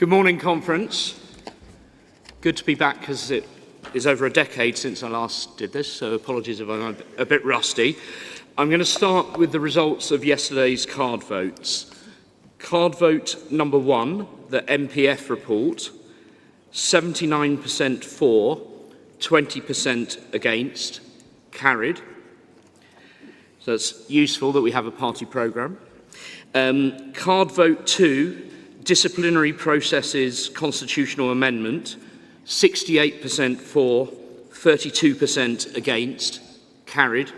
Good morning, Conference. Good to be back because it is over a decade since I last did this, so apologies if I'm a bit rusty. I'm going to start with the results of yesterday's card votes. Card vote number 1, the MPF report, 79% for, 20% against, carried. So it's useful that we have a party programme. Card vote 2, disciplinary processes constitutional amendment, 68% for, 32% against, carried.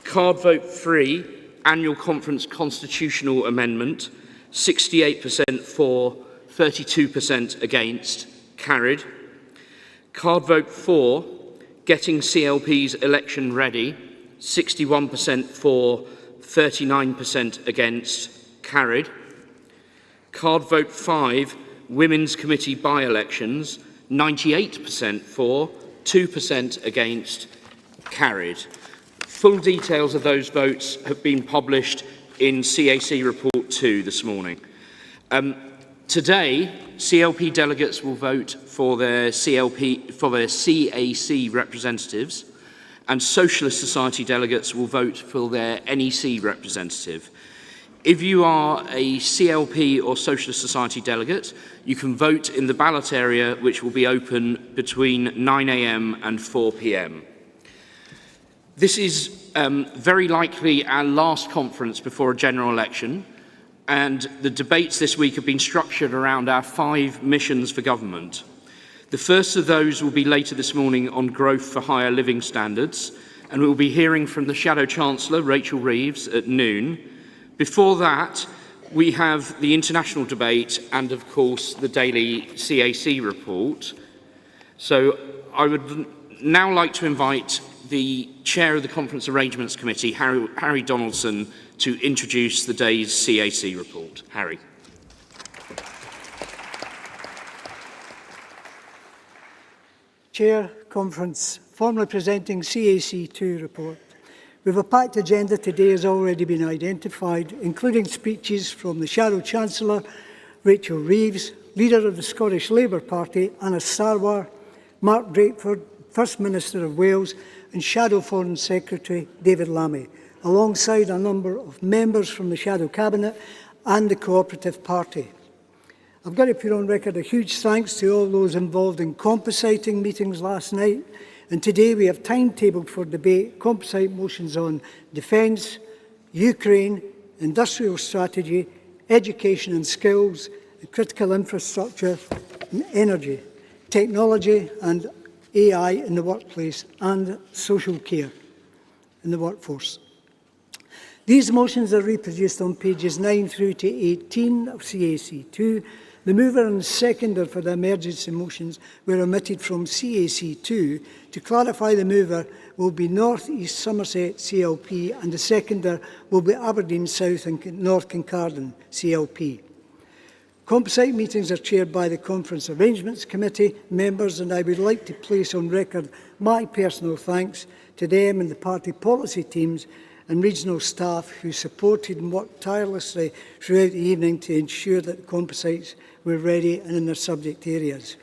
Card vote 3, annual conference constitutional amendment, 68% for, 32% against, carried. Card vote 4, getting CLP's election ready, 61% for, 39% against, carried. Card vote 5, Women's Committee by-elections, 98% for, 2% against, carried. Full details of those votes have been published in CAC Report 2 this morning. Today, CLP delegates will vote for their CAC representatives, and Socialist Society delegates will vote for their NEC representative. If you are a CLP or Socialist Society delegate, you can vote in the ballot area, which will be open between 9 a.m. and 4 p.m. This is very likely our last conference before a general election, and the debates this week have been structured around our 5 missions for government. The first of those will be later this morning on growth for higher living standards, and we will be hearing from the Shadow Chancellor, Rachel Reeves, at noon. Before that, we have the international debate and, of course, the daily CAC report. So I would now like to invite the Chair of the Conference Arrangements Committee, Harry Donaldson, to introduce the day's CAC report. Harry. Chair, Conference, formally presenting CAC 2 report. We have a packed agenda today, as already been identified, including speeches from the Shadow Chancellor, Rachel Reeves, Leader of the Scottish Labour Party, Anna Sarwar, Mark Drakeford, First Minister of Wales, and Shadow Foreign Secretary David Lammy, alongside a number of members from the Shadow Cabinet and the Cooperative Party. I've got to put on record a huge thanks to all those involved in compositing meetings last night, and today we have timetabled for debate composite motions on defence, Ukraine, industrial strategy, education and skills, critical infrastructure, and energy, technology and AI in the workplace, and social care in the workforce. These motions are reproduced on pages 9 through to 18 of CAC 2. The mover and seconder for the emergency motions were omitted from CAC 2. To clarify, the mover will be North East Somerset CLP and the seconder will be Aberdeen South and North Kincardine CLP. Composite meetings are chaired by the Conference Arrangements Committee members, and I would like to place on record my personal thanks to them and the party policy teams and regional staff who supported and worked tirelessly throughout the evening to ensure that the composites were ready and in their subject areas.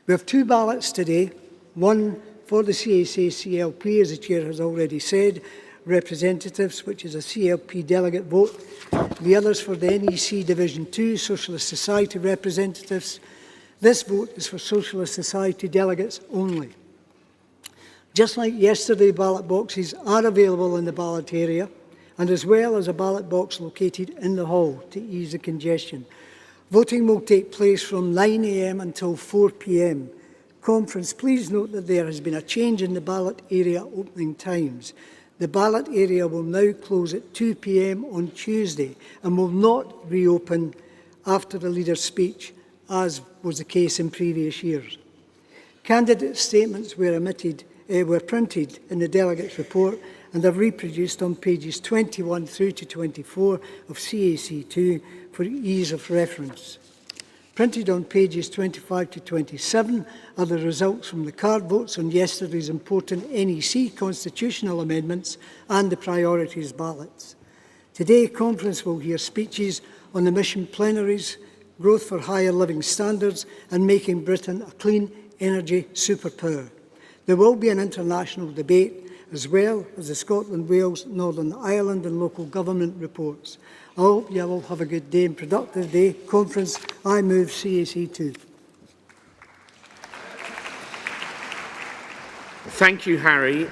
We have 2 ballots today, one for the CAC CLP, as the Chair has already said, representatives, which is a CLP delegate vote. The others for the NEC Division 2, Socialist Society representatives. This vote is for Socialist Society delegates only. Just like yesterday, ballot boxes are available in the ballot area, and as well as a ballot box located in the hall to ease the congestion. Voting will take place from 9 a.m. until 4 p.m. Conference, please note that there has been a change in the ballot area opening times. The ballot area will now close at 2 p.m. on Tuesday and will not reopen after the Leader's speech, as was the case in previous years. Candidate statements were printed in the delegates' report and are reproduced on pages 21 through to 24 of CAC 2 for ease of reference. Printed on pages 25 to 27 are the results from the card votes on yesterday's important NEC constitutional amendments and the priorities ballots. Today, Conference will hear speeches on the mission plenaries, growth for higher living standards and making Britain a clean energy superpower. There will be an international debate as well as the Scotland, Wales, Northern Ireland and local government reports. I hope you will have a good day and productive day. Conference, I move CAC 2. Thank you, Harry.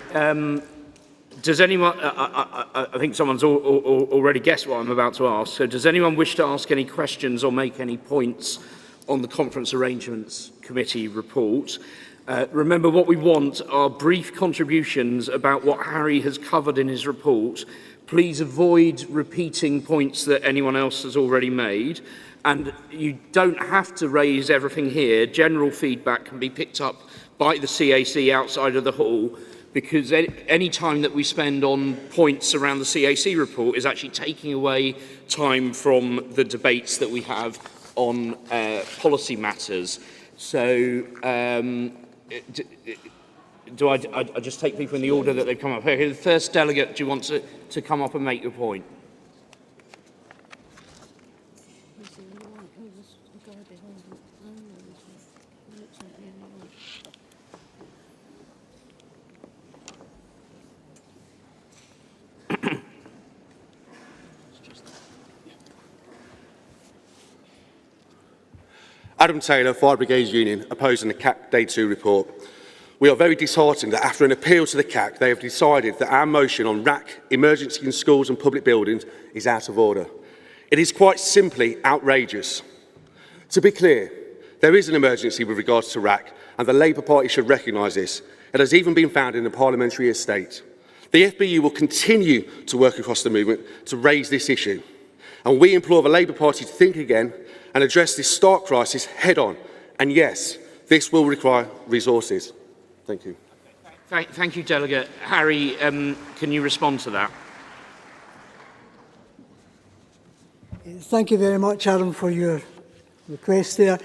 Does anyone, I think someone's already guessed what I'm about to ask, so does anyone wish to ask any questions or make any points on the Conference Arrangements Committee report? Remember, what we want are brief contributions about what Harry has covered in his report. Please avoid repeating points that anyone else has already made. And you don't have to raise everything here. General feedback can be picked up by the CAC outside of the hall, because any time that we spend on points around the CAC report is actually taking away time from the debates that we have on policy matters. So do I just take people in the order that they've come up? Okay, the first delegate, do you want to come up and make your point? Adam Taylor, Fire Brigades Union, opposing the CAC Day 2 report. We are very disheartened that after an appeal to the CAC, they have decided that our motion on RAC, emergency in schools and public buildings, is out of order. It is quite simply outrageous. To be clear, there is an emergency with regards to RAC, and the Labour Party should recognise this. It has even been found in the parliamentary estate. The FBU will continue to work across the movement to raise this issue, and we implore the Labour Party to think again and address this stark crisis head-on. And yes, this will require resources. Thank you. Thank you, Delegate. Harry, can you respond to that? Thank you very much, Adam, for your request there.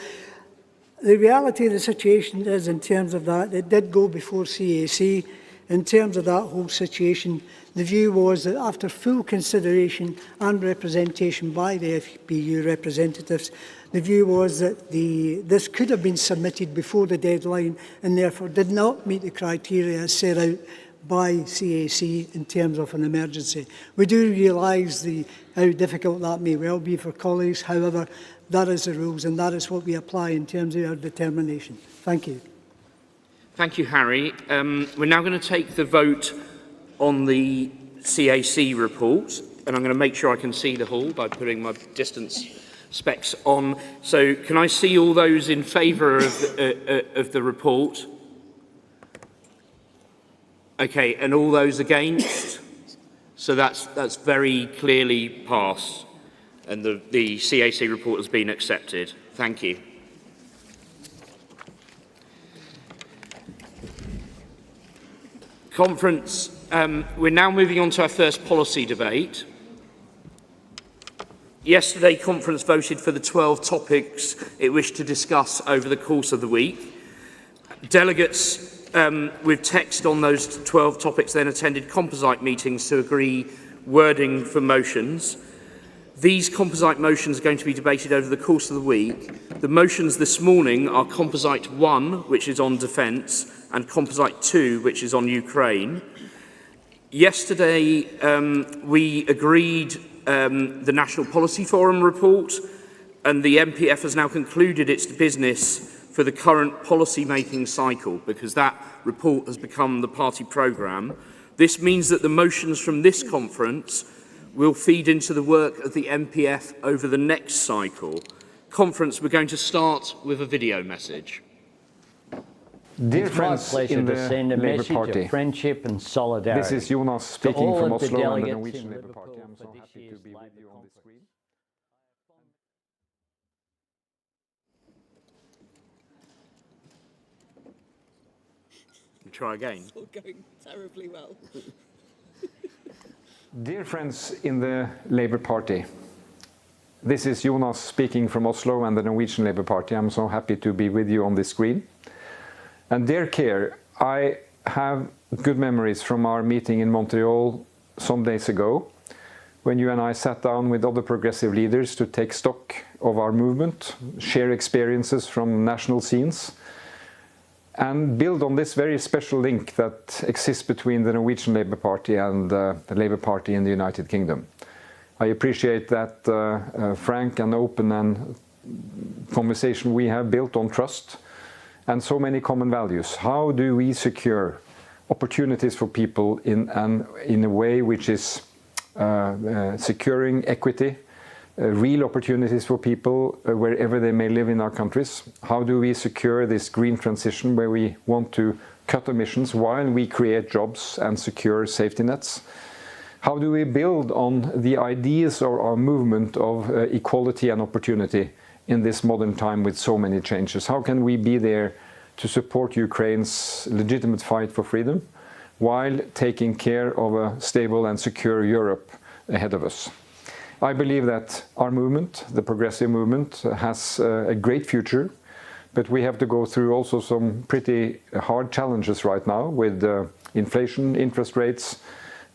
The reality of the situation is, in terms of that, it did go before CAC. In terms of that whole situation, the view was that after full consideration and representation by the FBU representatives, the view was that this could have been submitted before the deadline and therefore did not meet the criteria as set out by CAC in terms of an emergency. We do realise how difficult that may well be for colleagues. However, that is the rules and that is what we apply in terms of our determination. Thank you. Thank you, Harry. We're now going to take the vote on the CAC report, and I'm going to make sure I can see the hall by putting my distance specs on. So can I see all those in favour of the report? Okay, and all those against? So that's very clearly passed, and the CAC report has been accepted. Thank you. Conference, we're now moving on to our first policy debate. Yesterday, Conference voted for the 12 topics it wished to discuss over the course of the week. Delegates with text on those 12 topics then attended composite meetings to agree wording for motions. These composite motions are going to be debated over the course of the week. The motions this morning are Composite 1, which is on defence, and Composite 2, which is on Ukraine. Yesterday, we agreed the National Policy Forum report, and the MPF has now concluded its business for the current policy-making cycle, because that report has become the party programme. This means that the motions from this conference will feed into the work of the MPF over the next cycle. Conference, we're going to start with a video message. Dear friends in the Labour Party, friendship and solidarity. This is Jonas speaking from Oslo and the Norwegian Labour Party. I'm so happy to be with you on the screen. Try again. It's all going terribly well. Dear friends in the Labour Party, this is Jonas speaking from Oslo and the Norwegian Labour Party. I'm so happy to be with you on this screen. And dear Keir, I have good memories from our meeting in Montreal some days ago, when you and I sat down with other progressive leaders to take stock of our movement, share experiences from national scenes, and build on this very special link that exists between the Norwegian Labour Party and the Labour Party in the United Kingdom. I appreciate that frank and open and conversation we have built on trust and so many common values. How do we secure opportunities for people in a way which is securing equity, real opportunities for people wherever they may live in our countries? How do we secure this green transition where we want to cut emissions while we create jobs and secure safety nets? How do we build on the ideas of our movement of equality and opportunity in this modern time with so many changes? How can we be there to support Ukraine's legitimate fight for freedom while taking care of a stable and secure Europe ahead of us? I believe that our movement, the progressive movement, has a great future, but we have to go through also some pretty hard challenges right now with inflation, interest rates,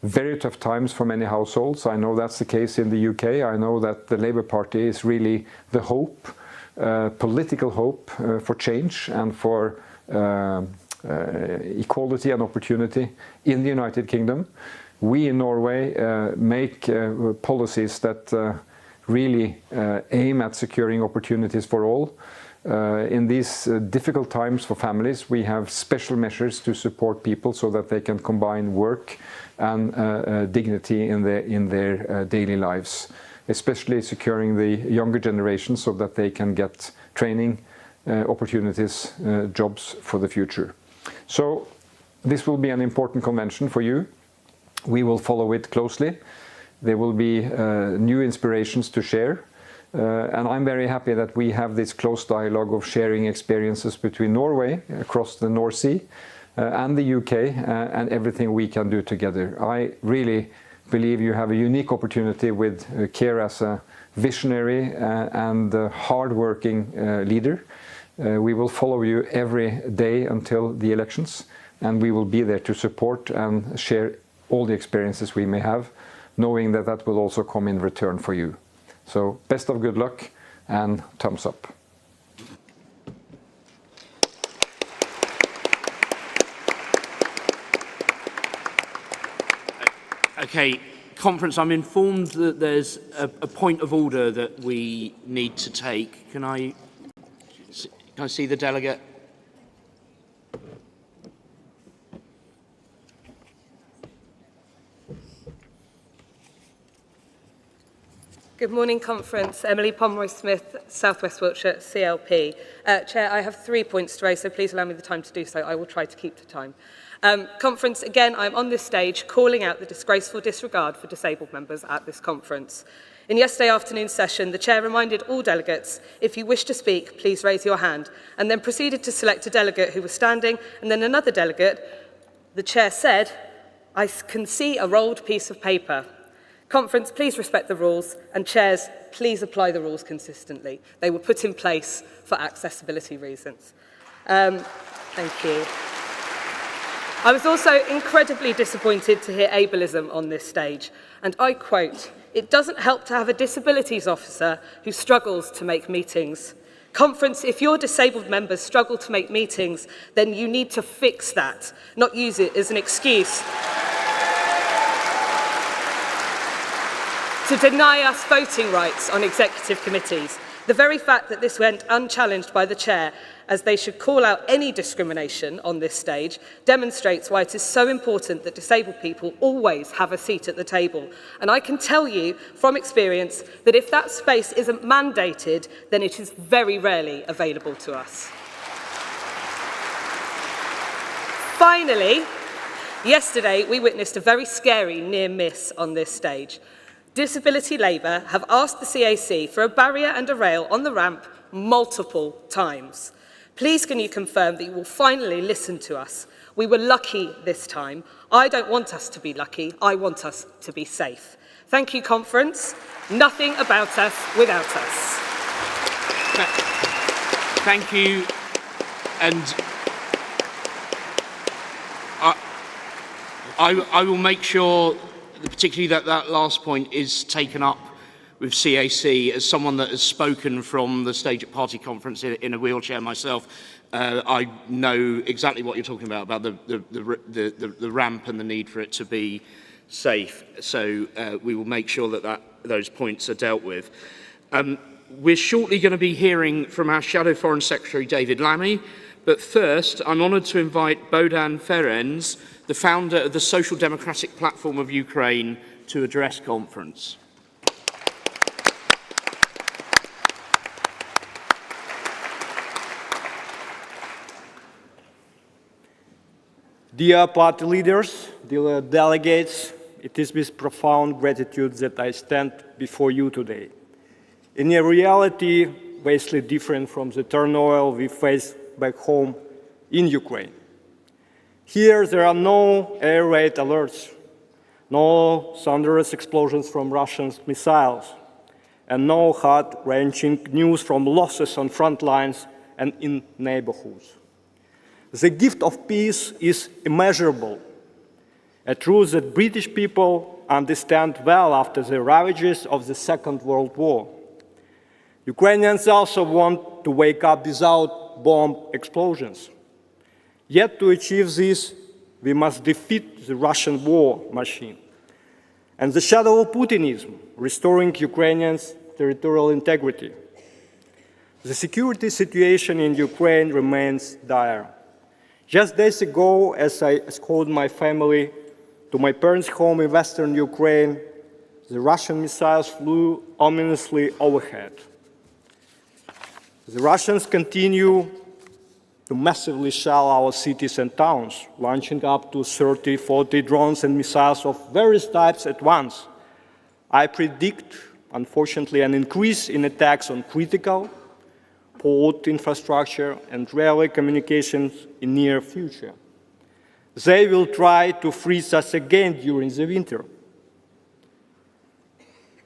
very tough times for many households. I know that's the case in the UK. I know that the Labour Party is really the hope, political hope for change and for equality and opportunity in the United Kingdom. We in Norway make policies that really aim at securing opportunities for all. In these difficult times for families, we have special measures to support people so that they can combine work and dignity in their daily lives, especially securing the younger generation so that they can get training opportunities, jobs for the future. So this will be an important convention for you. We will follow it closely. There will be new inspirations to share. And I'm very happy that we have this close dialogue of sharing experiences between Norway across the North Sea and the UK and everything we can do together. I really believe you have a unique opportunity with Keir as a visionary and hard-working leader. We will follow you every day until the elections, and we will be there to support and share all the experiences we may have, knowing that that will also come in return for you. So best of good luck and thumbs up. Okay, conference, I'm informed that there's a point of order that we need to take. Can I see the delegate? Good morning, Conference. Emily Pomeroy-Smith, South West Wiltshire, CLP. Chair, I have 3 points to raise, so please allow me the time to do so. I will try to keep to time. Conference, again, I'm on this stage calling out the disgraceful disregard for disabled members at this conference. In yesterday afternoon's session, the Chair reminded all delegates, if you wish to speak, please raise your hand, and then proceeded to select a delegate who was standing, and then another delegate. The Chair said, I can see a rolled piece of paper. Conference, please respect the rules, and chairs, please apply the rules consistently. They were put in place for accessibility reasons. Thank you. I was also incredibly disappointed to hear ableism on this stage, and I quote, "It doesn't help to have a disabilities officer who struggles to make meetings." Conference, if your disabled members struggle to make meetings, then you need to fix that, not use it as an excuse to deny us voting rights on executive committees. The very fact that this went unchallenged by the Chair, as they should call out any discrimination on this stage, demonstrates why it is so important that disabled people always have a seat at the table. And I can tell you from experience that if that space isn't mandated, then it is very rarely available to us. Finally, yesterday we witnessed a very scary near miss on this stage. Disability Labour have asked the CAC for a barrier and a rail on the ramp multiple times. Please can you confirm that you will finally listen to us? We were lucky this time. I don't want us to be lucky. I want us to be safe. Thank you, Conference. Nothing about us without us. Thank you. And I will make sure, particularly that last point is taken up with CAC. As someone that has spoken from the stage at party conference in a wheelchair myself, I know exactly what you're talking about the ramp and the need for it to be safe. So we will make sure that those points are dealt with. We're shortly going to be hearing from our Shadow Foreign Secretary, David Lammy, but first I'm honoured to invite Bohdan Ferenc, the founder of the Social Democratic Platform of Ukraine, to address conference. Dear party leaders, dear delegates, it is with profound gratitude that I stand before you today. In a reality vastly different from the turmoil we face back home in Ukraine. Here there are no air raid alerts, no thunderous explosions from Russian missiles, and no heart-wrenching news from losses on front lines and in neighborhoods. The gift of peace is immeasurable, a truth that British people understand well after the ravages of the Second World War. Ukrainians also want to wake up without bomb explosions. Yet to achieve this, we must defeat the Russian war machine and the shadow of Putinism, restoring Ukrainians' territorial integrity. The security situation in Ukraine remains dire. Just days ago, as I escorted my family to my parents' home in western Ukraine, the Russian missiles flew ominously overhead. The Russians continue to massively shell our cities and towns, launching up to 30, 40 drones and missiles of various types at once. I predict, unfortunately, an increase in attacks on critical port infrastructure and railway communications in the near future. They will try to freeze us again during the winter.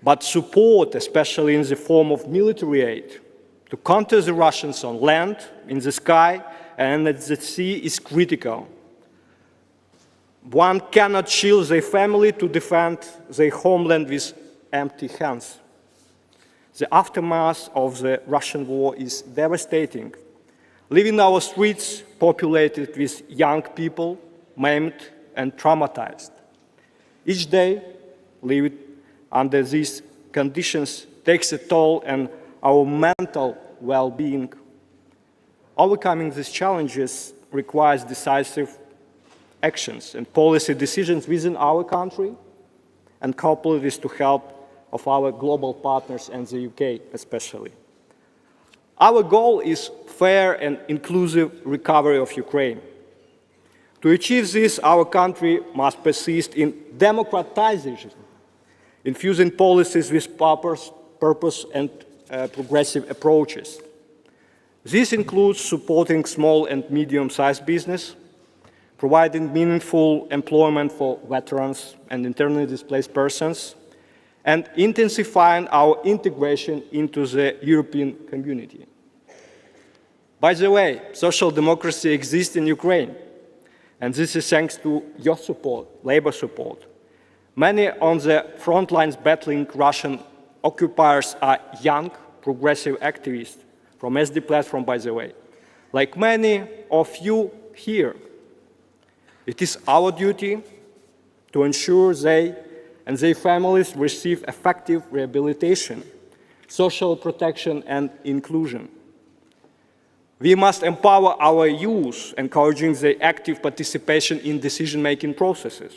But support, especially in the form of military aid, to counter the Russians on land, in the sky, and at the sea is critical. One cannot shield their family to defend their homeland with empty hands. The aftermath of the Russian war is devastating, leaving our streets populated with young people, maimed and traumatized. Each day lived under these conditions takes a toll on our mental well-being. Overcoming these challenges requires decisive actions and policy decisions within our country and coupled with the help of our global partners and the UK especially. Our goal is fair and inclusive recovery of Ukraine. To achieve this, our country must persist in democratization, infusing policies with purpose and progressive approaches. This includes supporting small and medium-sized business, providing meaningful employment for veterans and internally displaced persons, and intensifying our integration into the European community. By the way, social democracy exists in Ukraine, and this is thanks to your support, labor support. Many on the front lines battling Russian occupiers are young, progressive activists from SD platform, by the way. Like many of you here, it is our duty to ensure they and their families receive effective rehabilitation, social protection, and inclusion. We must empower our youth, encouraging their active participation in decision-making processes,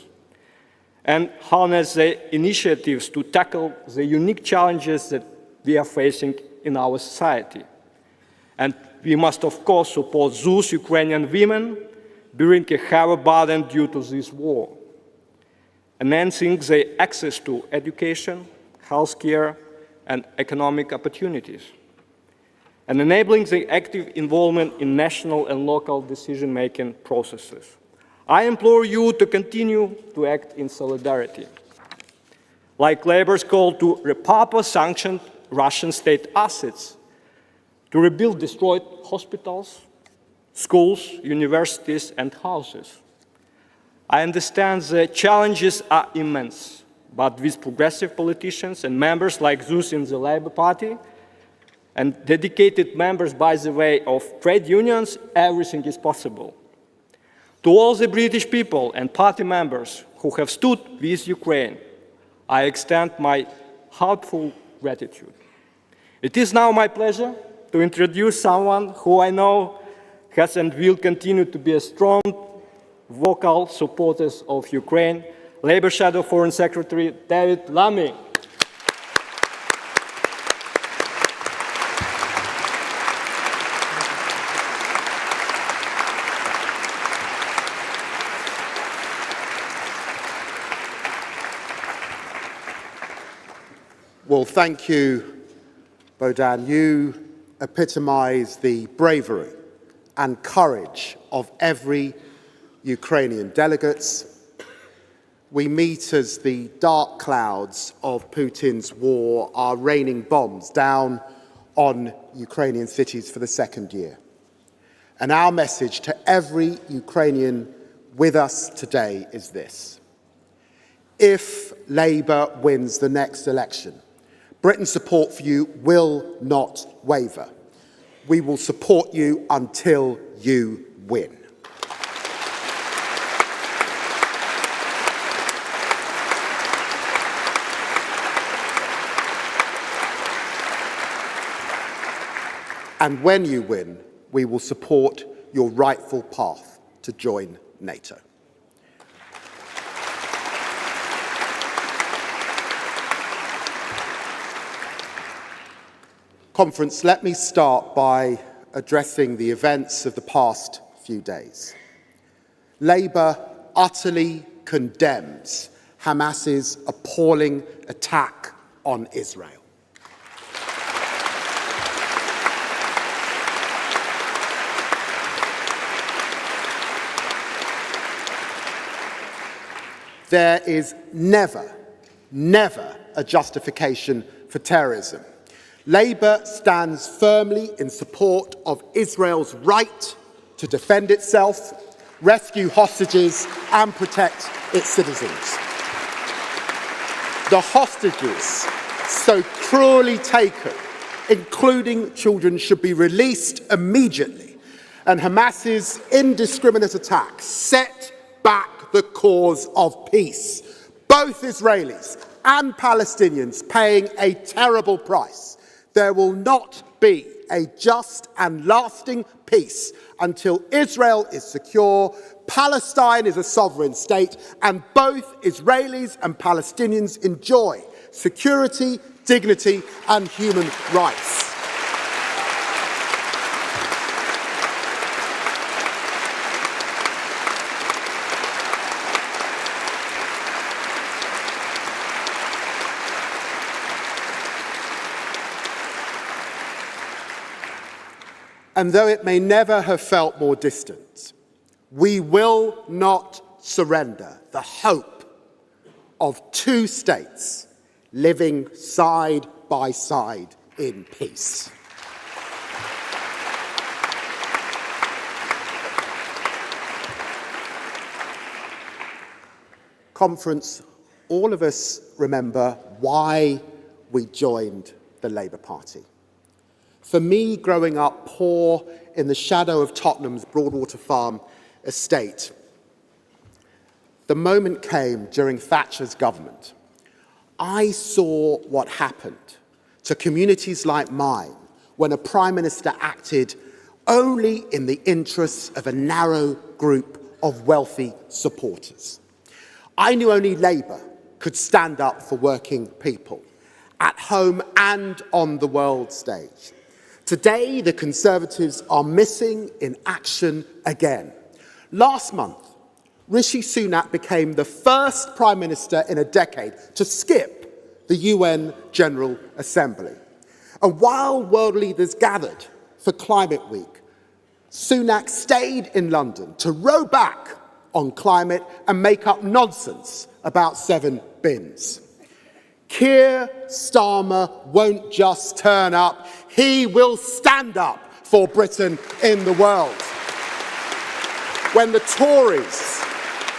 and harness their initiatives to tackle the unique challenges that we are facing in our society. And we must, of course, support those Ukrainian women bearing a heavy burden due to this war, enhancing their access to education, healthcare, and economic opportunities, and enabling their active involvement in national and local decision-making processes. I implore you to continue to act in solidarity. Like Labour's call to repurpose sanctioned Russian state assets, to rebuild destroyed hospitals, schools, universities, and houses. I understand the challenges are immense, but with progressive politicians and members like Zeus in the Labour Party, and dedicated members, by the way, of trade unions, everything is possible. To all the British people and party members who have stood with Ukraine, I extend my heartfelt gratitude. It is now my pleasure to introduce someone who I know has and will continue to be a strong, vocal supporter of Ukraine, Labour Shadow Foreign Secretary David Lammy. Well, thank you, Bohdan. You epitomise the bravery and courage of every Ukrainian delegate. We meet as the dark clouds of Putin's war are raining bombs down on Ukrainian cities for the second year. And our message to every Ukrainian with us today is this: if Labour wins the next election, Britain's support for you will not waver. We will support you until you win. And when you win, we will support your rightful path to join NATO. Conference, let me start by addressing the events of the past few days. Labour utterly condemns Hamas's appalling attack on Israel. There is never a justification for terrorism. Labour stands firmly in support of Israel's right to defend itself, rescue hostages, and protect its citizens. The hostages so cruelly taken, including children, should be released immediately, and Hamas's indiscriminate attacks set back the cause of peace. Both Israelis and Palestinians paying a terrible price. There will not be a just and lasting peace until Israel is secure, Palestine is a sovereign state, and both Israelis and Palestinians enjoy security, dignity, and human rights. And though it may never have felt more distant, we will not surrender the hope of two states living side by side in peace. Conference, all of us remember why we joined the Labour Party. For me, growing up poor in the shadow of Tottenham's Broadwater Farm estate, the moment came during Thatcher's government. I saw what happened to communities like mine when a Prime Minister acted only in the interests of a narrow group of wealthy supporters. I knew only Labour could stand up for working people, at home and on the world stage. Today, the Conservatives are missing in action again. Last month, Rishi Sunak became the first Prime Minister in a decade to skip the UN General Assembly. And while world leaders gathered for Climate Week, Sunak stayed in London to row back on climate and make up nonsense about 7 bins. Keir Starmer won't just turn up, he will stand up for Britain in the world. When the Tories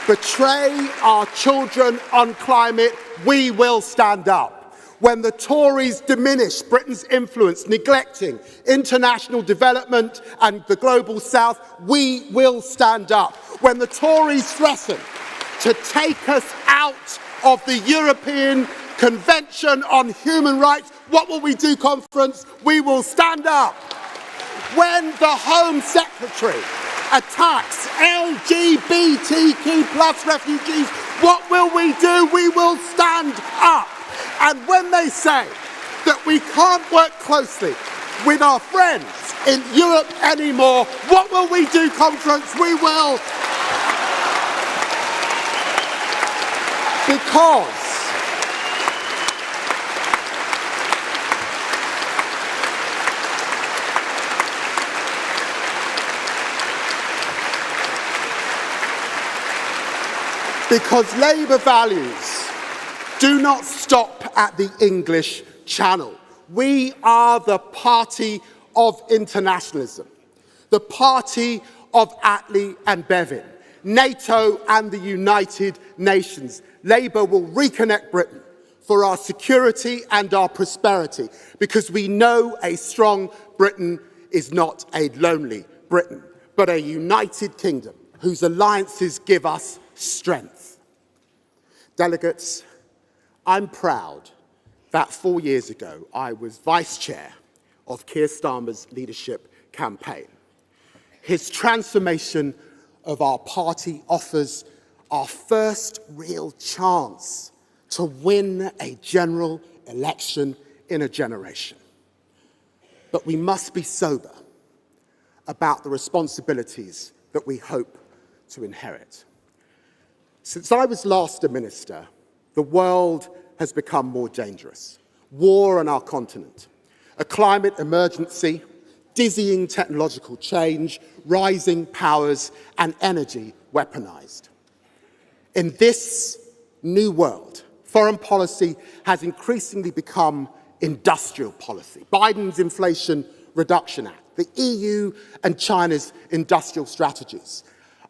betray our children on climate, we will stand up. When the Tories diminish Britain's influence, neglecting international development and the global south, we will stand up. When the Tories threaten to take us out of the European Convention on Human Rights, what will we do, conference? We will stand up. When the Home Secretary attacks LGBTQ plus refugees, what will we do? We will stand up. And when they say that we can't work closely with our friends in Europe anymore, what will we do, conference? We will. Because Labour values do not stop at the English Channel. We are the party of internationalism, the party of Attlee and Bevin, NATO and the United Nations. Labour will reconnect Britain for our security and our prosperity, because we know a strong Britain is not a lonely Britain, but a united kingdom whose alliances give us strength. Delegates, I'm proud that 4 years ago I was vice chair of Keir Starmer's leadership campaign. His transformation of our party offers our first real chance to win a general election in a generation. But we must be sober about the responsibilities that we hope to inherit. Since I was last a minister, the world has become more dangerous. War on our continent, a climate emergency, dizzying technological change, rising powers, and energy weaponized. In this new world, foreign policy has increasingly become industrial policy. Biden's Inflation Reduction Act, the EU and China's industrial strategies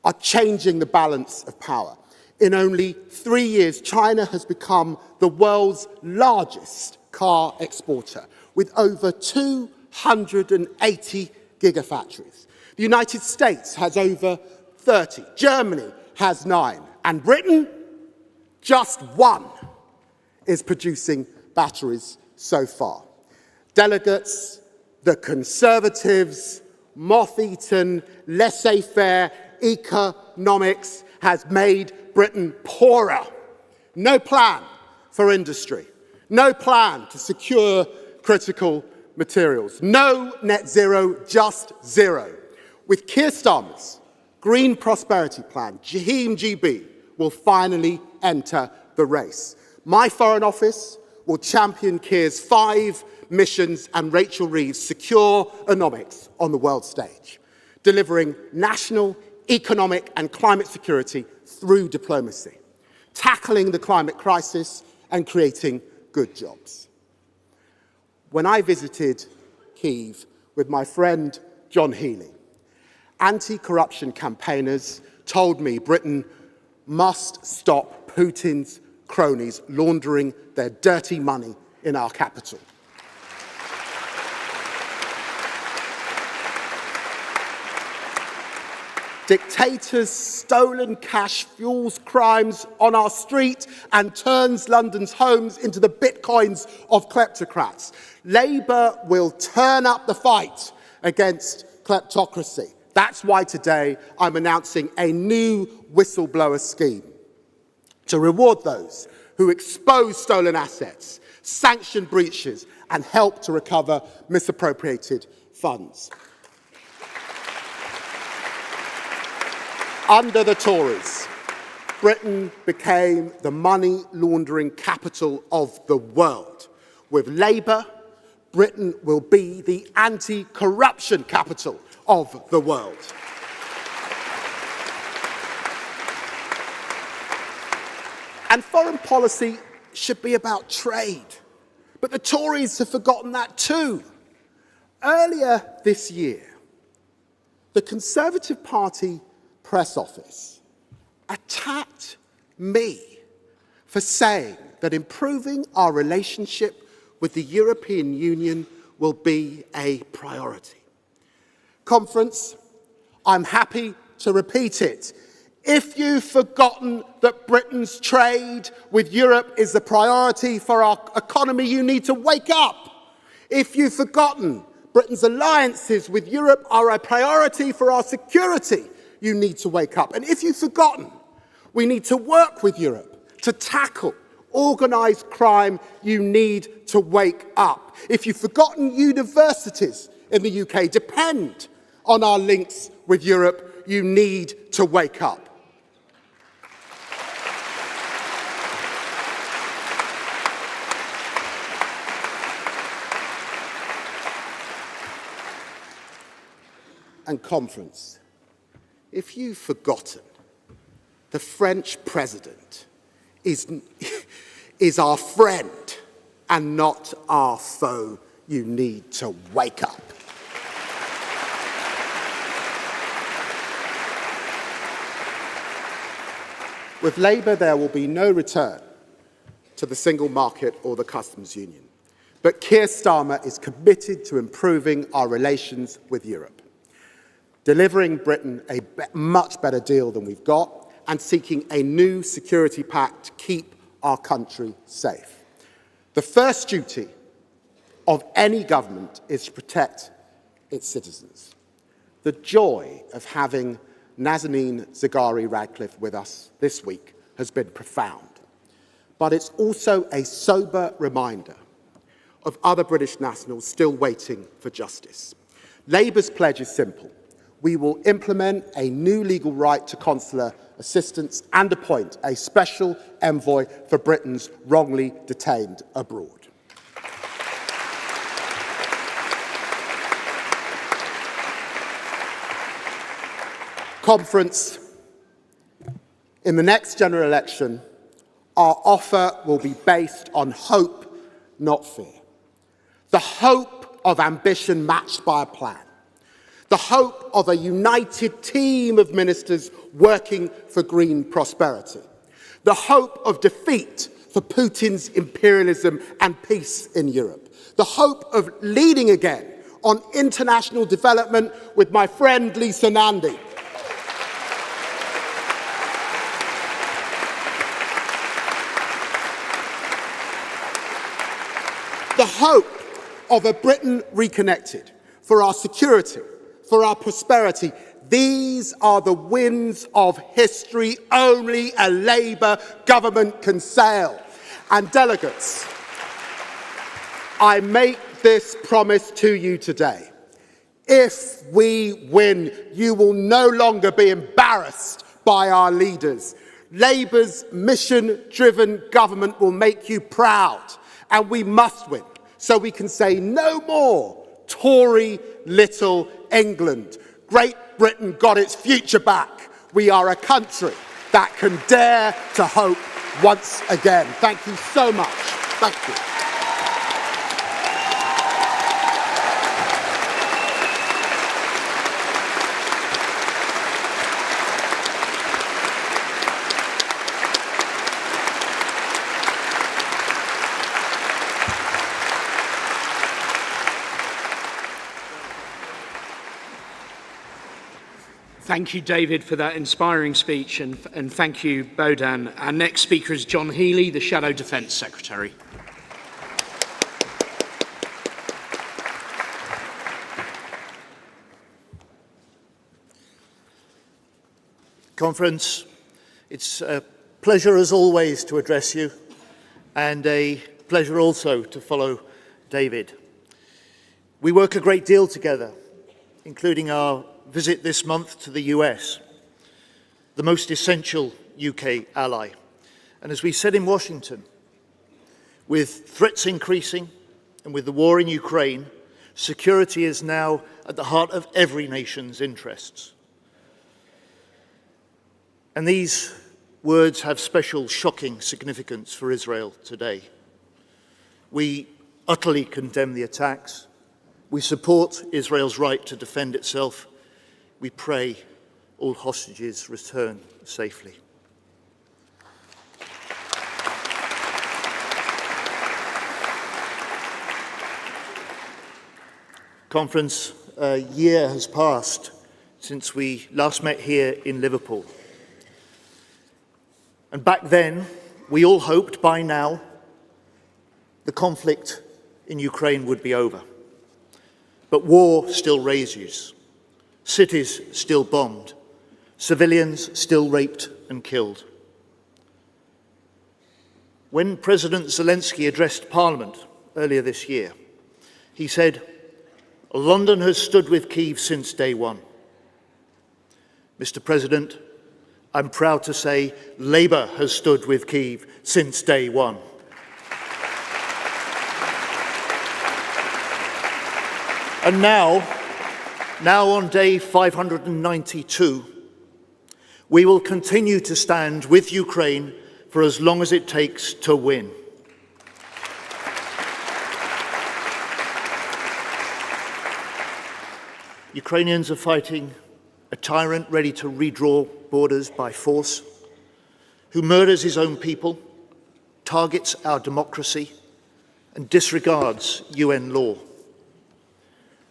are changing the balance of power. In only 3 years, China has become the world's largest car exporter, with over 280 gigafactories. The United States has over 30, Germany has 9, and Britain, just 1, is producing batteries so far. Delegates, the Conservatives' moth-eaten, laissez-faire economics has made Britain poorer. No plan for industry, no plan to secure critical materials, no net zero, just zero. With Keir Starmer's Green Prosperity Plan, Jaheem GB will finally enter the race. My Foreign Office will champion Keir's 5 missions and Rachel Reeves' secure economics on the world stage, delivering national, economic and climate security through diplomacy, tackling the climate crisis and creating good jobs. When I visited Kyiv with my friend John Healey, anti-corruption campaigners told me Britain must stop Putin's cronies laundering their dirty money in our capital. Dictators' stolen cash fuels crimes on our street and turns London's homes into the bitcoins of kleptocrats. Labour will turn up the fight against kleptocracy. That's why today I'm announcing a new whistleblower scheme to reward those who expose stolen assets, sanction breaches, and help to recover misappropriated funds. Under the Tories, Britain became the money laundering capital of the world. With Labour, Britain will be the anti-corruption capital of the world. And foreign policy should be about trade. But the Tories have forgotten that too. Earlier this year, the Conservative Party press office attacked me for saying that improving our relationship with the European Union will be a priority. Conference, I'm happy to repeat it. If you've forgotten that Britain's trade with Europe is a priority for our economy, you need to wake up. If you've forgotten Britain's alliances with Europe are a priority for our security, you need to wake up. And if you've forgotten we need to work with Europe to tackle organised crime, you need to wake up. If you've forgotten universities in the UK depend on our links with Europe, you need to wake up. And conference, if you've forgotten, the French president is our friend and not our foe, you need to wake up. With Labour, there will be no return to the single market or the customs union. But Keir Starmer is committed to improving our relations with Europe, delivering Britain a much better deal than we've got, and seeking a new security pact to keep our country safe. The first duty of any government is to protect its citizens. The joy of having Nazanin Zaghari-Ratcliffe with us this week has been profound, but it's also a sober reminder of other British nationals still waiting for justice. Labour's pledge is simple. We will implement a new legal right to consular assistance and appoint a special envoy for Britons wrongly detained abroad. Conference, in the next general election, our offer will be based on hope, not fear. The hope of ambition matched by a plan. The hope of a united team of ministers working for green prosperity. The hope of defeat for Putin's imperialism and peace in Europe. The hope of leading again on international development with my friend Lisa Nandy. The hope of a Britain reconnected for our security, for our prosperity. These are the winds of history only a Labour government can sail. And delegates, I make this promise to you today. If we win, you will no longer be embarrassed by our leaders. Labour's mission-driven government will make you proud, and we must win, so we can say no more Tory little England. Great Britain got its future back. We are a country that can dare to hope once again. Thank you so much. Thank you. Thank you, David, for that inspiring speech, and thank you, Bodan. Our next speaker is John Healey, the Shadow Defence Secretary. Conference, it's a pleasure as always to address you, and a pleasure also to follow David. We work a great deal together, including our visit this month to the US, the most essential UK ally. And as we said in Washington, with threats increasing and with the war in Ukraine, security is now at the heart of every nation's interests. And these words have special shocking significance for Israel today. We utterly condemn the attacks. We support Israel's right to defend itself. We pray all hostages return safely. Conference, a year has passed since we last met here in Liverpool. And back then, we all hoped by now the conflict in Ukraine would be over. But war still rages, cities still bombed, civilians still raped and killed. When President Zelensky addressed Parliament earlier this year, he said, "London has stood with Kyiv since day one." Mr. President, I'm proud to say Labour has stood with Kyiv since day one. And now on day 592, we will continue to stand with Ukraine for as long as it takes to win. Ukrainians are fighting a tyrant ready to redraw borders by force, who murders his own people, targets our democracy, and disregards UN law.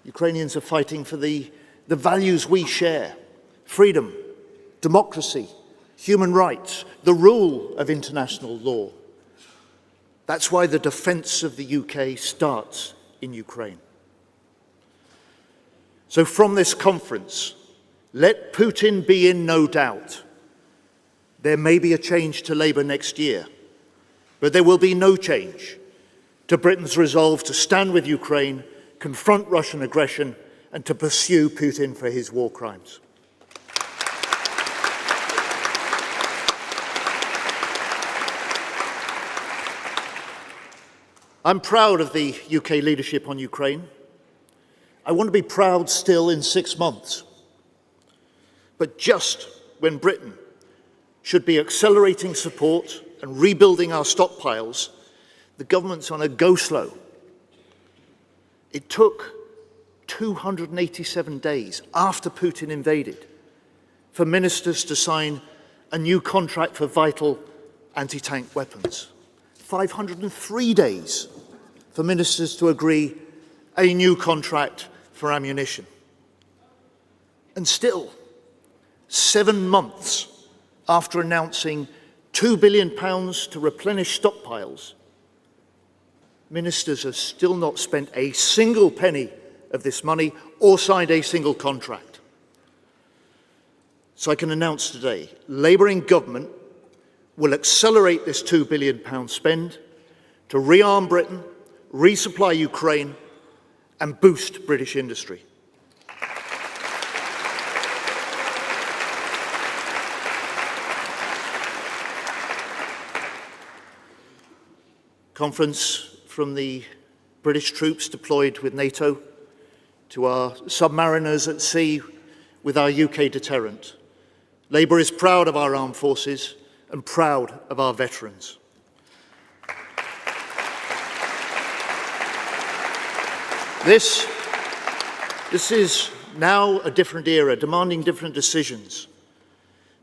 Ukrainians are fighting for the values we share: freedom, democracy, human rights, the rule of international law. That's why the defence of the UK starts in Ukraine. So from this conference, let Putin be in no doubt. There may be a change to Labour next year, but there will be no change to Britain's resolve to stand with Ukraine, confront Russian aggression, and to pursue Putin for his war crimes. I'm proud of the UK leadership on Ukraine. I want to be proud still in 6 months. But just when Britain should be accelerating support and rebuilding our stockpiles, the government's on a go-slow. It took 287 days after Putin invaded for ministers to sign a new contract for vital anti-tank weapons. 503 days for ministers to agree a new contract for ammunition. And still, 7 months after announcing £2 billion to replenish stockpiles, ministers have still not spent a single penny of this money or signed a single contract. So I can announce today, Labour in government will accelerate this £2 billion spend to rearm Britain, resupply Ukraine, and boost British industry. Conference, from the British troops deployed with NATO to our submariners at sea with our UK deterrent. Labour is proud of our armed forces and proud of our veterans. This is now a different era, demanding different decisions.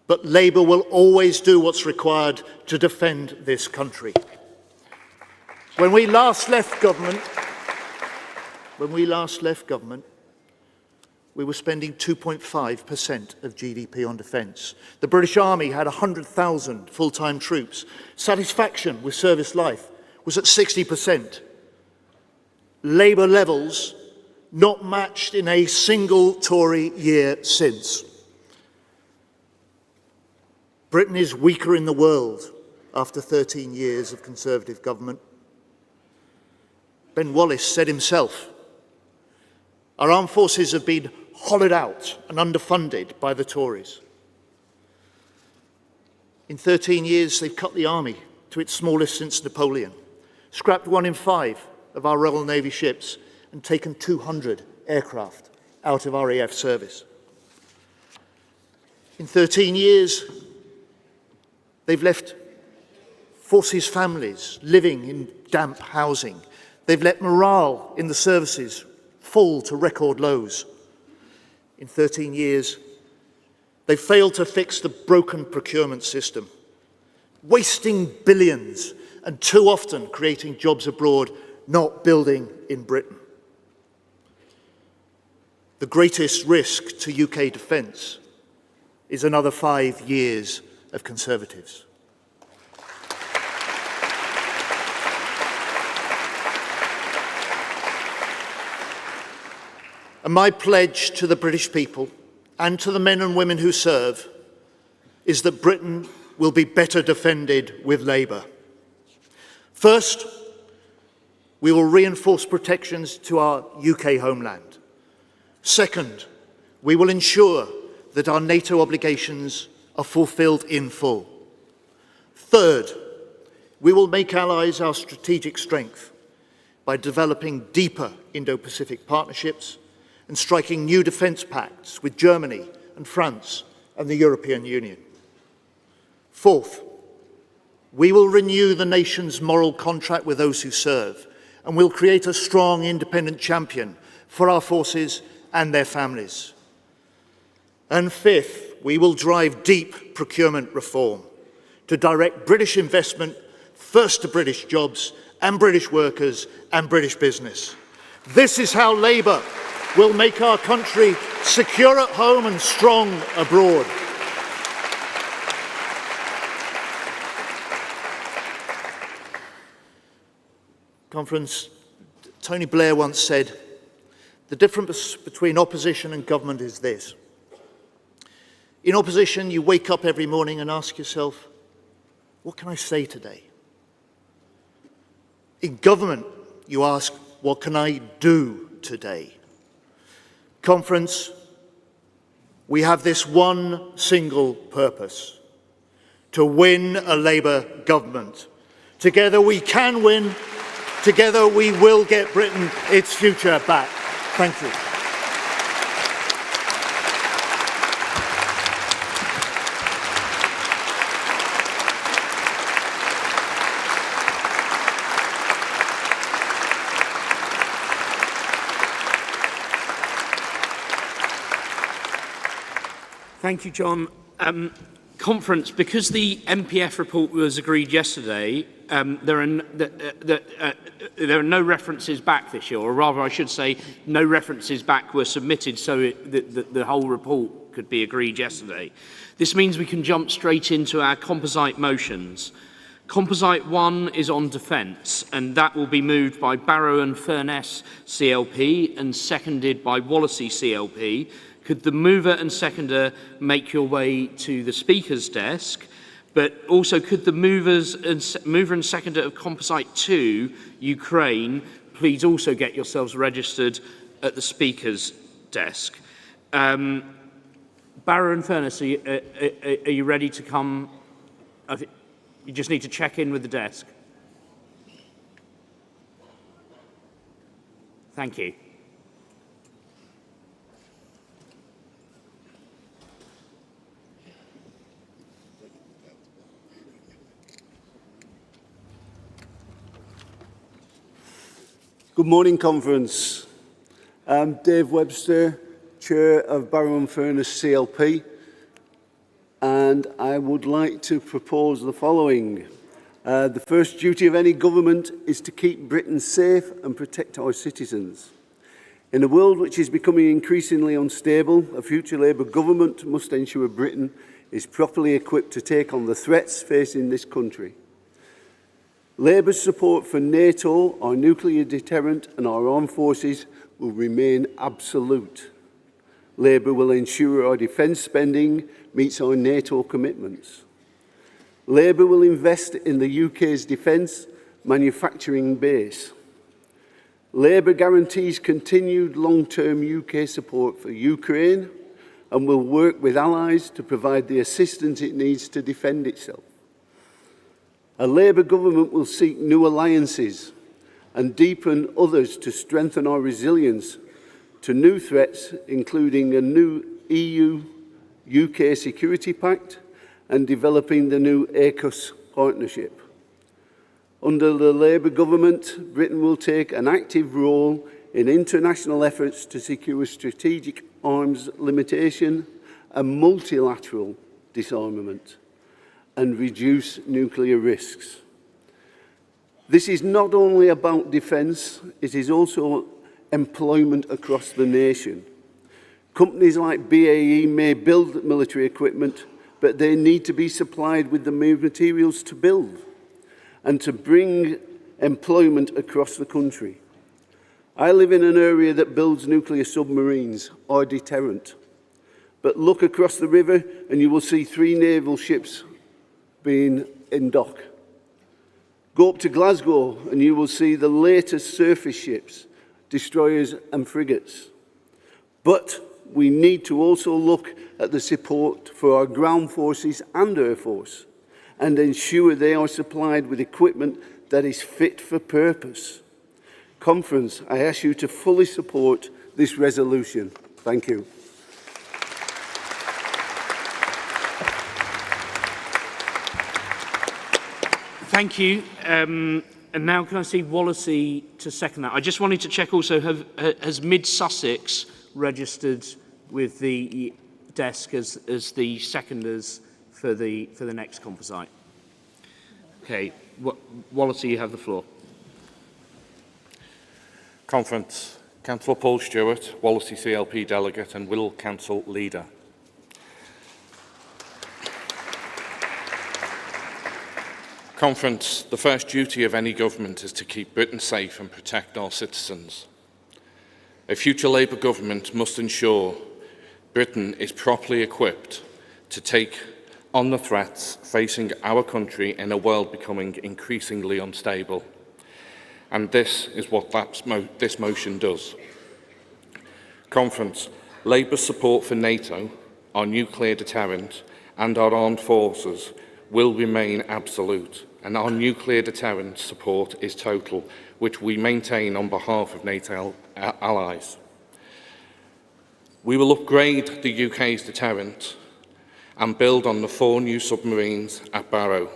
But Labour will always do what's required to defend this country. When we last left government, we were spending 2.5% of GDP on defence. The British Army had 100,000 full-time troops. Satisfaction with service life was at 60%. Labour levels not matched in a single Tory year since. Britain is weaker in the world after 13 years of Conservative government. Ben Wallace said himself, our armed forces have been hollowed out and underfunded by the Tories. In 13 years, they've cut the army to its smallest since Napoleon, scrapped 1 in 5 of our Royal Navy ships, and taken 200 aircraft out of RAF service. In 13 years, they've left forces families living in damp housing. They've let morale in the services fall to record lows. In 13 years, they've failed to fix the broken procurement system, wasting billions and too often creating jobs abroad, not building in Britain. the greatest risk to UK defence is another 5 years of Conservatives. And my pledge to the British people and to the men and women who serve is that Britain will be better defended with Labour. First, we will reinforce protections to our UK homeland. Second, we will ensure that our NATO obligations are fulfilled in full. Third, we will make allies our strategic strength by developing deeper Indo-Pacific partnerships and striking new defence pacts with Germany and France and the European Union. Fourth, we will renew the nation's moral contract with those who serve, and will create a strong independent champion for our forces and their families. And fifth, we will drive deep procurement reform to direct British investment first to British jobs and British workers and British business. This is how Labour will make our country secure at home and strong abroad. Conference, Tony Blair once said, the difference between opposition and government is this. In opposition, you wake up every morning and ask yourself, what can I say today? In government, you ask, what can I do today? Conference, we have this one single purpose, to win a Labour government. Together we can win. Together we will get Britain its future back. Thank you. Thank you, John. Conference, because the MPF report was agreed yesterday, there are no references back this year, or rather I should say no references back were submitted so the whole report could be agreed yesterday. This means we can jump straight into our composite motions. Composite 1 is on defence, and that will be moved by Barrow and Furness CLP and seconded by Wallasey CLP. Could the mover and seconder make your way to the Speaker's desk? But also, could the mover and seconder of Composite 2, Ukraine, please also get yourselves registered at the Speaker's desk? Barrow and Furness, are you ready to come? You just need to check in with the desk. Thank you. Good morning, Conference. I'm Dave Webster, Chair of Barrow and Furness CLP, and I would like to propose the following. The first duty of any government is to keep Britain safe and protect our citizens. In a world which is becoming increasingly unstable, a future Labour government must ensure Britain is properly equipped to take on the threats facing this country. Labour's support for NATO, our nuclear deterrent and our armed forces will remain absolute. Labour will ensure our defence spending meets our NATO commitments. Labour will invest in the UK's defence manufacturing base. Labour guarantees continued long-term UK support for Ukraine and will work with allies to provide the assistance it needs to defend itself. A Labour government will seek new alliances and deepen others to strengthen our resilience to new threats, including a new EU-UK Security Pact and developing the new AUKUS partnership. Under the Labour government, Britain will take an active role in international efforts to secure strategic arms limitation and multilateral disarmament and reduce nuclear risks. This is not only about defence, it is also employment across the nation. Companies like BAE may build military equipment, but they need to be supplied with the materials to build and to bring employment across the country. I live in an area that builds nuclear submarines or deterrent. But look across the river and you will see 3 naval ships being in dock. Go up to Glasgow and you will see the latest surface ships, destroyers and frigates. But we need to also look at the support for our ground forces and air force and ensure they are supplied with equipment that is fit for purpose. Conference, I ask you to fully support this resolution. Thank you. Thank you. And now can I see Wallasey to second that? I just wanted to check also, has Mid-Sussex registered with the desk as the seconders for the next composite? Okay, Wallasey, you have the floor. Conference. Councillor Paul Stewart, Wallasey CLP delegate and Will Council leader. Conference. The first duty of any government is to keep Britain safe and protect our citizens. A future Labour government must ensure Britain is properly equipped to take on the threats facing our country in a world becoming increasingly unstable. And this is what this motion does. Conference. Labour's support for NATO, our nuclear deterrent and our armed forces will remain absolute, and our nuclear deterrent support is total, which we maintain on behalf of NATO allies. We will upgrade the UK's deterrent and build on the 4 new submarines at Barrow.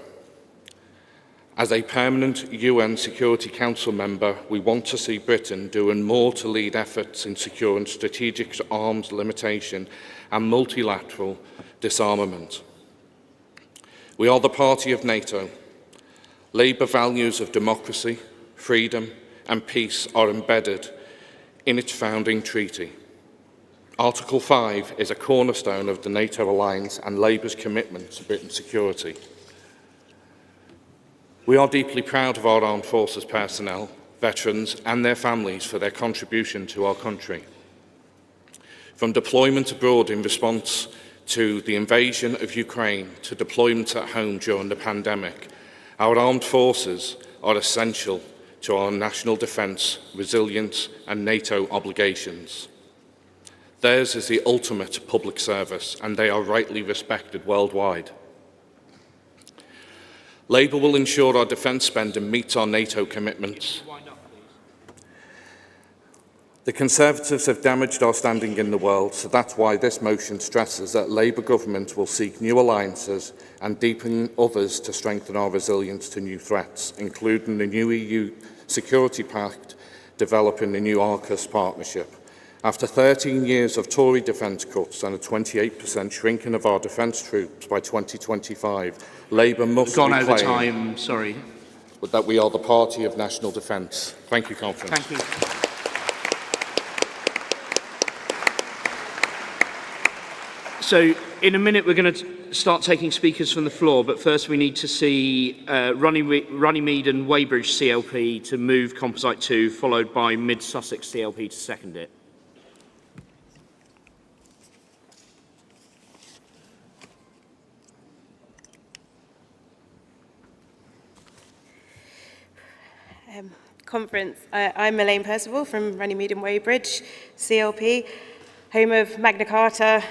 As a permanent UN Security Council member, we want to see Britain doing more to lead efforts in securing strategic arms limitation and multilateral disarmament. We are the party of NATO. Labour values of democracy, freedom and peace are embedded in its founding treaty. Article 5 is a cornerstone of the NATO alliance and Labour's commitment to Britain's security. We are deeply proud of our armed forces personnel, veterans and their families for their contribution to our country. From deployment abroad in response to the invasion of Ukraine to deployment at home during the pandemic, our armed forces are essential to our national defence, resilience and NATO obligations. Theirs is the ultimate public service and they are rightly respected worldwide. Labour will ensure our defence spending meets our NATO commitments. The Conservatives have damaged our standing in the world, so that's why this motion stresses that Labour government will seek new alliances and deepen others to strengthen our resilience to new threats, including the new EU Security Pact, developing the new AUKUS partnership. After 13 years of Tory defence cuts and a 28% shrinking of our defence troops by 2025, Labour must reclaim that we are the party of national defence. Thank you, Conference. Thank you. So, in a minute, we're going to start taking speakers from the floor, but first we need to see Runnymede and Weybridge CLP to move Composite 2, followed by Mid-Sussex CLP to second it. Conference. I'm Elaine Percival from Runnymede and Weybridge, CLP, home of Magna Carta,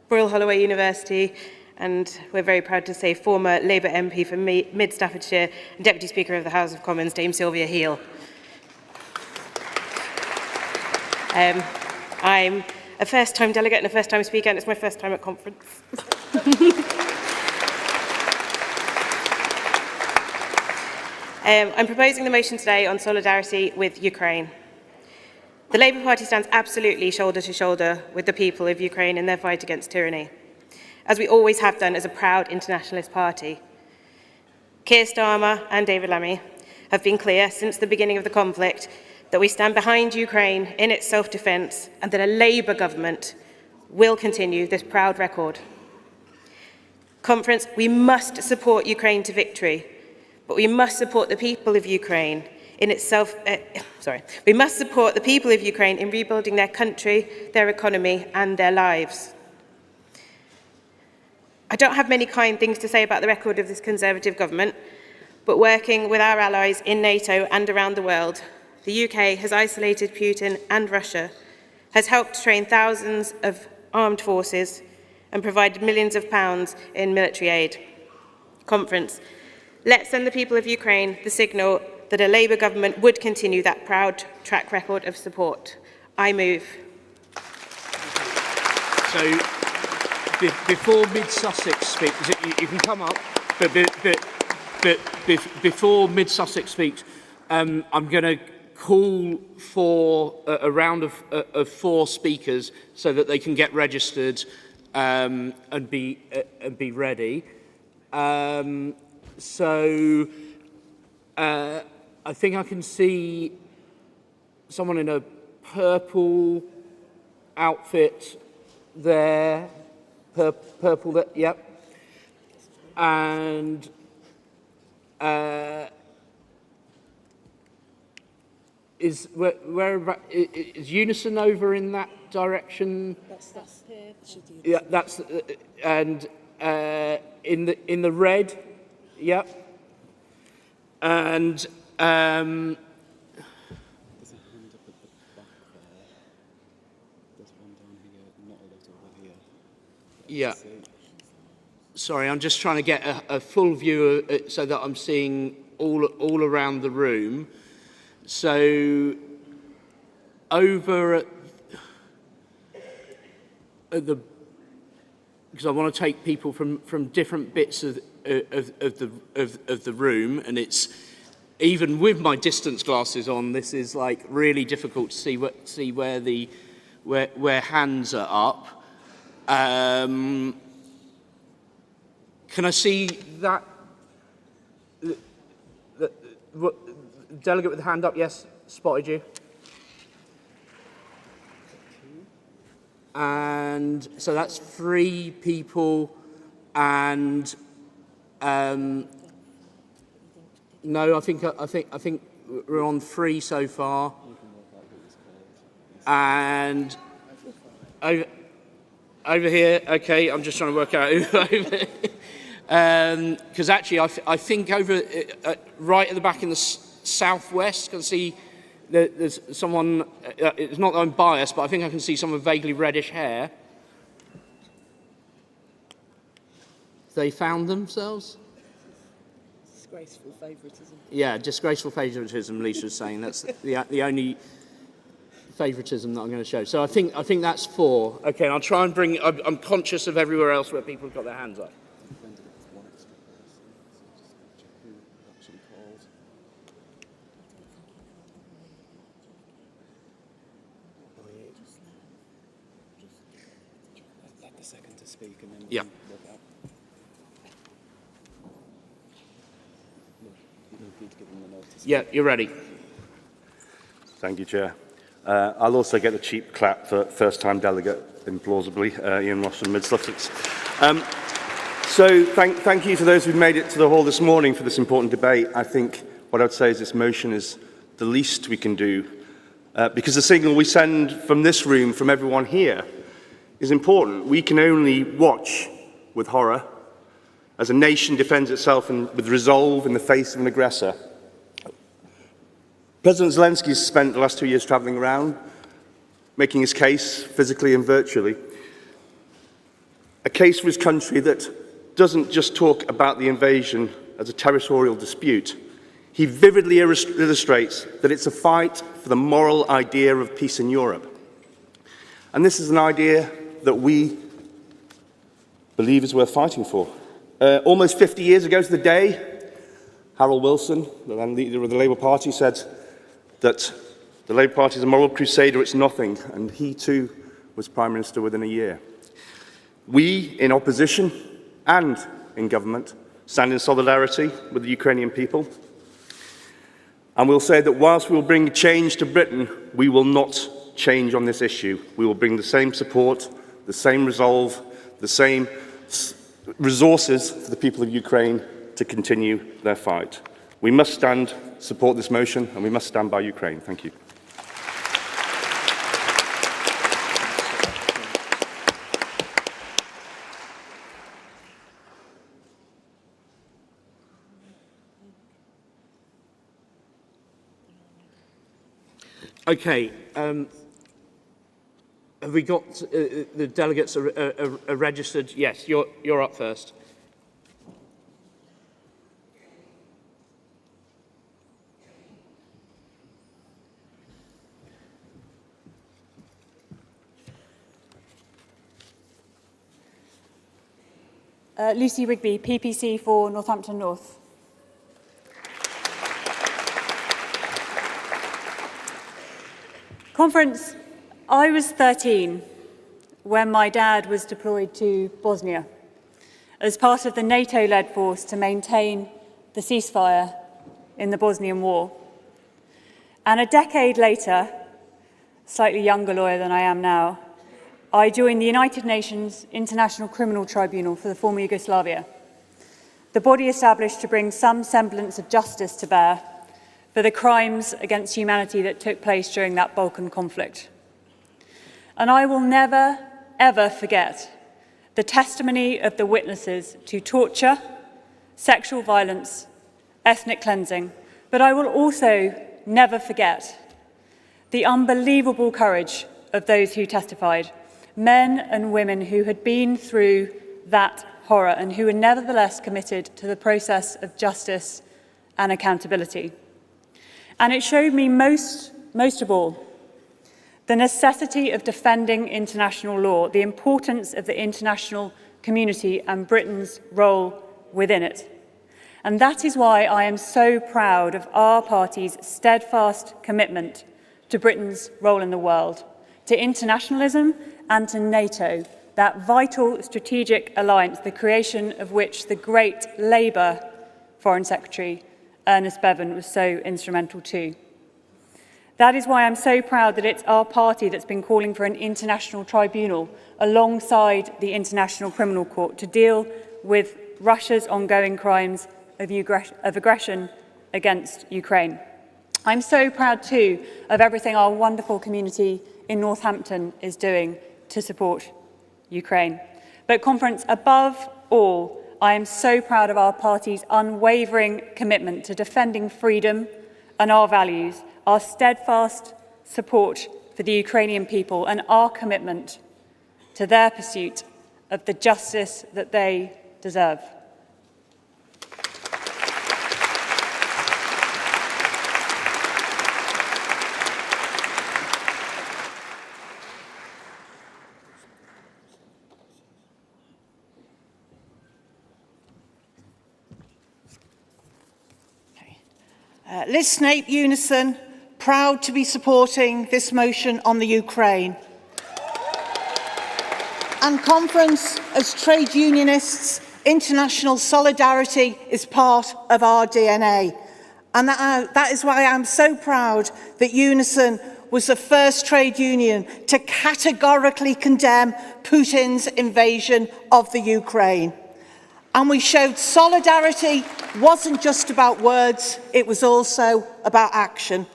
Royal Holloway University, and we're very proud to say former Labour MP for Mid-Staffordshire and Deputy Speaker of the House of Commons, Dame Sylvia Heal. I'm a first-time delegate and a first-time speaker, and it's my first time at conference. I'm proposing the motion today on solidarity with Ukraine. The Labour Party stands absolutely shoulder to shoulder with the people of Ukraine in their fight against tyranny, as we always have done as a proud internationalist party. Keir Starmer and David Lammy have been clear since the beginning of the conflict that we stand behind Ukraine in its self-defence and that a Labour government will continue this proud record. Conference, we must support Ukraine to victory, but we must support the people of Ukraine we must support the people of Ukraine in rebuilding their country, their economy and their lives. I don't have many kind things to say about the record of this Conservative government, but working with our allies in NATO and around the world, the UK has isolated Putin and Russia, has helped train thousands of armed forces and provided millions of pounds in military aid. Conference, let's send the people of Ukraine the signal that a Labour government would continue that proud track record of support. I move. So, before Mid-Sussex speaks, you can come up, but before Mid-Sussex speaks, I'm going to call for a round of 4 speakers so that they can get registered and be ready. I think I can see someone in a purple outfit there. Purple, that, yep. And is Unison over in that direction? That's here. Yeah, that's and in the red, yep. And There's a hand up at the back there. There's one down here, not a lot over here. Yeah. Sorry, I'm just trying to get a full view so that I'm seeing all around the room. So over at the, because I want to take people from different bits of the room, and it's, even with my distance glasses on, this is like really difficult to see where hands are up. Can I see that? Delegate with the hand up, yes, spotted you. And so that's 3 people, and no, I think we're on 3 so far. And over here, okay, I'm just trying to work out who over here. Because actually, I think over right at the back in the southwest, can see there's someone. It's not that I'm biased, but I think I can see someone vaguely reddish hair. They found themselves. Disgraceful favouritism. Yeah, disgraceful favouritism. Lisa was saying that's the only favouritism that I'm going to show. So I think that's 4. Okay, and I'll try and bring. I'm conscious of everywhere else where people have got their hands up. Yeah. Yeah, you're ready. Thank you, Chair. I'll also get the cheap clap for first-time delegate, implausibly, Ian Ross from Mid-Sussex. So thank you to those who've made it to the hall this morning for this important debate. I think what I would say is this motion is the least we can do, because the signal we send from this room, from everyone here, is important. We can only watch with horror as a nation defends itself with resolve in the face of an aggressor. President Zelensky has spent the last 2 years travelling around, making his case physically and virtually. A case for his country that doesn't just talk about the invasion as a territorial dispute. He vividly illustrates that it's a fight for the moral idea of peace in Europe. And this is an idea that we believe is worth fighting for. Almost 50 years ago to the day, Harold Wilson, the then leader of the Labour Party, said that the Labour Party is a moral crusader, it's nothing, and he too was Prime Minister within a year. We, in opposition and in government, stand in solidarity with the Ukrainian people, and we'll say that whilst we will bring change to Britain, we will not change on this issue. We will bring the same support the same resolve, the same resources for the people of Ukraine to continue their fight. We must support this motion, and we must stand by Ukraine. Thank you. Okay. Have we got the delegates are registered? Yes, you're up first. Lucy Rigby, PPC for Northampton North. Conference, I was 13 when my dad was deployed to Bosnia as part of the NATO-led force to maintain the ceasefire in the Bosnian War. And a decade later, slightly younger lawyer than I am now, I joined the United Nations International Criminal Tribunal for the former Yugoslavia, the body established to bring some semblance of justice to bear for the crimes against humanity that took place during that Balkan conflict. And I will never, ever forget the testimony of the witnesses to torture, sexual violence, ethnic cleansing, but I will also never forget the unbelievable courage of those who testified, men and women who had been through that horror and who were nevertheless committed to the process of justice and accountability. And it showed me most of all the necessity of defending international law, the importance of the international community and Britain's role within it. And that is why I am so proud of our party's steadfast commitment to Britain's role in the world, to internationalism and to NATO, that vital strategic alliance, the creation of which the great Labour Foreign Secretary Ernest Bevin was so instrumental too. That is why I'm so proud that it's our party that's been calling for an international tribunal alongside the International Criminal Court to deal with Russia's ongoing crimes of aggression against Ukraine. I'm so proud too of everything our wonderful community in Northampton is doing to support Ukraine. But conference, above all, I am so proud of our party's unwavering commitment to defending freedom and our values, our steadfast support for the Ukrainian people and our commitment to their pursuit of the justice that they deserve. Liz Snape, Unison, proud to be supporting this motion on the Ukraine. And conference, as trade unionists, international solidarity is part of our DNA. And that is why I'm so proud that Unison was the first trade union to categorically condemn Putin's invasion of the Ukraine. And we showed solidarity wasn't just about words, it was also about action.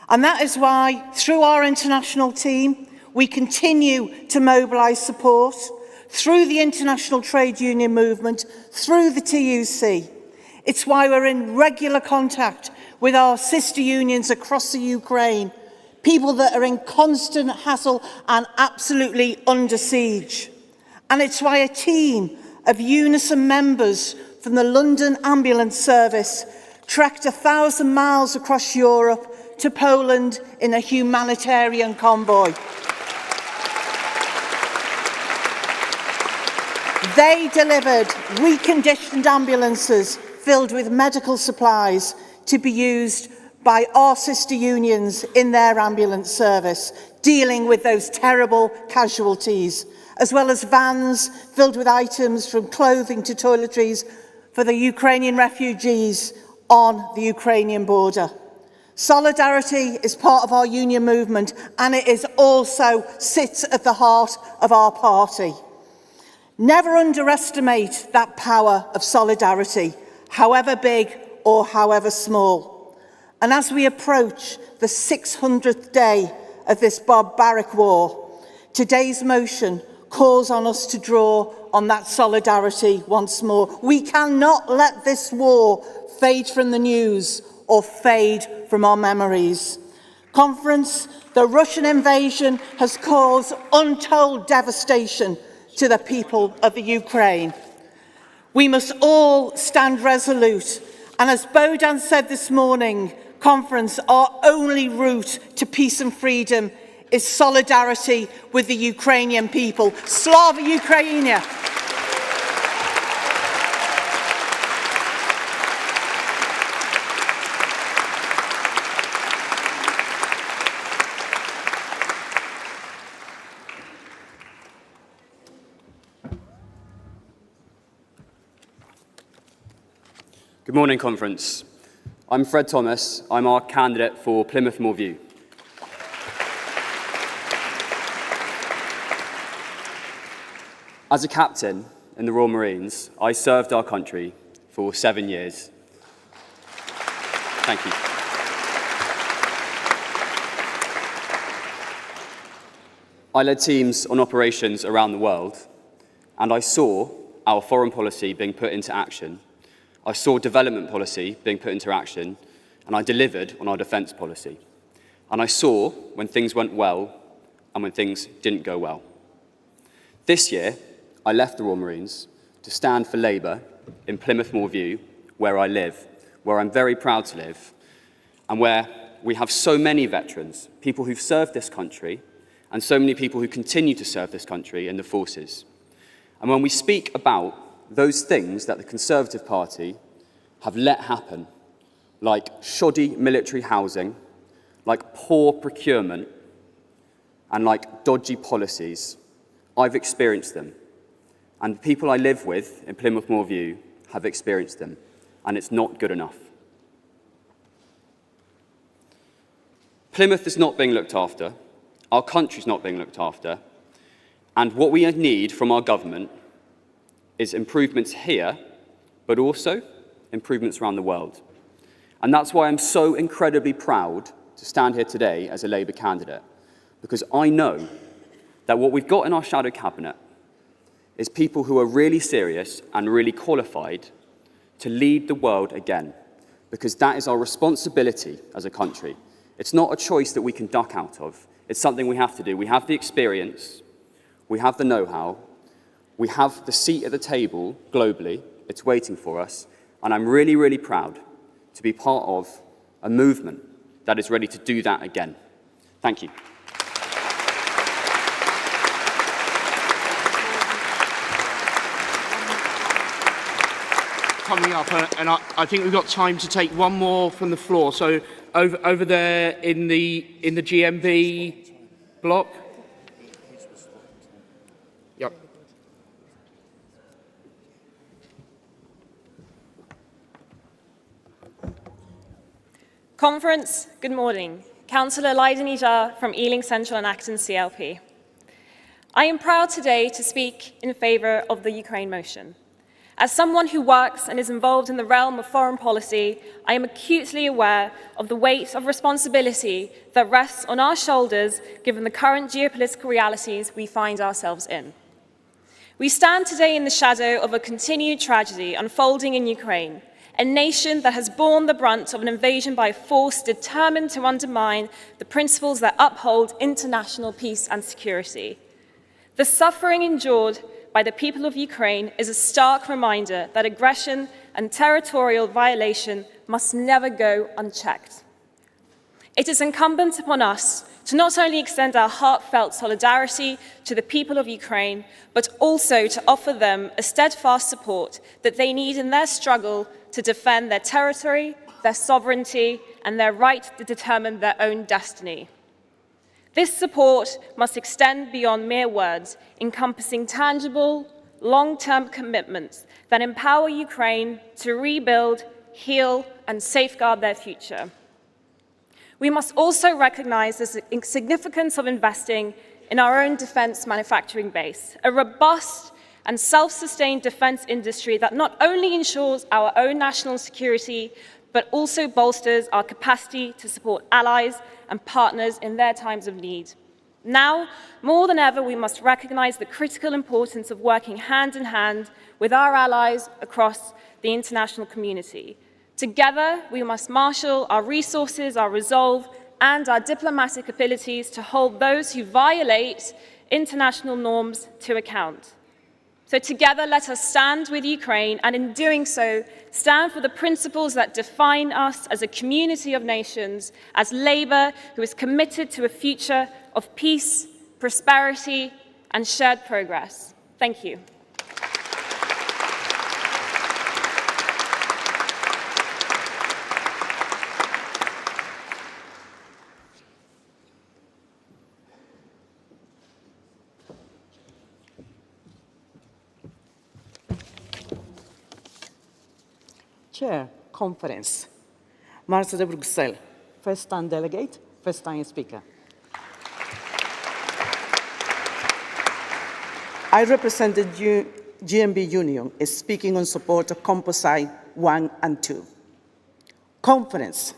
And that is why, through our international team, we continue to mobilise support through the international trade union movement, through the TUC. It's why we're in regular contact with our sister unions across the Ukraine, people that are in constant hassle and absolutely under siege. And it's why a team of Unison members from the London Ambulance Service trekked 1,000 miles across Europe to Poland in a humanitarian convoy. They delivered reconditioned ambulances filled with medical supplies to be used by our sister unions in their ambulance service, dealing with those terrible casualties, as well as vans filled with items from clothing to toiletries for the Ukrainian refugees on the Ukrainian border. Solidarity is part of our union movement, and it is also sits at the heart of our party. Never underestimate that power of solidarity, however big or however small. And as we approach the 600th day of this barbaric war, today's motion calls on us to draw on that solidarity once more. We cannot let this war fade from the news or fade from our memories. Conference, the Russian invasion has caused untold devastation to the people of the Ukraine. We must all stand resolute, and as Bohdan said this morning, Conference, our only route to peace and freedom is solidarity with the Ukrainian people. Slava Ukraini! Good morning, Conference. I'm Fred Thomas. I'm our candidate for Plymouth Moorview. As a captain in the Royal Marines, I served our country for 7 years. Thank you. I led teams on operations around the world, and I saw our foreign policy being put into action. I saw development policy being put into action, and I delivered on our defence policy. And I saw when things went well and when things didn't go well. This year, I left the Royal Marines to stand for Labour in Plymouth Moorview, where I live, where I'm very proud to live, and where we have so many veterans, people who've served this country, and so many people who continue to serve this country in the forces. And when we speak about those things that the Conservative Party have let happen, like shoddy military housing, like poor procurement, and like dodgy policies, I've experienced them. And the people I live with in Plymouth Moorview have experienced them, and it's not good enough. Plymouth is not being looked after, our country's not being looked after, and what we need from our government is improvements here, but also improvements around the world. And that's why I'm so incredibly proud to stand here today as a Labour candidate, because I know that what we've got in our shadow cabinet is people who are really serious and really qualified to lead the world again, because that is our responsibility as a country. It's not a choice that we can duck out of. It's something we have to do. We have the experience, we have the know-how, we have the seat at the table globally. It's waiting for us. And I'm really, really proud to be part of a movement that is ready to do that again. Thank you. Coming up, and I think we've got time to take one more from the floor. So over there in the GMB block. Yep. Conference, good morning. Councillor Leidenija from Ealing Central and Acton CLP. I am proud today to speak in favour of the Ukraine motion. As someone who works and is involved in the realm of foreign policy, I am acutely aware of the weight of responsibility that rests on our shoulders given the current geopolitical realities we find ourselves in. We stand today in the shadow of a continued tragedy unfolding in Ukraine, a nation that has borne the brunt of an invasion by force determined to undermine the principles that uphold international peace and security. The suffering endured by the people of Ukraine is a stark reminder that aggression and territorial violation must never go unchecked. It is incumbent upon us to not only extend our heartfelt solidarity to the people of Ukraine, but also to offer them a steadfast support that they need in their struggle to defend their territory, their sovereignty, and their right to determine their own destiny. This support must extend beyond mere words, encompassing tangible, long-term commitments that empower Ukraine to rebuild, heal, and safeguard their future. We must also recognise the significance of investing in our own defence manufacturing base, a robust and self-sustained defence industry that not only ensures our own national security, but also bolsters our capacity to support allies and partners in their times of need. Now, more than ever, we must recognise the critical importance of working hand in hand with our allies across the international community. Together, we must marshal our resources, our resolve, and our diplomatic abilities to hold those who violate international norms to account. So together, let us stand with Ukraine, and in doing so, stand for the principles that define us as a community of nations, as Labour who is committed to a future of peace, prosperity, and shared progress. Thank you. Chair, Conference. Martha de Bruxelles, first-time delegate, first-time speaker. I represent the GMB Union, speaking on support of Composite 1 and 2. Conference.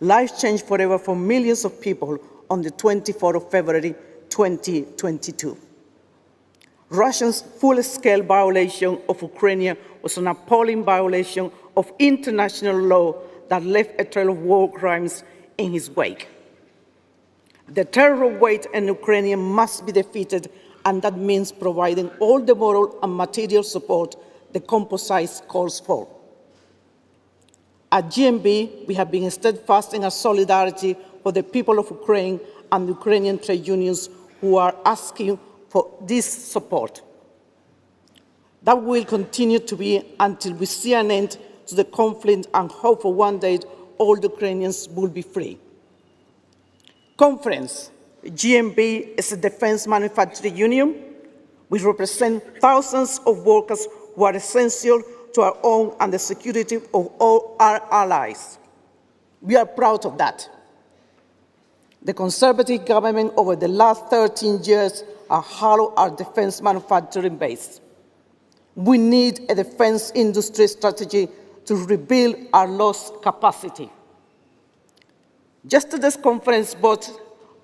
Life changed forever for millions of people on the 24th of February 2022. Russia's full-scale violation of Ukraine was an appalling violation of international law that left a trail of war crimes in his wake. The terror weight in Ukraine must be defeated, and that means providing all the moral and material support the Composite calls for. At GMB, we have been steadfast in our solidarity for the people of Ukraine and Ukrainian trade unions who are asking for this support. That will continue to be until we see an end to the conflict and hope for one day all Ukrainians will be free. Conference. GMB is a defense manufacturing union. We represent thousands of workers who are essential to our own and the security of all our allies. We are proud of that. The Conservative government over the last 13 years has hollowed our defense manufacturing base. We need a defense industry strategy to rebuild our lost capacity. Yesterday's conference voted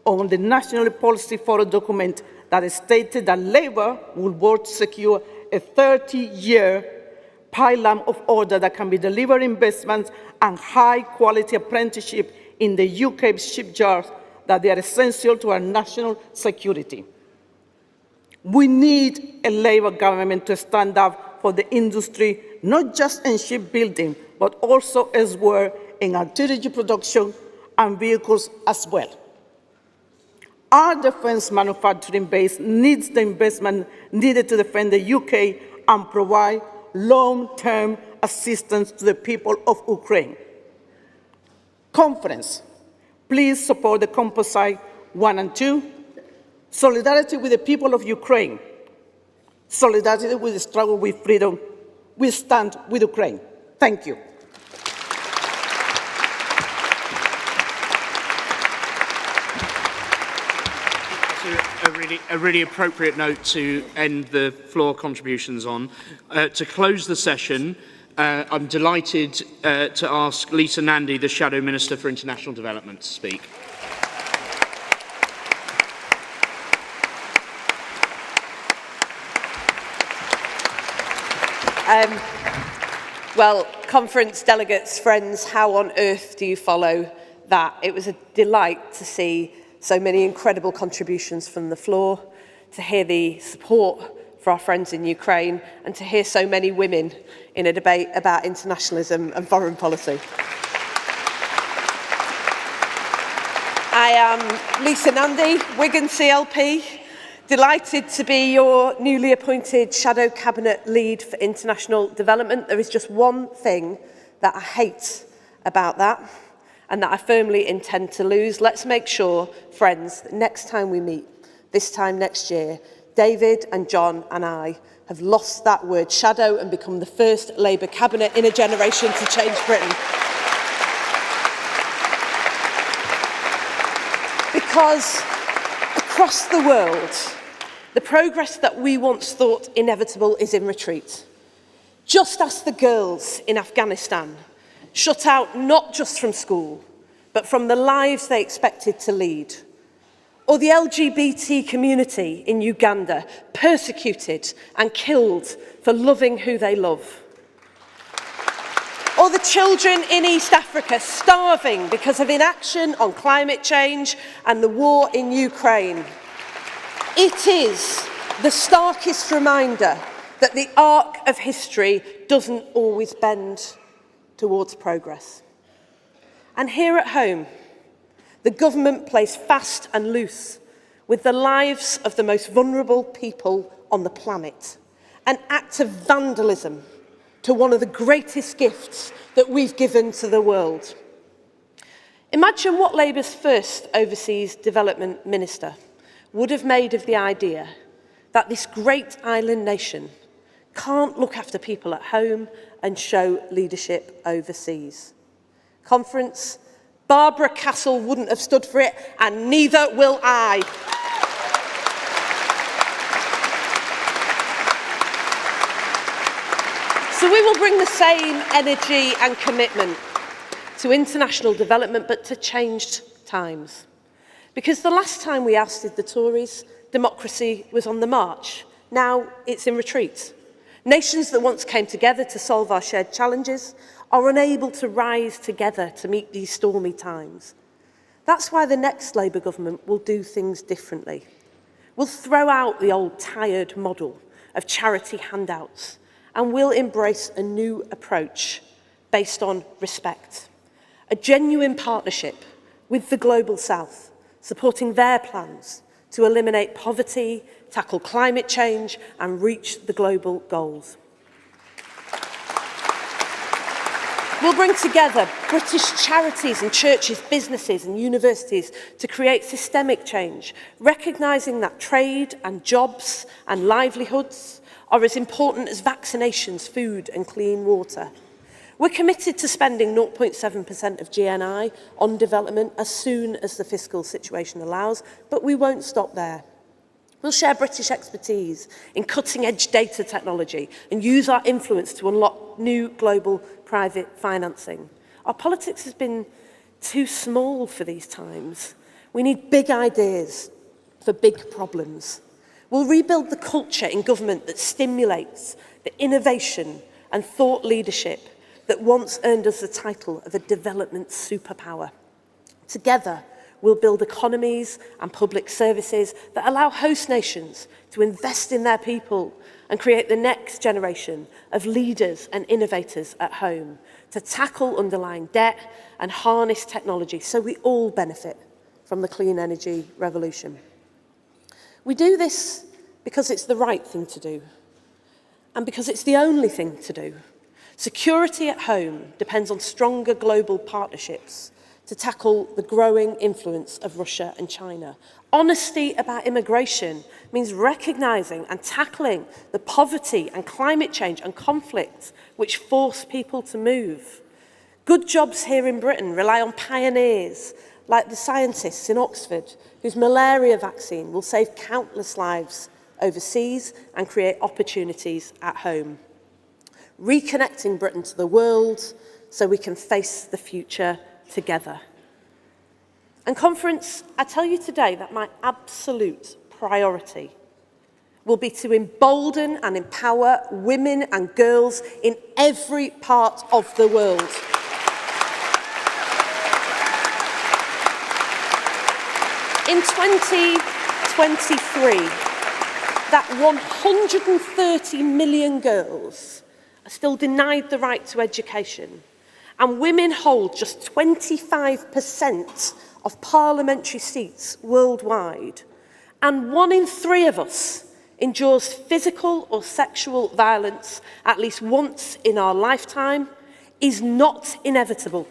on the National Policy Forum document that stated that Labour will work to secure a 30-year pipeline of order that can be delivered investments and high-quality apprenticeship in the UK shipyards that they are essential to our national security. We need a Labour government to stand up for the industry, not just in shipbuilding, but also elsewhere in artillery production and vehicles as well. Our defense manufacturing base needs the investment needed to defend the UK and provide long-term assistance to the people of Ukraine. Conference, please support the Composite 1 and 2. Solidarity with the people of Ukraine. Solidarity with the struggle with freedom. We stand with Ukraine. Thank you. A really appropriate note to end the floor contributions on. To close the session, I'm delighted to ask Lisa Nandy, the Shadow Minister for International Development, to speak. Well, conference delegates, friends, how on earth do you follow that? It was a delight to see so many incredible contributions from the floor, to hear the support for our friends in Ukraine, and to hear so many women in a debate about internationalism and foreign policy. I am Lisa Nandy, Wigan CLP, delighted to be your newly appointed Shadow Cabinet Lead for International Development. There is just one thing that I hate about that, and that I firmly intend to lose. Let's make sure, friends, that next time we meet, this time next year, David and John and I have lost that word shadow and become the first Labour cabinet in a generation to change Britain. Because across the world, the progress that we once thought inevitable is in retreat. Just as the girls in Afghanistan, shut out not just from school, but from the lives they expected to lead. Or the LGBT community in Uganda, persecuted and killed for loving who they love. Or the children in East Africa starving because of inaction on climate change and the war in Ukraine. It is the starkest reminder that the arc of history doesn't always bend towards progress. And here at home, the government plays fast and loose with the lives of the most vulnerable people on the planet, an act of vandalism to one of the greatest gifts that we've given to the world. Imagine what Labour's first overseas development minister would have made of the idea that this great island nation can't look after people at home and show leadership overseas. Conference, Barbara Castle wouldn't have stood for it, and neither will I. So we will bring the same energy and commitment to international development, but to changed times. Because the last time we ousted the Tories, democracy was on the march. Now it's in retreat. Nations that once came together to solve our shared challenges are unable to rise together to meet these stormy times. That's why the next Labour government will do things differently. We'll throw out the old tired model of charity handouts, and we'll embrace a new approach based on respect. A genuine partnership with the Global South, supporting their plans to eliminate poverty, tackle climate change, and reach the global goals. We'll bring together British charities and churches, businesses and universities to create systemic change, recognising that trade and jobs and livelihoods are as important as vaccinations, food and clean water. We're committed to spending 0.7% of GNI on development as soon as the fiscal situation allows, but we won't stop there. We'll share British expertise in cutting-edge data technology and use our influence to unlock new global private financing. Our politics has been too small for these times. We need big ideas for big problems. We'll rebuild the culture in government that stimulates the innovation and thought leadership that once earned us the title of a development superpower. Together, we'll build economies and public services that allow host nations to invest in their people and create the next generation of leaders and innovators at home to tackle underlying debt and harness technology so we all benefit from the clean energy revolution. We do this because it's the right thing to do and because it's the only thing to do. Security at home depends on stronger global partnerships to tackle the growing influence of Russia and China. Honesty about immigration means recognising and tackling the poverty and climate change and conflict which force people to move. Good jobs here in Britain rely on pioneers like the scientists in Oxford whose malaria vaccine will save countless lives overseas and create opportunities at home. Reconnecting Britain to the world so we can face the future together. And Conference, I tell you today that my absolute priority will be to embolden and empower women and girls in every part of the world. In 2023, that 130 million girls are still denied the right to education, and women hold just 25% of parliamentary seats worldwide, and 1 in 3 of us endures physical or sexual violence at least once in our lifetime, is not inevitable.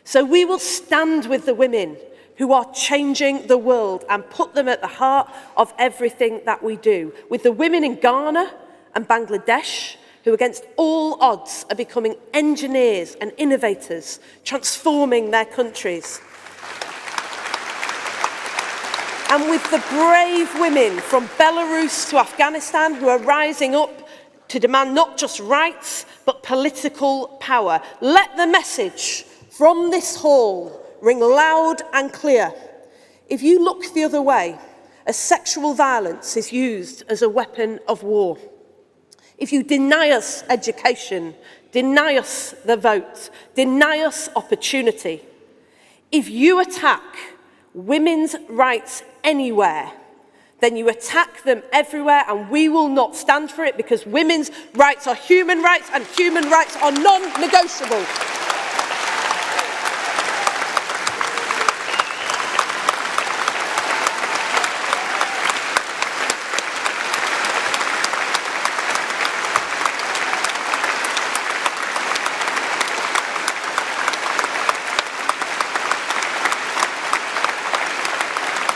So we will stand with the women who are changing the world and put them at the heart of everything that we do. With the women in Ghana and Bangladesh, who against all odds are becoming engineers and innovators, transforming their countries. and with the brave women from Belarus to Afghanistan who are rising up to demand not just rights, but political power. Let the message from this hall ring loud and clear. If you look the other way, as sexual violence is used as a weapon of war, if you deny us education, deny us the vote, deny us opportunity, if you attack women's rights anywhere, then you attack them everywhere, and we will not stand for it, because women's rights are human rights and human rights are non-negotiable.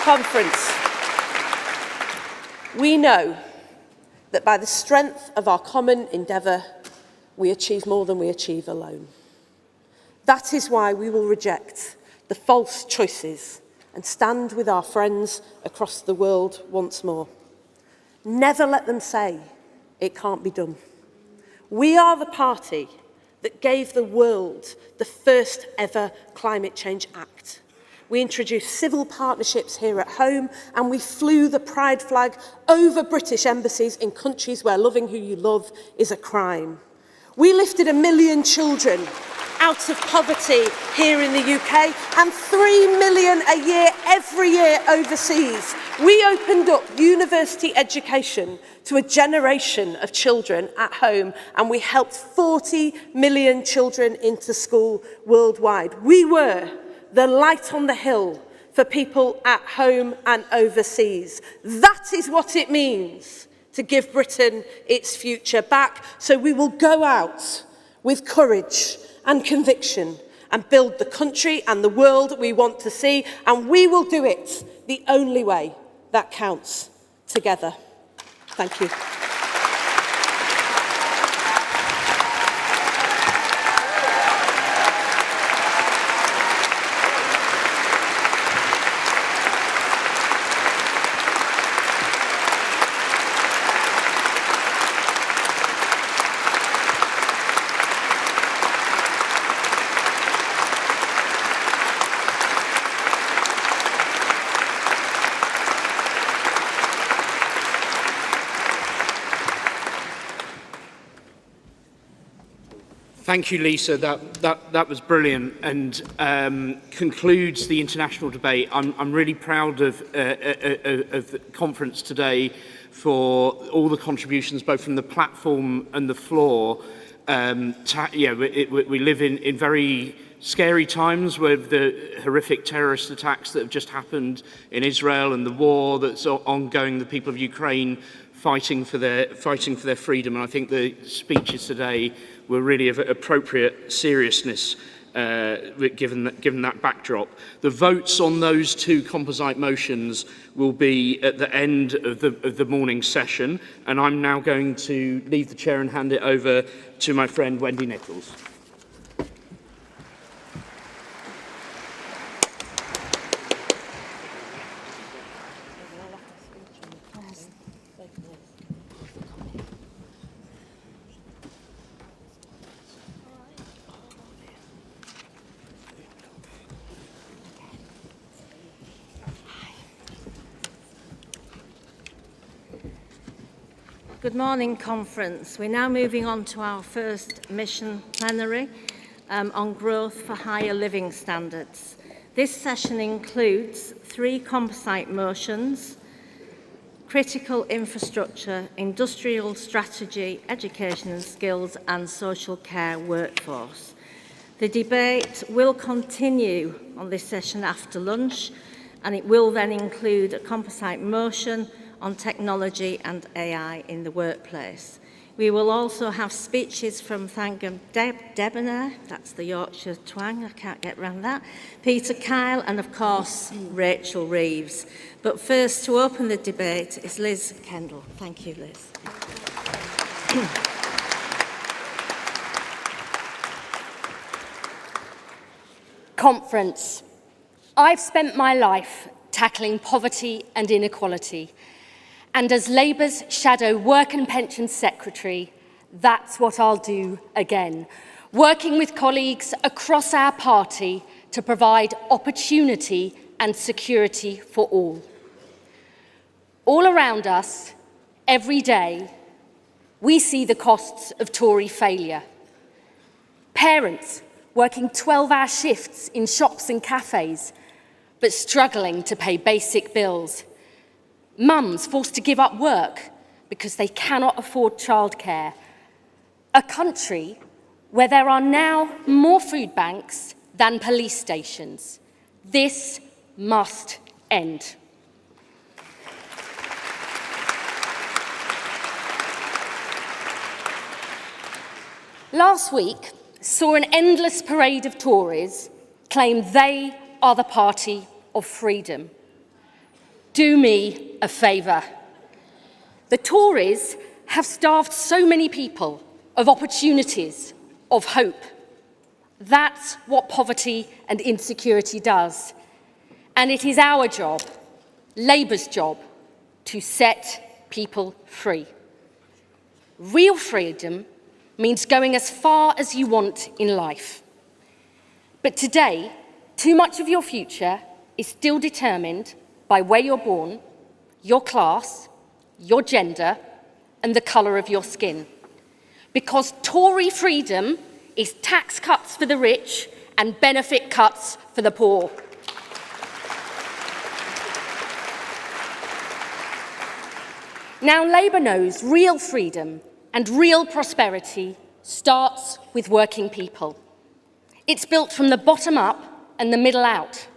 Conference. We know that by the strength of our common endeavour, we achieve more than we achieve alone. That is why we will reject the false choices and stand with our friends across the world once more. Never let them say it can't be done. We are the party that gave the world the first ever Climate Change Act. We introduced civil partnerships here at home, and we flew the pride flag over British embassies in countries where loving who you love is a crime. We lifted 1 million children out of poverty here in the UK, and 3 million a year every year overseas. We opened up university education to a generation of children at home, and we helped 40 million children into school worldwide. We were the light on the hill for people at home and overseas. That is what it means to give Britain its future back. So we will go out with courage and conviction and build the country and the world we want to see, and we will do it the only way that counts, together. Thank you. Thank you, Lisa. That was brilliant, and concludes the international debate. I'm really proud of the conference today for all the contributions, both from the platform and the floor. We live in very scary times with the horrific terrorist attacks that have just happened in Israel and the war that's ongoing, the people of Ukraine fighting for their freedom. And I think the speeches today were really of appropriate seriousness given that backdrop. The votes on those two composite motions will be at the end of the morning session, and I'm now going to leave the chair and hand it over to my friend Wendy Nichols. Good morning, Conference. We're now moving on to our first mission plenary on growth for higher living standards. This session includes 3 composite motions: critical infrastructure, industrial strategy, education and skills, and social care workforce. The debate will continue on this session after lunch, and it will then include a composite motion on technology and AI in the workplace. We will also have speeches from Thangam Debonair, that's the Yorkshire twang, I can't get around that, Peter Kyle, and of course Rachel Reeves. But first, to open the debate is Liz Kendall. Thank you, Liz. Conference. I've spent my life tackling poverty and inequality. And as Labour's Shadow Work and Pensions Secretary, that's what I'll do again, working with colleagues across our party to provide opportunity and security for all. All around us, every day, we see the costs of Tory failure. Parents working 12-hour shifts in shops and cafes, but struggling to pay basic bills. Mums forced to give up work because they cannot afford childcare. A country where there are now more food banks than police stations. This must end. Last week saw an endless parade of Tories claim they are the party of freedom. Do me a favour. The Tories have starved so many people of opportunities, of hope. That's what poverty and insecurity does. And it is our job, Labour's job, to set people free. Real freedom means going as far as you want in life. But today, too much of your future is still determined by where you're born, your class, your gender, and the colour of your skin. Because Tory freedom is tax cuts for the rich and benefit cuts for the poor. Now, Labour knows real freedom and real prosperity starts with working people. It's built from the bottom up and the middle out.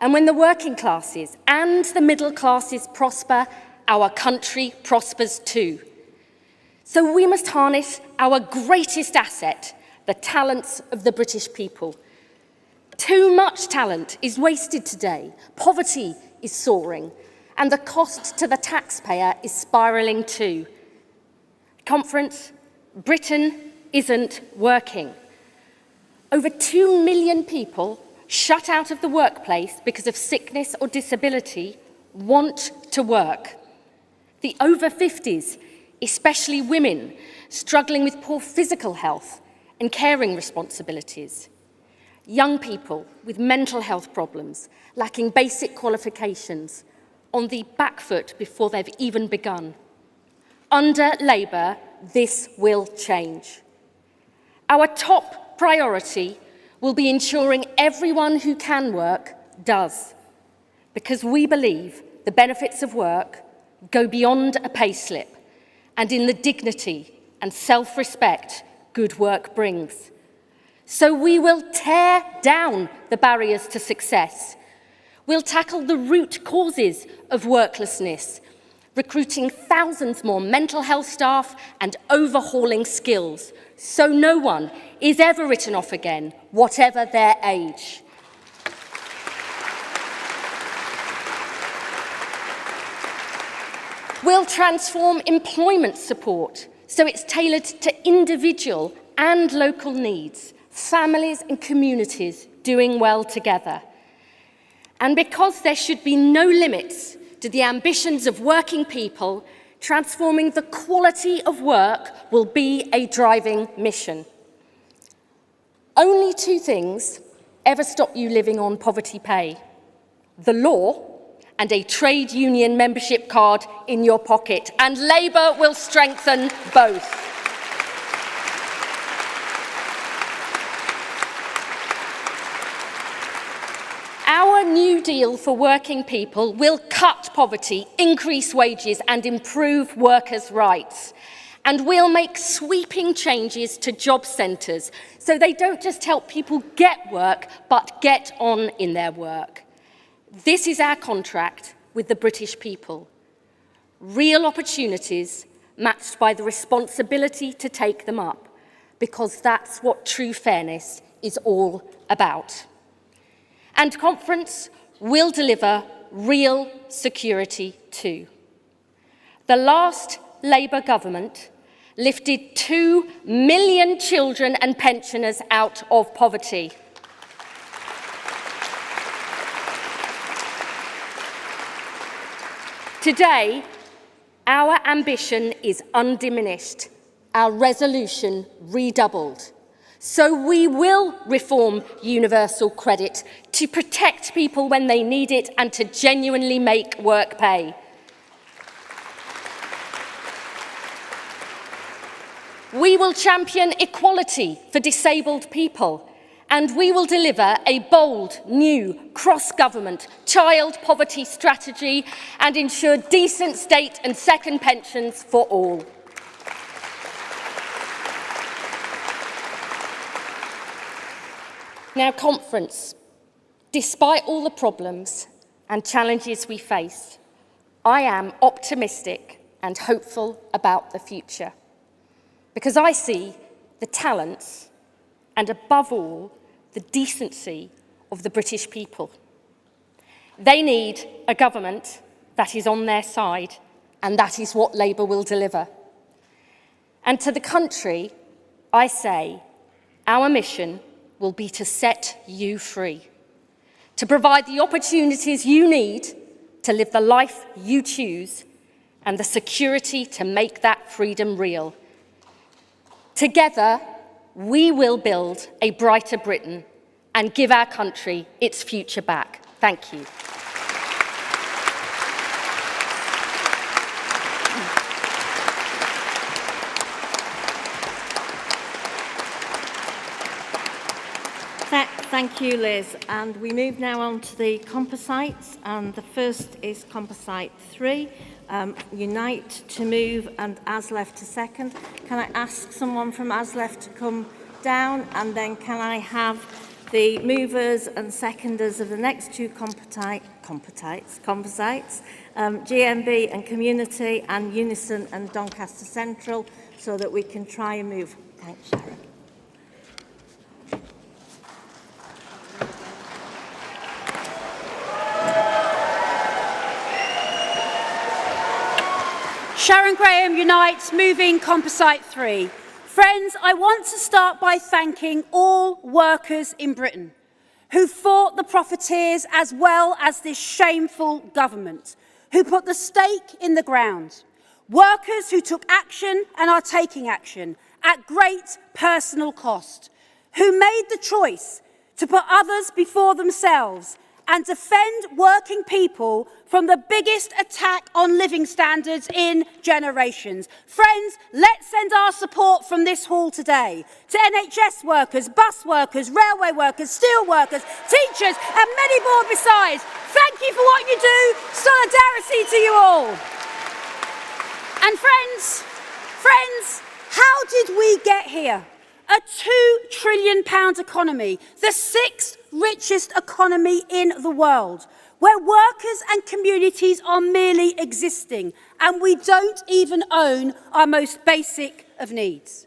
And when the working classes and the middle classes prosper, our country prospers too. So we must harness our greatest asset, the talents of the British people. Too much talent is wasted today. Poverty is soaring, and the cost to the taxpayer is spiralling too. Conference, Britain isn't working. Over 2 million people shut out of the workplace because of sickness or disability want to work. The over 50s, especially women, struggling with poor physical health and caring responsibilities. Young people with mental health problems, lacking basic qualifications, on the back foot before they've even begun. Under Labour, this will change. Our top priority will be ensuring everyone who can work does, because we believe the benefits of work go beyond a payslip and in the dignity and self-respect good work brings. So we will tear down the barriers to success. We'll tackle the root causes of worklessness, recruiting thousands more mental health staff and overhauling skills, so no one is ever written off again, whatever their age. We'll transform employment support so it's tailored to individual and local needs, families and communities doing well together. And because there should be no limits to the ambitions of working people, transforming the quality of work will be a driving mission. Only 2 things ever stop you living on poverty pay: the law and a trade union membership card in your pocket, and Labour will strengthen both. Our New Deal for working people will cut poverty, increase wages and improve workers' rights. And we'll make sweeping changes to job centres so they don't just help people get work, but get on in their work. This is our contract with the British people. Real opportunities matched by the responsibility to take them up, because that's what true fairness is all about. And Conference will deliver real security too. The last Labour government lifted 2 million children and pensioners out of poverty. Today, our ambition is undiminished, our resolution redoubled. So we will reform universal credit to protect people when they need it and to genuinely make work pay. We will champion equality for disabled people, and we will deliver a bold, new, cross-government child poverty strategy and ensure decent state and second pensions for all. Now, Conference, despite all the problems and challenges we face, I am optimistic and hopeful about the future, because I see the talents and, above all, the decency of the British people. They need a government that is on their side, and that is what Labour will deliver. And to the country, I say, our mission will be to set you free, to provide the opportunities you need to live the life you choose and the security to make that freedom real. Together, we will build a brighter Britain and give our country its future back. Thank you. Thank you, Liz. And we move now on to the composites. And the first is composite 3, Unite to move and ASLEF to second. Can I ask someone from ASLEF to come down? And then can I have the movers and seconders of the next two composites, GMB and Community, and Unison and Doncaster Central, so that we can try and move. Thanks, Sharon. Sharon Graham unites moving composite 3. Friends, I want to start by thanking all workers in Britain who fought the profiteers as well as this shameful government, who put the stake in the ground. Workers who took action and are taking action at great personal cost, who made the choice to put others before themselves and defend working people from the biggest attack on living standards in generations. Friends, let's send our support from this hall today to NHS workers, bus workers, railway workers, steel workers, teachers, and many more besides. Thank you for what you do. Solidarity to you all. And friends, how did we get here? A £2 trillion economy, the 6th richest economy in the world, where workers and communities are merely existing, and we don't even own our most basic of needs.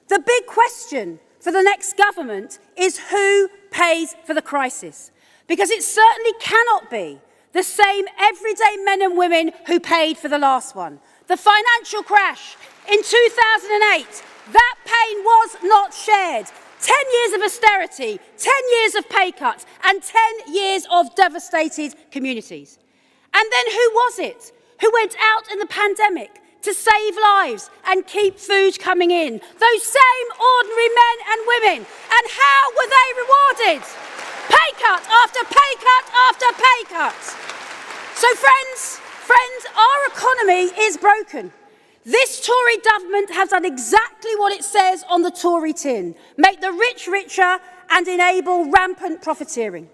The big question for the next government is who pays for the crisis, because it certainly cannot be the same everyday men and women who paid for the last one. The financial crash in 2008, that pain was not shared. 10 years of austerity, 10 years of pay cuts, and 10 years of devastated communities. And then who was it who went out in the pandemic to save lives and keep food coming in? Those same ordinary men and women. And how were they rewarded? Pay cut after pay cut after pay cut. So friends, our economy is broken. This Tory government has done exactly what it says on the Tory tin: make the rich richer and enable rampant profiteering.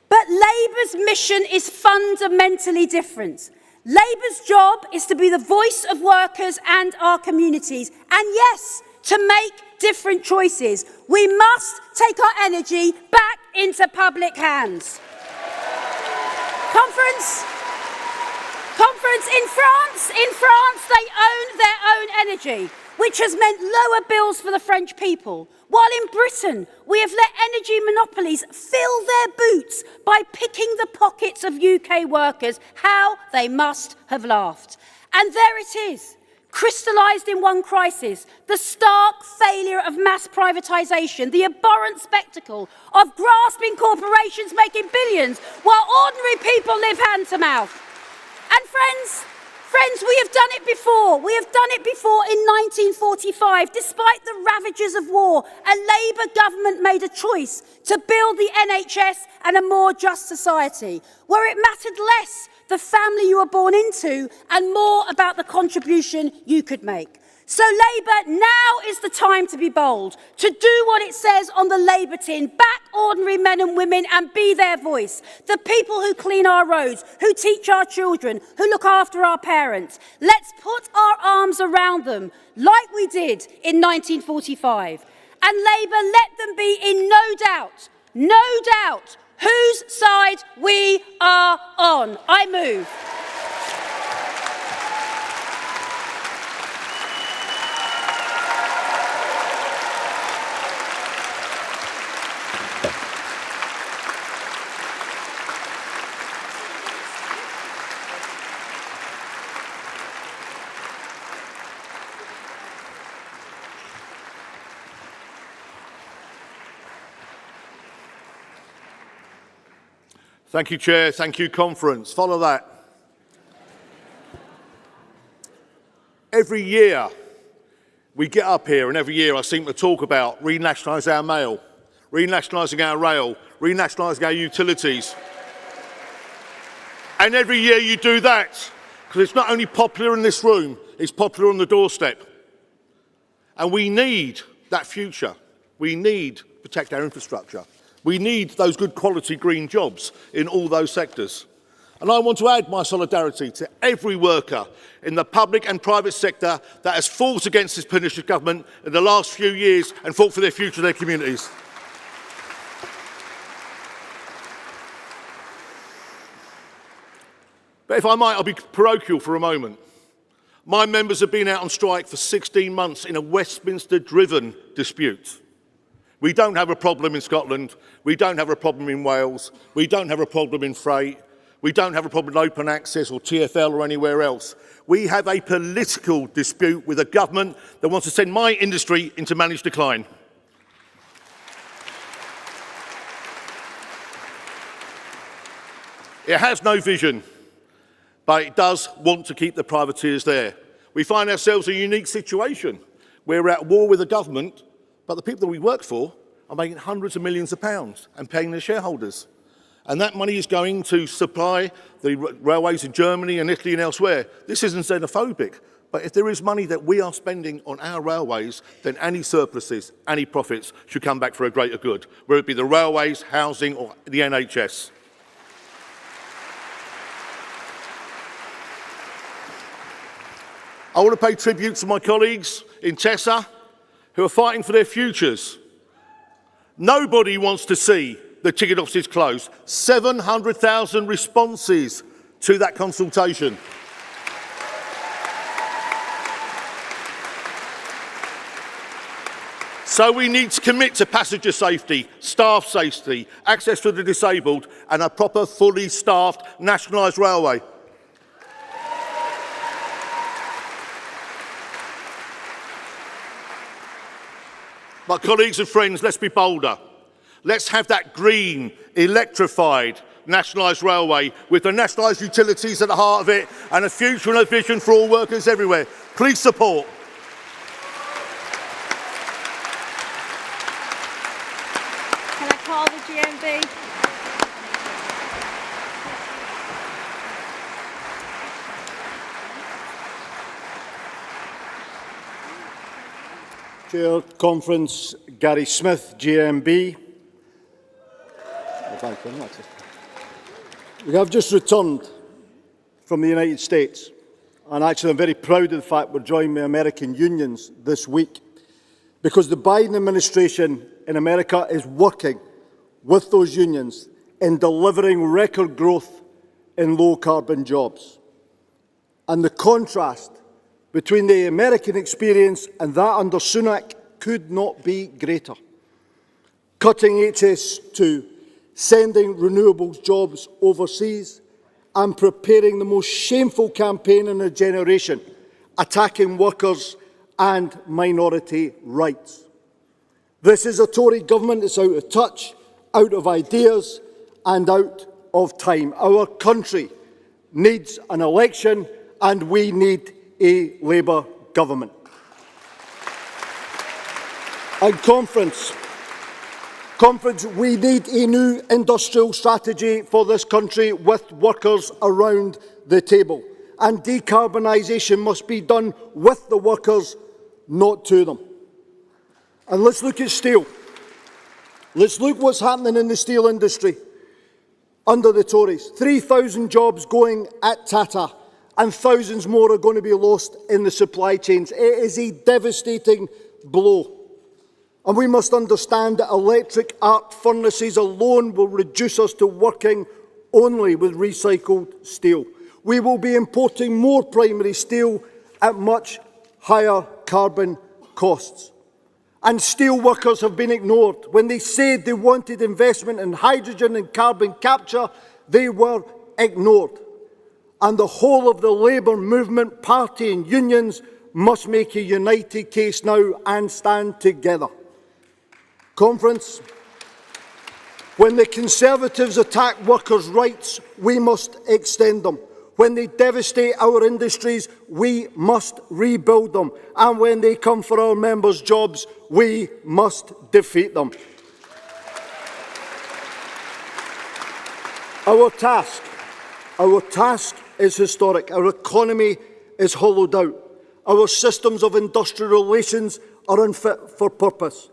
But Labour's mission is fundamentally different. Labour's job is to be the voice of workers and our communities, and yes, to make different choices. We must take our energy back into public hands. Conference in France, they own their own energy, which has meant lower bills for the French people. While in Britain, we have let energy monopolies fill their boots by picking the pockets of UK workers. How they must have laughed. And there it is, crystallised in one crisis, the stark failure of mass privatisation, the abhorrent spectacle of grasping corporations making billions while ordinary people live hand to mouth. And Friends, we have done it before. We have done it before in 1945. Despite the ravages of war, a Labour government made a choice to build the NHS and a more just society, where it mattered less the family you were born into and more about the contribution you could make. So Labour, now is the time to be bold, to do what it says on the Labour tin, back ordinary men and women and be their voice. The people who clean our roads, who teach our children, who look after our parents. Let's put our arms around them, like we did in 1945. And Labour, let them be in no doubt, whose side we are on. I move. Thank you, Chair. Thank you, Conference. Follow that. Every year we get up here, and every year I seem to talk about renationalising our mail, renationalising our rail, renationalising our utilities. And every year you do that, because it's not only popular in this room, it's popular on the doorstep. And we need that future. We need to protect our infrastructure. We need those good quality green jobs in all those sectors. And I want to add my solidarity to every worker in the public and private sector that has fought against this pernicious government in the last few years and fought for their future, their communities. But if I might, I'll be parochial for a moment. My members have been out on strike for 16 months in a Westminster-driven dispute. We don't have a problem in Scotland. We don't have a problem in Wales. We don't have a problem in freight. We don't have a problem with open access or TfL or anywhere else. We have a political dispute with a government that wants to send my industry into managed decline. It has no vision, but it does want to keep the privateers there. We find ourselves in a unique situation where we're at war with the government, but the people that we work for are making hundreds of millions of pounds and paying their shareholders. And that money is going to supply the railways in Germany and Italy and elsewhere. This isn't xenophobic, but if there is money that we are spending on our railways, then any surpluses, any profits should come back for a greater good, whether it be the railways, housing or the NHS. I want to pay tribute to my colleagues in Tessa who are fighting for their futures. Nobody wants to see the ticket offices closed. 700,000 responses to that consultation. So we need to commit to passenger safety, staff safety, access for the disabled and a proper, fully staffed nationalised railway. But colleagues and friends, let's be bolder. Let's have that green, electrified, nationalised railway with the nationalised utilities at the heart of it and a future and a vision for all workers everywhere. Please support. Can I call the GMB? Chair, Conference, Gary Smith, GMB. Thank you very much. We have just returned from the United States, and actually I'm very proud of the fact we're joined by American unions this week, because the Biden administration in America is working with those unions in delivering record growth in low-carbon jobs. And the contrast between the American experience and that under Sunak could not be greater. Cutting HS2, sending renewables jobs overseas, and preparing the most shameful campaign in a generation, attacking workers and minority rights. This is a Tory government that's out of touch, out of ideas, and out of time. Our country needs an election, and we need a Labour government. And Conference, we need a new industrial strategy for this country with workers around the table. And decarbonisation must be done with the workers, not to them. And let's look at steel. Let's look what's happening in the steel industry under the Tories. 3,000 jobs going at Tata, and thousands more are going to be lost in the supply chains. It is a devastating blow. And we must understand that electric arc furnaces alone will reduce us to working only with recycled steel. We will be importing more primary steel at much higher carbon costs. And steel workers have been ignored. When they said they wanted investment in hydrogen and carbon capture, they were ignored. And the whole of the Labour movement, party and unions must make a united case now and stand together. Conference, when the Conservatives attack workers' rights, we must extend them. When they devastate our industries, we must rebuild them. And when they come for our members' jobs, we must defeat them. Our task is historic. Our economy is hollowed out. Our systems of industrial relations are unfit for purpose.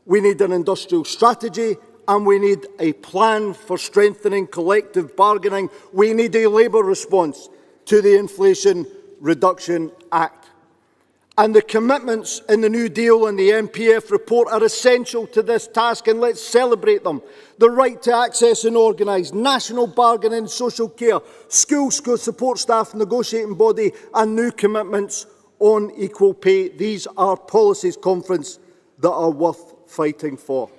We need an industrial strategy, and we need a plan for strengthening collective bargaining. We need a Labour response to the Inflation Reduction Act. And the commitments in the New Deal and the MPF report are essential to this task, and let's celebrate them. The right to access and organise, national bargaining, social care, school support staff, negotiating body, and new commitments on equal pay. These are policies, Conference, that are worth fighting for.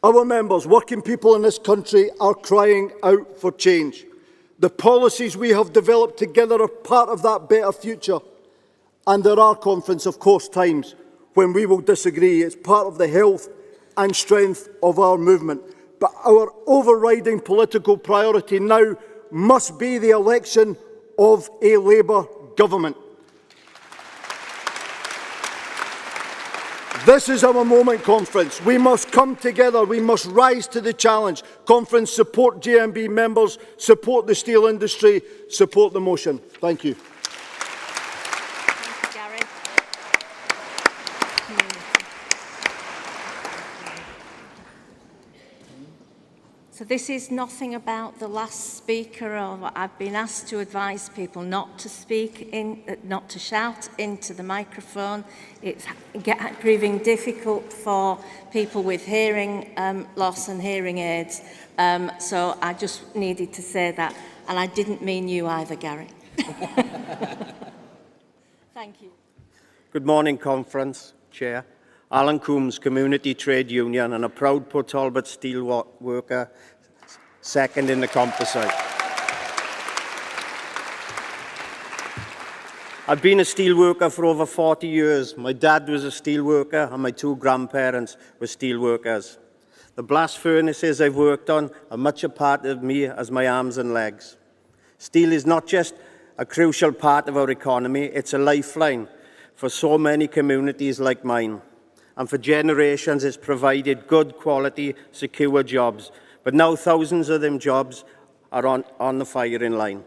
Our members, working people in this country, are crying out for change. The policies we have developed together are part of that better future. And there are, Conference, of course, times when we will disagree. It's part of the health and strength of our movement. But our overriding political priority now must be the election of a Labour government. This is our moment, Conference. We must come together. We must rise to the challenge. Conference, support GMB members, support the steel industry, support the motion. Thank you. Thank you, Gary. So this is nothing about the last speaker. I've been asked to advise people not to speak, not to shout into the microphone. It's proving difficult for people with hearing loss and hearing aids. So I just needed to say that. And I didn't mean you either, Gary. Thank you. Good morning, Conference, Chair. Alan Coombs, Community Trade Union, and a proud Port Talbot steel worker, second in the composite. I've been a steel worker for over 40 years. My dad was a steel worker, and my two grandparents were steel workers. The blast furnaces I've worked on are much a part of me as my arms and legs. Steel is not just a crucial part of our economy, it's a lifeline for so many communities like mine. And for generations it's provided good quality, secure jobs. But now thousands of them jobs are on the firing line.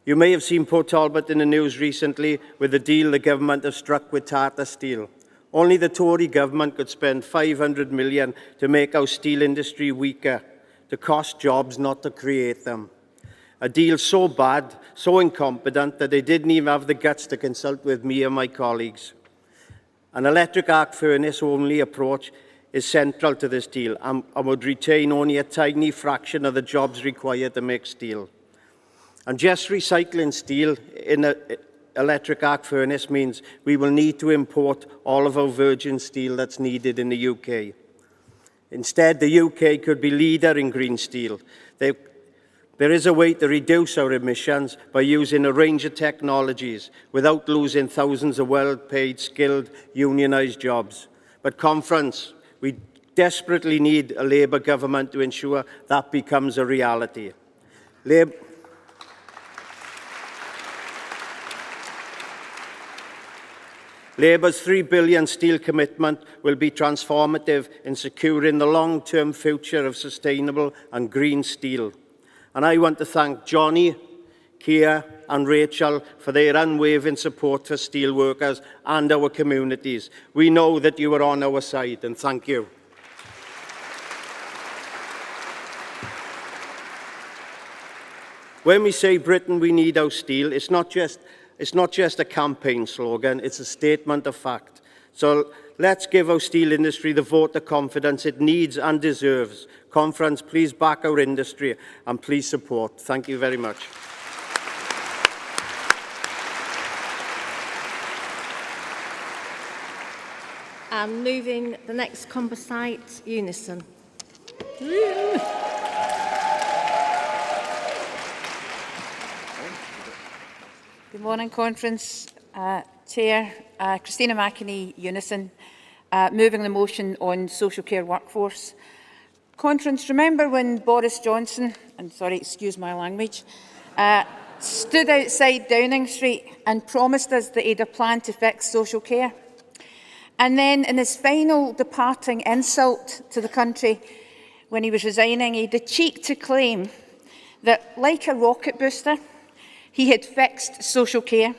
You may have seen Port Talbot in the news recently with the deal the government have struck with Tata Steel. Only the Tory government could spend $500 million to make our steel industry weaker, to cost jobs, not to create them. A deal so bad, so incompetent, that they didn't even have the guts to consult with me and my colleagues. An electric arc furnace-only approach is central to this deal and would retain only a tiny fraction of the jobs required to make steel. And just recycling steel in an electric arc furnace means we will need to import all of our virgin steel that's needed in the UK. Instead, the UK could be leader in green steel. There is a way to reduce our emissions by using a range of technologies without losing thousands of well-paid, skilled, unionised jobs. But Conference, we desperately need a Labour government to ensure that becomes a reality. Labour's £3 billion steel commitment will be transformative in securing the long-term future of sustainable and green steel. And I want to thank Johnny, Keir and Rachel for their unwavering support for steelworkers and our communities. We know that you are on our side, and thank you. When we say Britain, we need our steel, it's not just a campaign slogan, it's a statement of fact. So let's give our steel industry the vote of confidence it needs and deserves. Conference, please back our industry and please support. Thank you very much. And moving the next composite, Unison. Good morning, Conference. Chair, Christina McEnany, Unison, moving the motion on social care workforce. Conference, remember when Boris Johnson, and sorry, excuse my language, stood outside Downing Street and promised us that he had a plan to fix social care? And then in his final departing insult to the country when he was resigning, he had the cheek to claim that, like a rocket booster, he had fixed social care.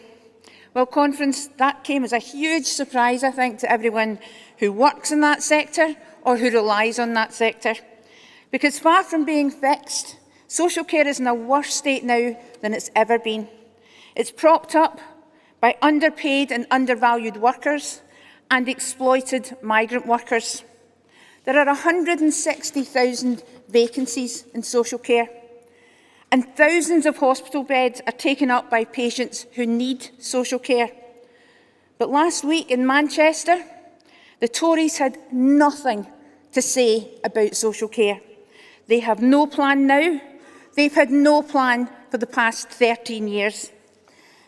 Well, Conference, that came as a huge surprise, I think, to everyone who works in that sector or who relies on that sector. Because far from being fixed, social care is in a worse state now than it's ever been. It's propped up by underpaid and undervalued workers and exploited migrant workers. There are 160,000 vacancies in social care, and thousands of hospital beds are taken up by patients who need social care. But last week in Manchester, the Tories had nothing to say about social care. They have no plan now. They've had no plan for the past 13 years,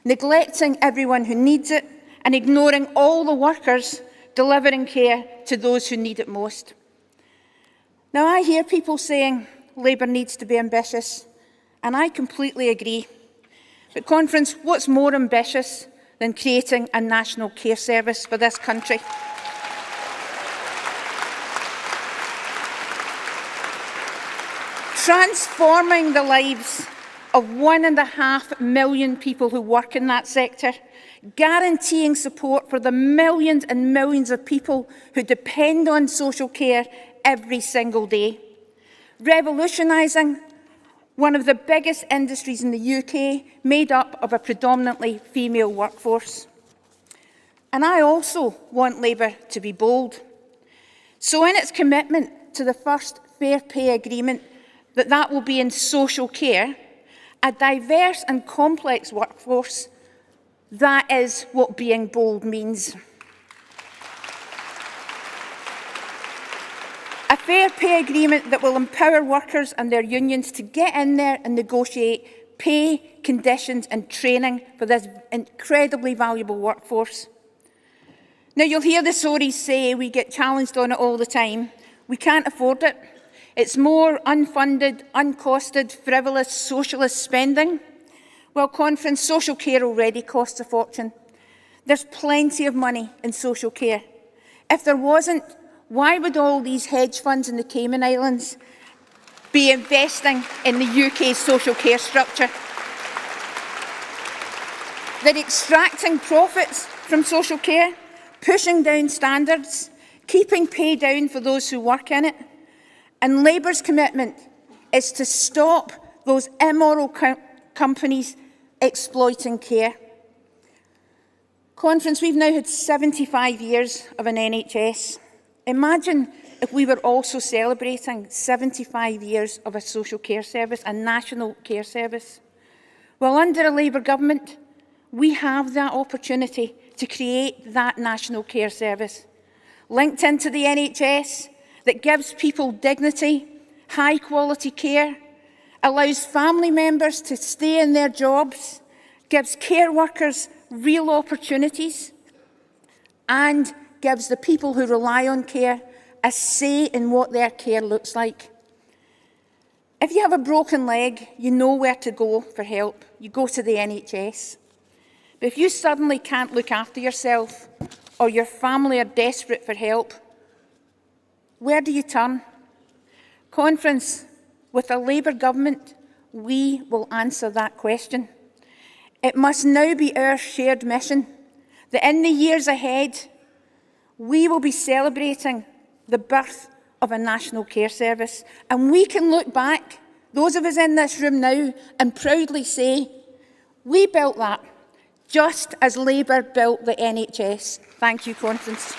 neglecting everyone who needs it and ignoring all the workers delivering care to those who need it most. Now, I hear people saying Labour needs to be ambitious, and I completely agree. But, Conference, what's more ambitious than creating a national care service for this country? Transforming the lives of 1.5 million people who work in that sector, guaranteeing support for the millions and millions of people who depend on social care every single day, revolutionising one of the biggest industries in the UK, made up of a predominantly female workforce. And I also want Labour to be bold. So in its commitment to the first fair pay agreement, that will be in social care, a diverse and complex workforce, that is what being bold means. A fair pay agreement that will empower workers and their unions to get in there and negotiate pay, conditions and training for this incredibly valuable workforce. Now, you'll hear the Tories say we get challenged on it all the time. We can't afford it. It's more unfunded, uncosted, frivolous socialist spending. Well, Conference, social care already costs a fortune. There's plenty of money in social care. If there wasn't, why would all these hedge funds in the Cayman Islands be investing in the UK's social care structure? They're extracting profits from social care, pushing down standards, keeping pay down for those who work in it. And Labour's commitment is to stop those immoral companies exploiting care. Conference, we've now had 75 years of an NHS. Imagine if we were also celebrating 75 years of a social care service, a national care service. Well, under a Labour government, we have that opportunity to create that national care service, linked into the NHS, that gives people dignity, high-quality care, allows family members to stay in their jobs, gives care workers real opportunities, and gives the people who rely on care a say in what their care looks like. If you have a broken leg, you know where to go for help. You go to the NHS. But if you suddenly can't look after yourself, or your family are desperate for help, where do you turn? Conference, with a Labour government, we will answer that question. It must now be our shared mission that in the years ahead, we will be celebrating the birth of a national care service. And we can look back, those of us in this room now, and proudly say, we built that, just as Labour built the NHS. Thank you, Conference.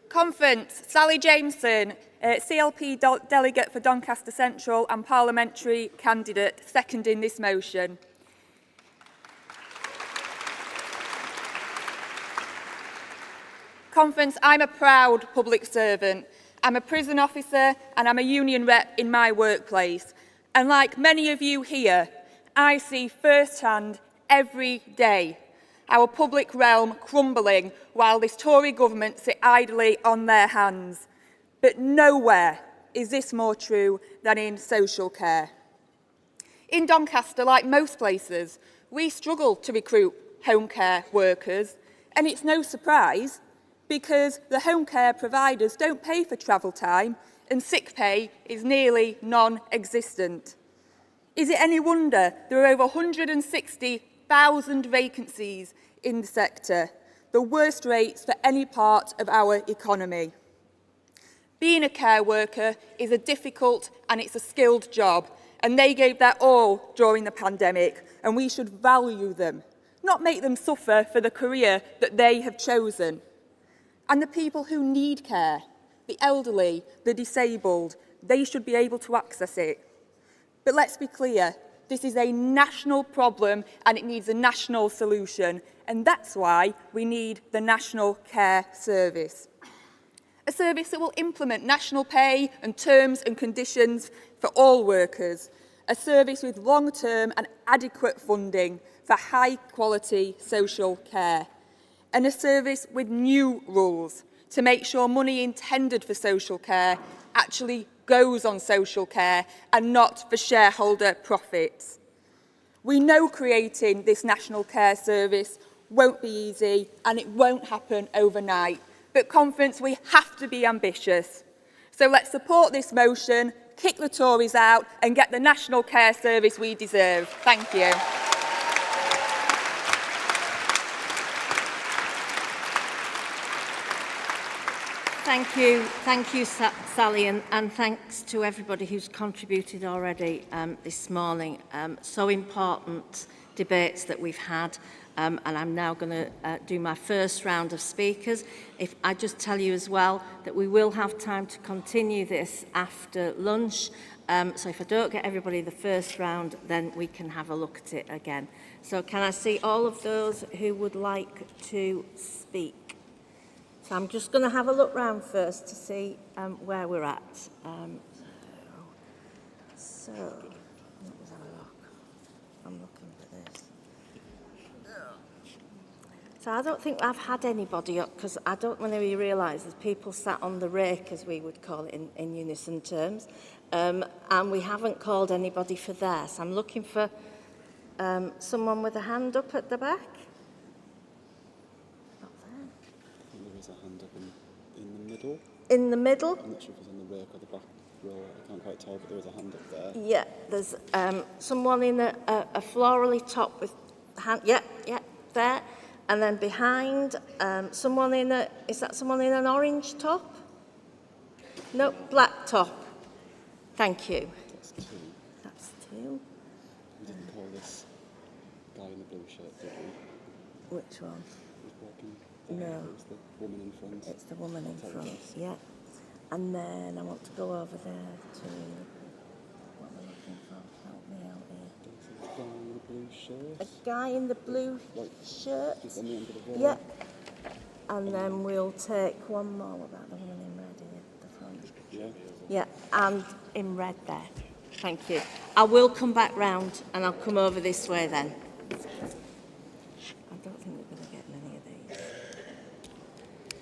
Conference, Sally Jameson, CLP delegate for Doncaster Central and parliamentary candidate, seconding this motion. Conference, I'm a proud public servant. I'm a prison officer and I'm a union rep in my workplace. And like many of you here, I see firsthand every day our public realm crumbling while this Tory government sit idly on their hands. But nowhere is this more true than in social care. In Doncaster, like most places, we struggle to recruit home care workers, and it's no surprise because the home care providers don't pay for travel time and sick pay is nearly non-existent. Is it any wonder there are over 160,000 vacancies in the sector, the worst rates for any part of our economy? Being a care worker is a difficult and it's a skilled job, and they gave their all during the pandemic, and we should value them, not make them suffer for the career that they have chosen. And the people who need care, the elderly, the disabled, they should be able to access it. But let's be clear, this is a national problem and it needs a national solution, and that's why we need the National Care Service. A service that will implement national pay and terms and conditions for all workers. A service with long-term and adequate funding for high-quality social care. And a service with new rules to make sure money intended for social care actually goes on social care and not for shareholder profits. We know creating this National Care Service won't be easy and it won't happen overnight. But Conference, we have to be ambitious. So let's support this motion, kick the Tories out and get the National Care Service we deserve. Thank you. Thank you, Sally, and thanks to everybody who's contributed already this morning. So important debates that we've had, and I'm now going to do my first round of speakers. If I just tell you as well that we will have time to continue this after lunch, so if I don't get everybody the first round, then we can have a look at it again. So can I see all of those who would like to speak? So I'm just going to have a look round first to see where we're at. So, let's have a look. I'm looking for this. So I don't think I've had anybody up because I don't really realise there's people sat on the rake, as we would call it in unison terms, and we haven't called anybody for there. So I'm looking for someone with a hand up at the back. In the middle? I'm not sure if it's on the rake or the back row. I can't quite tell, but there is a hand up there. Yeah, there's someone in a florally top with hand. Yeah, there. And then behind, someone in a. Is that someone in an orange top? No, black top. Thank you. That's two. That's two. We didn't call this guy in the blue shirt, did we? Which one? Who's walking? No. It's the woman in front. It's the woman in front, yeah. And then I want to go over there to what we're looking for. Help me out here. This is a guy in the blue shirt. A guy in the blue shirt. Just on the end of the wall. Yeah. And then we'll take one more. What about the woman in red at the front? Yeah, and in red there. Thank you. I will come back round and I'll come over this way then. I don't think we're going to get many of these.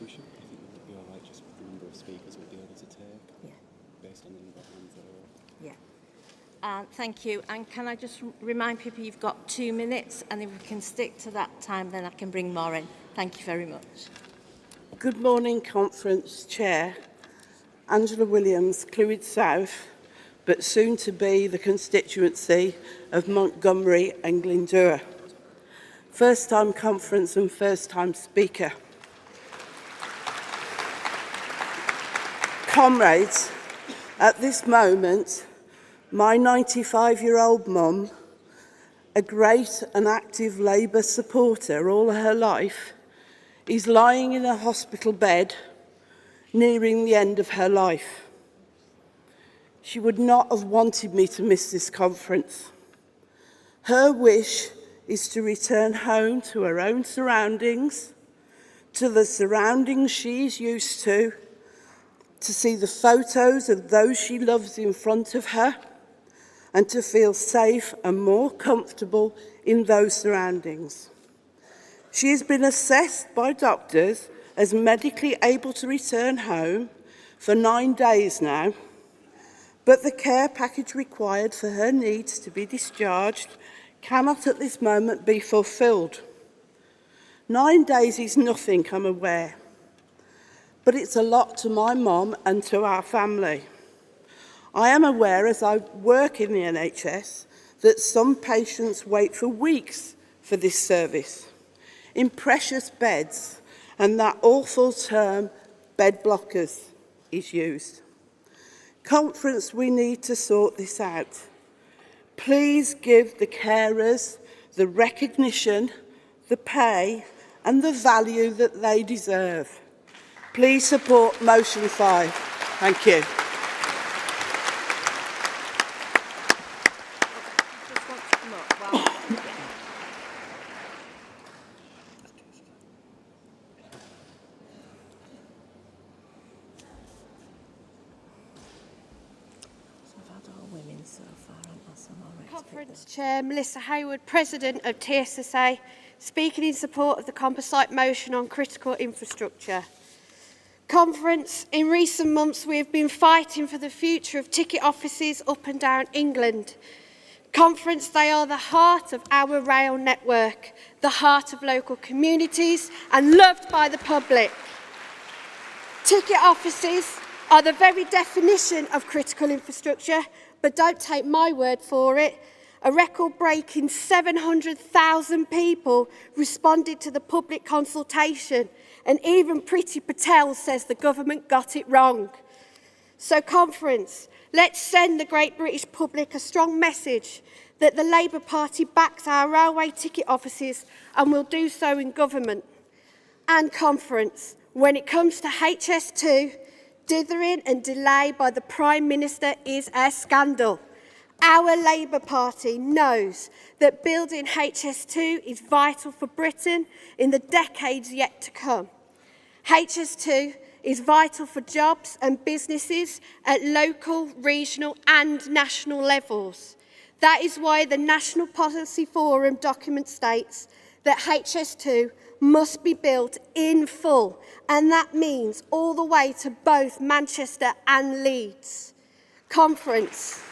We should, I think it would be all right just with the number of speakers we'll be able to take. Yeah. Based on the number of hands that are up. Yeah. Thank you. And can I just remind people you've got 2 minutes, and if we can stick to that time, then I can bring more in. Thank you very much. Good morning, Conference Chair. Angela Williams, Clwyd South, but soon to be the constituency of Montgomery and Glyndŵr. First time conference and first time speaker. Comrades, at this moment, my 95-year-old mum, a great and active Labour supporter all her life, is lying in a hospital bed, nearing the end of her life. She would not have wanted me to miss this conference. Her wish is to return home to her own surroundings, to the surroundings she is used to see the photos of those she loves in front of her, and to feel safe and more comfortable in those surroundings. She has been assessed by doctors as medically able to return home for 9 days now, but the care package required for her needs to be discharged cannot at this moment be fulfilled. 9 days is nothing, I'm aware, but it's a lot to my mum and to our family. I am aware, as I work in the NHS, that some patients wait for weeks for this service, in precious beds, and that awful term, bed blockers, is used. Conference, we need to sort this out. Please give the carers the recognition, the pay, and the value that they deserve. Please support motion 5. Thank you. Conference Chair Melissa Hayward, President of TSSA, speaking in support of the composite motion on critical infrastructure. Conference, in recent months we have been fighting for the future of ticket offices up and down England. Conference, they are the heart of our rail network, the heart of local communities and loved by the public. Ticket offices are the very definition of critical infrastructure, but don't take my word for it. A record-breaking 700,000 people responded to the public consultation, and even Priti Patel says the government got it wrong. So, Conference, let's send the great British public a strong message that the Labour Party backs our railway ticket offices and will do so in government. And Conference, when it comes to HS2, dithering and delay by the Prime Minister is a scandal. Our Labour Party knows that building HS2 is vital for Britain in the decades yet to come. HS2 is vital for jobs and businesses at local, regional and national levels. That is why the National Policy Forum document states that HS2 must be built in full, and that means all the way to both Manchester and Leeds. Conference,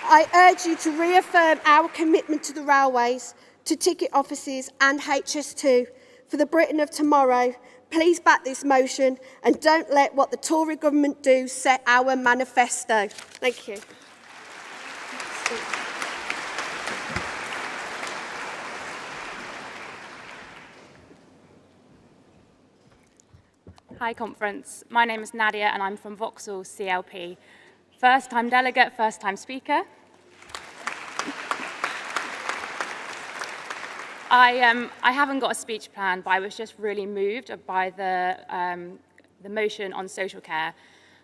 I urge you to reaffirm our commitment to the railways, to ticket offices and HS2 for the Britain of tomorrow. Please back this motion and don't let what the Tory government do set our manifesto. Thank you. Hi Conference, my name is Nadia and I'm from Vauxhall CLP. First time delegate, first time speaker. I haven't got a speech plan, but I was just really moved by the motion on social care.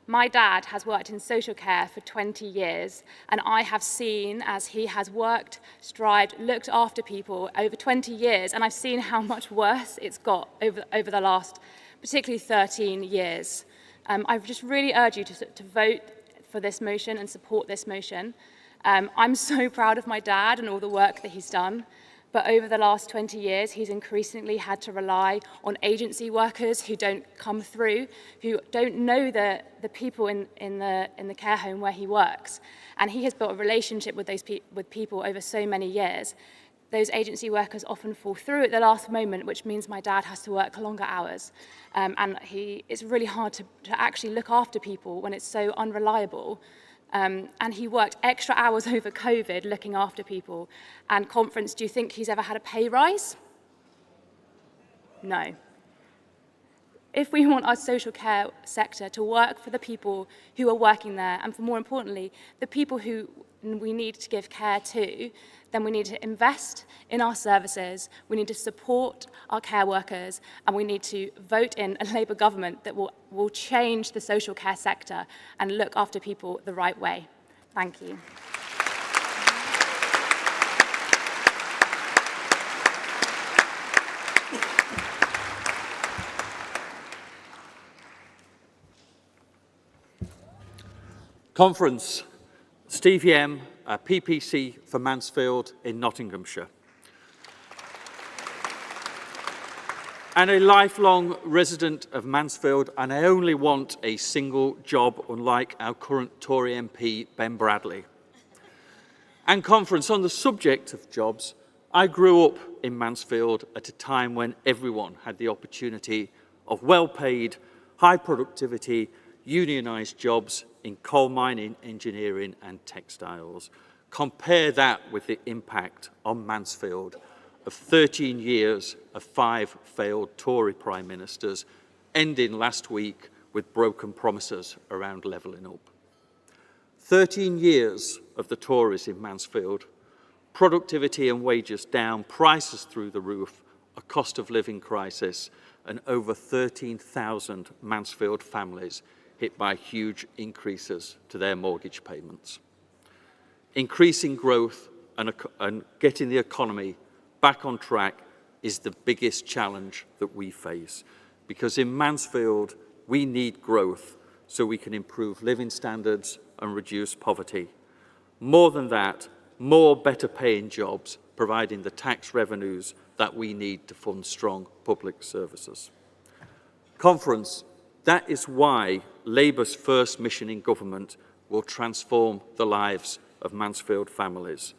My dad has worked in social care for 20 years, and I have seen as he has worked, strived, looked after people over 20 years, and I've seen how much worse it's got over the last, particularly 13 years. I just really urge you to vote for this motion and support this motion. I'm so proud of my dad and all the work that he's done. But over the last 20 years, he's increasingly had to rely on agency workers who don't come through, who don't know the people in the care home where he works. And he has built a relationship with with people over so many years. Those agency workers often fall through at the last moment, which means my dad has to work longer hours. And it's really hard to actually look after people when it's so unreliable. And he worked extra hours over COVID looking after people. And Conference, do you think he's ever had a pay rise? No. If we want our social care sector to work for the people who are working there, and for more importantly, the people who we need to give care to, then we need to invest in our services, we need to support our care workers, and we need to vote in a Labour government that will change the social care sector and look after people the right way. Thank you. Conference. Stevie M, PPC for Mansfield in Nottinghamshire. And a lifelong resident of Mansfield, and I only want a single job, unlike our current Tory MP, Ben Bradley. And Conference, on the subject of jobs, I grew up in Mansfield at a time when everyone had the opportunity of well-paid, high productivity, unionised jobs in coal mining, engineering and textiles. Compare that with the impact on Mansfield of 13 years of 5 failed Tory Prime Ministers, ending last week with broken promises around levelling up. 13 years of the Tories in Mansfield, productivity and wages down, prices through the roof, a cost of living crisis, and over 13,000 Mansfield families hit by huge increases to their mortgage payments. Increasing growth and getting the economy back on track is the biggest challenge that we face, because in Mansfield we need growth so we can improve living standards and reduce poverty. More than that, more better paying jobs providing the tax revenues that we need to fund strong public services. Conference, that is why Labour's first mission in government will transform the lives of Mansfield families.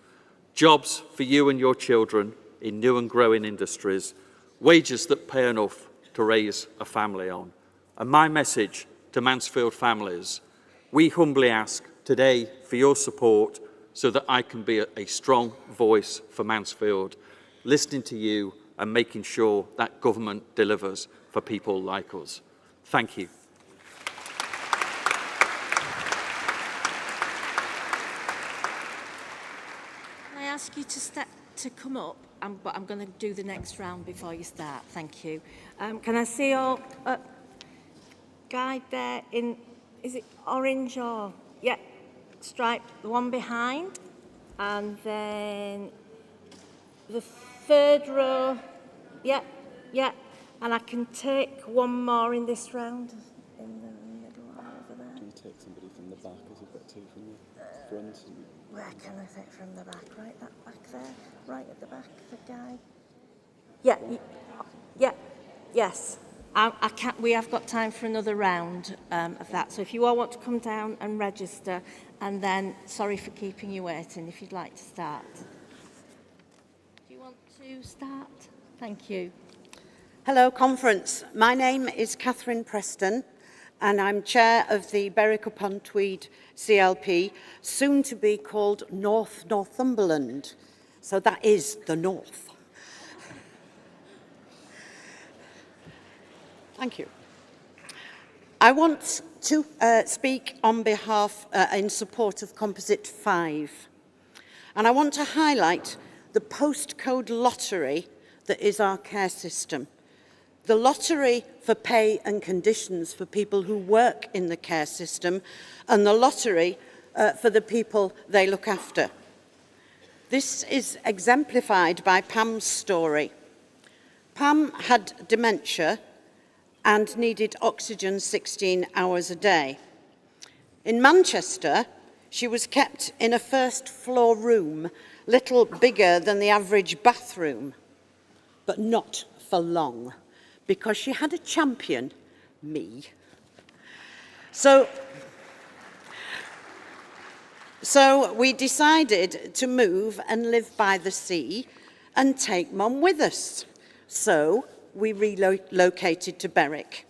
Jobs for you and your children in new and growing industries, wages that pay enough to raise a family on. And my message to Mansfield families, we humbly ask today for your support so that I can be a strong voice for Mansfield, listening to you and making sure that government delivers for people like us. Thank you. Can I ask you to come up, but I'm going to do the next round before you start. Thank you. Can I see your guide there in, is it orange or, yeah, stripe, the one behind, and then the third row, yeah, yeah, and I can take one more in this round, in the middle over there. Can you take somebody from the back as you've got 2 from the front? Where can I take from the back? Right, that back there, right at the back, the guy. Yeah, yeah, yes. I can't, we have got time for another round of that. So if you all want to come down and register, and then, sorry for keeping you waiting, if you'd like to start. Do you want to start? Thank you. Hello, Conference. My name is Catherine Preston, and I'm chair of the Berwick-upon-Tweed CLP, soon to be called North Northumberland. So that is the North. Thank you. I want to speak on behalf, in support of Composite 5. And I want to highlight the postcode lottery that is our care system. the lottery for pay and conditions for people who work in the care system, and the lottery for the people they look after. This is exemplified by Pam's story. Pam had dementia and needed oxygen 16 hours a day. In Manchester, she was kept in a first-floor room, little bigger than the average bathroom, but not for long, because she had a champion, me. So we decided to move and live by the sea and take Mum with us. So we relocated to Berwick.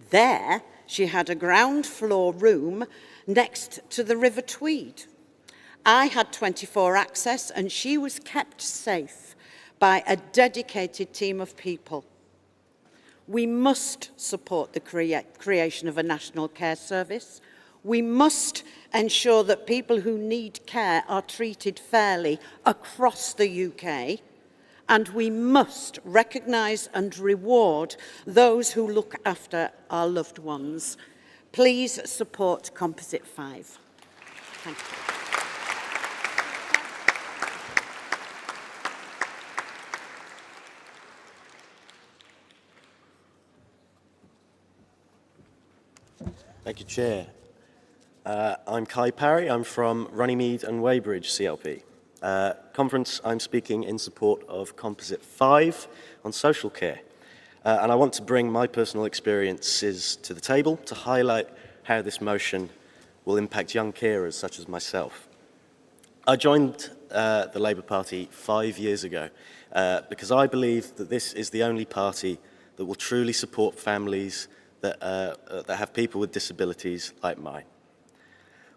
There, she had a ground floor room next to the River Tweed. I had 24 access and she was kept safe by a dedicated team of people. We must support the creation of a national care service. We must ensure that people who need care are treated fairly across the UK. And we must recognise and reward those who look after our loved ones. Please support Composite 5. Thank you. Thank you, Chair. I'm Kai Parry. I'm from Runnymede and Weybridge CLP. Conference, I'm speaking in support of Composite 5 on social care. And I want to bring my personal experiences to the table to highlight how this motion will impact young carers such as myself. I joined the Labour Party 5 years ago because I believe that this is the only party that will truly support families that have people with disabilities like mine.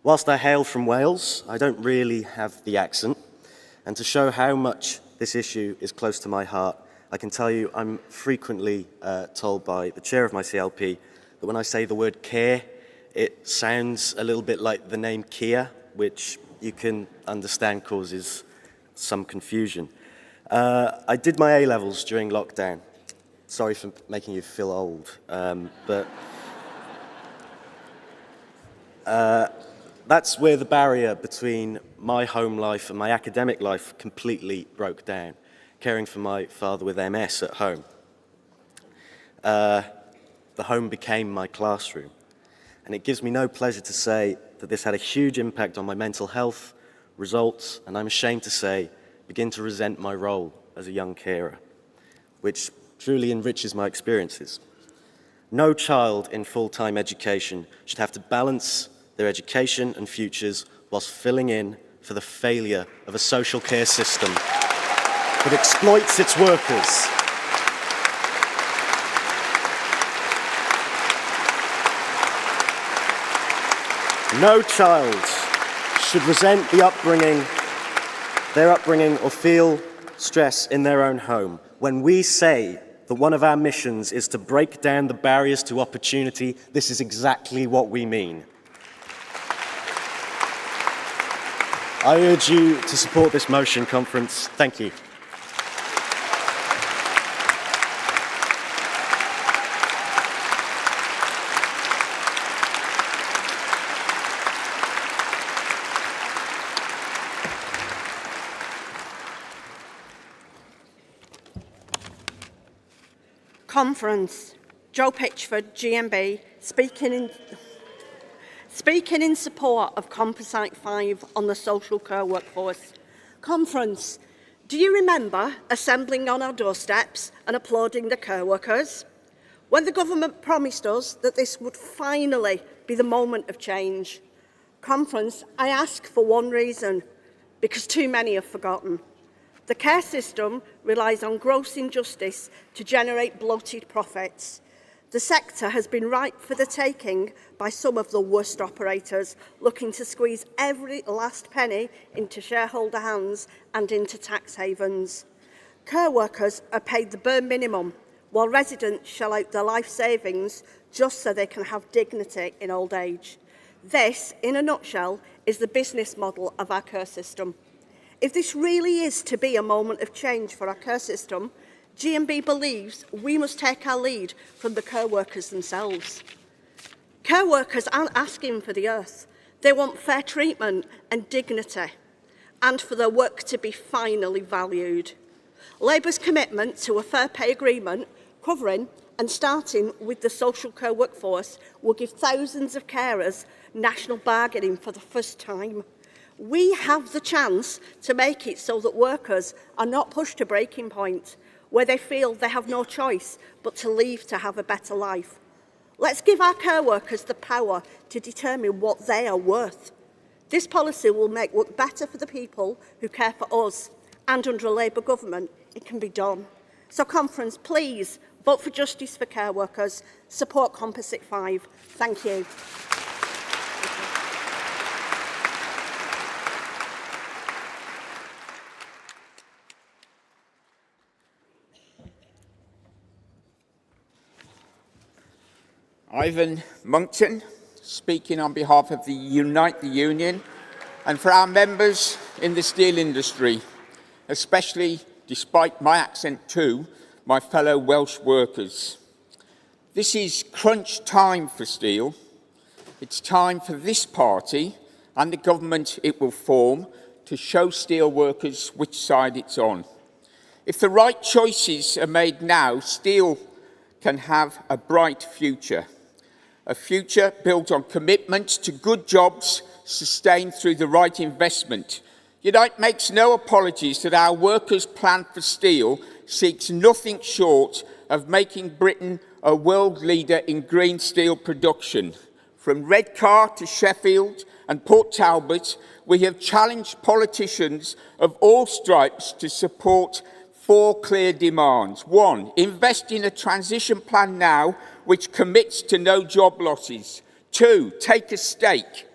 Whilst I hail from Wales, I don't really have the accent, and to show how much this issue is close to my heart, I can tell you I'm frequently told by the chair of my CLP that when I say the word care, it sounds a little bit like the name Kia, which you can understand causes some confusion. I did my A-levels during lockdown. Sorry for making you feel old, but that's where the barrier between my home life and my academic life completely broke down, caring for my father with MS at home. The home became my classroom, and it gives me no pleasure to say that this had a huge impact on my mental health, results, and I'm ashamed to say, begin to resent my role as a young carer, which truly enriches my experiences. No child in full-time education should have to balance their education and futures whilst filling in for the failure of a social care system that exploits its workers. No child should resent their upbringing or feel stress in their own home. When we say that one of our missions is to break down the barriers to opportunity, this is exactly what we mean. I urge you to support this motion, Conference. Thank you. Conference, Joe Pitchford, GMB, speaking in support of Composite 5 on the social care workforce. Conference, do you remember assembling on our doorsteps and applauding the care workers? When the government promised us that this would finally be the moment of change. Conference, I ask for one reason, because too many have forgotten. The care system relies on gross injustice to generate bloated profits. The sector has been ripe for the taking by some of the worst operators, looking to squeeze every last penny into shareholder hands and into tax havens. Care workers are paid the bare minimum, while residents shell out their life savings just so they can have dignity in old age. This, in a nutshell, is the business model of our care system. If this really is to be a moment of change for our care system, GMB believes we must take our lead from the care workers themselves. Care workers aren't asking for the earth. They want fair treatment and dignity, and for their work to be finally valued. Labour's commitment to a fair pay agreement covering and starting with the social care workforce will give thousands of carers national bargaining for the first time. We have the chance to make it so that workers are not pushed to breaking point, where they feel they have no choice but to leave to have a better life. Let's give our care workers the power to determine what they are worth. This policy will make work better for the people who care for us, and under a Labour government, it can be done. So, Conference, please vote for justice for care workers, support Composite 5. Thank you. Ivan Monkton, speaking on behalf of the Unite the Union and for our members in the steel industry, especially, despite my accent too, my fellow Welsh workers. This is crunch time for steel. It's time for this party and the government it will form to show steel workers which side it's on. If the right choices are made now, steel can have a bright future. A future built on commitment to good jobs sustained through the right investment. Unite makes no apologies that our workers' plan for steel seeks nothing short of making Britain a world leader in green steel production. From Redcar to Sheffield and Port Talbot, we have challenged politicians of all stripes to support 4 clear demands. 1, invest in a transition plan now which commits to no job losses. 2, take a stake.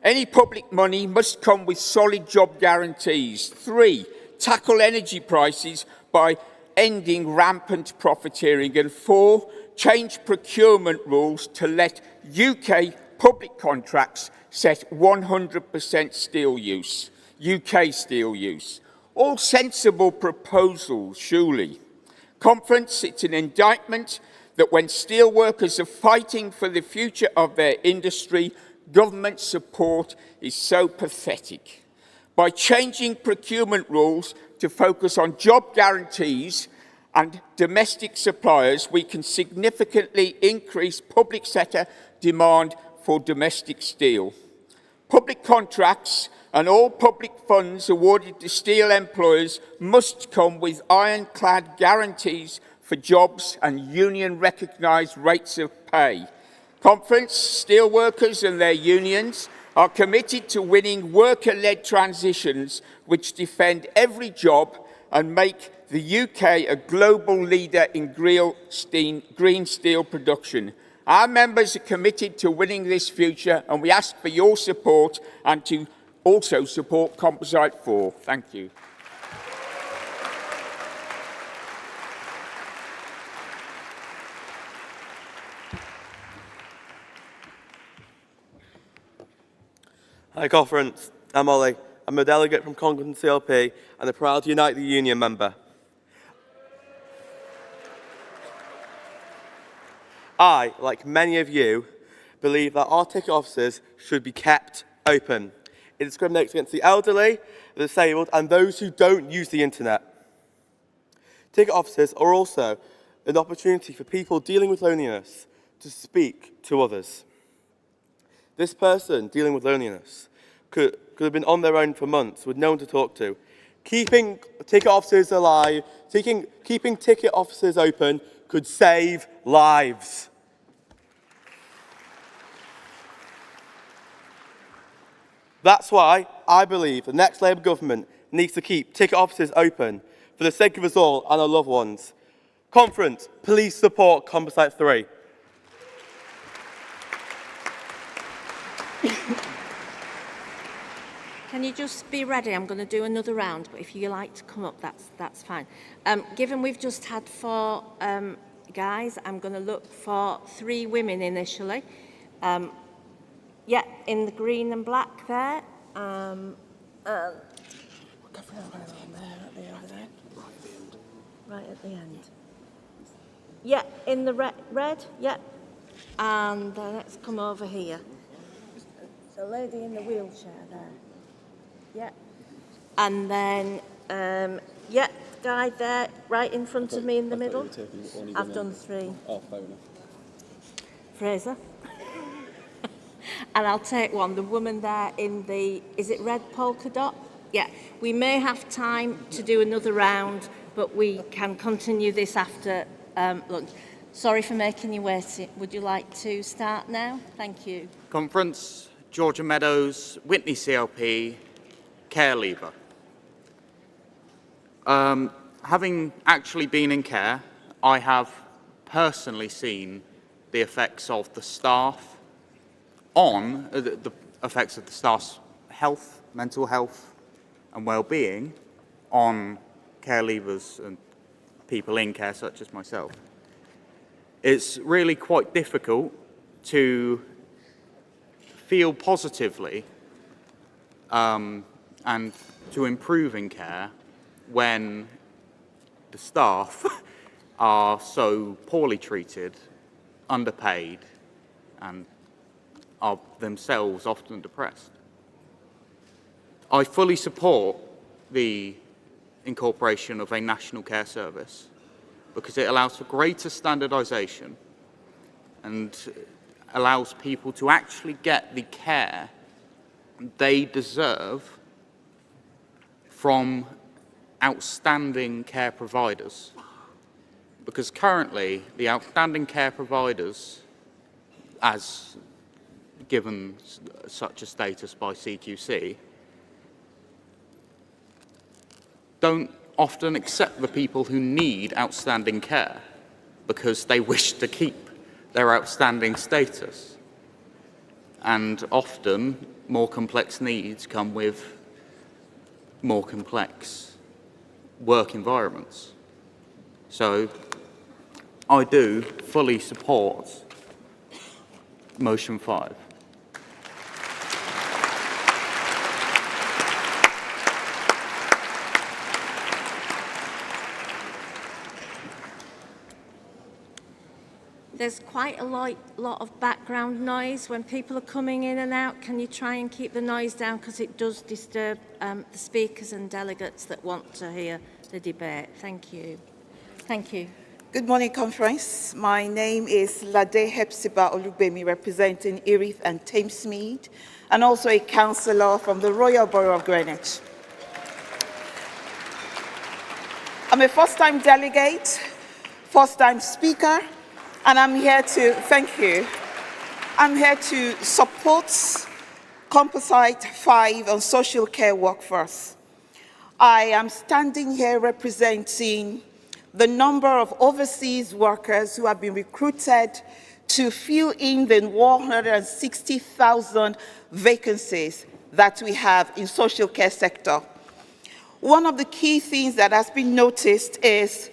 Any public money must come with solid job guarantees. 3, tackle energy prices by ending rampant profiteering. And 4, change procurement rules to let UK public contracts set 100% steel use, UK steel use. All sensible proposals, surely. Conference, it's an indictment that when steel workers are fighting for the future of their industry, government support is so pathetic. By changing procurement rules to focus on job guarantees and domestic suppliers, we can significantly increase public sector demand for domestic steel. Public contracts and all public funds awarded to steel employers must come with ironclad guarantees for jobs and union-recognised rates of pay. Conference, steelworkers and their unions are committed to winning worker-led transitions which defend every job and make the UK a global leader in green steel production. Our members are committed to winning this future, and we ask for your support and to also support Composite 4. Thank you. Hi, Conference. I'm Ollie. I'm a delegate from Congleton CLP and a proud Unite the Union member. I, like many of you, believe that our ticket offices should be kept open. It discriminates against the elderly, the disabled, and those who don't use the internet. Ticket offices are also an opportunity for people dealing with loneliness to speak to others. This person dealing with loneliness could have been on their own for months with no one to talk to. Keeping ticket offices alive, keeping ticket offices open could save lives. That's why I believe the next Labour government needs to keep ticket offices open for the sake of us all and our loved ones. Conference, please support Composite 3. Can you just be ready? I'm going to do another round, but if you like to come up, that's fine. Given we've just had 4 guys, I'm going to look for 3 women initially. Yeah, in the green and black there. right at the end. Yeah, in the red, yeah. And let's come over here. The lady in the wheelchair there. Yeah. And then, yeah, guy there, right in front of me in the middle. I've done 3. Oh, fair enough. Fraser. And I'll take one. The woman there in the, is it red polka dot? Yeah. We may have time to do another round, but we can continue this after lunch. Sorry for making you wait. Would you like to start now? Thank you. Conference, Georgia Meadows, Whitney CLP, care leaver. Having actually been in care, I have personally seen the effects of the staff on the effects of the staff's health, mental health and well-being on care leavers and people in care such as myself. It's really quite difficult to feel positively and to improve in care when the staff are so poorly treated, underpaid, and are themselves often depressed. I fully support the incorporation of a national care service because it allows for greater standardisation and allows people to actually get the care they deserve from outstanding care providers. Because currently, the outstanding care providers, as given such a status by CQC, don't often accept the people who need outstanding care because they wish to keep their outstanding status. And often, more complex needs come with more complex work environments. So, I do fully support motion 5. There's quite a lot of background noise when people are coming in and out. Can you try and keep the noise down because it does disturb the speakers and delegates that want to hear the debate. Thank you. Thank you. Good morning, conference. My name is Lade Hepzibah Olubemi, representing Erith and Thamesmead, and also a councillor from the Royal Borough of Greenwich. I'm a first-time delegate, first-time speaker, and I'm here to, thank you, I'm here to support Composite 5 on social care workforce. I am standing here representing the number of overseas workers who have been recruited to fill in the 160,000 vacancies that we have in social care sector. One of the key things that has been noticed is,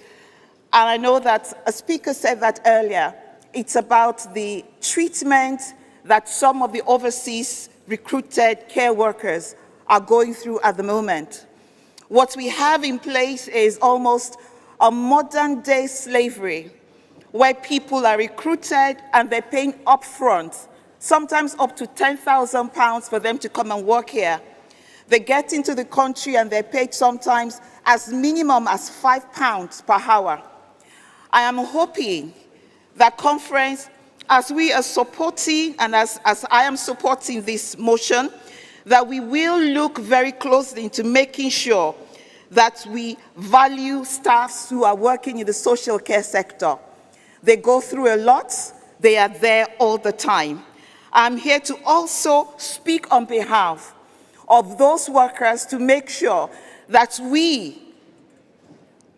and I know that a speaker said that earlier, it's about the treatment that some of the overseas recruited care workers are going through at the moment. What we have in place is almost a modern-day slavery, where people are recruited and they're paying upfront, sometimes up to £10,000 for them to come and work here. They get into the country and they're paid sometimes as minimum as £5 per hour. I am hoping that conference, as we are supporting and as I am supporting this motion, that we will look very closely into making sure that we value staffs who are working in the social care sector. They go through a lot, they are there all the time. I'm here to also speak on behalf of those workers to make sure that we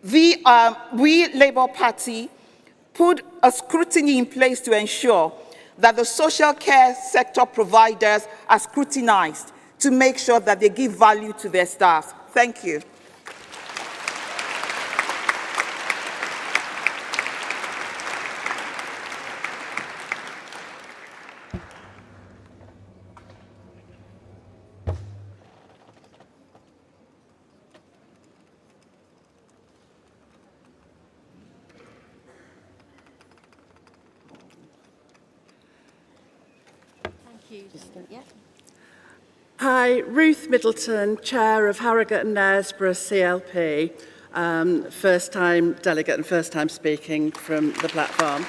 Labour Party, put a scrutiny in place to ensure that the social care sector providers are scrutinized to make sure that they give value to their staff. Thank you. you. Yeah. Hi, Ruth Middleton, Chair of Harrogate and Knaresborough CLP, first time delegate and first time speaking from the platform.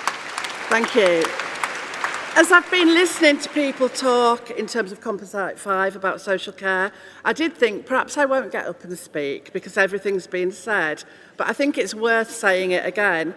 Thank you. As I've been listening to people talk in terms of Composite 5 about social care, I did think perhaps I won't get up and speak because everything's been said, but I think it's worth saying it again.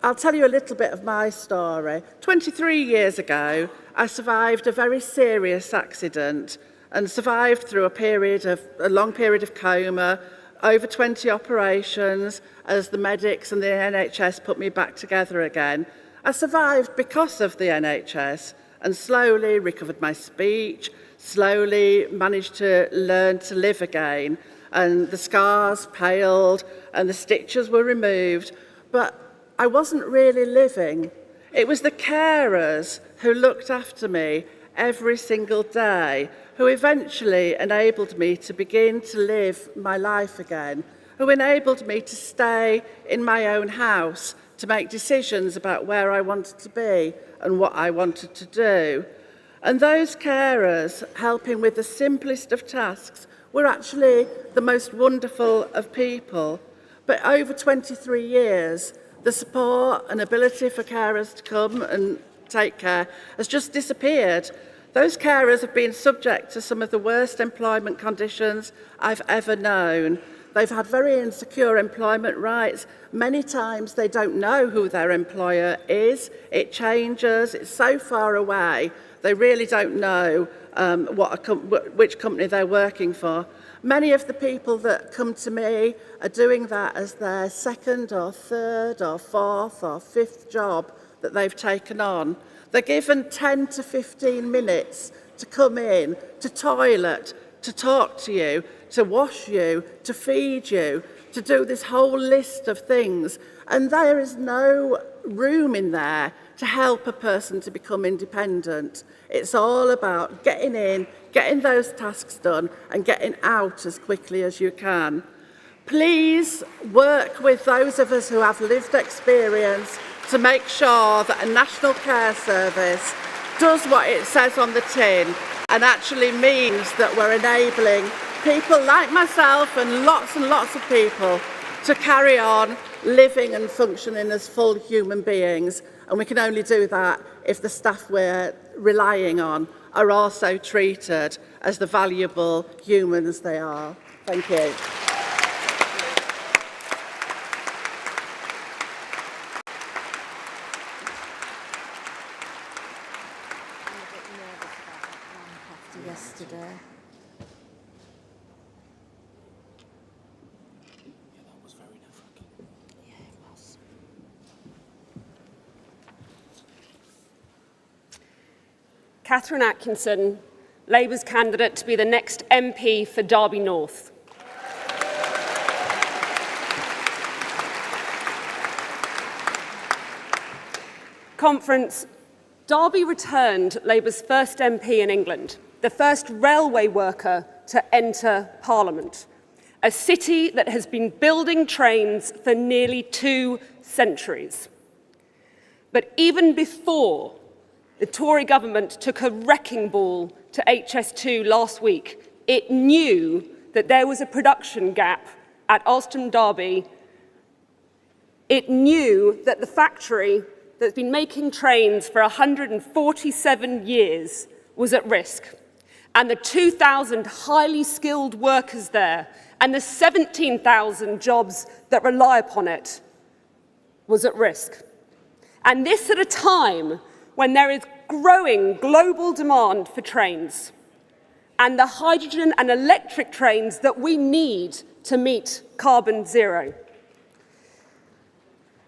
I'll tell you a little bit of my story. 23 years ago, I survived a very serious accident and survived through a long period of coma, over 20 operations as the medics and the NHS put me back together again. I survived because of the NHS and slowly recovered my speech, slowly managed to learn to live again, and the scars paled and the stitches were removed, but I wasn't really living. It was the carers who looked after me every single day, who eventually enabled me to begin to live my life again, who enabled me to stay in my own house, to make decisions about where I wanted to be and what I wanted to do. And those carers, helping with the simplest of tasks, were actually the most wonderful of people. But over 23 years, the support and ability for carers to come and take care has just disappeared. Those carers have been subject to some of the worst employment conditions I've ever known. They've had very insecure employment rights. Many times they don't know who their employer is. It changes. It's so far away. They really don't know which company they're working for. Many of the people that come to me are doing that as their second or third or fourth or fifth job that they've taken on. They're given 10 to 15 minutes to come in, to toilet, to talk to you, to wash you, to feed you, to do this whole list of things. And there is no room in there to help a person to become independent. It's all about getting in, getting those tasks done, and getting out as quickly as you can. Please work with those of us who have lived experience to make sure that a national care service does what it says on the tin and actually means that we're enabling people like myself and lots of people to carry on living and functioning as full human beings. And we can only do that if the staff we're relying on are also treated as the valuable humans they are. Thank you. Yesterday. Catherine Atkinson, Labour's candidate to be the next MP for Derby North. Conference. Derby returned Labour's first MP in England, the first railway worker to enter Parliament, a city that has been building trains for nearly 2 centuries. But even before the Tory government took a wrecking ball to HS2 last week, it knew that there was a production gap at Alston Derby. It knew that the factory that's been making trains for 147 years was at risk. And the 2,000 highly skilled workers there and the 17,000 jobs that rely upon it was at risk. And this at a time when there is growing global demand for trains and the hydrogen and electric trains that we need to meet carbon zero.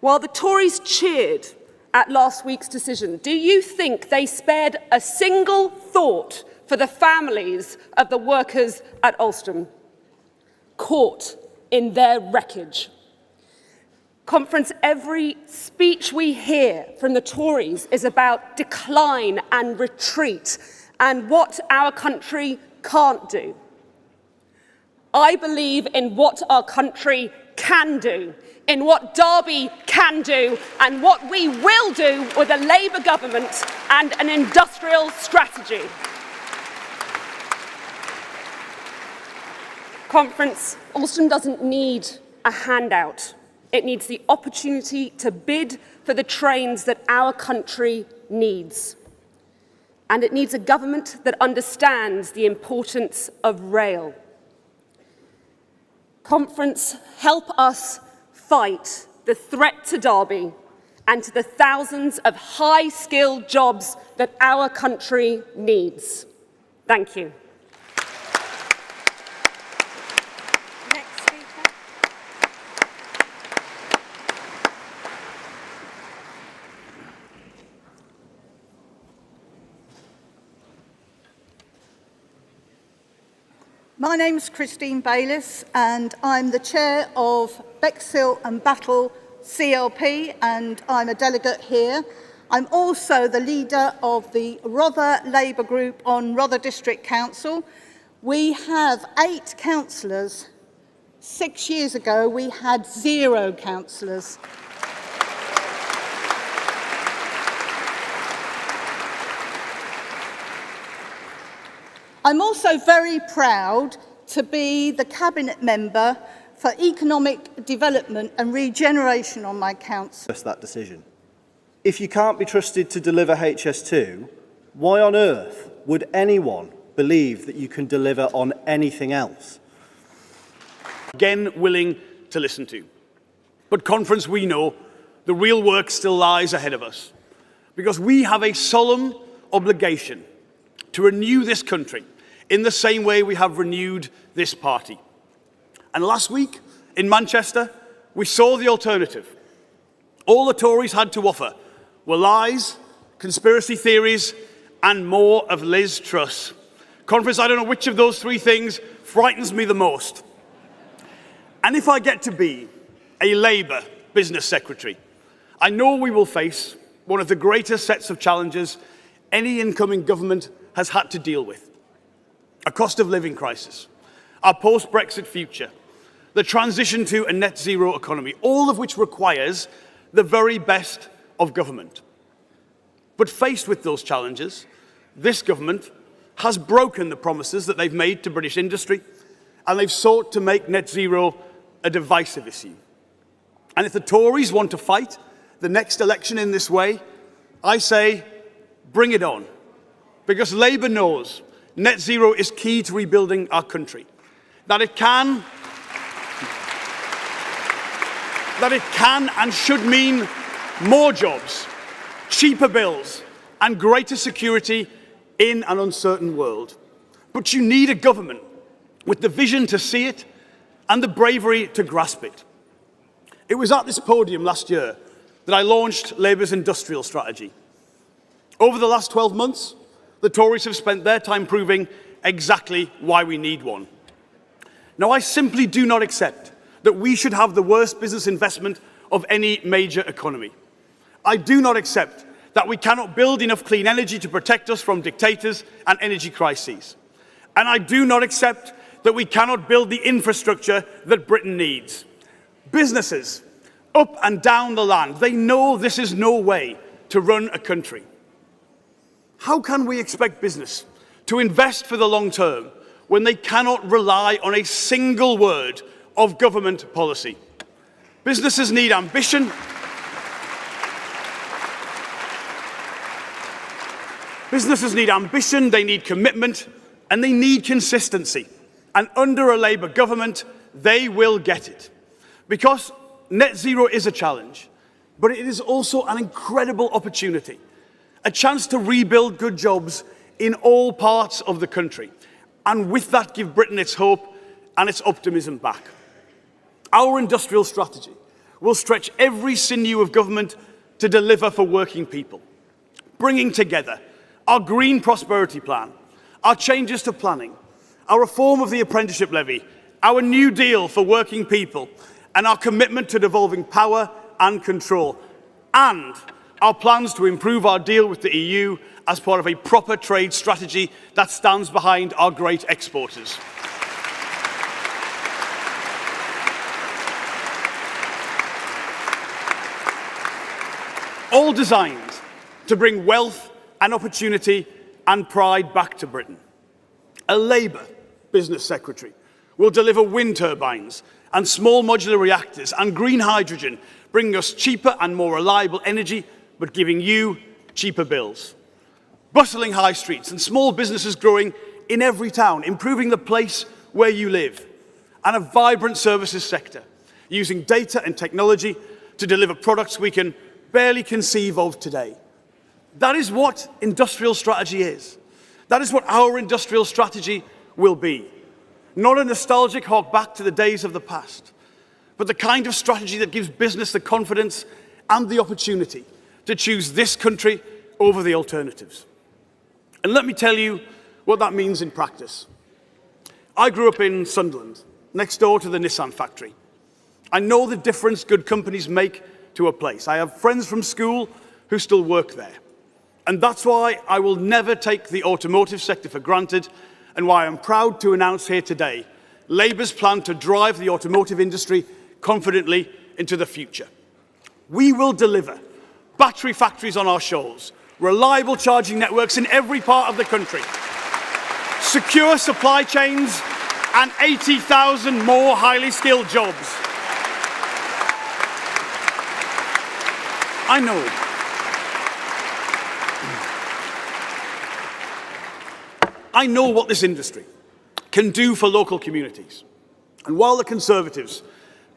While the Tories cheered at last week's decision, do you think they spared a single thought for the families of the workers at Alston, caught in their wreckage? Conference, every speech we hear from the Tories is about decline and retreat and what our country can't do. I believe in what our country can do, in what Derby can do, and what we will do with a Labour government and an industrial strategy. Conference, Ulster doesn't need a handout. It needs the opportunity to bid for the trains that our country needs. And it needs a government that understands the importance of rail. Conference, help us fight the threat to Derby and to the thousands of high-skilled jobs that our country needs. Thank you. My name is Christine Bayliss and I'm the chair of Bexhill and Battle CLP and I'm a delegate here. I'm also the leader of the Rother Labour Group on Rother District Council. We have 8 councillors. 6 years ago we had 0 councillors. I'm also very proud to be the Cabinet Member for Economic Development and Regeneration on my council. That decision. If you can't be trusted to deliver HS2, why on earth would anyone believe that you can deliver on anything else? Again, willing to listen to. But Conference, we know the real work still lies ahead of us because we have a solemn obligation to renew this country in the same way we have renewed this party. And last week, in Manchester, we saw the alternative. All the Tories had to offer were lies, conspiracy theories, and more of Liz Truss. Conference, I don't know which of those 3 things frightens me the most. And if I get to be a Labour business secretary, I know we will face one of the greatest sets of challenges any incoming government has had to deal with. A cost of living crisis, our post-Brexit future, the transition to a net zero economy, all of which requires the very best of government. But faced with those challenges, this government has broken the promises that they've made to British industry, and they've sought to make net zero a divisive issue. And if the Tories want to fight the next election in this way, I say, bring it on. Because Labour knows net zero is key to rebuilding our country. That it can and should mean more jobs, cheaper bills, and greater security in an uncertain world. But you need a government with the vision to see it and the bravery to grasp it. It was at this podium last year that I launched Labour's industrial strategy. Over the last 12 months, the Tories have spent their time proving exactly why we need one. Now, I simply do not accept that we should have the worst business investment of any major economy. I do not accept that we cannot build enough clean energy to protect us from dictators and energy crises. And I do not accept that we cannot build the infrastructure that Britain needs. Businesses, up and down the land, they know this is no way to run a country. How can we expect business to invest for the long term when they cannot rely on a single word of government policy? Businesses need ambition. Businesses need ambition, they need commitment, and they need consistency. And under a Labour government, they will get it. Because net zero is a challenge, but it is also an incredible opportunity. A chance to rebuild good jobs in all parts of the country, and with that give Britain its hope and its optimism back. Our industrial strategy will stretch every sinew of government to deliver for working people, bringing together our Green Prosperity Plan, our changes to planning, our reform of the apprenticeship levy, our New Deal for working people, and our commitment to devolving power and control, and our plans to improve our deal with the EU as part of a proper trade strategy that stands behind our great exporters. all designed to bring wealth and opportunity and pride back to Britain. A Labour Business Secretary will deliver wind turbines and small modular reactors and green hydrogen, bringing us cheaper and more reliable energy, but giving you cheaper bills. Bustling high streets and small businesses growing in every town, improving the place where you live. And a vibrant services sector, using data and technology to deliver products we can barely conceive of today. That is what industrial strategy is. That is what our industrial strategy will be. Not a nostalgic hark back to the days of the past, but the kind of strategy that gives business the confidence and the opportunity to choose this country over the alternatives. And let me tell you what that means in practice. I grew up in Sunderland, next door to the Nissan factory. I know the difference good companies make to a place. I have friends from school who still work there. And that's why I will never take the automotive sector for granted, and why I'm proud to announce here today Labour's plan to drive the automotive industry confidently into the future. We will deliver battery factories on our shores, reliable charging networks in every part of the country, secure supply chains, and 80,000 more highly skilled jobs. I know what this industry can do for local communities. And while the Conservatives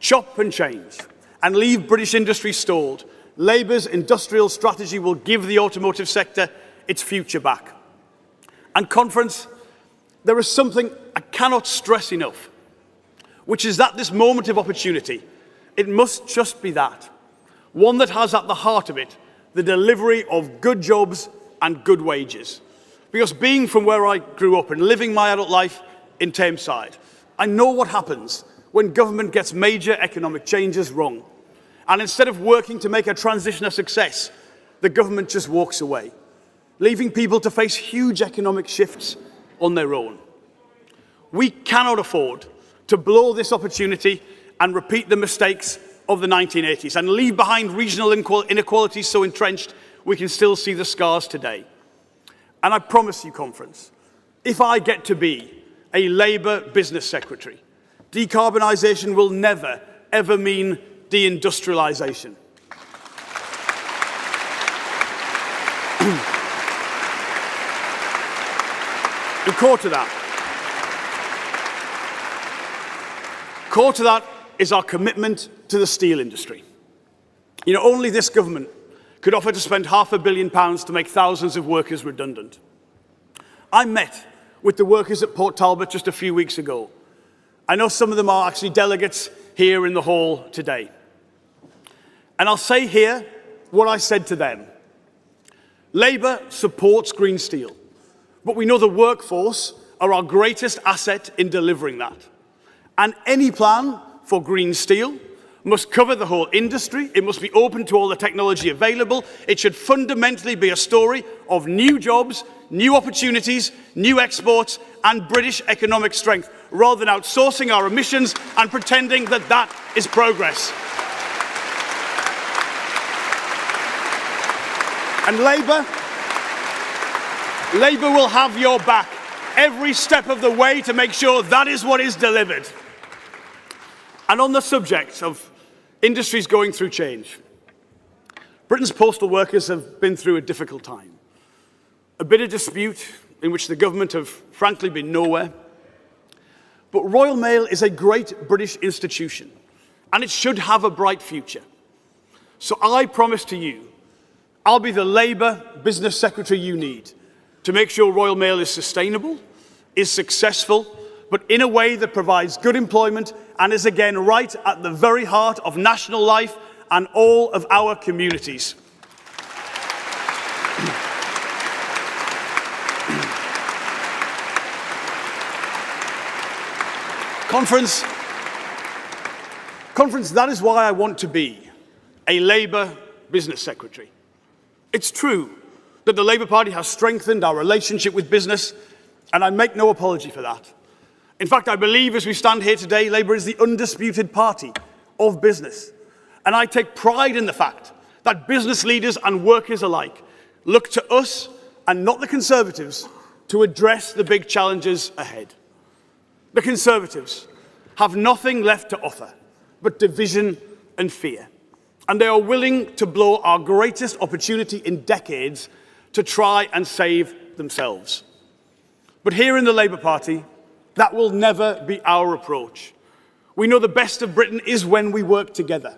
chop and change and leave British industry stalled, Labour's industrial strategy will give the automotive sector its future back. And Conference, there is something I cannot stress enough, which is that this moment of opportunity, it must just be that. One that has at the heart of it the delivery of good jobs and good wages. Because being from where I grew up and living my adult life in Tameside, I know what happens when government gets major economic changes wrong. And instead of working to make a transition a success, the government just walks away, leaving people to face huge economic shifts on their own. We cannot afford to blow this opportunity and repeat the mistakes of the 1980s and leave behind regional inequalities so entrenched we can still see the scars today. And I promise you, Conference, if I get to be a Labour Business Secretary, decarbonisation will never, ever mean deindustrialisation. And core to that is our commitment to the steel industry. You know, only this government could offer to spend £500 million to make thousands of workers redundant. I met with the workers at Port Talbot just a few weeks ago. I know some of them are actually delegates here in the hall today. And I'll say here what I said to them. Labour supports green steel, but we know the workforce are our greatest asset in delivering that. And any plan for green steel must cover the whole industry. It must be open to all the technology available. It should fundamentally be a story of new jobs, new opportunities, new exports, and British economic strength, rather than outsourcing our emissions and pretending that that is progress. And Labour will have your back every step of the way to make sure that is what is delivered. And on the subject of industries going through change, Britain's postal workers have been through a difficult time. A bitter dispute in which the government have frankly been nowhere. But Royal Mail is a great British institution, and it should have a bright future. So I promise to you, I'll be the Labour Business Secretary you need to make sure Royal Mail is sustainable, is successful, but in a way that provides good employment and is again right at the very heart of national life and all of our communities. Conference, that is why I want to be a Labour Business Secretary. It's true that the Labour Party has strengthened our relationship with business, and I make no apology for that. In fact, I believe as we stand here today, Labour is the undisputed party of business. And I take pride in the fact that business leaders and workers alike look to us, and not the Conservatives, to address the big challenges ahead. The Conservatives have nothing left to offer but division and fear, and they are willing to blow our greatest opportunity in decades to try and save themselves. But here in the Labour Party, that will never be our approach. We know the best of Britain is when we work together,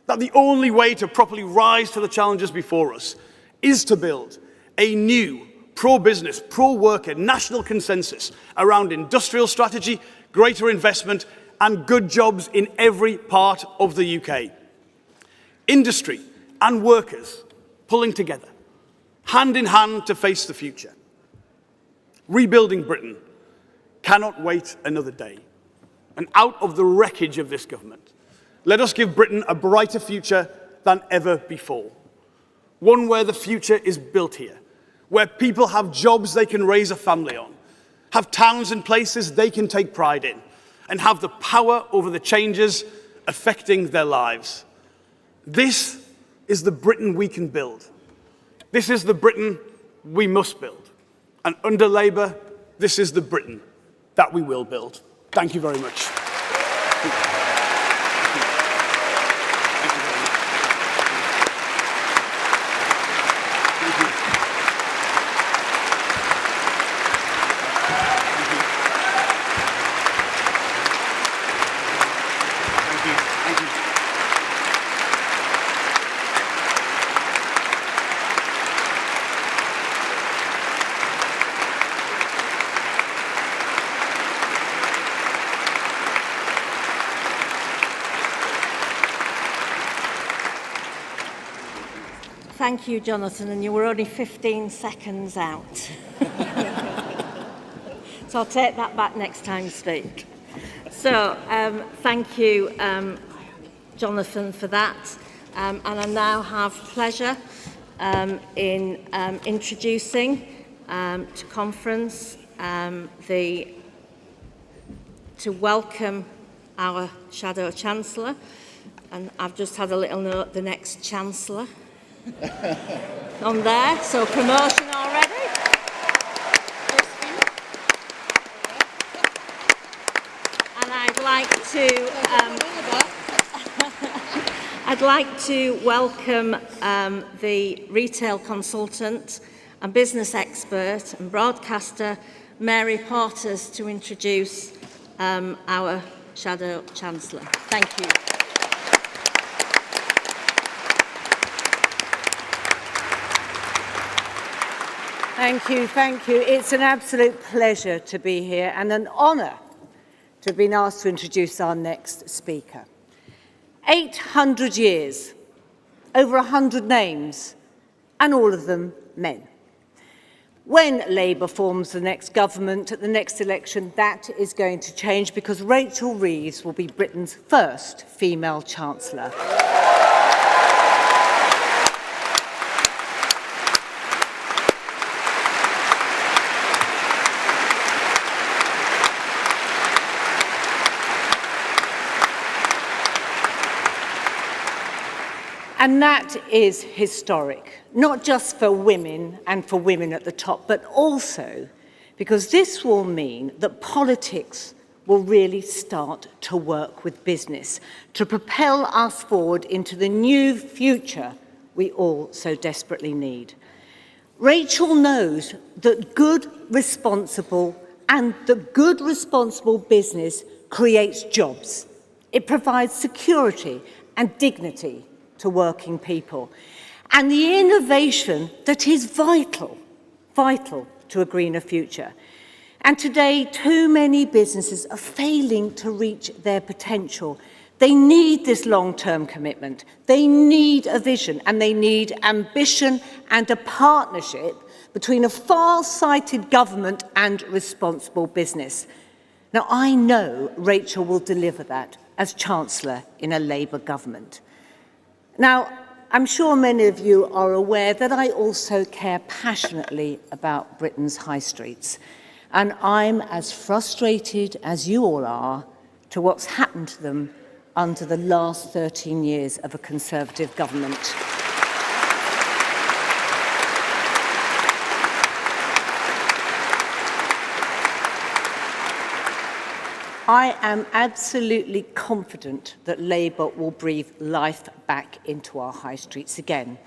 that the only way to properly rise to the challenges before us is to build a new pro-business, pro-worker national consensus around industrial strategy, greater investment and good jobs in every part of the UK. Industry and workers pulling together, hand in hand to face the future. Rebuilding Britain cannot wait another day. And out of the wreckage of this government, let us give Britain a brighter future than ever before. One where the future is built here, where people have jobs they can raise a family on, have towns and places they can take pride in, and have the power over the changes affecting their lives. This is the Britain we can build. This is the Britain we must build. And under Labour, this is the Britain that we will build. Thank you very much. Thank you, Jonathan, and you were only 15 seconds out. So I'll take that back next time you speak. So thank you, Jonathan, for that. And I now have pleasure in introducing to conference to welcome our Shadow Chancellor. And I've just had a little note, the next Chancellor. On there, so promotion already. And I'd like to welcome the retail consultant and business expert and broadcaster Mary Porters to introduce our Shadow Chancellor. Thank you. Thank you, thank you. It's an absolute pleasure to be here and an honour to have been asked to introduce our next speaker. 800 years, over 100 names, and all of them men. When Labour forms the next government at the next election, that is going to change because Rachel Reeves will be Britain's first female Chancellor. And that is historic, not just for women and for women at the top, but also because this will mean that politics will really start to work with business to propel us forward into the new future we all so desperately need. Rachel knows that good, responsible business creates jobs. It provides security and dignity to working people, and the innovation that is vital to a greener future. And today, too many businesses are failing to reach their potential. They need this long-term commitment. They need a vision, and they need ambition and a partnership between a far-sighted government and responsible business. Now, I know Rachel will deliver that as Chancellor in a Labour government. Now, I'm sure many of you are aware that I also care passionately about Britain's high streets, and I'm as frustrated as you all are to what's happened to them under the last 13 years of a Conservative government. I am absolutely confident that Labour will breathe life back into our high streets again.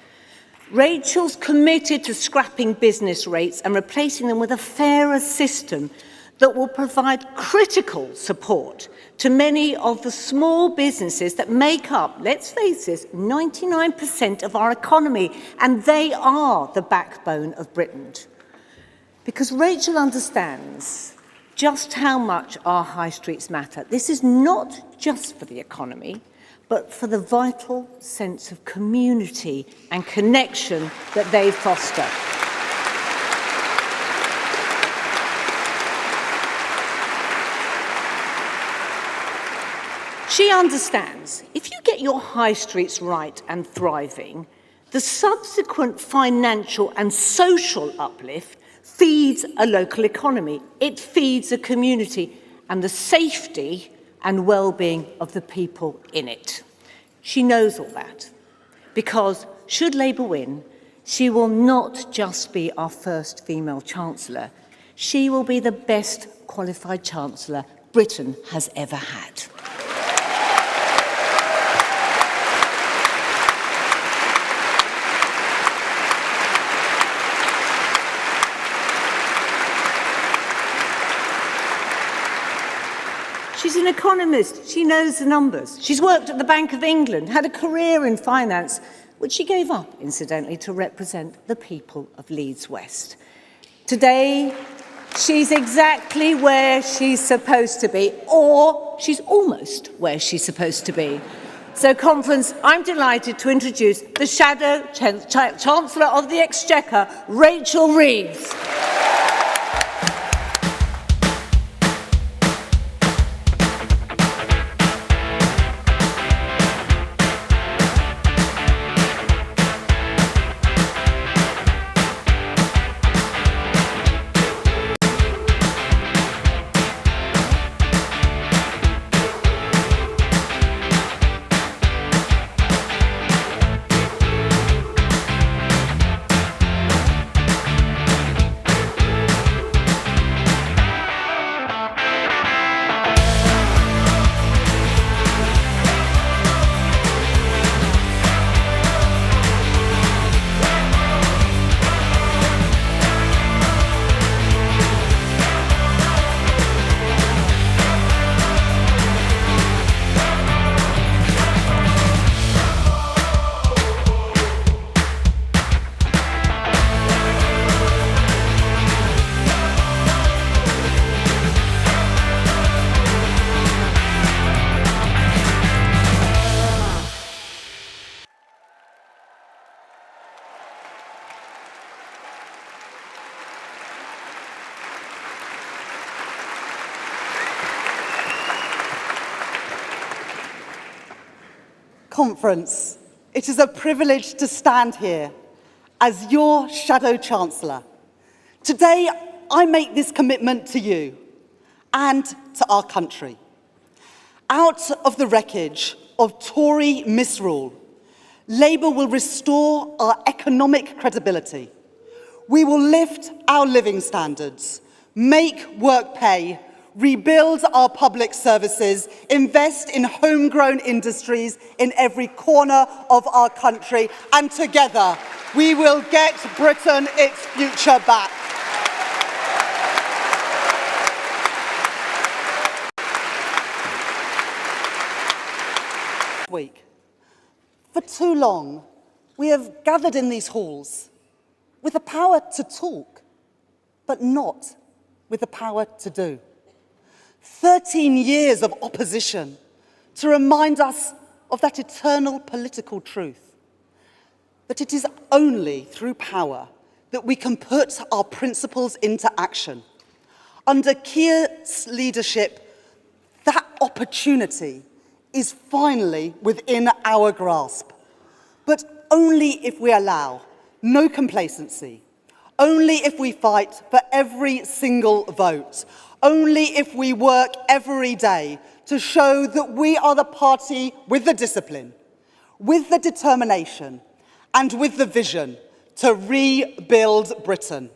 Rachel's committed to scrapping business rates and replacing them with a fairer system that will provide critical support to many of the small businesses that make up, let's face it, 99% of our economy, and they are the backbone of Britain. Because Rachel understands just how much our high streets matter. This is not just for the economy, but for the vital sense of community and connection that they foster. She understands if you get your high streets right and thriving, the subsequent financial and social uplift feeds a local economy, it feeds a community and the safety and well-being of the people in it. She knows all that because should Labour win, she will not just be our first female Chancellor, she will be the best qualified Chancellor Britain has ever had. She's an economist. She knows the numbers. She's worked at the Bank of England, had a career in finance, which she gave up, incidentally, to represent the people of Leeds West. Today, she's exactly where she's supposed to be, or she's almost where she's supposed to be. So, Conference, I'm delighted to introduce the Shadow Chancellor of the Exchequer, Rachel Reeves. Conference, it is a privilege to stand here as your Shadow Chancellor. Today, I make this commitment to you and to our country. Out of the wreckage of Tory misrule, Labour will restore our economic credibility. We will lift our living standards, make work pay, rebuild our public services, invest in homegrown industries in every corner of our country, and together we will get Britain its future back. Week. For too long, we have gathered in these halls with the power to talk, but not with the power to do. 13 years of opposition to remind us of that eternal political truth, that it is only through power that we can put our principles into action. Under Keir's leadership, that opportunity is finally within our grasp, but only if we allow no complacency, only if we fight for every single vote, only if we work every day to show that we are the party with the discipline, with the determination, and with the vision to rebuild Britain.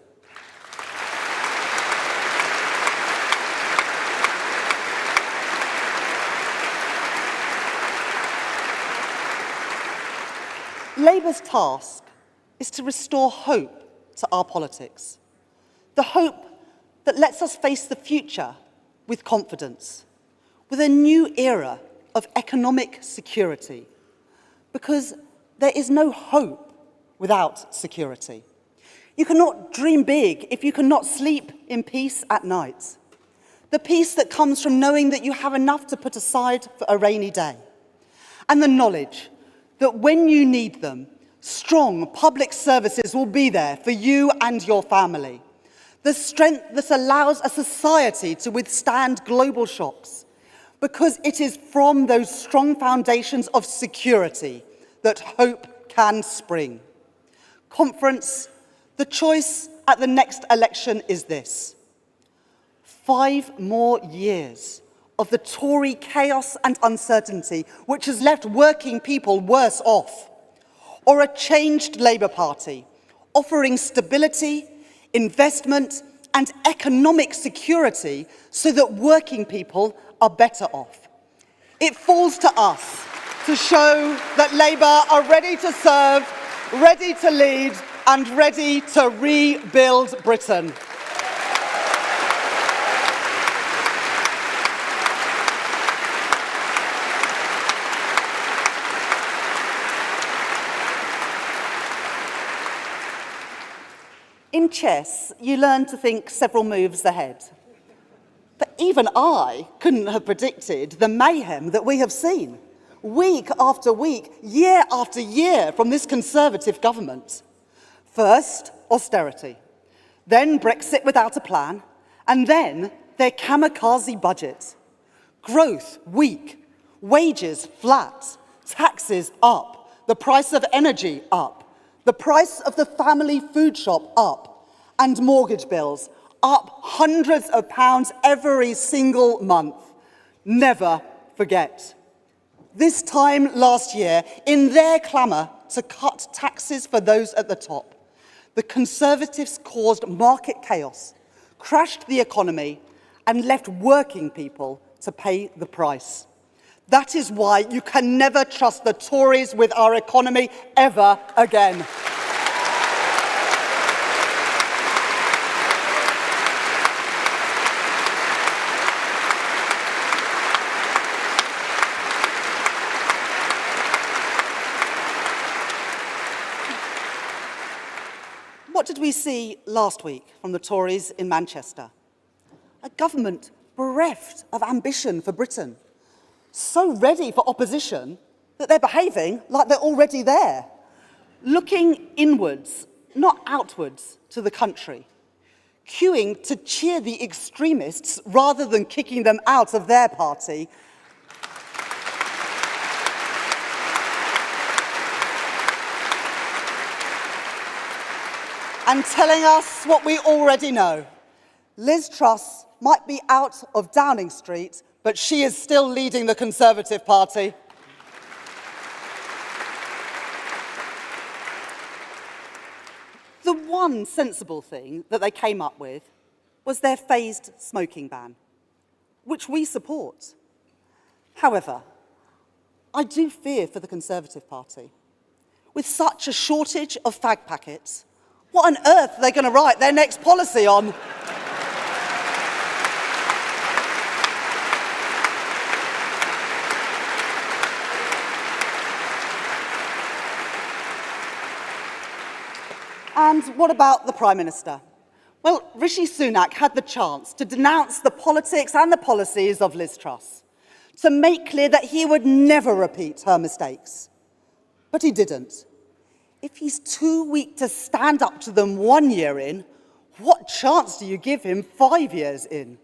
Labour's task is to restore hope to our politics. The hope that lets us face the future with confidence, with a new era of economic security, because there is no hope without security. You cannot dream big if you cannot sleep in peace at night. The peace that comes from knowing that you have enough to put aside for a rainy day, and the knowledge that when you need them, strong public services will be there for you and your family. The strength that allows a society to withstand global shocks, because it is from those strong foundations of security that hope can spring. Conference, the choice at the next election is this: 5 more years of the Tory chaos and uncertainty which has left working people worse off, or a changed Labour Party offering stability, investment and economic security so that working people are better off. It falls to us to show that Labour are ready to serve, ready to lead and ready to rebuild Britain. In chess, you learn to think several moves ahead. But even I couldn't have predicted the mayhem that we have seen, week after week, year after year, from this Conservative government. First, austerity, then Brexit without a plan, and then their kamikaze budget. Growth weak, wages flat, taxes up, the price of energy up, the price of the family food shop up, and mortgage bills up hundreds of pounds every single month. Never forget. This time last year, in their clamour to cut taxes for those at the top, the Conservatives caused market chaos, crashed the economy, and left working people to pay the price. That is why you can never trust the Tories with our economy ever again. What did we see last week from the Tories in Manchester? A government bereft of ambition for Britain, so ready for opposition that they're behaving like they're already there, looking inwards, not outwards, to the country, queuing to cheer the extremists rather than kicking them out of their party. And telling us what we already know. Liz Truss might be out of Downing Street, but she is still leading the Conservative Party. The one sensible thing that they came up with was their phased smoking ban, which we support. However, I do fear for the Conservative Party. With such a shortage of fag packets, what on earth are they going to write their next policy on? And what about the Prime Minister? Well, Rishi Sunak had the chance to denounce the politics and the policies of Liz Truss, to make clear that he would never repeat her mistakes. But he didn't. If he's too weak to stand up to them 1 year in, what chance do you give him 5 years in?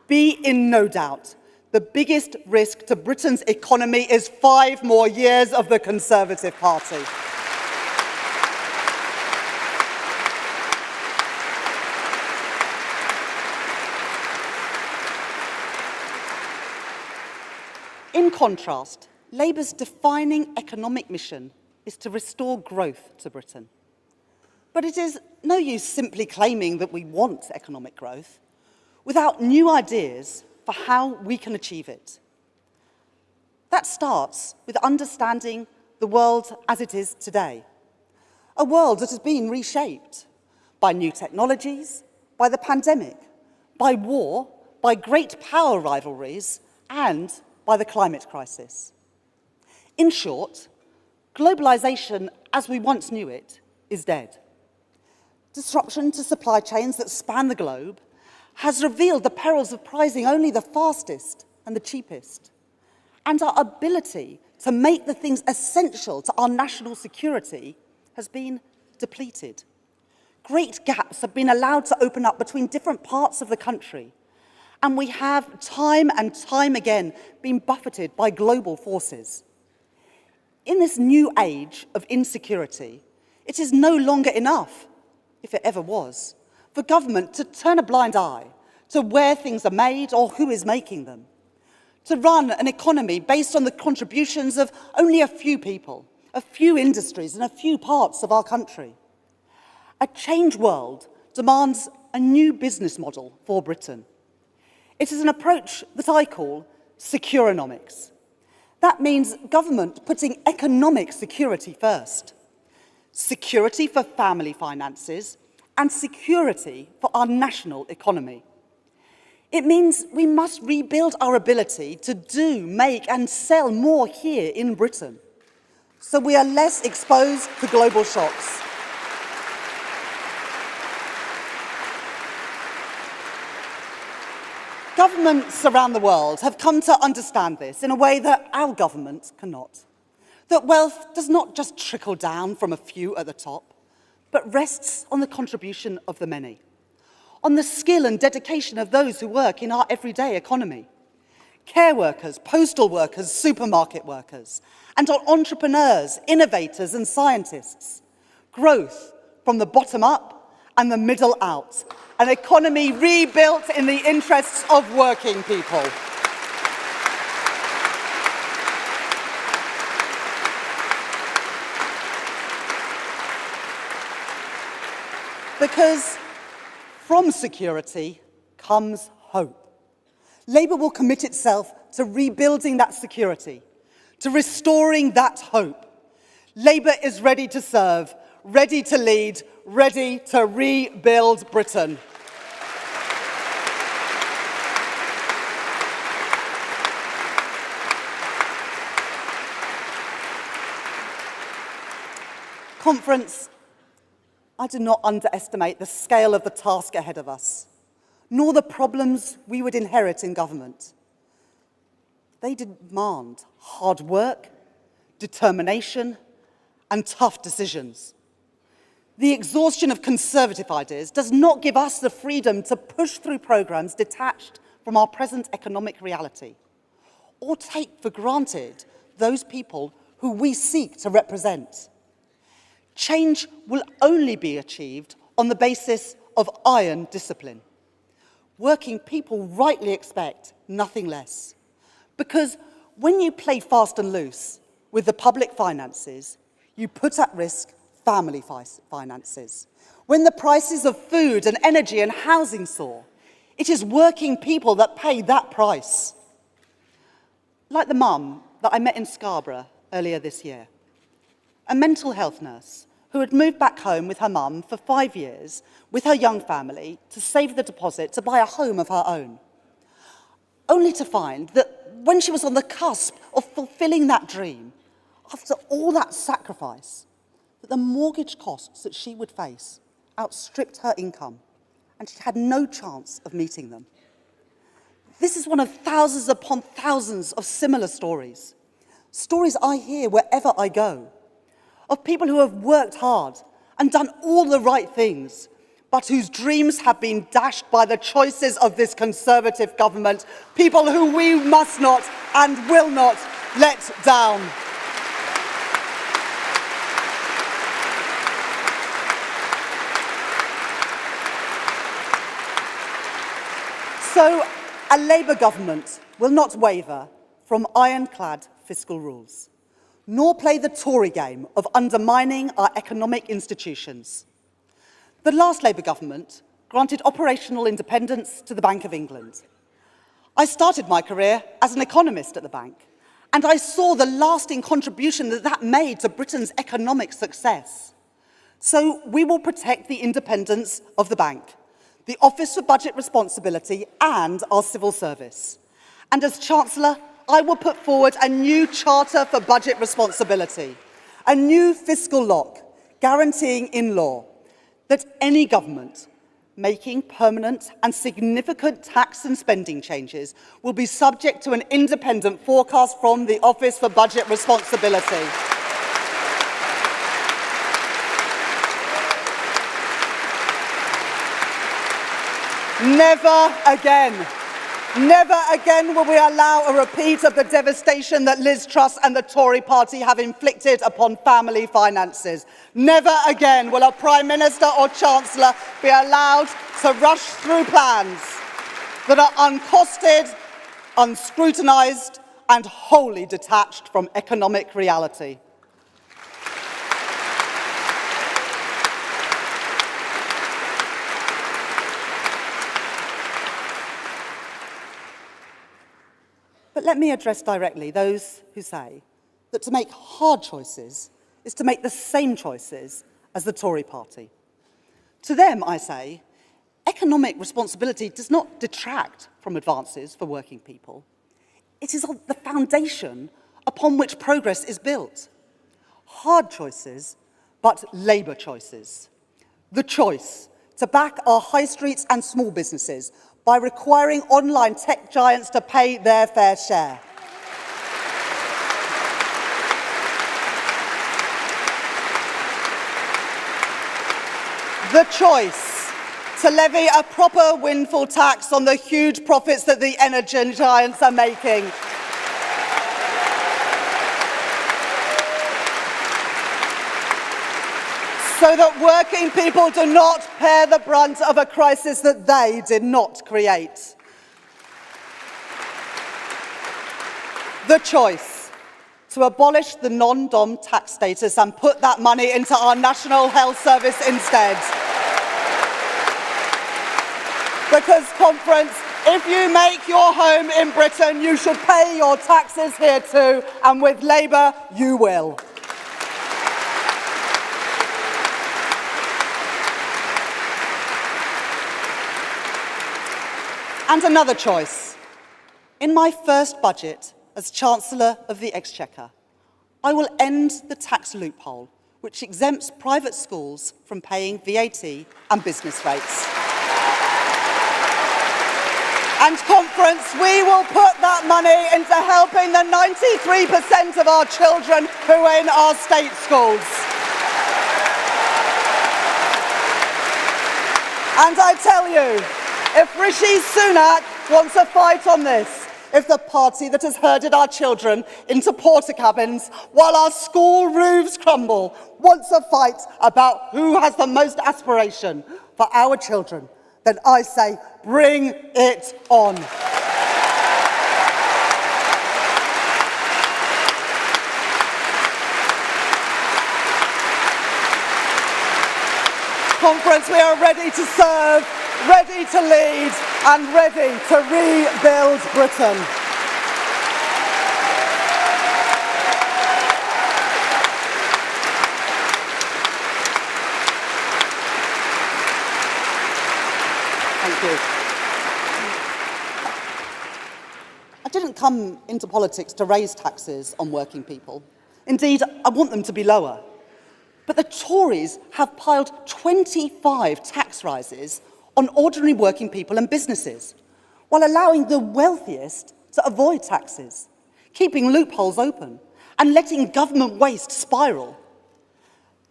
Be in no doubt, the biggest risk to Britain's economy is 5 more years of the Conservative Party. In contrast, Labour's defining economic mission is to restore growth to Britain. But it is no use simply claiming that we want economic growth without new ideas for how we can achieve it. That starts with understanding the world as it is today. A world that has been reshaped by new technologies, by the pandemic, by war, by great power rivalries, and by the climate crisis. In short, globalisation as we once knew it is dead. Disruption to supply chains that span the globe has revealed the perils of prizing only the fastest and the cheapest, and our ability to make the things essential to our national security has been depleted. Great gaps have been allowed to open up between different parts of the country, and we have time and time again been buffeted by global forces. In this new age of insecurity, it is no longer enough, if it ever was, for government to turn a blind eye to where things are made or who is making them, to run an economy based on the contributions of only a few people, a few industries and a few parts of our country. A changed world demands a new business model for Britain. It is an approach that I call securonomics. That means government putting economic security first. Security for family finances and security for our national economy. It means we must rebuild our ability to do, make and sell more here in Britain, so we are less exposed to global shocks. Governments around the world have come to understand this in a way that our government cannot. That wealth does not just trickle down from a few at the top, but rests on the contribution of the many, on the skill and dedication of those who work in our everyday economy. Care workers, postal workers, supermarket workers, and on entrepreneurs, innovators and scientists. Growth from the bottom up and the middle out. An economy rebuilt in the interests of working people. Because from security comes hope. Labour will commit itself to rebuilding that security, to restoring that hope. Labour is ready to serve, ready to lead, ready to rebuild Britain. Conference, I do not underestimate the scale of the task ahead of us, nor the problems we would inherit in government. They demand hard work, determination, and tough decisions. The exhaustion of Conservative ideas does not give us the freedom to push through programmes detached from our present economic reality, or take for granted those people who we seek to represent. Change will only be achieved on the basis of iron discipline. Working people rightly expect nothing less. Because when you play fast and loose with the public finances, you put at risk family finances. When the prices of food and energy and housing soar, it is working people that pay that price. Like the mum that I met in Scarborough earlier this year. A mental health nurse who had moved back home with her mum for 5 years with her young family to save the deposit to buy a home of her own. Only to find that when she was on the cusp of fulfilling that dream, after all that sacrifice, that the mortgage costs that she would face outstripped her income, and she had no chance of meeting them. This is one of thousands upon thousands of similar stories. Stories I hear wherever I go, of people who have worked hard and done all the right things, but whose dreams have been dashed by the choices of this Conservative government, people who we must not and will not let down. So, a Labour government will not waver from ironclad fiscal rules, nor play the Tory game of undermining our economic institutions. The last Labour government granted operational independence to the Bank of England. I started my career as an economist at the bank, And I saw the lasting contribution that that made to Britain's economic success. So we will protect the independence of the bank, the Office for Budget Responsibility, and our civil service. And as Chancellor, I will put forward a new Charter for Budget Responsibility, a new fiscal lock guaranteeing in law that any government making permanent and significant tax and spending changes will be subject to an independent forecast from the Office for Budget Responsibility. Never again will we allow a repeat of the devastation that Liz Truss and the Tory party have inflicted upon family finances. Never again will a Prime Minister or Chancellor be allowed to rush through plans that are uncosted, unscrutinised and wholly detached from economic reality. But let me address directly those who say that to make hard choices is to make the same choices as the Tory party. To them, I say, economic responsibility does not detract from advances for working people. It is the foundation upon which progress is built. Hard choices, but Labour choices. The choice to back our high streets and small businesses by requiring online tech giants to pay their fair share. The choice to levy a proper windfall tax on the huge profits that the energy giants are making. So that working people do not bear the brunt of a crisis that they did not create. The choice to abolish the non-dom tax status and put that money into our National Health Service instead. Because, Conference, if you make your home in Britain, you should pay your taxes here too, and with Labour, you will. And another choice. In my first budget as Chancellor of the Exchequer, I will end the tax loophole which exempts private schools from paying VAT and business rates. And, Conference, we will put that money into helping the 93% of our children who are in our state schools. And I tell you, if Rishi Sunak wants a fight on this, if the party that has herded our children into porta cabins while our school roofs crumble wants a fight about who has the most aspiration for our children, then I say, bring it on. Conference, we are ready to serve, ready to lead and ready to rebuild Britain. Thank you. I didn't come into politics to raise taxes on working people. Indeed, I want them to be lower. But the Tories have piled 25 tax rises on ordinary working people and businesses, while allowing the wealthiest to avoid taxes, keeping loopholes open, and letting government waste spiral.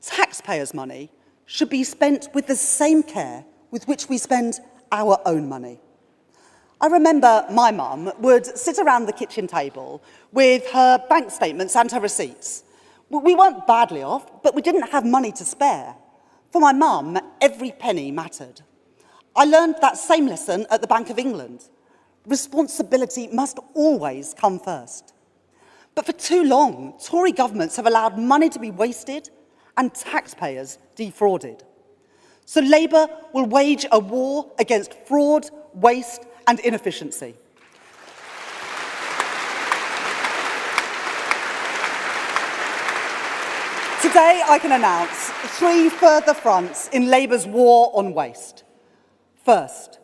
Taxpayers' money should be spent with the same care with which we spend our own money. I remember my mum would sit around the kitchen table with her bank statements and her receipts. We weren't badly off, but we didn't have money to spare. For my mum, every penny mattered. I learned that same lesson at the Bank of England. Responsibility must always come first. But for too long, Tory governments have allowed money to be wasted and taxpayers defrauded. So Labour will wage a war against fraud, waste and inefficiency. Today, I can announce 3 further fronts in Labour's war on waste. First,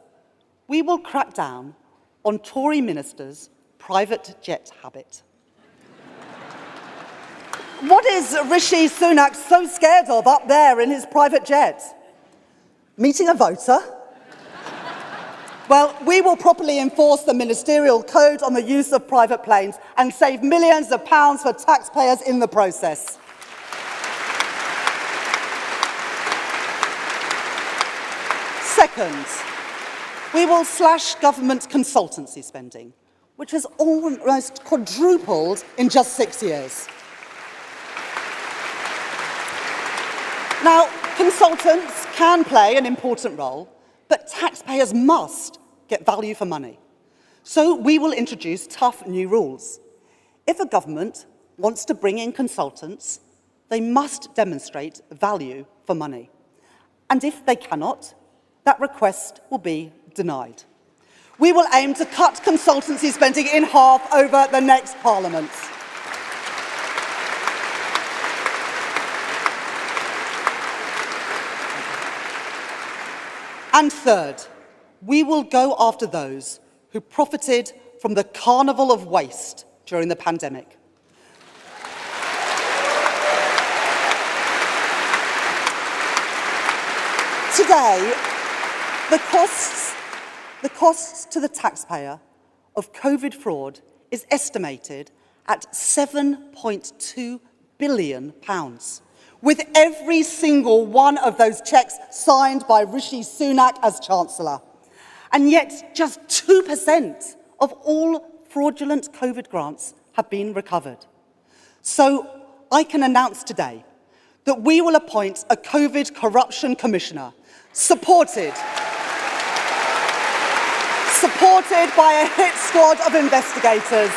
we will crack down on Tory ministers' private jet habit. What is Rishi Sunak so scared of up there in his private jet? Meeting a voter? Well, we will properly enforce the ministerial code on the use of private planes and save millions of pounds for taxpayers in the process. Second, we will slash government consultancy spending, which has almost quadrupled in just 6 years. Now, consultants can play an important role, but taxpayers must get value for money. So we will introduce tough new rules. If a government wants to bring in consultants, they must demonstrate value for money. And if they cannot, that request will be denied. We will aim to cut consultancy spending in half over the next Parliament. And third, we will go after those who profited from the carnival of waste during the pandemic. Today, the costs to the taxpayer of COVID fraud is estimated at £7.2 billion, with every single one of those cheques signed by Rishi Sunak as Chancellor. And yet, just 2% of all fraudulent COVID grants have been recovered. So I can announce today that we will appoint a COVID corruption commissioner supported by a hit squad of investigators,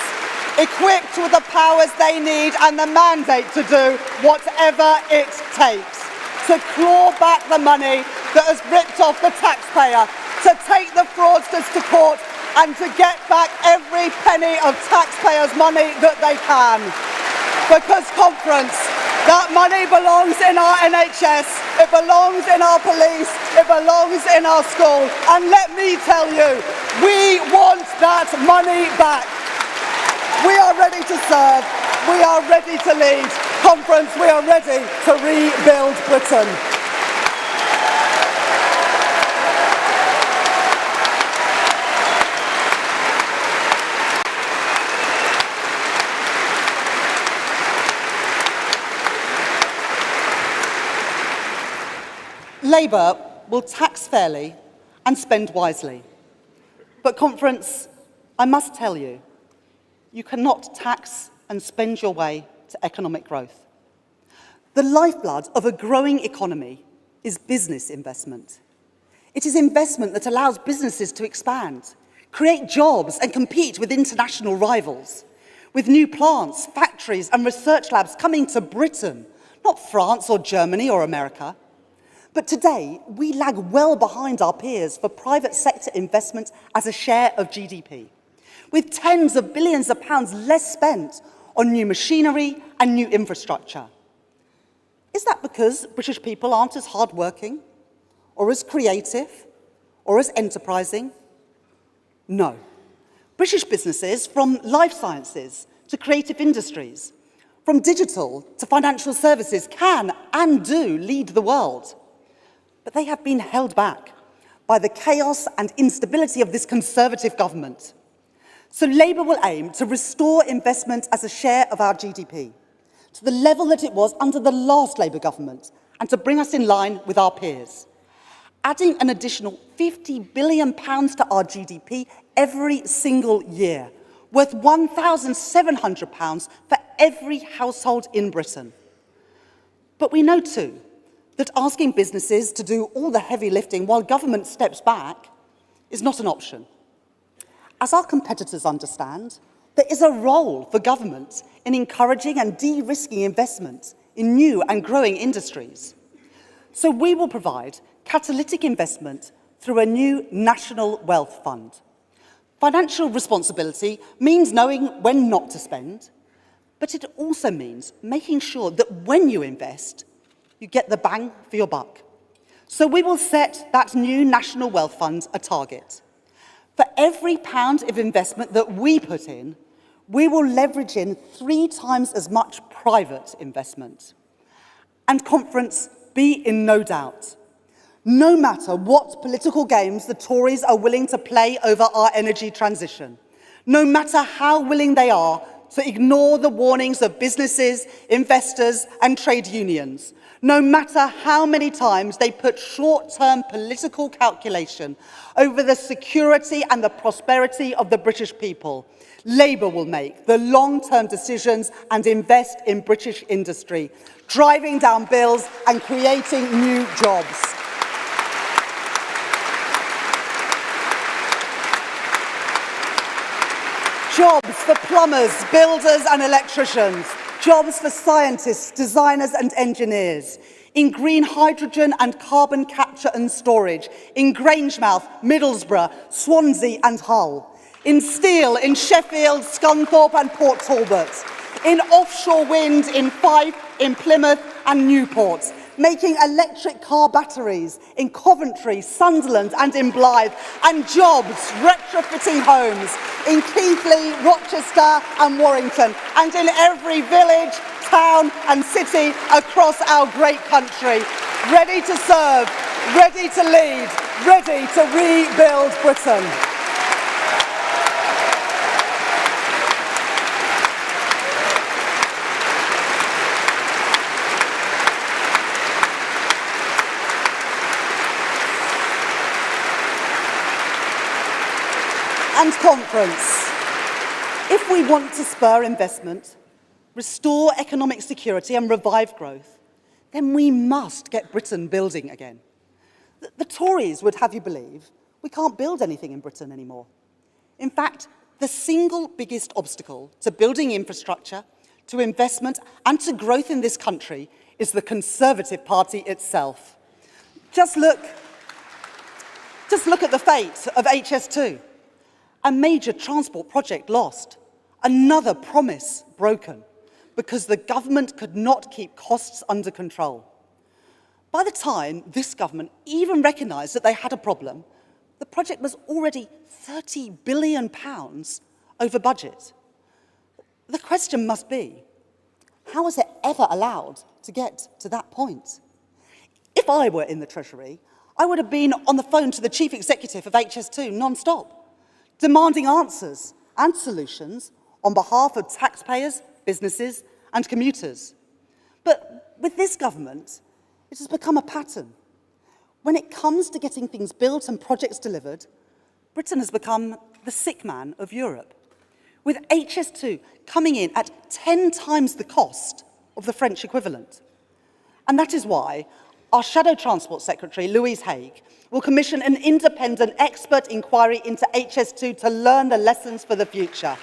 equipped with the powers they need and the mandate to do whatever it takes to claw back the money that has ripped off the taxpayer, to take the fraudsters to court and to get back every penny of taxpayers' money that they can. Because, conference, that money belongs in our NHS, it belongs in our police, it belongs in our school. And let me tell you, we want that money back. We are ready to serve, we are ready to lead. Conference, we are ready to rebuild Britain. Labour will tax fairly and spend wisely. But, conference, I must tell you, you cannot tax and spend your way to economic growth. The lifeblood of a growing economy is business investment. It is investment that allows businesses to expand, create jobs and compete with international rivals, with new plants, factories and research labs coming to Britain, not France or Germany or America. But today, we lag well behind our peers for private sector investment as a share of GDP, with tens of billions of pounds less spent on new machinery and new infrastructure. Is that because British people aren't as hardworking, or as creative, or as enterprising? No. British businesses, from life sciences to creative industries, from digital to financial services, can and do lead the world. But they have been held back by the chaos and instability of this Conservative government. So Labour will aim to restore investment as a share of our GDP to the level that it was under the last Labour government and to bring us in line with our peers, adding an additional £50 billion to our GDP every single year, worth £1,700 for every household in Britain. But we know too that asking businesses to do all the heavy lifting while government steps back is not an option. As our competitors understand, there is a role for government in encouraging and de-risking investment in new and growing industries. So we will provide catalytic investment through a new national wealth fund. Financial responsibility means knowing when not to spend, But it also means making sure that when you invest, you get the bang for your buck. So we will set that new National Wealth Fund a target. For every pound of investment that we put in, we will leverage in 3 times as much private investment. And conference, be in no doubt. No matter what political games the Tories are willing to play over our energy transition, no matter how willing they are to ignore the warnings of businesses, investors, and trade unions, no matter how many times they put short-term political calculation over the security and the prosperity of the British people, Labour will make the long-term decisions and invest in British industry, driving down bills and creating new jobs. Jobs for plumbers, builders and electricians. Jobs for scientists, designers and engineers. In green hydrogen and carbon capture and storage. In Grangemouth, Middlesbrough, Swansea and Hull. In steel, in Sheffield, Scunthorpe and Port Talbot. In offshore wind, in Fife, in Plymouth and Newport. Making electric car batteries in Coventry, Sunderland and in Blythe, and jobs retrofitting homes in Keighley, Rochester and Warrington, and in every village, town and city across our great country. Ready to serve, ready to lead, ready to rebuild Britain. And conference. If we want to spur investment, restore economic security and revive growth, then we must get Britain building again. The Tories would have you believe we can't build anything in Britain anymore. In fact, the single biggest obstacle to building infrastructure, to investment and to growth in this country is the Conservative Party itself. Just look at the fate of HS2. A major transport project lost, another promise broken, because the government could not keep costs under control. By the time this government even recognised that they had a problem, the project was already £30 billion over budget. The question must be, how was it ever allowed to get to that point? If I were in the Treasury, I would have been on the phone to the Chief Executive of HS2 non-stop, demanding answers and solutions on behalf of taxpayers, businesses and commuters. But with this government, it has become a pattern. When it comes to getting things built and projects delivered, Britain has become the sick man of Europe, with HS2 coming in at 10 times the cost of the French equivalent. And that is why our Shadow Transport Secretary, Louise Haigh, will commission an independent expert inquiry into HS2 to learn the lessons for the future.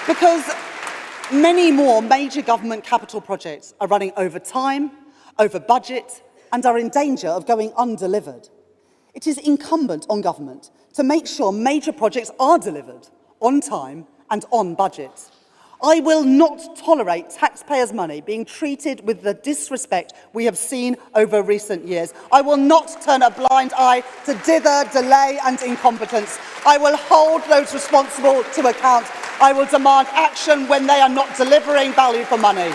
Because many more major government capital projects are running over time, over budget, and are in danger of going undelivered. It is incumbent on government to make sure major projects are delivered on time and on budget. I will not tolerate taxpayers' money being treated with the disrespect we have seen over recent years. I will not turn a blind eye to dither, delay and incompetence. I will hold those responsible to account. I will demand action when they are not delivering value for money.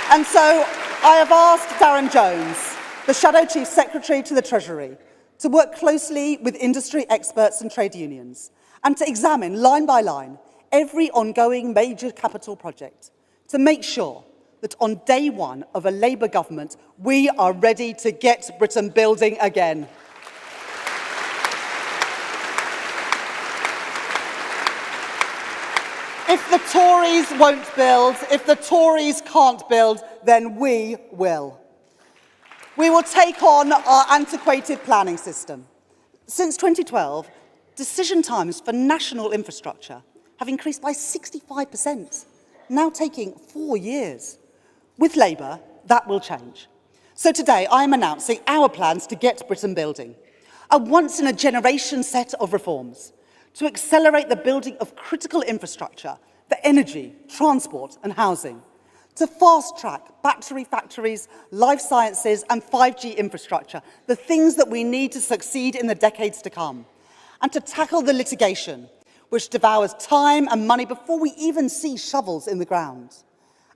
And so I have asked Darren Jones, the Shadow Chief Secretary to the Treasury, to work closely with industry experts and trade unions and to examine line by line every ongoing major capital project to make sure that on day one of a Labour government, we are ready to get Britain building again. If the Tories won't build, if the Tories can't build, then we will. We will take on our antiquated planning system. Since 2012, decision times for national infrastructure have increased by 65%, now taking 4 years. With Labour, that will change. So today, I am announcing our plans to get Britain building. A once-in-a-generation set of reforms to accelerate the building of critical infrastructure for energy, transport and housing, to fast-track battery factories, life sciences and 5G infrastructure, the things that we need to succeed in the decades to come, and to tackle the litigation which devours time and money before we even see shovels in the ground,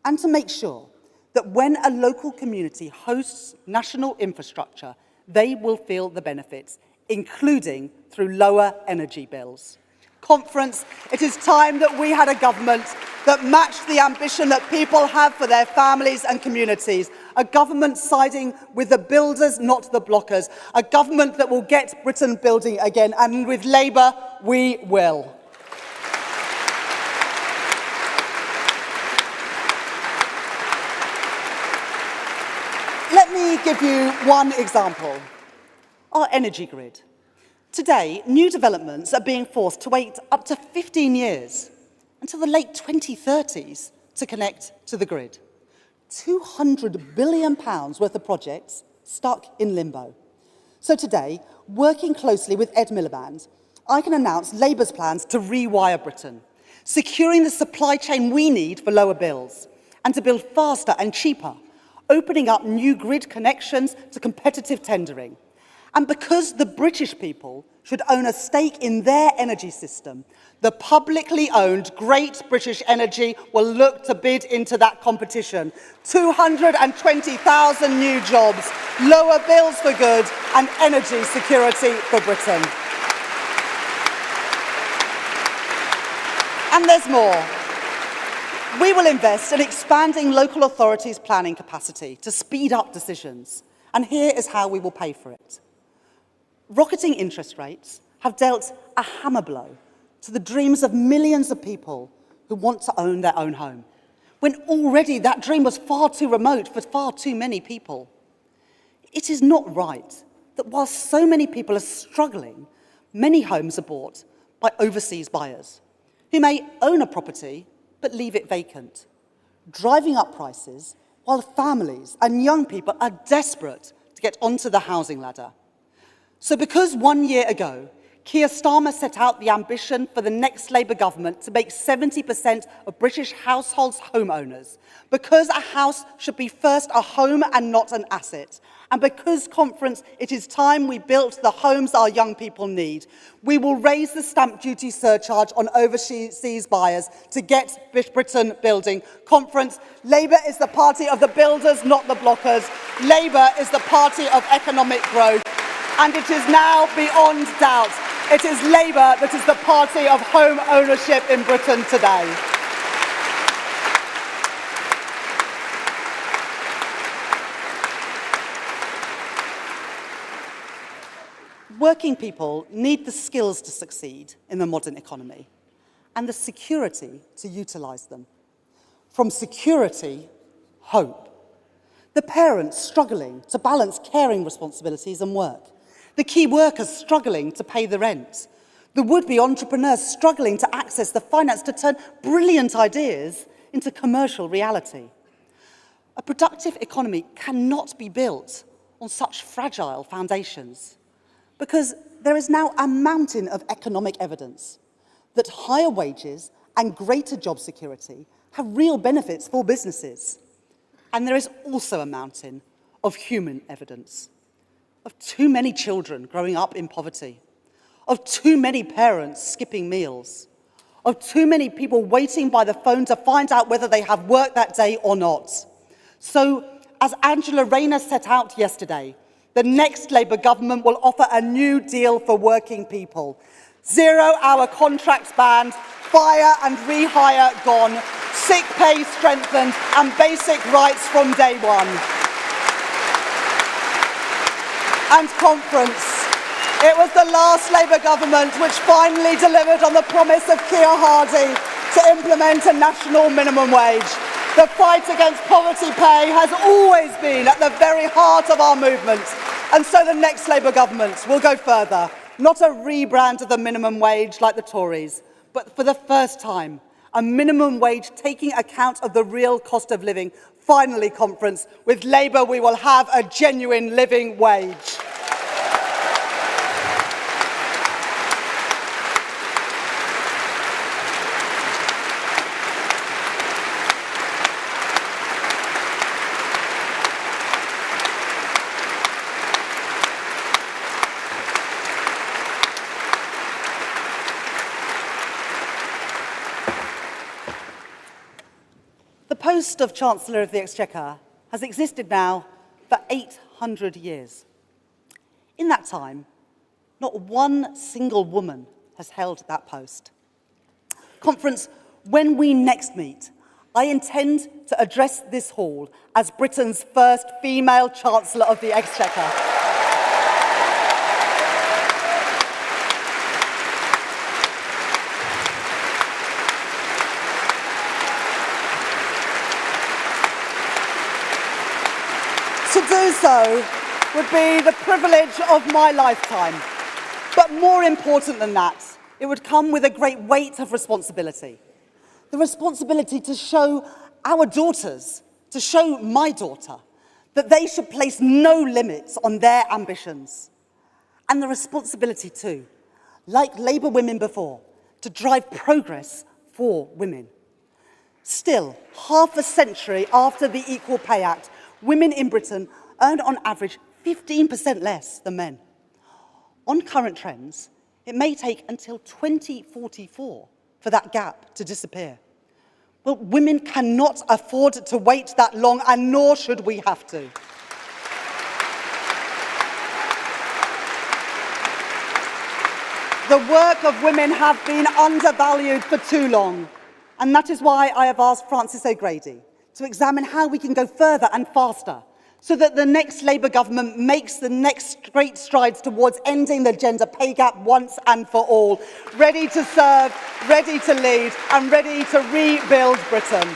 and to make sure that when a local community hosts national infrastructure, they will feel the benefits, including through lower energy bills. Conference, it is time that we had a government that matched the ambition that people have for their families and communities. A government siding with the builders, not the blockers. A government that will get Britain building again. And with Labour, we will. Let me give you one example. Our energy grid. Today, new developments are being forced to wait up to 15 years until the late 2030s to connect to the grid. £200 billion worth of projects stuck in limbo. So today, working closely with Ed Miliband, I can announce Labour's plans to rewire Britain, securing the supply chain we need for lower bills, and to build faster and cheaper, opening up new grid connections to competitive tendering. And because the British people should own a stake in their energy system, the publicly owned Great British Energy will look to bid into that competition. 220,000 new jobs, lower bills for good, and energy security for Britain. And there's more. We will invest in expanding local authorities' planning capacity to speed up decisions. And here is how we will pay for it. Rocketing interest rates have dealt a hammer blow to the dreams of millions of people who want to own their own home, when already that dream was far too remote for far too many people. It is not right that while so many people are struggling, many homes are bought by overseas buyers who may own a property but leave it vacant, driving up prices while families and young people are desperate to get onto the housing ladder. So because 1 year ago, Keir Starmer set out the ambition for the next Labour government to make 70% of British households homeowners, because a house should be first a home and not an asset, and because, Conference, it is time we built the homes our young people need, we will raise the stamp duty surcharge on overseas buyers to get Britain building. Conference, Labour is the party of the builders, not the blockers. Labour is the party of economic growth. And it is now beyond doubt, it is Labour that is the party of home ownership in Britain today. Working people need the skills to succeed in the modern economy and the security to utilise them. From security, hope. The parents struggling to balance caring responsibilities and work. The key workers struggling to pay the rent. The would-be entrepreneurs struggling to access the finance to turn brilliant ideas into commercial reality. A productive economy cannot be built on such fragile foundations, because there is now a mountain of economic evidence that higher wages and greater job security have real benefits for businesses. And there is also a mountain of human evidence of too many children growing up in poverty, of too many parents skipping meals, of too many people waiting by the phone to find out whether they have work that day or not. So, as Angela Rayner set out yesterday, the next Labour government will offer a new deal for working people. 0-hour contracts banned, fire and rehire gone, sick pay strengthened, and basic rights from day one. And Conference, it was the last Labour government which finally delivered on the promise of Keir Hardie to implement a national minimum wage. The fight against poverty pay has always been at the very heart of our movement. And so the next Labour government will go further. Not a rebrand of the minimum wage like the Tories, but for the first time, a minimum wage taking account of the real cost of living. Finally, Conference, with Labour we will have a genuine living wage. post of Chancellor of the Exchequer has existed now for 800 years. In that time, not one single woman has held that post. Conference, when we next meet, I intend to address this hall as Britain's first female Chancellor of the Exchequer. To do so would be the privilege of my lifetime. But more important than that, it would come with a great weight of responsibility. The responsibility to show our daughters, to show my daughter, that they should place no limits on their ambitions. And the responsibility too, like Labour women before, to drive progress for women. Still, half a century after the Equal Pay Act, women in Britain earn on average 15% less than men. On current trends, it may take until 2044 for that gap to disappear. But women cannot afford to wait that long, and nor should we have to. The work of women have been undervalued for too long, and that is why I have asked Frances O'Grady to examine how we can go further and faster so that the next Labour government makes the next great strides towards ending the gender pay gap once and for all, ready to serve, ready to lead, and ready to rebuild Britain.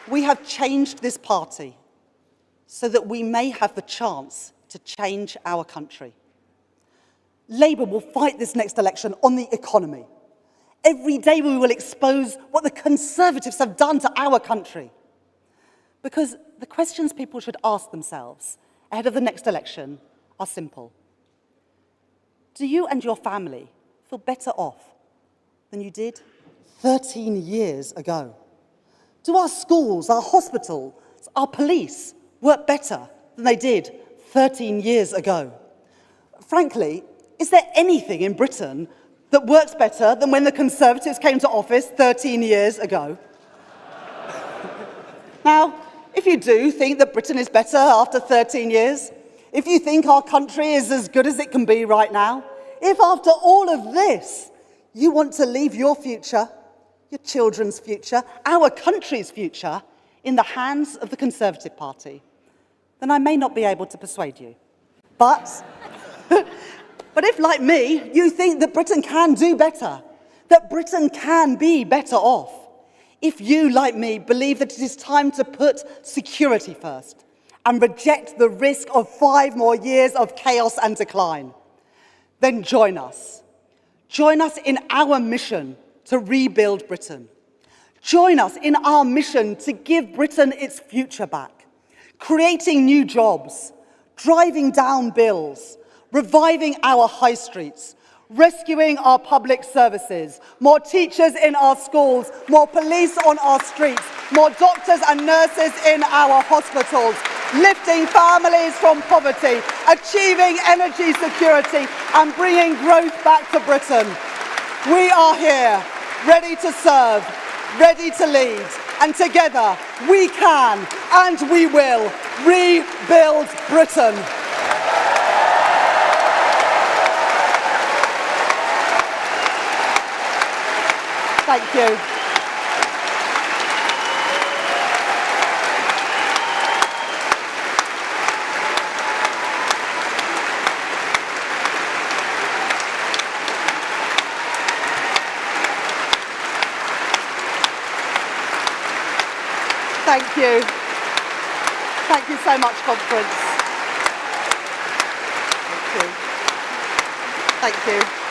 We have changed this party so that we may have the chance to change our country. Labour will fight this next election on the economy. Every day we will expose what the Conservatives have done to our country. Because the questions people should ask themselves ahead of the next election are simple. Do you and your family feel better off than you did 13 years ago? Do our schools, our hospitals, our police work better than they did 13 years ago? Frankly, is there anything in Britain that works better than when the Conservatives came to office 13 years ago? Now, if you do think that Britain is better after 13 years, if you think our country is as good as it can be right now, if after all of this you want to leave your future, your children's future, our country's future, in the hands of the Conservative Party, then I may not be able to persuade you. But if, like me, you think that Britain can do better, that Britain can be better off, if you, like me, believe that it is time to put security first and reject the risk of 5 more years of chaos and decline, then join us. Join us in our mission to rebuild Britain. Join us in our mission to give Britain its future back, creating new jobs, driving down bills, reviving our high streets, rescuing our public services, more teachers in our schools, more police on our streets, more doctors and nurses in our hospitals, lifting families from poverty, achieving energy security, and bringing growth back to Britain. We are here, ready to serve, ready to lead, and together we can and we will rebuild Britain. Thank you. Thank you. Thank you so much, Conference. Thank you. Thank you.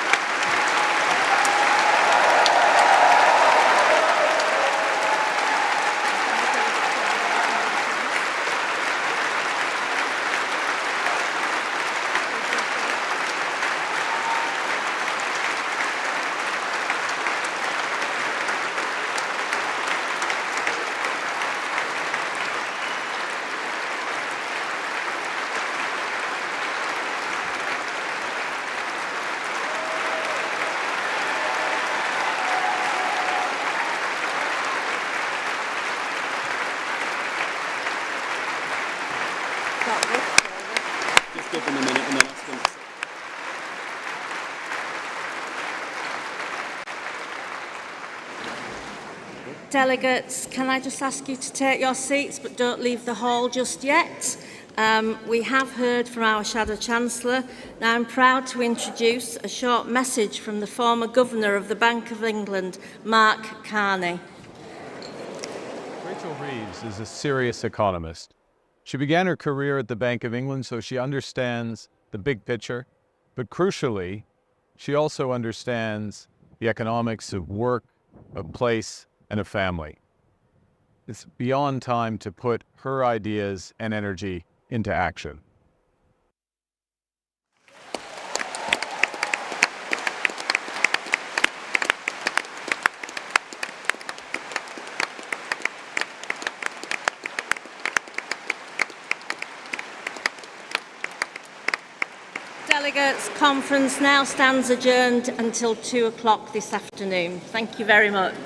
Delegates, can I just ask you to take your seats but don't leave the hall just yet? We have heard from our Shadow Chancellor. Now I'm proud to introduce a short message from the former Governor of the Bank of England, Mark Carney. Rachel Reeves is a serious economist. She began her career at the Bank of England, so she understands the big picture, but crucially, she also understands the economics of work, of place, and of family. It's beyond time to put her ideas and energy into action. Delegates, conference now stands adjourned until 2 o'clock this afternoon. Thank you very much.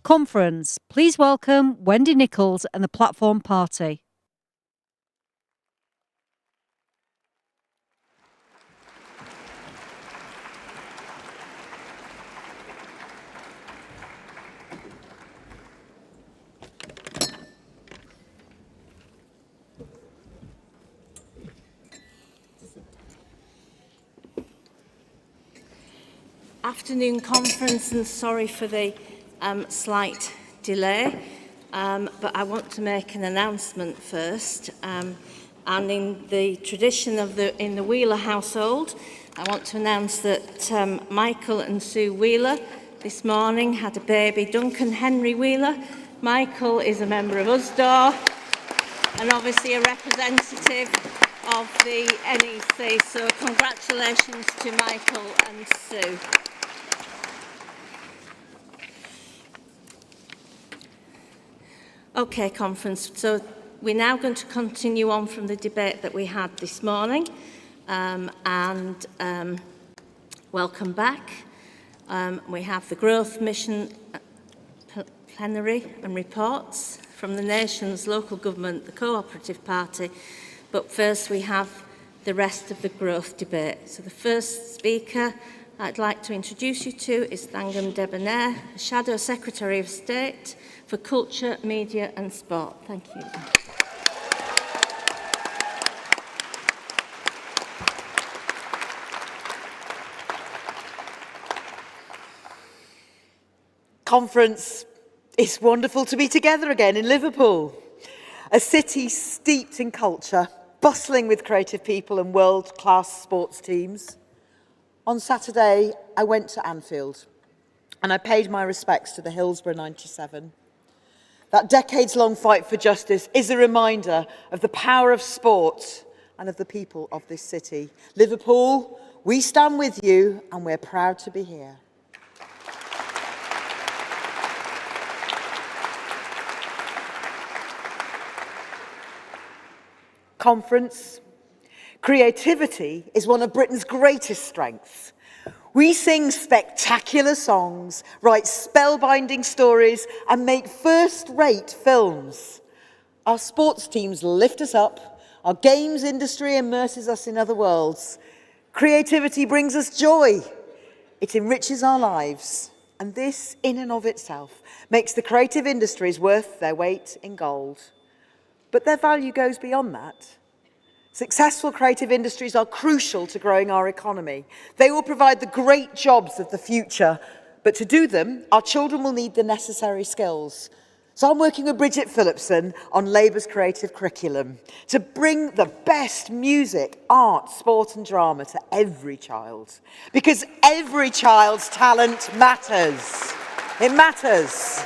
Conference. Please welcome Wendy Nichols and the Platform Party. Afternoon conference, and sorry for the slight delay, but I want to make an announcement first. And in the tradition of in the Wheeler household, I want to announce that Michael and Sue Wheeler this morning had a baby, Duncan Henry Wheeler. Michael is a member of USDAW and obviously a representative of the NEC, so congratulations to Michael and Sue. Okay, conference. So we're now going to continue on from the debate that we had this morning, welcome back. We have the Growth Mission plenary and reports from the nation's local government, the Cooperative Party, but first we have the rest of the growth debate. So the first speaker I'd like to introduce you to is Thangam Debonair, Shadow Secretary of State for Culture, Media and Sport. Thank you. Conference, it's wonderful to be together again in Liverpool, a city steeped in culture, bustling with creative people and world-class sports teams. On Saturday, I went to Anfield and I paid my respects to the Hillsborough 97. That decades-long fight for justice is a reminder of the power of sport and of the people of this city. Liverpool, we stand with you and we're proud to be here. Conference, creativity is one of Britain's greatest strengths. We sing spectacular songs, write spellbinding stories, and make first-rate films. Our sports teams lift us up. Our games industry immerses us in other worlds. Creativity brings us joy. It enriches our lives. And this, in and of itself, makes the creative industries worth their weight in gold. But their value goes beyond that. Successful creative industries are crucial to growing our economy. They will provide the great jobs of the future, but to do them, our children will need the necessary skills. So I'm working with Bridget Phillipson on Labour's creative curriculum to bring the best music, art, sport and drama to every child. Because every child's talent matters. It matters.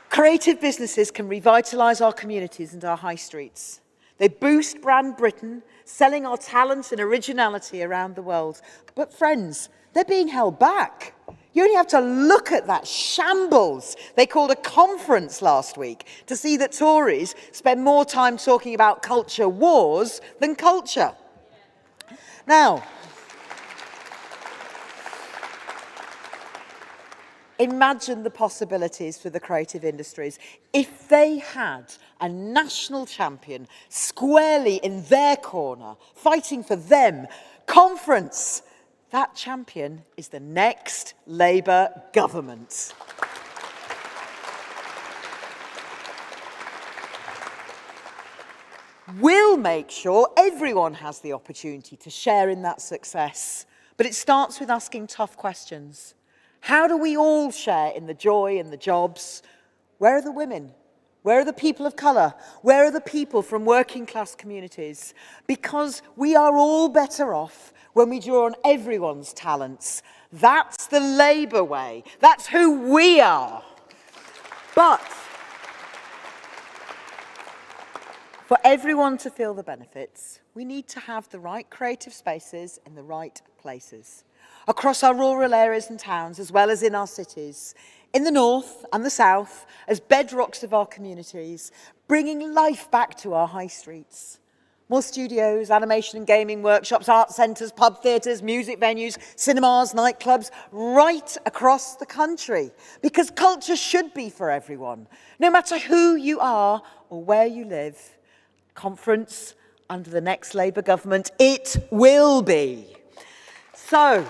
Creative businesses can revitalise our communities and our high streets. They boost brand Britain, selling our talent and originality around the world. But friends, they're being held back. You only have to look at that shambles they called a conference last week to see that Tories spend more time talking about culture wars than culture. Now, imagine the possibilities for the creative industries if they had a national champion squarely in their corner, fighting for them. Conference, that champion is the next Labour government. We'll make sure everyone has the opportunity to share in that success, but it starts with asking tough questions. How do we all share in the joy and the jobs? Where are the women? Where are the people of colour? Where are the people from working class communities? Because we are all better off when we draw on everyone's talents. That's the Labour way. That's who we are. But for everyone to feel the benefits, we need to have the right creative spaces in the right places. Across our rural areas and towns, as well as in our cities, in the north and the south, as bedrocks of our communities, bringing life back to our high streets. More studios, animation and gaming workshops, art centres, pub theatres, music venues, cinemas, nightclubs, right across the country. Because culture should be for everyone, no matter who you are or where you live. Conference under the next Labour government, it will be. So,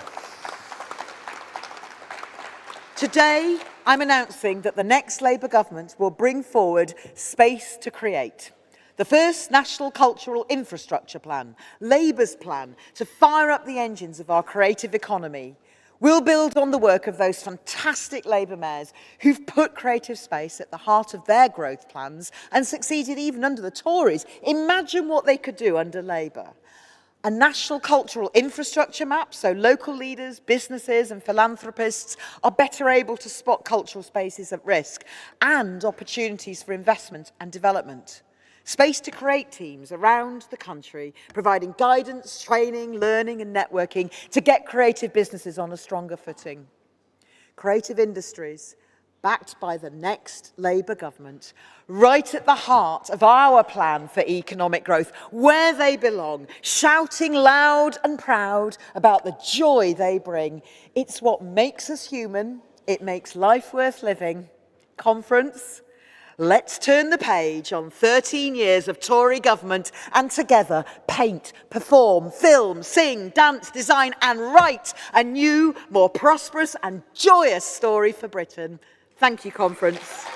today I'm announcing that the next Labour government will bring forward Space to Create, the first national cultural infrastructure plan, Labour's plan to fire up the engines of our creative economy. We'll build on the work of those fantastic Labour mayors who've put creative space at the heart of their growth plans and succeeded even under the Tories. Imagine what they could do under Labour. A national cultural infrastructure map so local leaders, businesses and philanthropists are better able to spot cultural spaces at risk and opportunities for investment and development. Space to Create teams around the country, providing guidance, training, learning and networking to get creative businesses on a stronger footing. Creative industries, backed by the next Labour government, right at the heart of our plan for economic growth, where they belong, shouting loud and proud about the joy they bring. It's what makes us human. It makes life worth living. Conference. Let's turn the page on 13 years of Tory government and together paint, perform, film, sing, dance, design and write a new, more prosperous and joyous story for Britain. Thank you, Conference.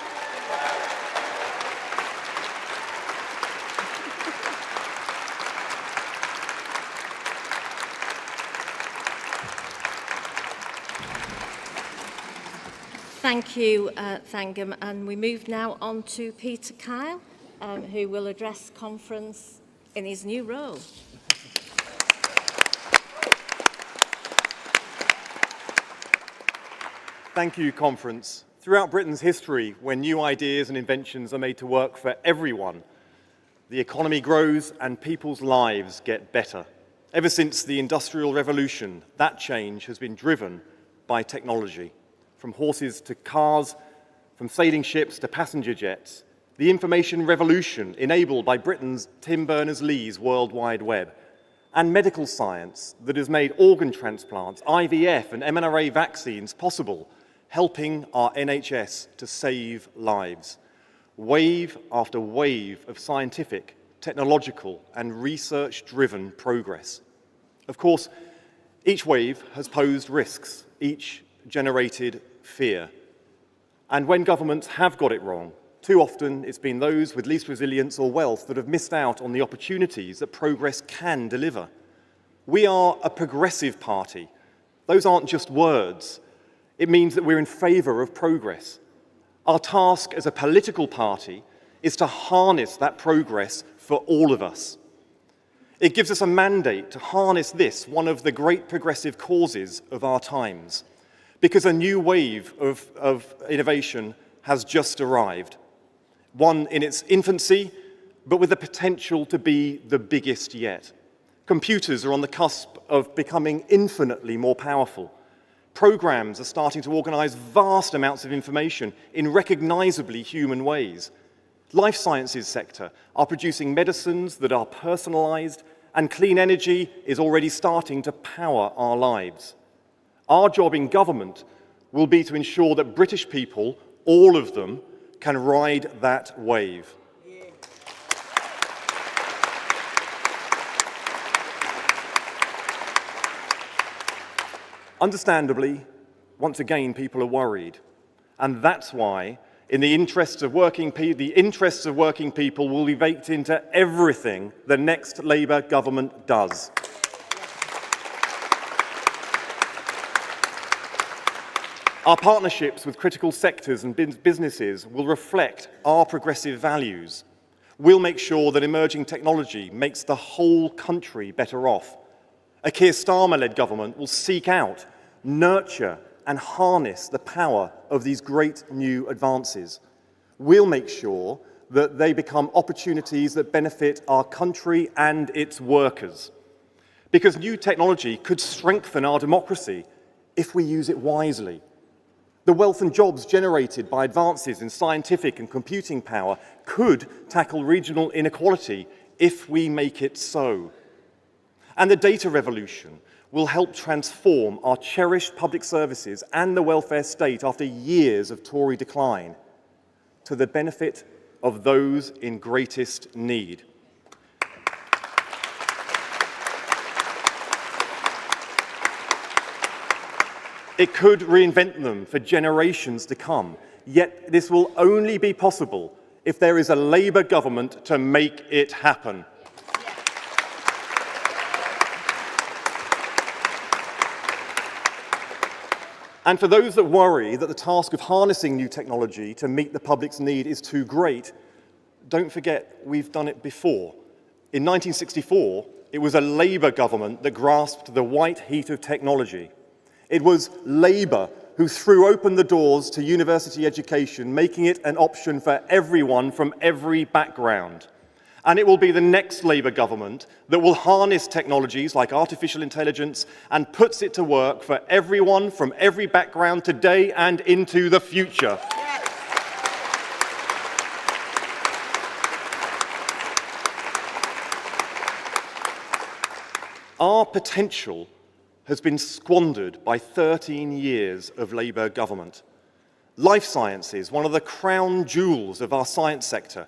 Thank you, Thangam. And we move now on to Peter Kyle, who will address Conference in his new role. Thank you, Conference. Throughout Britain's history, when new ideas and inventions are made to work for everyone, the economy grows and people's lives get better. Ever since the Industrial Revolution, that change has been driven by technology. From horses to cars, from sailing ships to passenger jets, the information revolution enabled by Britain's Tim Berners-Lee's World Wide Web, and medical science that has made organ transplants, IVF and mRNA vaccines possible, helping our NHS to save lives. Wave after wave of scientific, technological and research-driven progress. Of course, each wave has posed risks, each generated fear. And when governments have got it wrong, too often it's been those with least resilience or wealth that have missed out on the opportunities that progress can deliver. We are a progressive party. Those aren't just words. It means that we're in favour of progress. Our task as a political party is to harness that progress for all of us. It gives us a mandate to harness this, one of the great progressive causes of our times, because a new wave of innovation has just arrived. One in its infancy, but with the potential to be the biggest yet. Computers are on the cusp of becoming infinitely more powerful. Programs are starting to organise vast amounts of information in recognisably human ways. Life sciences sector are producing medicines that are personalised, and clean energy is already starting to power our lives. Our job in government will be to ensure that British people, all of them, can ride that wave. Understandably, once again, people are worried. And that's why, in the interests of working people will be baked into everything the next Labour government does. Our partnerships with critical sectors and businesses will reflect our progressive values. We'll make sure that emerging technology makes the whole country better off. A Keir Starmer-led government will seek out, nurture and harness the power of these great new advances. We'll make sure that they become opportunities that benefit our country and its workers. Because new technology could strengthen our democracy if we use it wisely. The wealth and jobs generated by advances in scientific and computing power could tackle regional inequality if we make it so. And the data revolution will help transform our cherished public services and the welfare state after years of Tory decline to the benefit of those in greatest need. It could reinvent them for generations to come, yet this will only be possible if there is a Labour government to make it happen. And for those that worry that the task of harnessing new technology to meet the public's need is too great, don't forget we've done it before. In 1964, it was a Labour government that grasped the white heat of technology. It was Labour who threw open the doors to university education, making it an option for everyone from every background. And it will be the next Labour government that will harness technologies like artificial intelligence and puts it to work for everyone from every background today and into the future. Our potential has been squandered by 13 years of Labour government. Life sciences, one of the crown jewels of our science sector,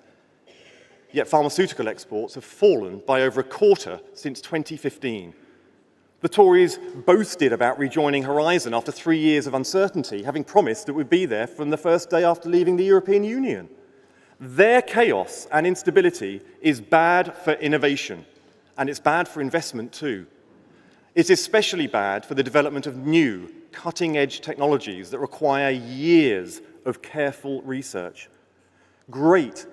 yet pharmaceutical exports have fallen by over a quarter since 2015. The Tories boasted about rejoining Horizon after 3 years of uncertainty, having promised it would be there from the first day after leaving the European Union. Their chaos and instability is bad for innovation, and it's bad for investment too. It's especially bad for the development of new, cutting-edge technologies that require years of careful research. Great,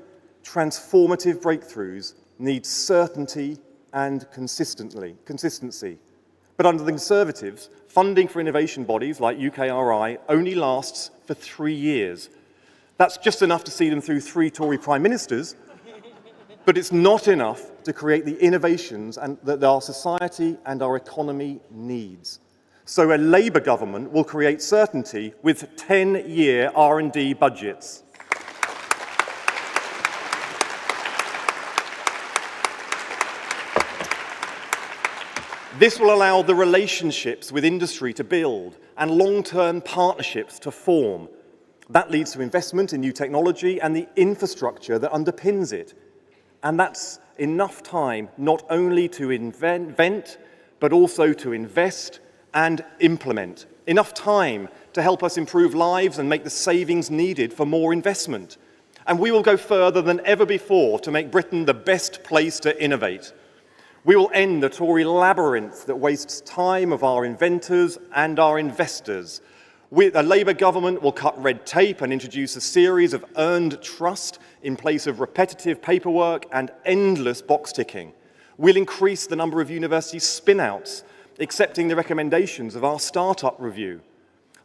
transformative breakthroughs need certainty and consistency. But under the Conservatives, funding for innovation bodies like UKRI only lasts for 3 years. That's just enough to see them through 3 Tory Prime Ministers, but it's not enough to create the innovations that our society and our economy needs. So a Labour government will create certainty with 10-year R&D budgets. This will allow the relationships with industry to build and long-term partnerships to form. That leads to investment in new technology and the infrastructure that underpins it. And that's enough time not only to invent, but also to invest and implement. Enough time to help us improve lives and make the savings needed for more investment. And we will go further than ever before to make Britain the best place to innovate. We will end the Tory labyrinth that wastes time of our inventors and our investors. A Labour government will cut red tape and introduce a series of earned trust in place of repetitive paperwork and endless box ticking. We'll increase the number of university spin-outs, accepting the recommendations of our startup review.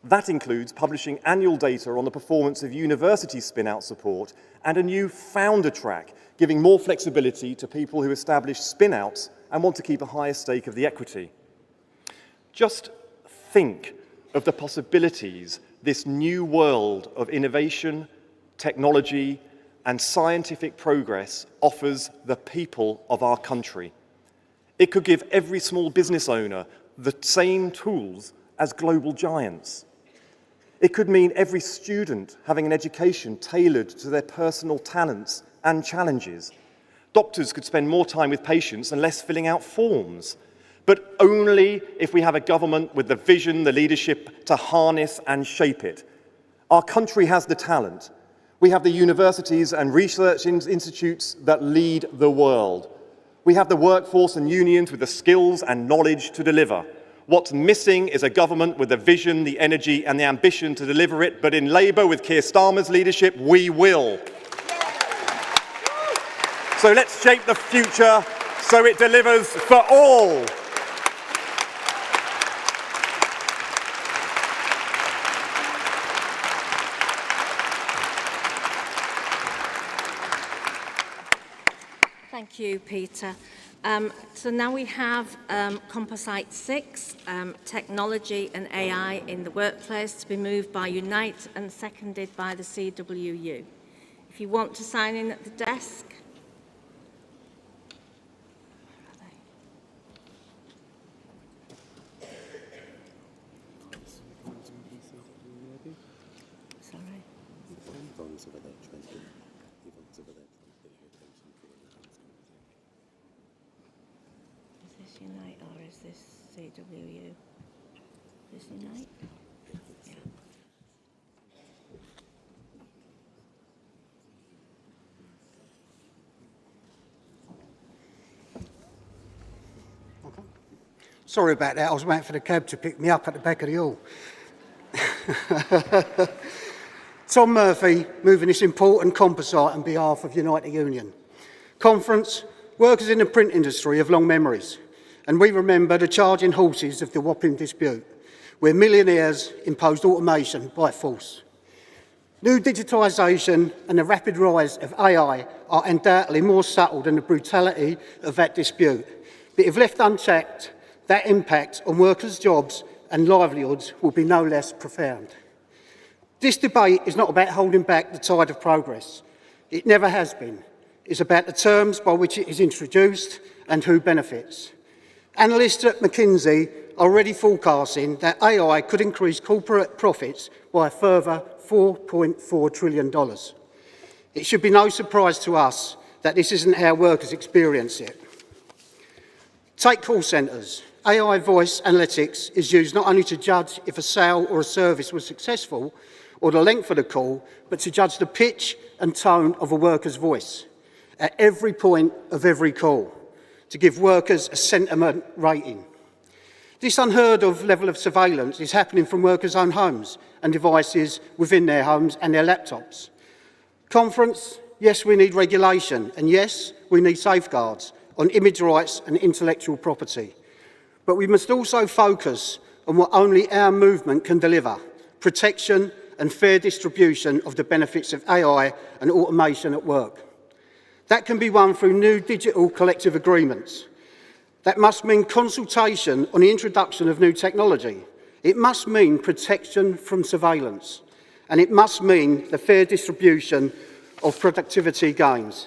That includes publishing annual data on the performance of university spin-out support and a new founder track, giving more flexibility to people who establish spin-outs and want to keep a higher stake of the equity. Just think of the possibilities this new world of innovation, technology, and scientific progress offers the people of our country. It could give every small business owner the same tools as global giants. It could mean every student having an education tailored to their personal talents and challenges. Doctors could spend more time with patients and less filling out forms, but only if we have a government with the vision, the leadership to harness and shape it. Our country has the talent. We have the universities and research institutes that lead the world. We have the workforce and unions with the skills and knowledge to deliver. What's missing is a government with the vision, the energy and the ambition to deliver it, but in Labour, with Keir Starmer's leadership, we will. So let's shape the future so it delivers for all. Thank you, Peter. So now we have Composite 6, Technology and AI in the Workplace, to be moved by Unite and seconded by the CWU. If you want to sign in at the desk. CWU. Is he Knight? Yeah. Sorry about that. I was waiting for the cab to pick me up at the back of the hall. Tom Murphy, moving this important composite on behalf of Unite the Union. Conference, workers in the print industry have long memories, and we remember the charging horses of the Wapping dispute, where millionaires imposed automation by force. New digitisation and the rapid rise of AI are undoubtedly more subtle than the brutality of that dispute, but if left unchecked, that impact on workers' jobs and livelihoods will be no less profound. This debate is not about holding back the tide of progress. It never has been. It's about the terms by which it is introduced and who benefits. Analysts at McKinsey are already forecasting that AI could increase corporate profits by a further $4.4 trillion. It should be no surprise to us that this isn't how workers experience it. Take call centres. AI voice analytics is used not only to judge if a sale or a service was successful or the length of the call, but to judge the pitch and tone of a worker's voice at every point of every call, to give workers a sentiment rating. This unheard of level of surveillance is happening from workers' own homes and devices within their homes and their laptops. Conference, yes, we need regulation, and yes, we need safeguards on image rights and intellectual property. But we must also focus on what only our movement can deliver: protection and fair distribution of the benefits of AI and automation at work. That can be won through new digital collective agreements. That must mean consultation on the introduction of new technology. It must mean protection from surveillance. And it must mean the fair distribution of productivity gains.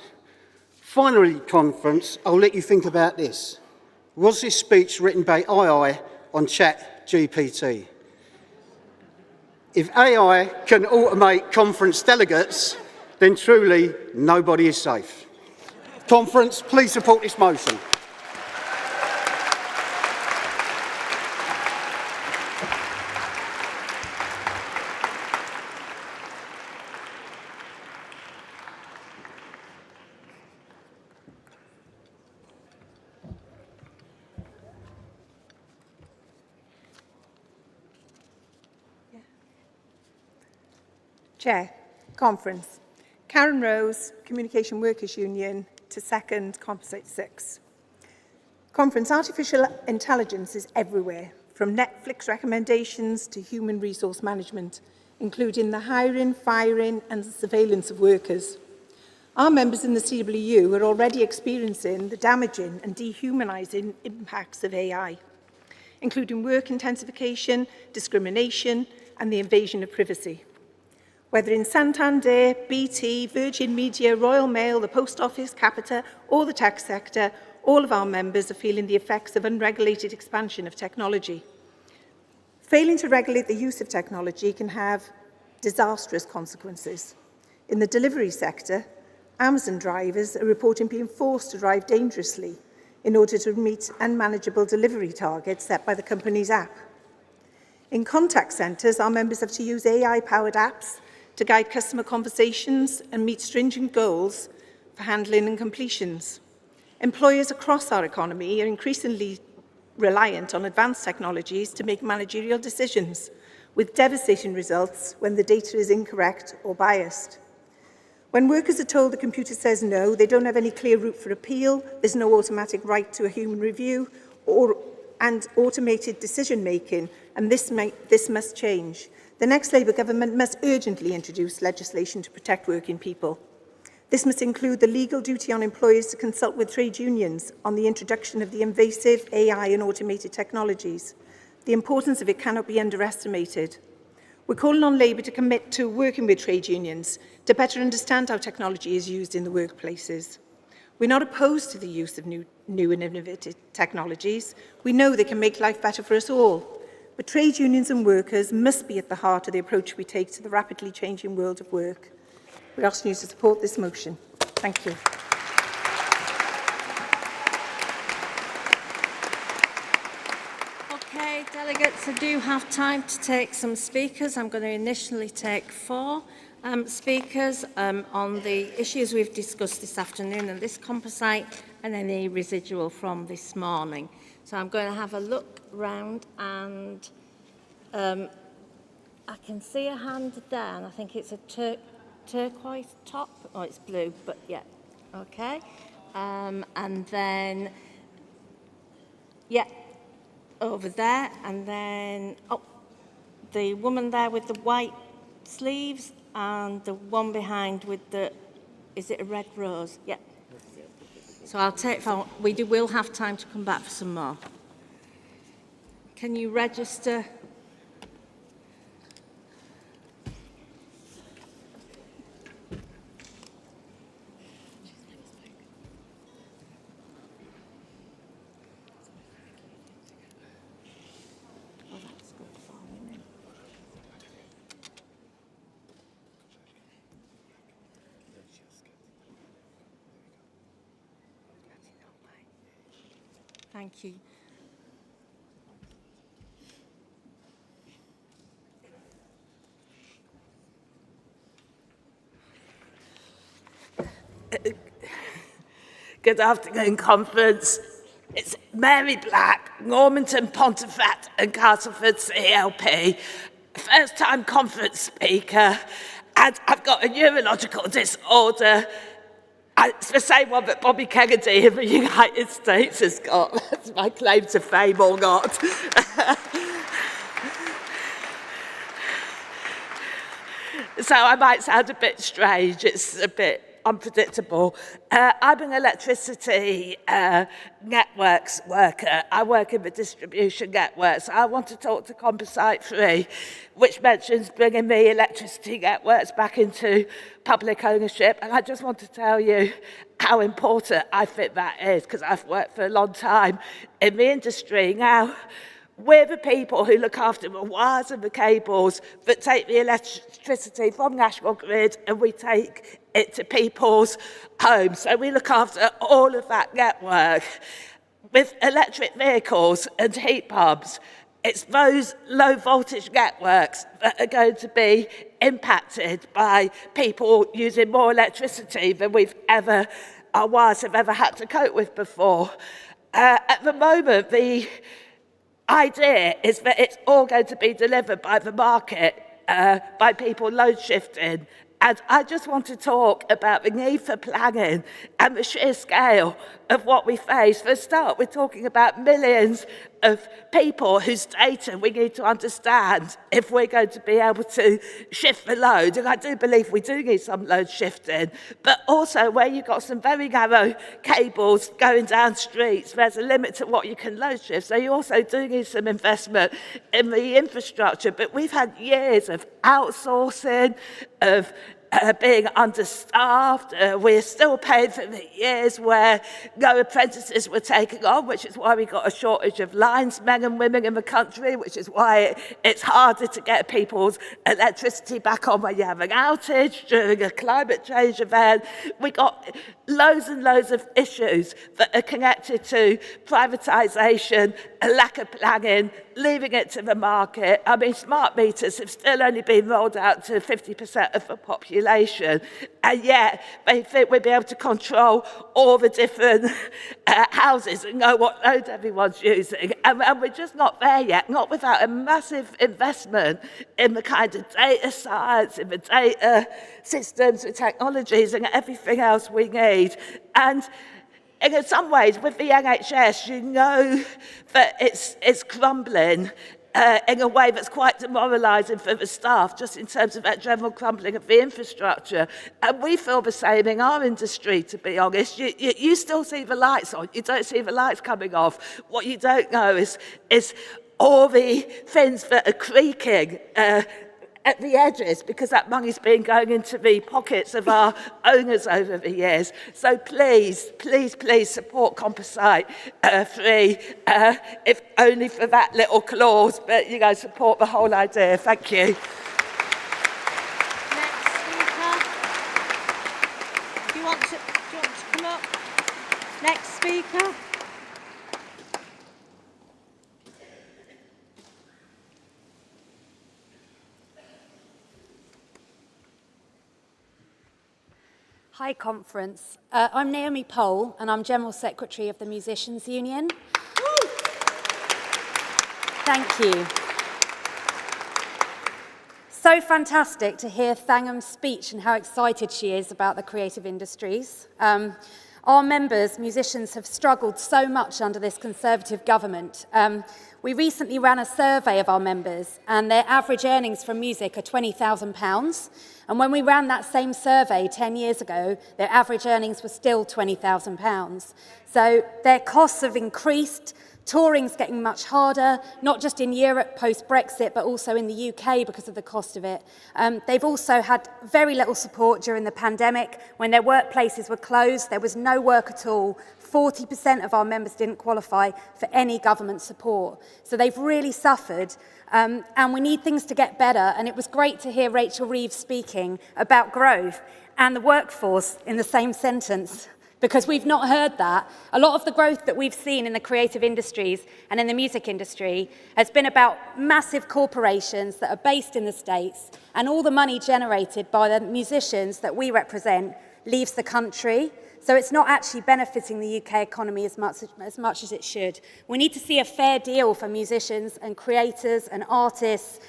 Finally, conference, I'll let you think about this. Was this speech written by AI on ChatGPT? If AI can automate conference delegates, then truly nobody is safe. Conference, please support this motion. Chair, Conference. Karen Rose, Communication Workers Union, to second Composite 6. Conference, artificial intelligence is everywhere, from Netflix recommendations to human resource management, including the hiring, firing and surveillance of workers. Our members in the CWU are already experiencing the damaging and dehumanising impacts of AI, including work intensification, discrimination and the invasion of privacy. Whether in Santander, BT, Virgin Media, Royal Mail, the Post Office, Capita, or the tech sector, all of our members are feeling the effects of unregulated expansion of technology. Failing to regulate the use of technology can have disastrous consequences. In the delivery sector, Amazon drivers are reporting being forced to drive dangerously in order to meet unmanageable delivery targets set by the company's app. In contact centres, our members have to use AI-powered apps to guide customer conversations and meet stringent goals for handling and completions. Employers across our economy are increasingly reliant on advanced technologies to make managerial decisions, with devastating results when the data is incorrect or biased. When workers are told the computer says no, they don't have any clear route for appeal, there's no automatic right to a human review and automated decision-making, and this must change. The next Labour government must urgently introduce legislation to protect working people. This must include the legal duty on employers to consult with trade unions on the introduction of the invasive AI and automated technologies. The importance of it cannot be underestimated. We're calling on Labour to commit to working with trade unions to better understand how technology is used in the workplaces. We're not opposed to the use of new and innovative technologies. We know they can make life better for us all. But trade unions and workers must be at the heart of the approach we take to the rapidly changing world of work. We ask you to support this motion. Thank you. Okay, delegates, I do have time to take some speakers. I'm going to initially take 4 speakers on the issues we've discussed this afternoon and this composite and any residual from this morning. So I'm going to have a look round and I can see a hand there and I think it's a turquoise top. Oh, it's blue, but yeah, okay. And then, yeah, over there, and then, oh, the woman there with the white sleeves, and the one behind with the, is it a red rose? Yeah. So I'll take, we'll have time to come back for some more. Can you register? Thank you. Good afternoon, conference. It's Mary Black, Normanton, Pontefract and Castleford CLP, first-time conference speaker, and I've got a neurological disorder. It's the same one that Bobby Kennedy in the United States has got. That's my claim to fame or not. So I might sound a bit strange. It's a bit unpredictable. I'm an electricity networks worker. I work in the distribution networks. I want to talk to Composite 3, which mentions bringing the electricity networks back into public ownership. And I just want to tell you how important I think that is, because I've worked for a long time in the industry. Now, we're the people who look after the wires and the cables that take the electricity from National Grid and we take it to people's homes. So we look after all of that network. With electric vehicles and heat pumps, it's those low voltage networks that are going to be impacted by people using more electricity than our wires have ever had to cope with before. At the moment, the idea is that it's all going to be delivered by the market, by people load shifting. And I just want to talk about the need for planning and the sheer scale of what we face. For a start, we're talking about millions of people whose data we need to understand if we're going to be able to shift the load. And I do believe we do need some load shifting, but also where you've got some very narrow cables going down streets, there's a limit to what you can load shift. So you also do need some investment in the infrastructure. But we've had years of outsourcing, of being understaffed. We're still paying for the years where no apprentices were taken on, which is why we got a shortage of linesmen and women in the country, which is why it's harder to get people's electricity back on when you have an outage during a climate change event. We got loads and loads of issues that are connected to privatisation, a lack of planning, leaving it to the market. I mean, smart meters have still only been rolled out to 50% of the population, and yet they think we'll be able to control all the different houses and know what load everyone's using. And we're just not there yet, not without a massive investment in the kind of data science, in the data systems, the technologies and everything else we need. And in some ways, with the NHS, you know that it's crumbling in a way that's quite demoralising for the staff, just in terms of that general crumbling of the infrastructure. And we feel the same in our industry, to be honest. You still see the lights on. You don't see the lights coming off. What you don't know is all the things that are creaking at the edges, because that money's been going into the pockets of our owners over the years. So please, please, please support Composite 3, if only for that little clause, but support the whole idea. Thank you. Do you want to come up? Next speaker. Hi, conference. I'm Naomi Pole, and I'm General Secretary of the Musicians Union. Thank you. So fantastic to hear Thangam's speech and how excited she is about the creative industries. Our members, musicians, have struggled so much under this Conservative government. We recently ran a survey of our members, and their average earnings from music are £20,000. And when we ran that same survey 10 years ago, their average earnings were still £20,000. So their costs have increased. Touring's getting much harder, not just in Europe post-Brexit, but also in the UK because of the cost of it. They've also had very little support during the pandemic. When their workplaces were closed, there was no work at all. 40% of our members didn't qualify for any government support. So they've really suffered, and we need things to get better. And it was great to hear Rachel Reeves speaking about growth and the workforce in the same sentence, because we've not heard that. A lot of the growth that we've seen in the creative industries and in the music industry has been about massive corporations that are based in the States, and all the money generated by the musicians that we represent leaves the country. So it's not actually benefiting the UK economy as much as it should. We need to see a fair deal for musicians and creators and artists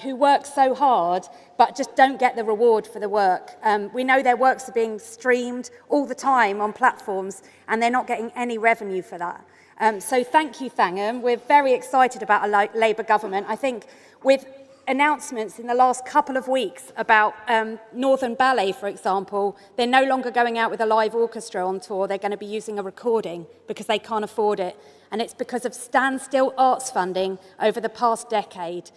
who work so hard but just don't get the reward for the work. We know their works are being streamed all the time on platforms, and they're not getting any revenue for that. So thank you, Thangam. We're very excited about a Labour government. I think with announcements in the last couple of weeks about Northern Ballet, for example, they're no longer going out with a live orchestra on tour. They're going to be using a recording because they can't afford it. And it's because of standstill arts funding over the past decade.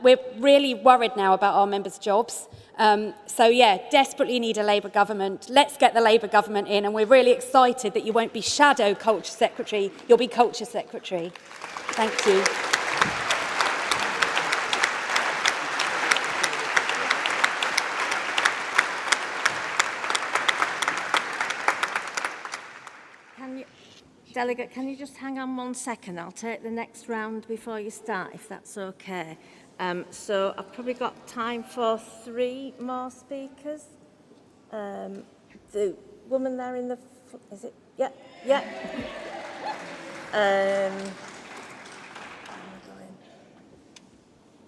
We're really worried now about our members' jobs. So yeah, desperately need a Labour government. Let's get the Labour government in, and we're really excited that you won't be Shadow Culture Secretary, you'll be Culture Secretary. Thank you. Delegate, can you just hang on 1 second? I'll take the next round before you start, if that's okay. So I've probably got time for 3 more speakers. The woman there in the... Is it? Yeah, yeah.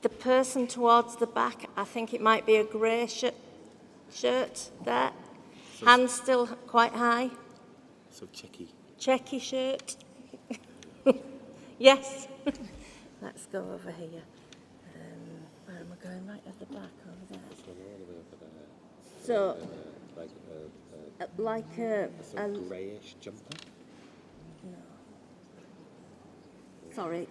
The person towards the back, I think it might be a grey shirt there. Hands still quite high. So cheeky. Checky shirt. Yes. Let's go over here. Where am I going? Right at the back over there. So, like a greyish jumper? No. Sorry.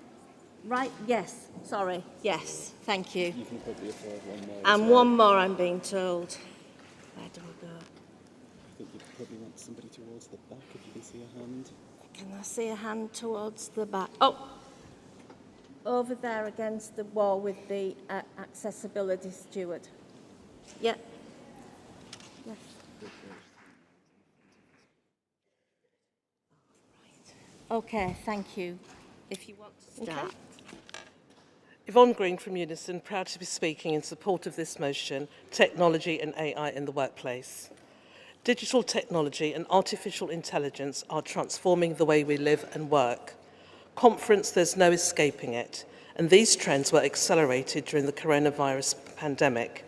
Right, yes. Sorry. Yes. Thank you. You can probably afford one more. And one more, I'm being told. Where do we go? I think you probably want somebody towards the back, if you can see a hand. Can I see a hand towards the back? Oh, over there against the wall with the accessibility steward. Yeah. Yes. Okay, thank you. If you want to start. Okay. Yvonne Green from Unison, proud to be speaking in support of this motion, Technology and AI in the Workplace. Digital technology and artificial intelligence are transforming the way we live and work. Conference, there's no escaping it, and these trends were accelerated during the coronavirus pandemic.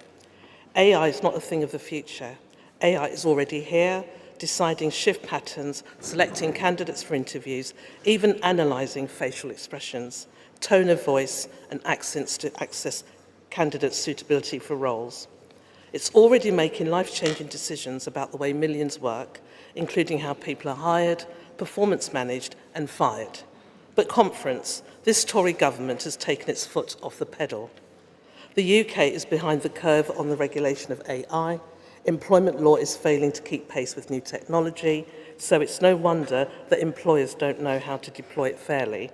AI is not a thing of the future. AI is already here, deciding shift patterns, selecting candidates for interviews, even analysing facial expressions, tone of voice, and accents to access candidates' suitability for roles. It's already making life-changing decisions about the way millions work, including how people are hired, performance managed, and fired. But Conference, this Tory government has taken its foot off the pedal. The UK is behind the curve on the regulation of AI. Employment law is failing to keep pace with new technology, so it's no wonder that employers don't know how to deploy it fairly,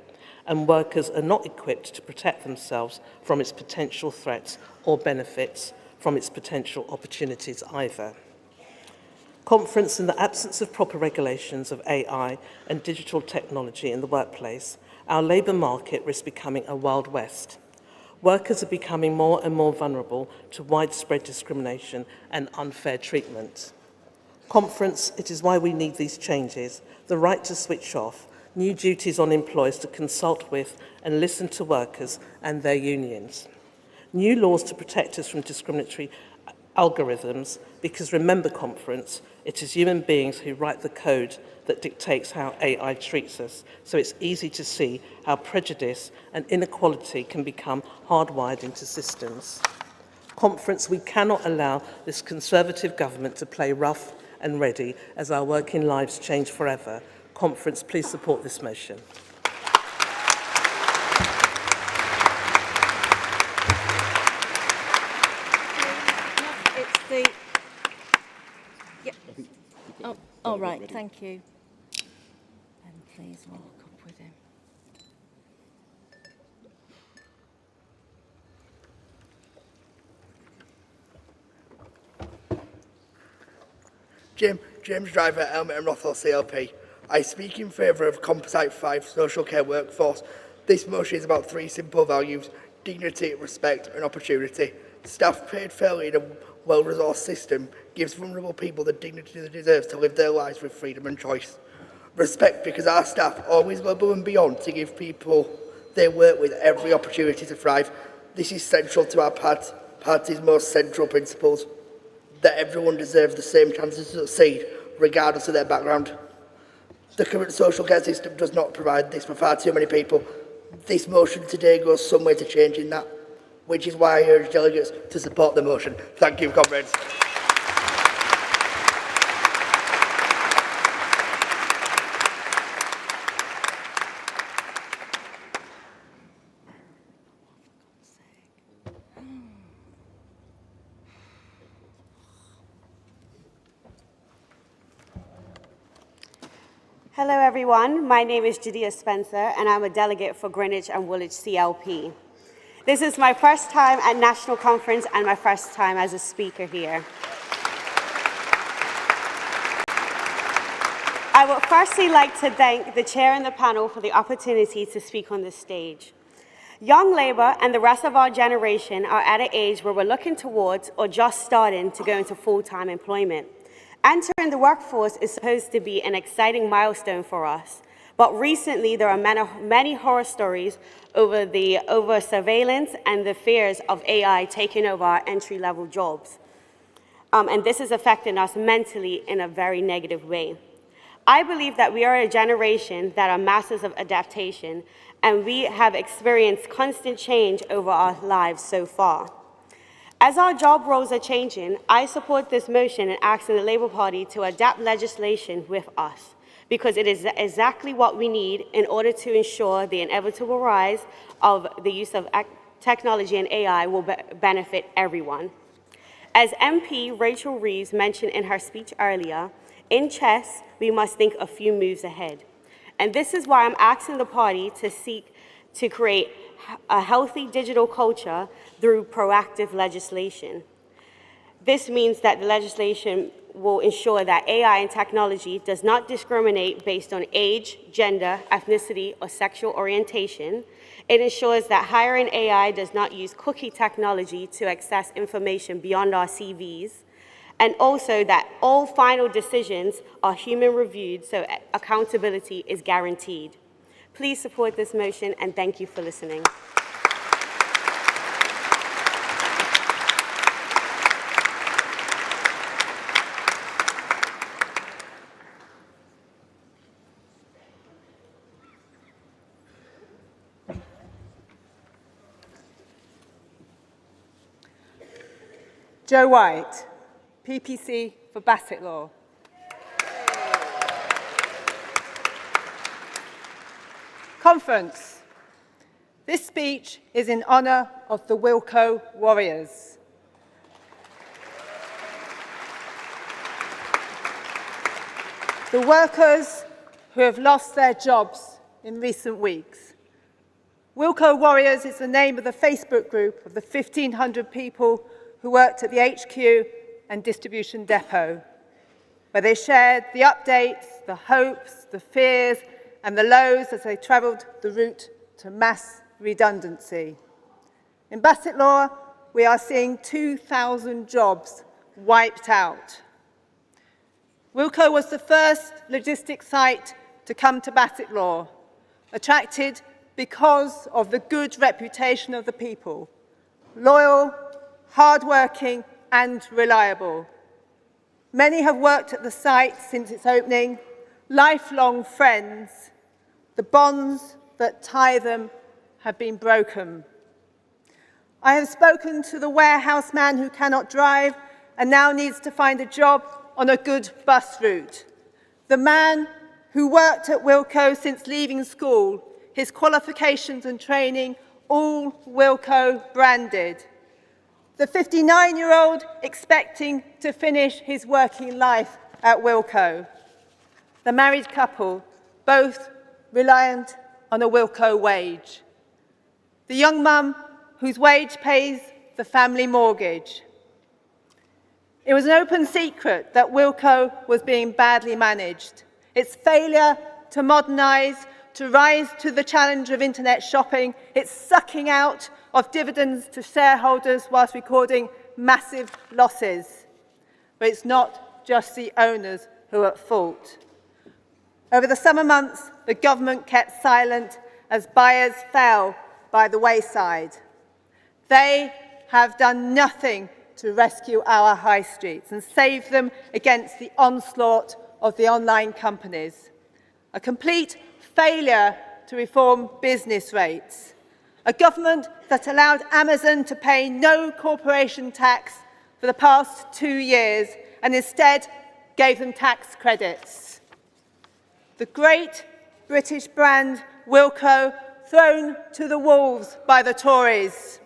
and workers are not equipped to protect themselves from its potential threats or benefits from its potential opportunities either. Conference, in the absence of proper regulations of AI and digital technology in the workplace, our labour market risks becoming a Wild West. Workers are becoming more and more vulnerable to widespread discrimination and unfair treatment. Conference, it is why we need these changes, the right to switch off, new duties on employers to consult with and listen to workers and their unions. New laws to protect us from discriminatory algorithms, because remember, Conference, it is human beings who write the code that dictates how AI treats us, so it's easy to see how prejudice and inequality can become hardwired into systems. Conference, we cannot allow this Conservative government to play rough and ready as our working lives change forever. Conference, please support this motion. It's the... Yep. Oh, all right, thank you. And please walk up with him. James Driver, Elmet and Rothwell CLP. I speak in favour of Composite 5 social care workforce. This motion is about three simple values: dignity, respect and opportunity. Staff paid fairly in a well-resourced system gives vulnerable people the dignity they deserve to live their lives with freedom and choice. Respect, because our staff always go above and beyond to give people they work with every opportunity to thrive. This is central to our party's most central principles, that everyone deserves the same chances to succeed, regardless of their background. The current social care system does not provide this for far too many people. This motion today goes some way to changing that, which is why I urge delegates to support the motion. Thank you, comrades. Hello everyone, my name is Judea Spencer and I'm a delegate for Greenwich and Woolwich CLP. This is my first time at National Conference and my first time as a speaker here. I would firstly like to thank the chair and the panel for the opportunity to speak on this stage. Young Labour and the rest of our generation are at an age where we're looking towards or just starting to go into full-time employment. Entering the workforce is supposed to be an exciting milestone for us, but recently there are many horror stories over surveillance and the fears of AI taking over our entry-level jobs. And this is affecting us mentally in a very negative way. I believe that we are a generation that are masters of adaptation, and we have experienced constant change over our lives so far. As our job roles are changing, I support this motion and asking the Labour Party to adapt legislation with us, because it is exactly what we need in order to ensure the inevitable rise of the use of technology and AI will benefit everyone. As MP Rachel Reeves mentioned in her speech earlier, in chess, we must think a few moves ahead. And this is why I'm asking the party to seek to create a healthy digital culture through proactive legislation. This means that the legislation will ensure that AI and technology does not discriminate based on age, gender, ethnicity, or sexual orientation. It ensures that hiring AI does not use cookie technology to access information beyond our CVs, and also that all final decisions are human reviewed so accountability is guaranteed. Please support this motion and thank you for listening. Joe White, PPC for Bassett Law. Conference. This speech is in honour of the Wilko Warriors. The workers who have lost their jobs in recent weeks. Wilko Warriors is the name of the Facebook group of the 1,500 people who worked at the HQ and distribution depot, where they shared the updates, the hopes, the fears, and the lows as they travelled the route to mass redundancy. In Bassett Law, we are seeing 2,000 jobs wiped out. Wilko was the first logistics site to come to Bassetlaw, attracted because of the good reputation of the people, loyal, hard-working and reliable. Many have worked at the site since its opening, lifelong friends. The bonds that tie them have been broken. I have spoken to the warehouse man who cannot drive and now needs to find a job on a good bus route. The man who worked at Wilko since leaving school, his qualifications and training all Wilko branded. The 59-year-old expecting to finish his working life at Wilko. The married couple, both reliant on a Wilko wage. The young mum whose wage pays the family mortgage. It was an open secret that Wilko was being badly managed. Its failure to modernise, to rise to the challenge of internet shopping, its sucking out of dividends to shareholders whilst recording massive losses. But it's not just the owners who are at fault. Over the summer months, the government kept silent as buyers fell by the wayside. They have done nothing to rescue our high streets and save them against the onslaught of the online companies. A complete failure to reform business rates. A government that allowed Amazon to pay no corporation tax for the past 2 years and instead gave them tax credits. The great British brand Wilko thrown to the wolves by the Tories.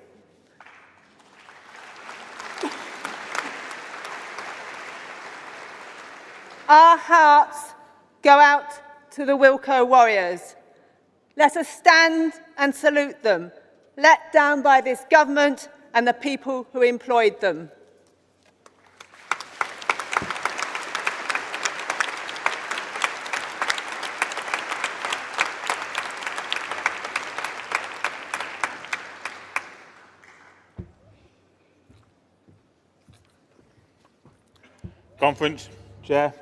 Our hearts go out to the Wilko warriors. Let us stand and salute them, let down by this government and the people who employed them. Conference Chair,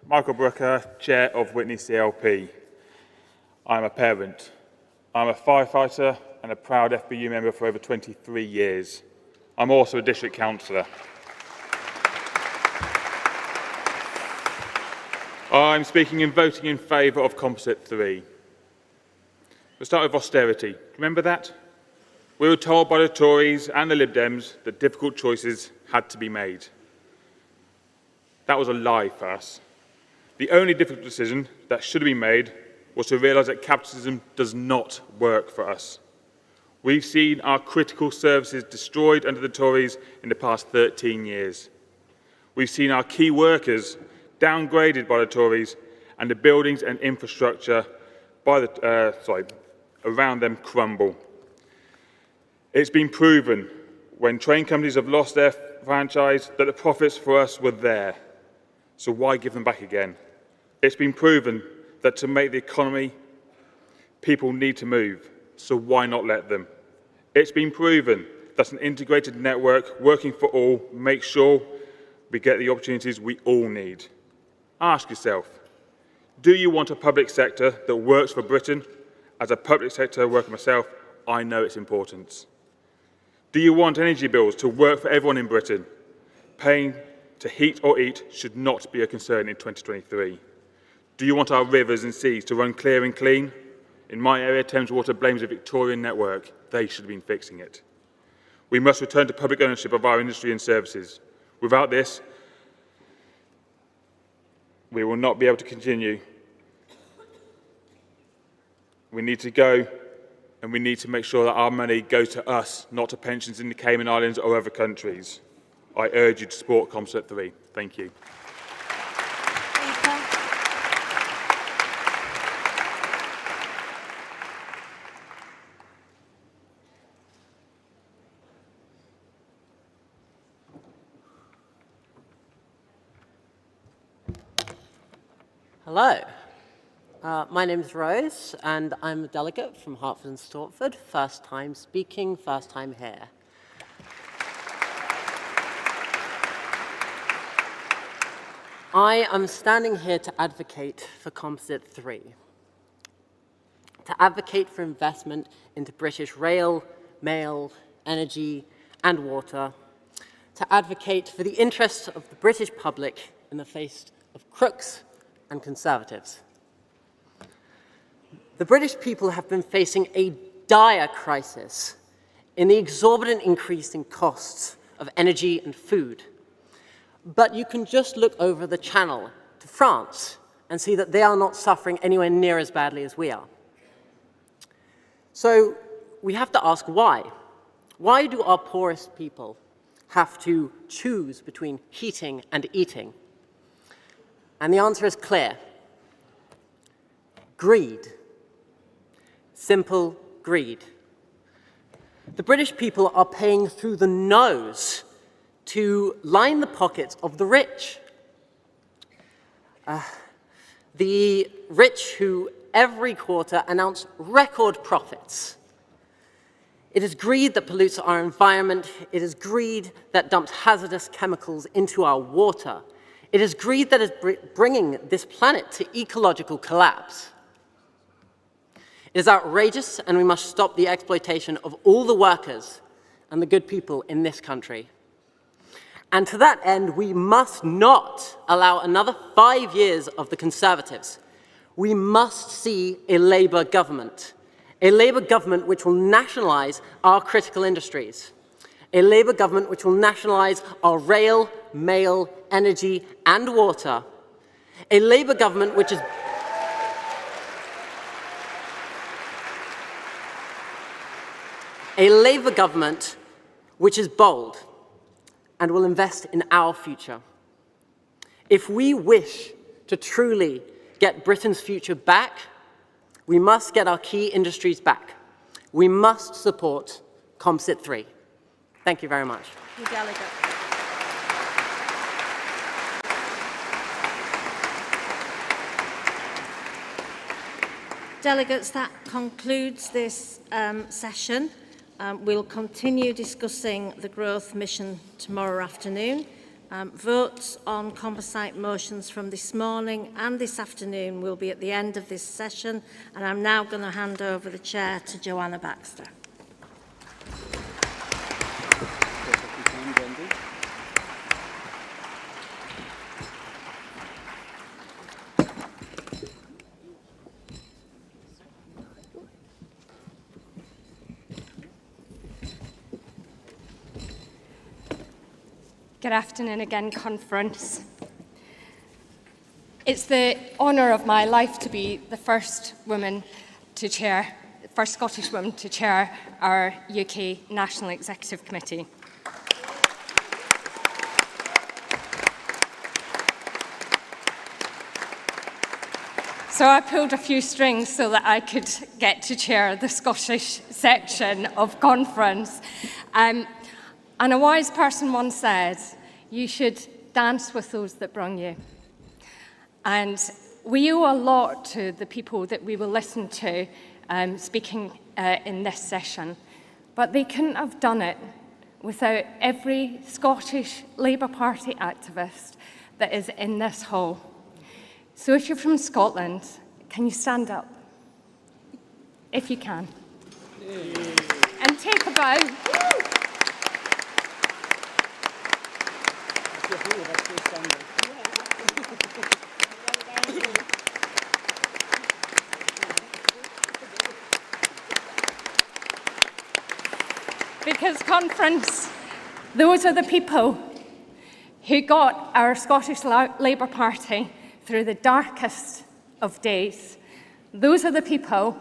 Michael Brooker, Chair of Witney CLP. I'm a parent. I'm a firefighter and a proud FBU member for over 23 years. I'm also a district councillor. I'm speaking and voting in favour of Composite 3. We'll start with austerity. Remember that? We were told by the Tories and the Lib Dems that difficult choices had to be made. That was a lie for us. The only difficult decision that should have been made was to realise that capitalism does not work for us. We've seen our critical services destroyed under the Tories in the past 13 years. We've seen our key workers downgraded by the Tories and the buildings and infrastructure around them crumble. It's been proven when train companies have lost their franchise that the profits for us were there. So why give them back again? It's been proven that to make the economy, people need to move. So why not let them? It's been proven that an integrated network working for all makes sure we get the opportunities we all need. Ask yourself, do you want a public sector that works for Britain? As a public sector worker myself, I know its importance. Do you want energy bills to work for everyone in Britain? Paying to heat or eat should not be a concern in 2023. Do you want our rivers and seas to run clear and clean? In my area, Thames Water blames the Victorian network. They should have been fixing it. We must return to public ownership of our industry and services. Without this, we will not be able to continue. We need to go and we need to make sure that our money goes to us, not to pensions in the Cayman Islands or other countries. I urge you to support Composite 3. Thank you. Hello. My name is Rose, and I'm a delegate from Hertford and Stortford. First time speaking, first time here. I am standing here to advocate for Composite 3, to advocate for investment into British rail, mail, energy and water, to advocate for the interests of the British public in the face of crooks and Conservatives. The British people have been facing a dire crisis in the exorbitant increase in costs of energy and food. But you can just look over the channel to France and see that they are not suffering anywhere near as badly as we are. So we have to ask why. Why do our poorest people have to choose between heating and eating? And the answer is clear. Greed. Simple greed. The British people are paying through the nose to line the pockets of the rich. The rich who every quarter announce record profits. It is greed that pollutes our environment. It is greed that dumps hazardous chemicals into our water. It is greed that is bringing this planet to ecological collapse. It is outrageous, and we must stop the exploitation of all the workers and the good people in this country. And to that end, we must not allow another 5 years of the Conservatives. We must see a Labour government which will nationalise our critical industries, a Labour government which will nationalise our rail, mail, energy and water, a Labour government which is bold and will invest in our future. If we wish to truly get Britain's future back, we must get our key industries back. We must support Composite 3. Thank you very much. Delegates, that concludes this session. We'll continue discussing the growth mission tomorrow afternoon. Votes on composite motions from this morning and this afternoon will be at the end of this session, and I'm now going to hand over the chair to Joanna Baxter. Good afternoon again, conference. It's the honour of my life to be the first Scottish woman to chair our UK National Executive Committee. So I pulled a few strings so that I could get to chair the Scottish section of conference. And a wise person once said, you should dance with those that brung you. And we owe a lot to the people that we will listen to speaking in this session. But they couldn't have done it without every Scottish Labour Party activist that is in this hall. So if you're from Scotland, can you stand up? If you can. And take a bow. Because conference, those are the people who got our Scottish Labour Party through the darkest of days. Those are the people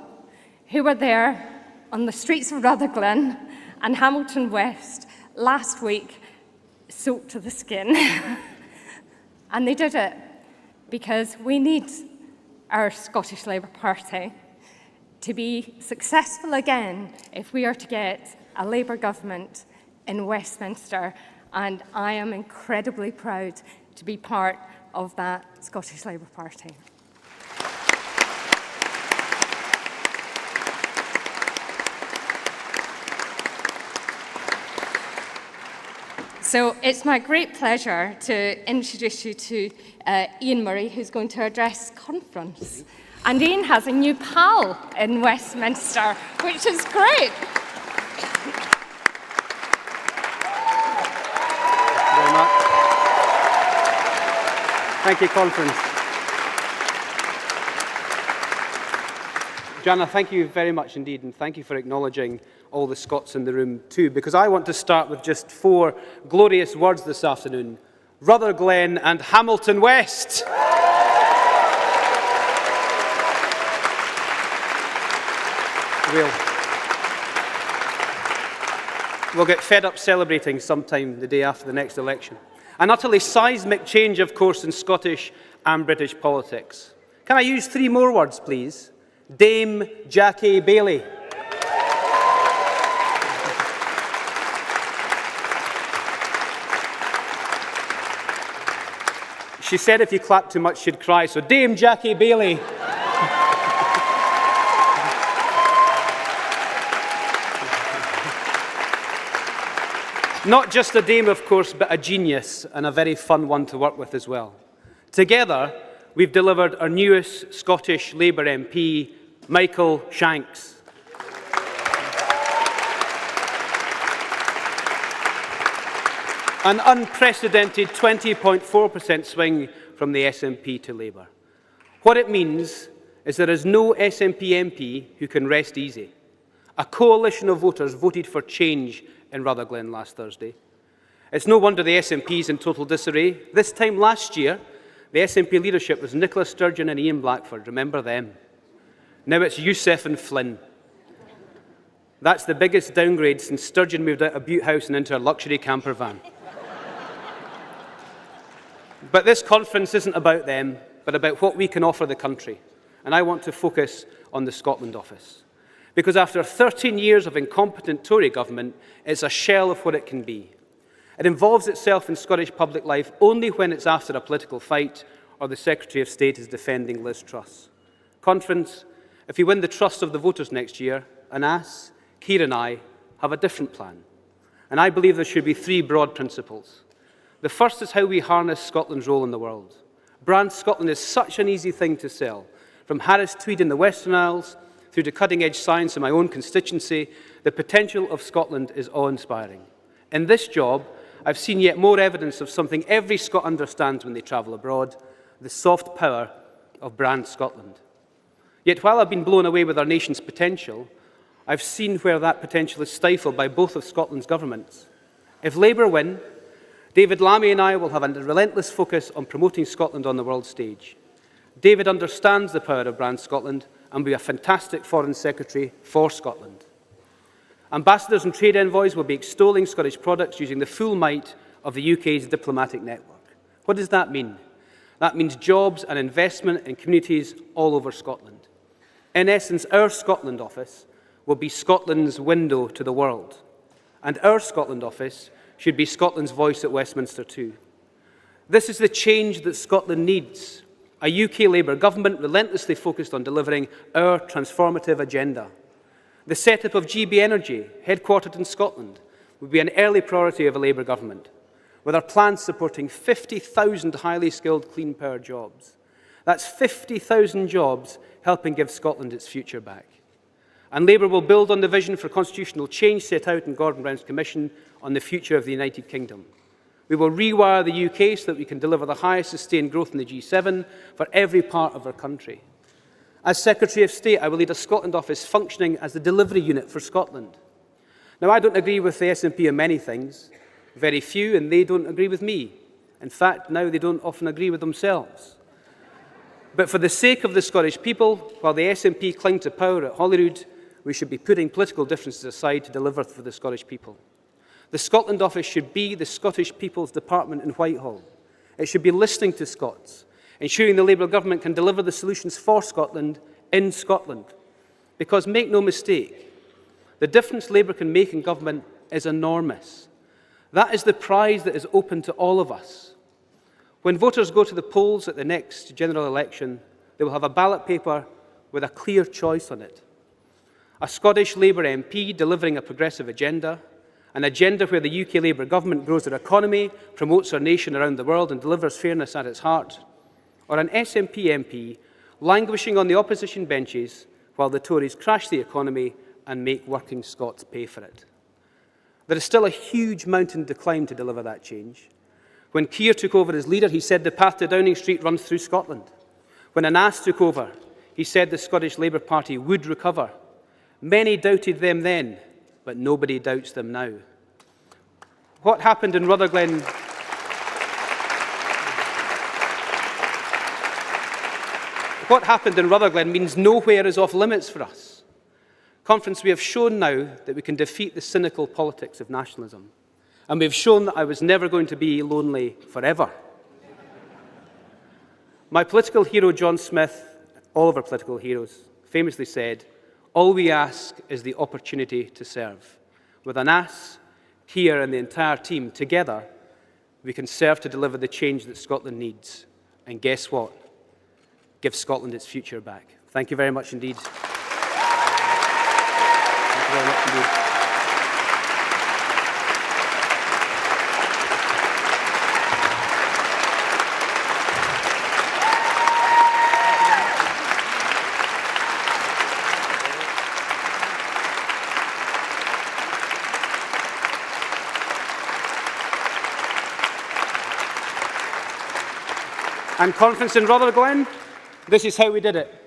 who were there on the streets of Rutherglen and Hamilton West last week, soaked to the skin. And they did it because we need our Scottish Labour Party to be successful again if we are to get a Labour government in Westminster. And I am incredibly proud to be part of that Scottish Labour Party. So it's my great pleasure to introduce you to Ian Murray, who's going to address conference. And Ian has a new pal in Westminster, which is great. Thank you, Conference. Jana, thank you very much indeed, and thank you for acknowledging all the Scots in the room too, because I want to start with just 4 glorious words this afternoon: Rutherglen and Hamilton West. We'll get fed up celebrating sometime the day after the next election. An utterly seismic change, of course, in Scottish and British politics. Can I use 3 more words, please? Dame Jackie Baillie. She said if you clapped too much, she'd cry, so Dame Jackie Baillie. Not just a dame, of course, but a genius, and a very fun one to work with as well. Together, we've delivered our newest Scottish Labour MP, Michael Shanks. An unprecedented 20.4% swing from the SNP to Labour. What it means is there is no SNP MP who can rest easy. A coalition of voters voted for change in Rutherglen last Thursday. It's no wonder the SNP is in total disarray. This time last year, the SNP leadership was Nicola Sturgeon and Ian Blackford. Remember them? Now it's Youssef and Flynn. That's the biggest downgrade since Sturgeon moved out of Butte House and into a luxury camper van. But this conference isn't about them, but about what we can offer the country. And I want to focus on the Scotland office. Because after 13 years of incompetent Tory government, it's a shell of what it can be. It involves itself in Scottish public life only when it's after a political fight or the Secretary of State is defending Liz Truss. Conference, if you win the trust of the voters next year, Anas, Keir and I have a different plan. And I believe there should be 3 broad principles. The first is how we harness Scotland's role in the world. Brand Scotland is such an easy thing to sell. From Harris Tweed in the Western Isles through to cutting-edge science in my own constituency, the potential of Scotland is awe-inspiring. In this job, I've seen yet more evidence of something every Scot understands when they travel abroad, the soft power of Brand Scotland. Yet while I've been blown away with our nation's potential, I've seen where that potential is stifled by both of Scotland's governments. If Labour win, David Lammy and I will have a relentless focus on promoting Scotland on the world stage. David understands the power of Brand Scotland and will be a fantastic Foreign Secretary for Scotland. Ambassadors and trade envoys will be extolling Scottish products using the full might of the UK's diplomatic network. What does that mean? That means jobs and investment in communities all over Scotland. In essence, our Scotland office will be Scotland's window to the world. And our Scotland office should be Scotland's voice at Westminster too. This is the change that Scotland needs. A UK Labour government relentlessly focused on delivering our transformative agenda. The setup of GB Energy, headquartered in Scotland, would be an early priority of a Labour government, with our plans supporting 50,000 highly skilled clean power jobs. That's 50,000 jobs helping give Scotland its future back. And Labour will build on the vision for constitutional change set out in Gordon Brown's Commission on the future of the United Kingdom. We will rewire the UK so that we can deliver the highest sustained growth in the G7 for every part of our country. As Secretary of State, I will lead a Scotland office functioning as the delivery unit for Scotland. Now, I don't agree with the SNP on many things, very few, and they don't agree with me. In fact, now they don't often agree with themselves. But for the sake of the Scottish people, while the SNP cling to power at Holyrood, we should be putting political differences aside to deliver for the Scottish people. The Scotland office should be the Scottish People's Department in Whitehall. It should be listening to Scots, ensuring the Labour government can deliver the solutions for Scotland in Scotland. Because make no mistake, the difference Labour can make in government is enormous. That is the prize that is open to all of us. When voters go to the polls at the next general election, they will have a ballot paper with a clear choice on it. A Scottish Labour MP delivering a progressive agenda, An agenda where the UK Labour government grows our economy, promotes our nation around the world and delivers fairness at its heart? Or an SNP MP languishing on the opposition benches while the Tories crash the economy and make working Scots pay for it? There is still a huge mountain to climb to deliver that change. When Keir took over as leader, he said the path to Downing Street runs through Scotland. When Anas took over, he said the Scottish Labour Party would recover. Many doubted them then, but nobody doubts them now. What happened in Rutherglen? What happened in Rutherglen means nowhere is off limits for us. Conference, we have shown now that we can defeat the cynical politics of nationalism. And we've shown that I was never going to be lonely forever. My political hero, John Smith, all of our political heroes, famously said, "All we ask is the opportunity to serve." With Anas, Keir and the entire team together, we can serve to deliver the change that Scotland needs. And guess what? Give Scotland its future back. Thank you very much indeed. Thank you very much indeed. And conference in Rutherglen, this is how we did it.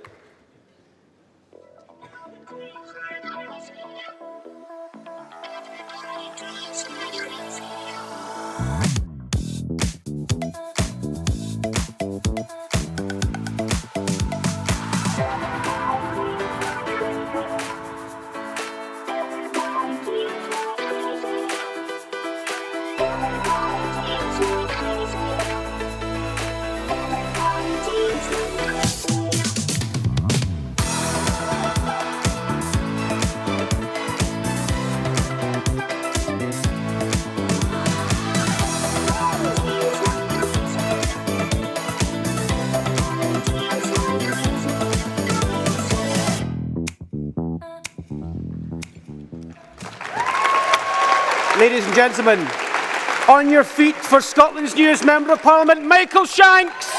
Ladies and gentlemen, on your feet for Scotland's newest Member of Parliament, Michael Shanks.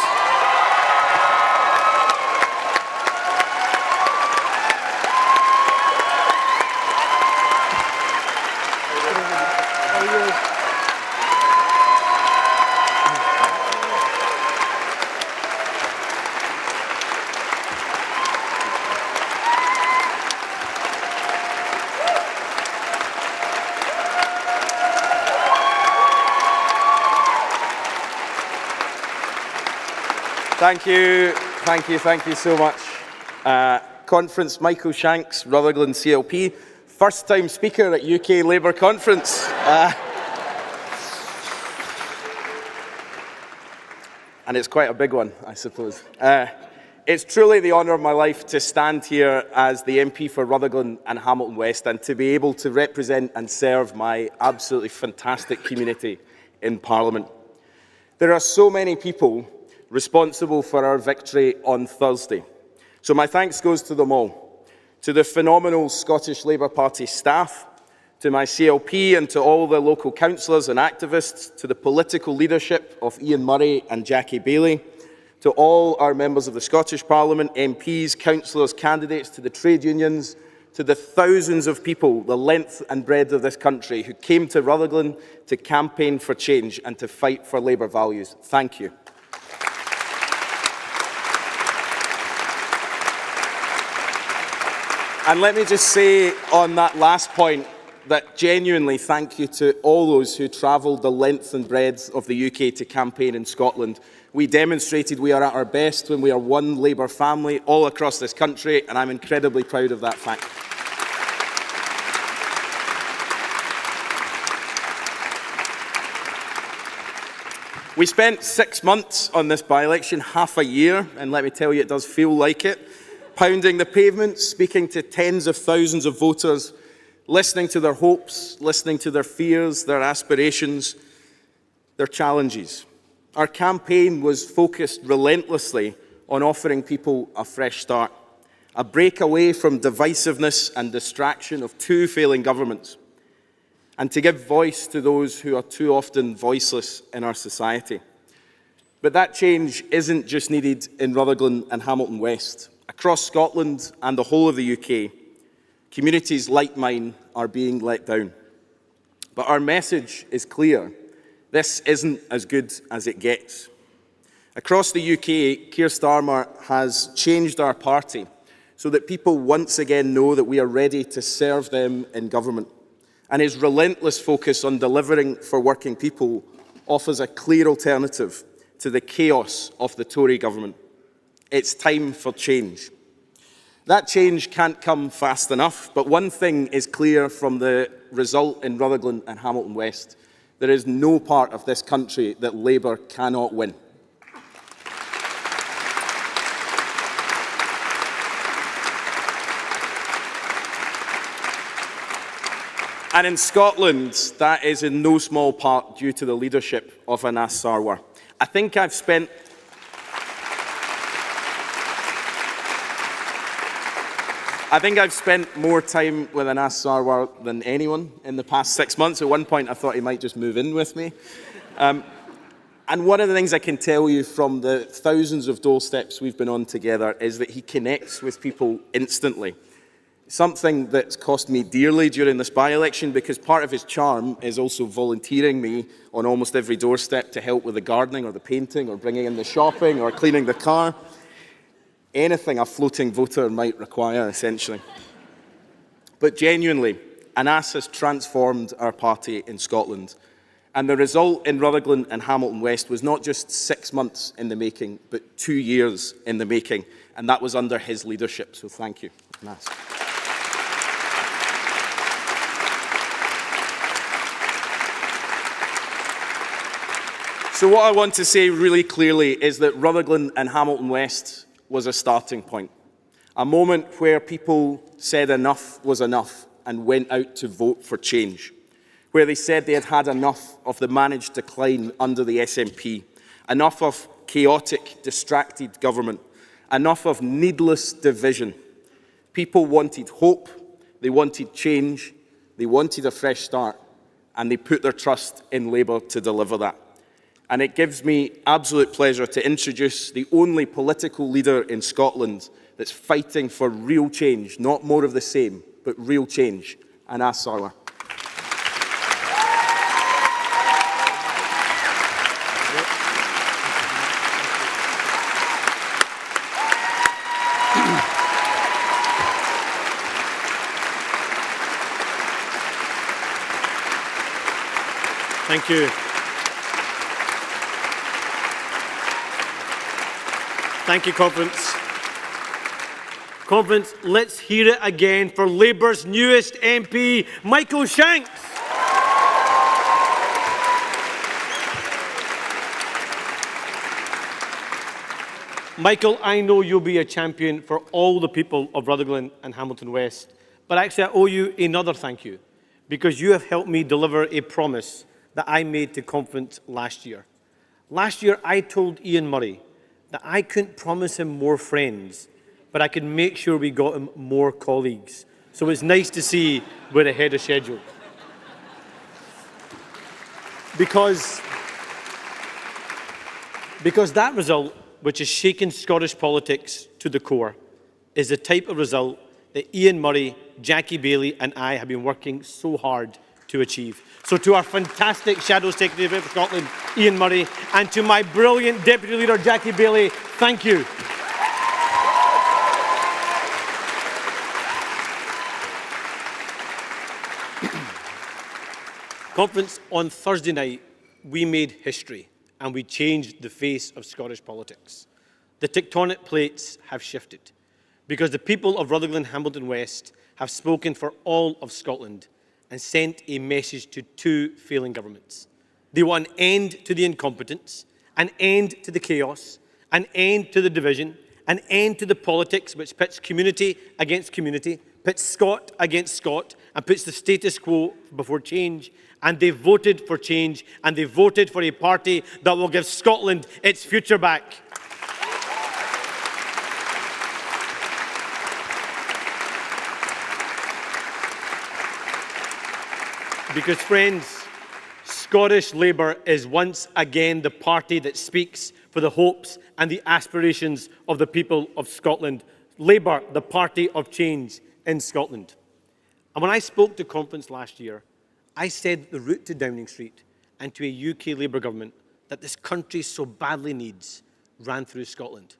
Thank you so much. Conference, Michael Shanks, Rutherglen CLP, first time speaker at UK Labour Conference. And it's quite a big one, I suppose. It's truly the honour of my life to stand here as the MP for Rutherglen and Hamilton West and to be able to represent and serve my absolutely fantastic community in Parliament. There are so many people responsible for our victory on Thursday. So my thanks goes to them all, to the phenomenal Scottish Labour Party staff, to my CLP and to all the local councillors and activists, to the political leadership of Ian Murray and Jackie Bailey, to all our members of the Scottish Parliament, MPs, councillors, candidates, to the trade unions, to the thousands of people, the length and breadth of this country, who came to Rutherglen to campaign for change and to fight for Labour values. Thank you. And let me just say on that last point that genuinely thank you to all those who travelled the length and breadth of the UK to campaign in Scotland. We demonstrated we are at our best when we are one Labour family all across this country, and I'm incredibly proud of that fact. We spent 6 months on this by-election, half a year, and let me tell you, it does feel like it. Pounding the pavement, speaking to tens of thousands of voters, listening to their hopes, listening to their fears, their aspirations, their challenges. Our campaign was focused relentlessly on offering people a fresh start, a break away from divisiveness and distraction of two failing governments. and to give voice to those who are too often voiceless in our society. But that change isn't just needed in Rutherglen and Hamilton West. Across Scotland and the whole of the UK, communities like mine are being let down. But our message is clear. This isn't as good as it gets. Across the UK, Keir Starmer has changed our party so that people once again know that we are ready to serve them in government. And his relentless focus on delivering for working people offers a clear alternative to the chaos of the Tory government. It's time for change. That change can't come fast enough, but one thing is clear from the result in Rutherglen and Hamilton West. There is no part of this country that Labour cannot win. And in Scotland, that is in no small part due to the leadership of Anas Sarwar. I think I've spent more time with Anas Sarwar than anyone in the past 6 months. At one point, I thought he might just move in with me. And one of the things I can tell you from the thousands of doorsteps we've been on together is that he connects with people instantly. Something that's cost me dearly during this by-election, because part of his charm is also volunteering me on almost every doorstep to help with the gardening or the painting or bringing in the shopping or cleaning the car. Anything a floating voter might require, essentially. But genuinely, Anas has transformed our party in Scotland. And the result in Rutherglen and Hamilton West was not just 6 months in the making, but 2 years in the making. And that was under his leadership. So thank you, Anas. So what I want to say really clearly is that Rutherglen and Hamilton West was a starting point, a moment where people said enough was enough and went out to vote for change, where they said they had had enough of the managed decline under the SNP, enough of chaotic, distracted government, enough of needless division. People wanted hope, they wanted change, they wanted a fresh start, and they put their trust in Labour to deliver that. And it gives me absolute pleasure to introduce the only political leader in Scotland that's fighting for real change, not more of the same, but real change, Anas Sarwar. Thank you. Thank you, Conference. Conference, let's hear it again for Labour's newest MP, Michael Shanks. Michael, I know you'll be a champion for all the people of Rutherglen and Hamilton West, but actually I owe you another thank you, because you have helped me deliver a promise that I made to Conference last year. Last year, I told Ian Murray that I couldn't promise him more friends, but I could make sure we got him more colleagues. So it's nice to see we're ahead of schedule. Because that result, which has shaken Scottish politics to the core, is the type of result that Ian Murray, Jackie Baillie and I have been working so hard to achieve. So to our fantastic Shadow Secretary for Scotland, Ian Murray, and to my brilliant Deputy Leader, Jackie Baillie, thank you. Conference, on Thursday night, we made history and we changed the face of Scottish politics. The tectonic plates have shifted because the people of Rutherglen and Hamilton West have spoken for all of Scotland and sent a message to two failing governments. They want an end to the incompetence, an end to the chaos, an end to the division, an end to the politics which pits community against community, pits Scot against Scot, and puts the status quo before change. And they voted for change, and they voted for a party that will give Scotland its future back. Because, friends, Scottish Labour is once again the party that speaks for the hopes and the aspirations of the people of Scotland. Labour, the party of change in Scotland. And when I spoke to conference last year, I said that the route to Downing Street and to a UK Labour government that this country so badly needs ran through Scotland.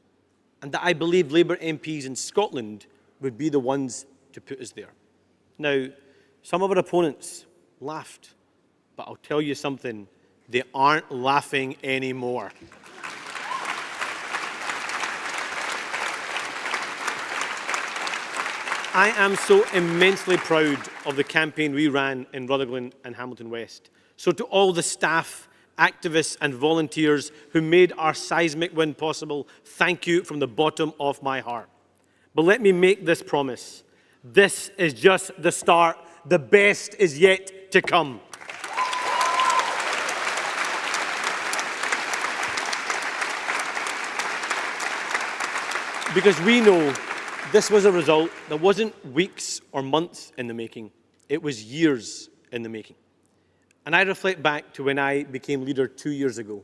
And that I believe Labour MPs in Scotland would be the ones to put us there. Now, some of our opponents laughed, but I'll tell you something, they aren't laughing anymore. I am so immensely proud of the campaign we ran in Rutherglen and Hamilton West. So to all the staff, activists and volunteers who made our seismic win possible, thank you from the bottom of my heart. But let me make this promise. This is just the start. The best is yet to come. Because we know this was a result that wasn't weeks or months in the making. It was years in the making. And I reflect back to when I became leader 2 years ago.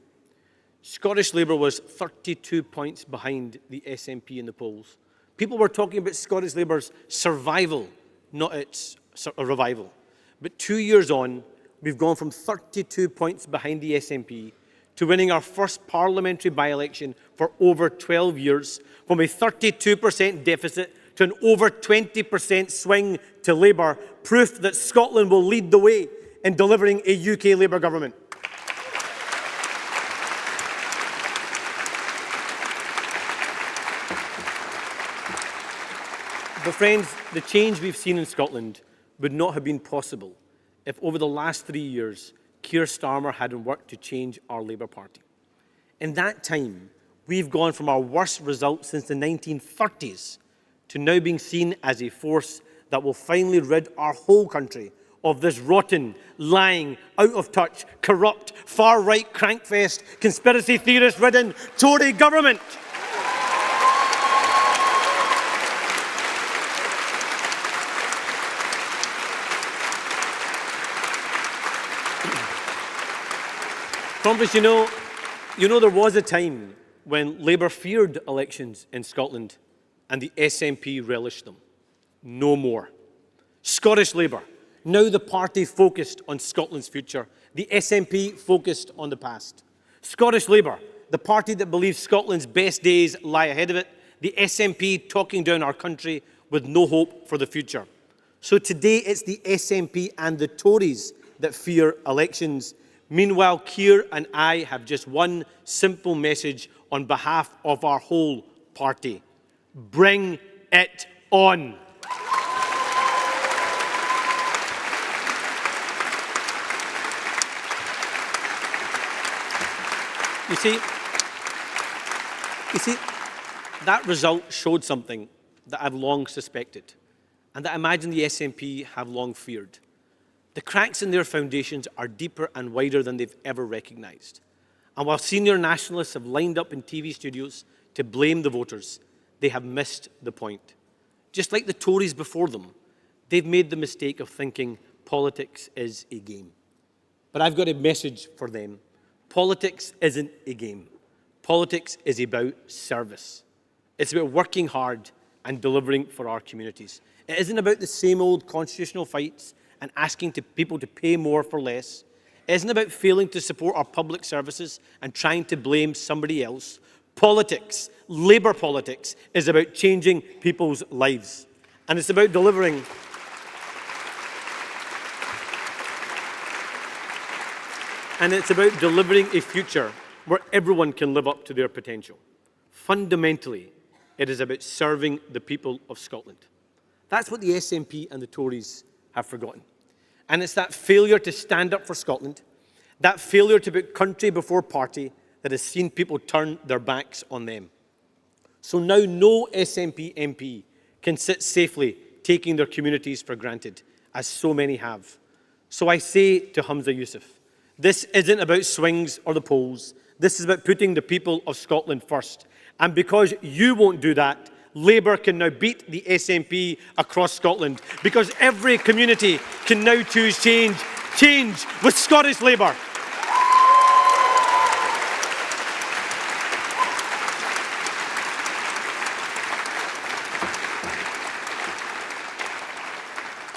Scottish Labour was 32 points behind the SNP in the polls. People were talking about Scottish Labour's survival, not its revival. But 2 years on, we've gone from 32 points behind the SNP to winning our first parliamentary by-election for over 12 years, from a 32% deficit to an over 20% swing to Labour, proof that Scotland will lead the way in delivering a UK Labour government. But friends, the change we've seen in Scotland would not have been possible if over the last 3 years, Keir Starmer hadn't worked to change our Labour Party. In that time, we've gone from our worst result since the 1930s to now being seen as a force that will finally rid our whole country of this rotten, lying, out-of-touch, corrupt, far-right crankfest, conspiracy theorist-ridden Tory government. Conference, you know there was a time when Labour feared elections in Scotland and the SNP relished them. No more. Scottish Labour, now the party focused on Scotland's future, the SNP focused on the past. Scottish Labour, the party that believes Scotland's best days lie ahead of it, the SNP talking down our country with no hope for the future. So today it's the SNP and the Tories that fear elections. Meanwhile, Keir and I have just one simple message on behalf of our whole party. Bring it on. You see, that result showed something that I've long suspected and that I imagine the SNP have long feared. The cracks in their foundations are deeper and wider than they've ever recognised. And while senior nationalists have lined up in TV studios to blame the voters, they have missed the point. Just like the Tories before them, they've made the mistake of thinking politics is a game. But I've got a message for them. Politics isn't a game. Politics is about service. It's about working hard and delivering for our communities. It isn't about the same old constitutional fights and asking people to pay more for less. It isn't about failing to support our public services and trying to blame somebody else. Politics, Labour politics, is about changing people's lives. And it's about delivering a future where everyone can live up to their potential. Fundamentally, it is about serving the people of Scotland. That's what the SNP and the Tories have forgotten. And it's that failure to stand up for Scotland, that failure to put country before party, that has seen people turn their backs on them. So now no SNP MP can sit safely taking their communities for granted, as so many have. So I say to Humza Yousaf, this isn't about swings or the polls. This is about putting the people of Scotland first. And because you won't do that, Labour can now beat the SNP across Scotland. Because every community can now choose change. change with Scottish Labour.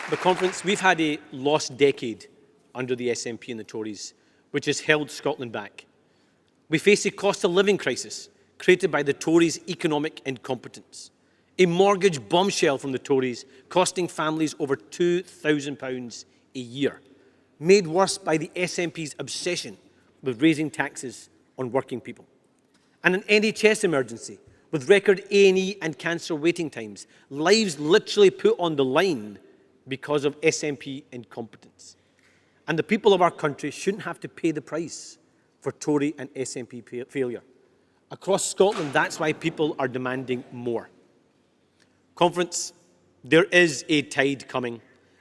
The conference, we've had a lost decade under the SNP and the Tories, which has held Scotland back. We face a cost of living crisis created by the Tories' economic incompetence. A mortgage bombshell from the Tories costing families over £2,000 a year, made worse by the SNP's obsession with raising taxes on working people. And an NHS emergency with record A&E and cancer waiting times, lives literally put on the line because of SNP incompetence. And the people of our country shouldn't have to pay the price for Tory and SNP failure. Across Scotland, that's why people are demanding more. Conference, there is a tide coming,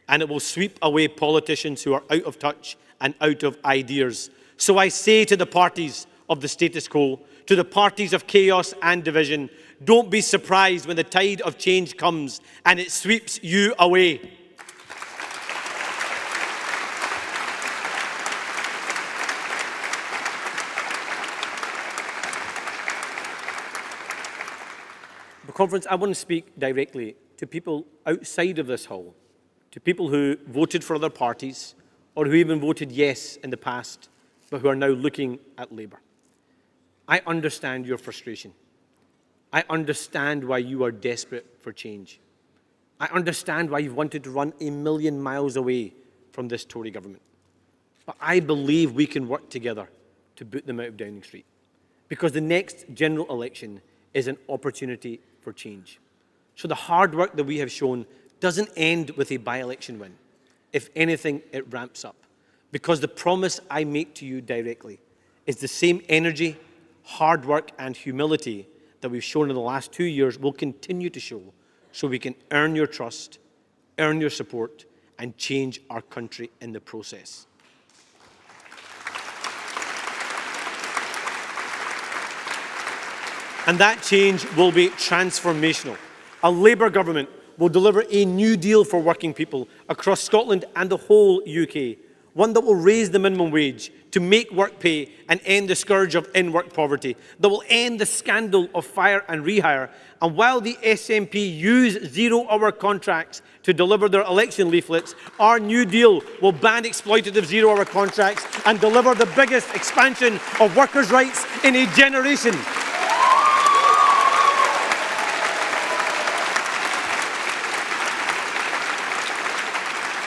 and it will sweep away politicians who are out of touch and out of ideas. So I say to the parties of the status quo, to the parties of chaos and division, don't be surprised when the tide of change comes and it sweeps you away. Conference, I want to speak directly to people outside of this hall, to people who voted for other parties or who even voted yes in the past, but who are now looking at Labour. I understand your frustration. I understand why you are desperate for change. I understand why you've wanted to run a million miles away from this Tory government. But I believe we can work together to boot them out of Downing Street, because the next general election is an opportunity for change. So the hard work that we have shown doesn't end with a by-election win. If anything, it ramps up. Because the promise I make to you directly is the same energy, hard work and humility that we've shown in the last 2 years will continue to show, so we can earn your trust, earn your support, and change our country in the process. And that change will be transformational. A Labour government will deliver a new deal for working people across Scotland and the whole UK, one that will raise the minimum wage to make work pay and end the scourge of in-work poverty, that will end the scandal of fire and rehire. And while the SNP use zero-hour contracts to deliver their election leaflets, our new deal will ban exploitative zero-hour contracts and deliver the biggest expansion of workers' rights in a generation.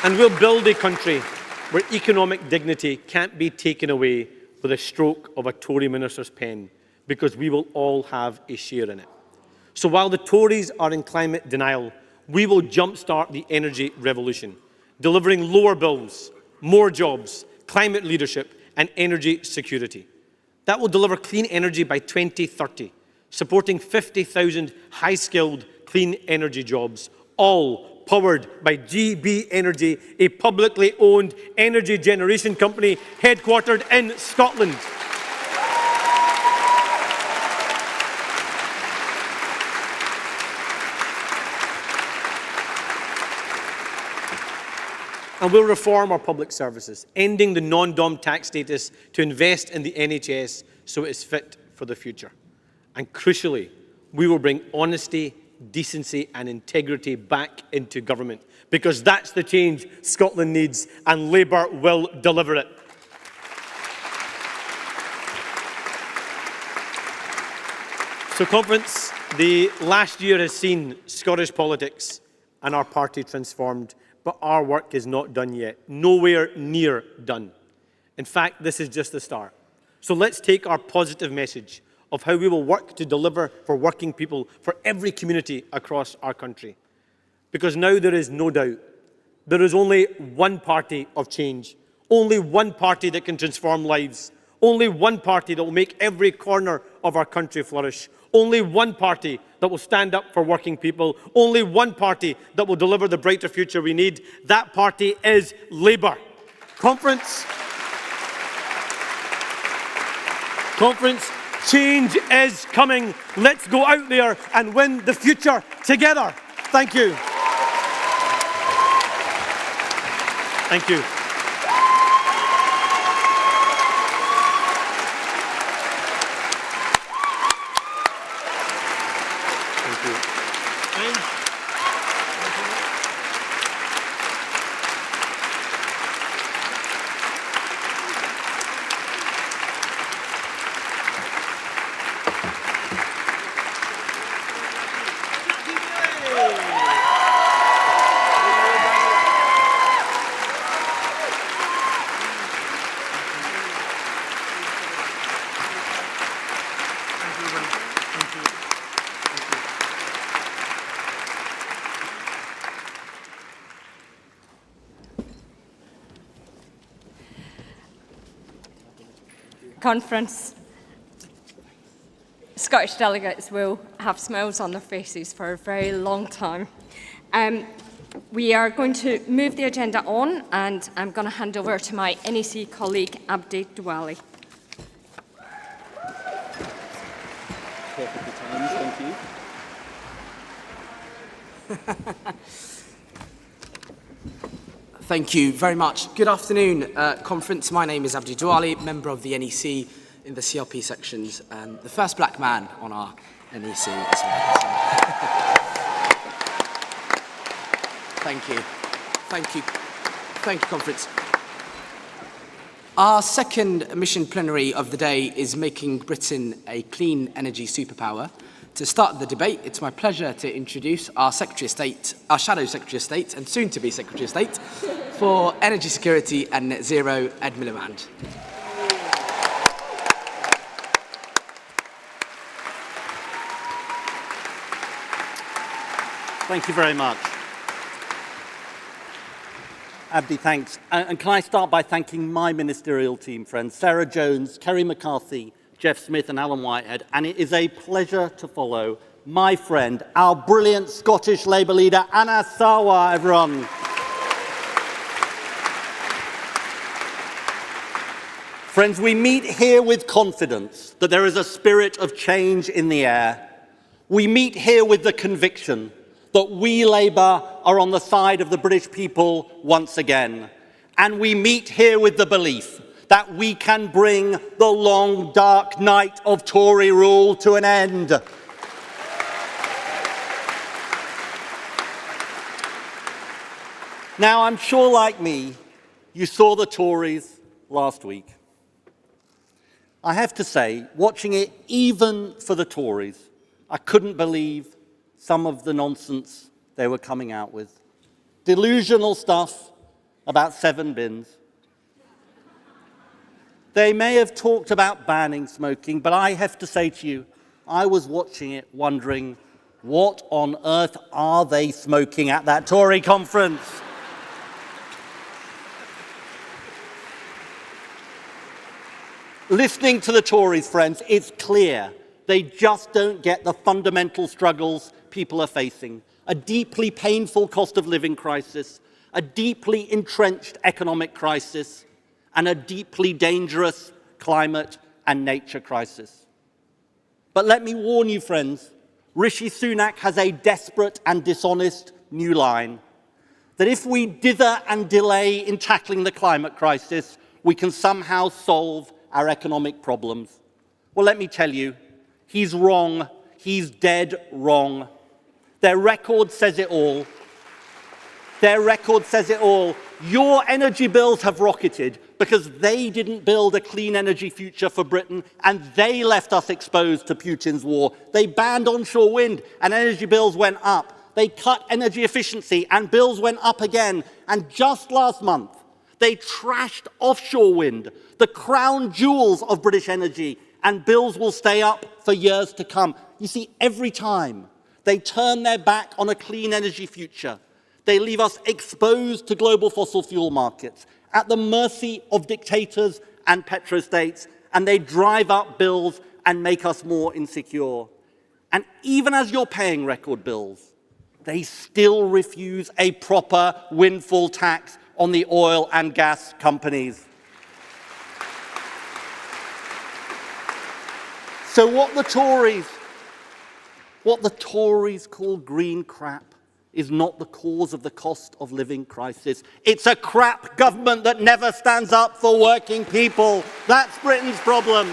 And we'll build a country where economic dignity can't be taken away with a stroke of a Tory minister's pen, because we will all have a share in it. So while the Tories are in climate denial, we will jumpstart the energy revolution, delivering lower bills, more jobs, climate leadership and energy security. That will deliver clean energy by 2030, supporting 50,000 high-skilled clean energy jobs, all powered by GB Energy, a publicly owned energy generation company headquartered in Scotland. And we'll reform our public services, ending the non-dom tax status to invest in the NHS so it is fit for the future. And crucially, we will bring honesty, decency and integrity back into government, because that's the change Scotland needs, and Labour will deliver it. So, Conference, the last year has seen Scottish politics and our party transformed, but our work is not done yet, nowhere near done. In fact, this is just the start. So let's take our positive message of how we will work to deliver for working people, for every community across our country. Because now there is no doubt, there is only one party of change, only one party that can transform lives, only one party that will make every corner of our country flourish, only one party that will stand up for working people, only one party that will deliver the brighter future we need. That party is Labour. Conference, change is coming. Let's go out there and win the future together. Thank you. Thank you. Conference, Scottish delegates will have smiles on their faces for a very long time. We are going to move the agenda on, and I'm going to hand over to my NEC colleague, Abdi Douali. Perfectly timed, thank you. Thank you very much. Good afternoon, conference. My name is Abdi Douali, member of the NEC in the CLP sections, and the first black man on our NEC as well. Thank you. Thank you. Thank you, conference. Our second mission plenary of the day is making Britain a clean energy superpower. To start the debate, it's my pleasure to introduce our Secretary of State, our Shadow Secretary of State, and soon-to-be Secretary of State for Energy Security and Net Zero, Ed Miliband. Thank you very much. Abdi, thanks. And can I start by thanking my ministerial team friends, Sarah Jones, Kerry McCarthy, Jeff Smith and Alan Whitehead, and it is a pleasure to follow my friend, our brilliant Scottish Labour leader, Anna Sarwar, everyone. Friends, we meet here with confidence that there is a spirit of change in the air. We meet here with the conviction that we, Labour, are on the side of the British people once again. And we meet here with the belief that we can bring the long, dark night of Tory rule to an end. Now, I'm sure, like me, you saw the Tories last week. I have to say, watching it, even for the Tories, I couldn't believe some of the nonsense they were coming out with. Delusional stuff about 7 bins. They may have talked about banning smoking, but I have to say to you, I was watching it wondering, what on earth are they smoking at that Tory conference? Listening to the Tories, friends, it's clear they just don't get the fundamental struggles people are facing. A deeply painful cost of living crisis, a deeply entrenched economic crisis, and a deeply dangerous climate and nature crisis. But let me warn you, friends, Rishi Sunak has a desperate and dishonest new line, that if we dither and delay in tackling the climate crisis, we can somehow solve our economic problems. Well, let me tell you, he's wrong. He's dead wrong. Their record says it all. Their record says it all. Your energy bills have rocketed because they didn't build a clean energy future for Britain and they left us exposed to Putin's war. They banned onshore wind and energy bills went up. They cut energy efficiency and bills went up again. And just last month, they trashed offshore wind, the crown jewels of British energy, and bills will stay up for years to come. You see, every time they turn their back on a clean energy future, they leave us exposed to global fossil fuel markets, at the mercy of dictators and petrostates, and they drive up bills and make us more insecure. And even as you're paying record bills, they still refuse a proper windfall tax on the oil and gas companies. So what the Tories call green crap is not the cause of the cost of living crisis. It's a crap government that never stands up for working people. That's Britain's problem.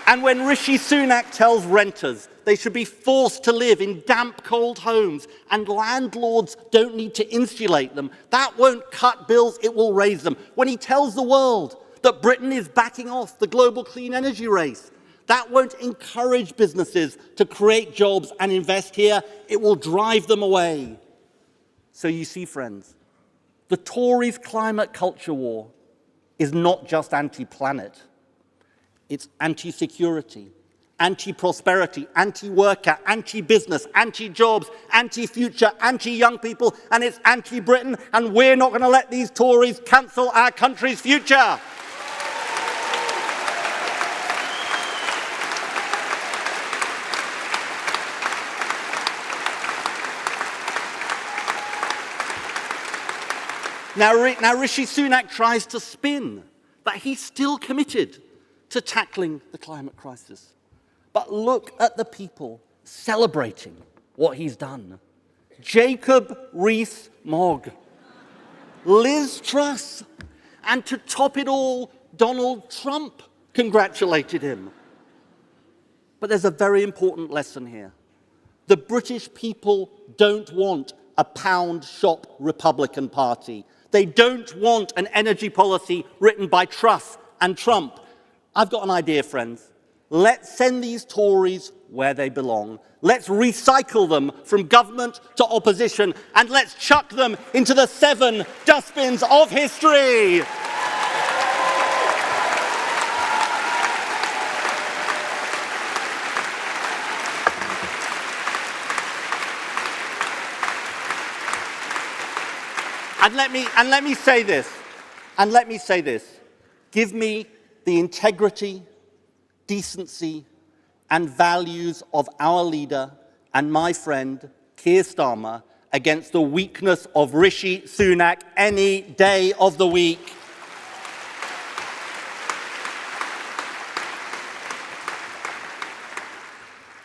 And when Rishi Sunak tells renters they should be forced to live in damp, cold homes and landlords don't need to insulate them, that won't cut bills, it will raise them. When he tells the world that Britain is backing off the global clean energy race, that won't encourage businesses to create jobs and invest here, it will drive them away. So you see, friends, the Tories' climate culture war is not just anti-planet. It's anti-security, anti-prosperity, anti-worker, anti-business, anti-jobs, anti-future, anti-young people, and it's anti-Britain, and we're not going to let these Tories cancel our country's future. Now, Rishi Sunak tries to spin that he's still committed to tackling the climate crisis. But look at the people celebrating what he's done. Jacob Rees-Mogg, Liz Truss, and to top it all, Donald Trump congratulated him. But there's a very important lesson here. The British people don't want a pound shop Republican Party. They don't want an energy policy written by Truss and Trump. I've got an idea, friends. Let's send these Tories where they belong. Let's recycle them from government to opposition, and let's chuck them into the 7 dustbins of history. And let me say this. Give me the integrity, decency, and values of our leader and my friend, Keir Starmer, against the weakness of Rishi Sunak any day of the week.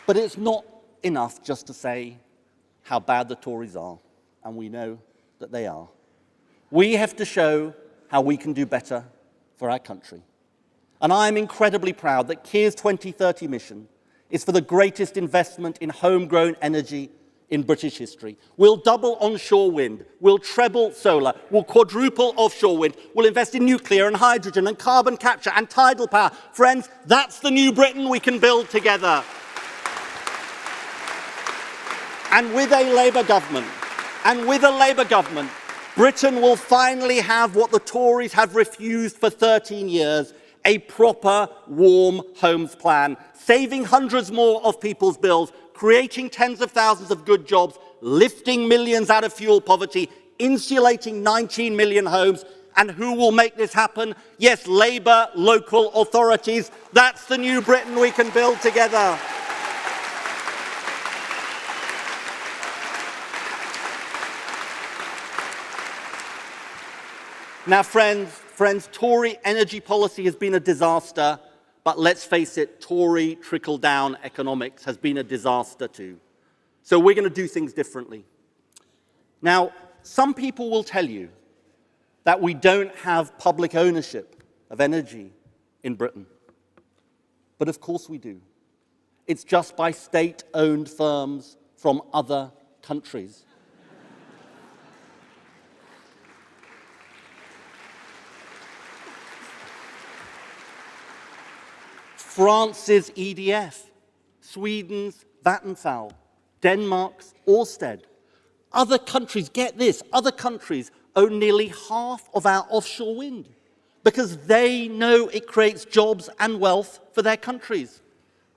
But it's not enough just to say how bad the Tories are, and we know that they are. We have to show how we can do better for our country. And I'm incredibly proud that Keir's 2030 mission is for the greatest investment in homegrown energy in British history. We'll double onshore wind, we'll treble solar, we'll quadruple offshore wind, we'll invest in nuclear and hydrogen and carbon capture and tidal power. Friends, that's the new Britain we can build together. And with a Labour government, Britain will finally have what the Tories have refused for 13 years, a proper warm homes plan, saving hundreds more of people's bills, creating tens of thousands of good jobs, lifting millions out of fuel poverty, insulating 19 million homes. And who will make this happen? Yes, Labour local authorities. That's the new Britain we can build together. Now, friends, Tory energy policy has been a disaster, but let's face it, Tory trickle-down economics has been a disaster too. So we're going to do things differently. Now, some people will tell you that we don't have public ownership of energy in Britain. But of course we do. It's just by state-owned firms from other countries. France's EDF, Sweden's Vattenfall, Denmark's Ørsted. Other countries, get this, other countries own nearly half of our offshore wind because they know it creates jobs and wealth for their countries.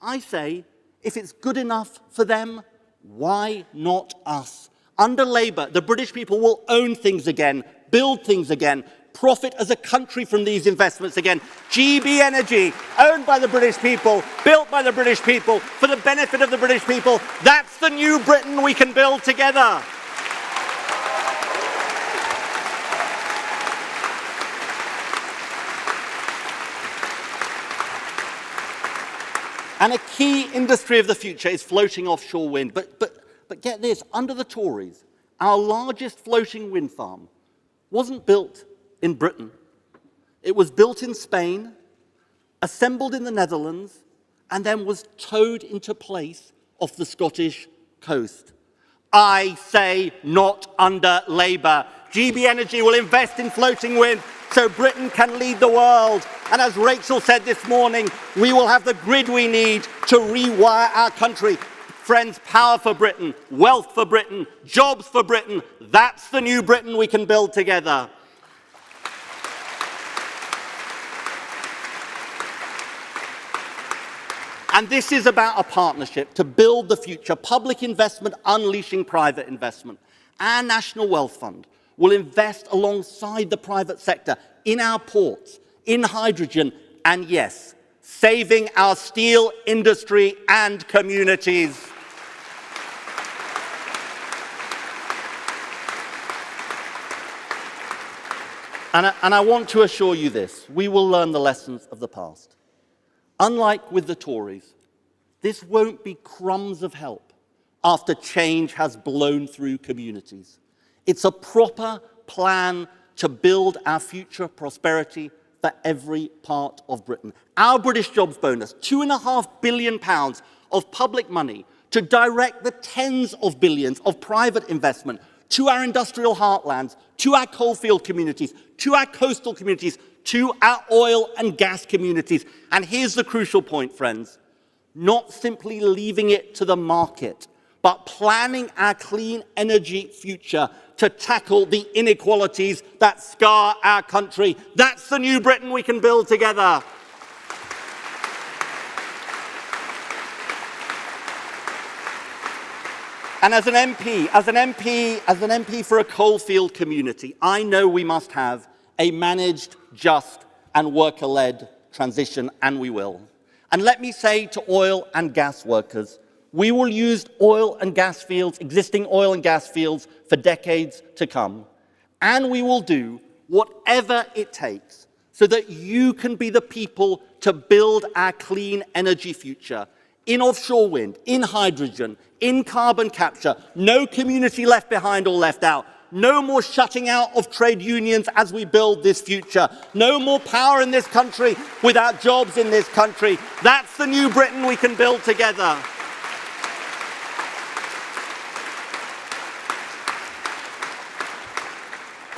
I say, if it's good enough for them, why not us? Under Labour, the British people will own things again, build things again, profit as a country from these investments again. GB Energy, owned by the British people, built by the British people, for the benefit of the British people. That's the new Britain we can build together. And a key industry of the future is floating offshore wind. But get this, under the Tories, our largest floating wind farm wasn't built in Britain. It was built in Spain, assembled in the Netherlands, and then was towed into place off the Scottish coast. I say not under Labour. GB Energy will invest in floating wind so Britain can lead the world. And as Rachel said this morning, we will have the grid we need to rewire our country. Friends, power for Britain, wealth for Britain, jobs for Britain. That's the new Britain we can build together. And this is about a partnership to build the future, public investment unleashing private investment. Our National Wealth Fund will invest alongside the private sector in our ports, in hydrogen, and yes, saving our steel industry and communities. And I want to assure you this, we will learn the lessons of the past. Unlike with the Tories, this won't be crumbs of help after change has blown through communities. It's a proper plan to build our future prosperity for every part of Britain. Our British Jobs Bonus, £2.5 billion of public money to direct the tens of billions of private investment to our industrial heartlands, to our coalfield communities, to our coastal communities, to our oil and gas communities. And here's the crucial point, friends. Not simply leaving it to the market, but planning our clean energy future to tackle the inequalities that scar our country. That's the new Britain we can build together. And as an MP for a coalfield community, I know we must have a managed, just, and worker-led transition, and we will. And let me say to oil and gas workers, we will use oil and gas fields, existing oil and gas fields, for decades to come. And we will do whatever it takes so that you can be the people to build our clean energy future in offshore wind, in hydrogen, in carbon capture. No community left behind or left out. No more shutting out of trade unions as we build this future. No more power in this country without jobs in this country. That's the new Britain we can build together.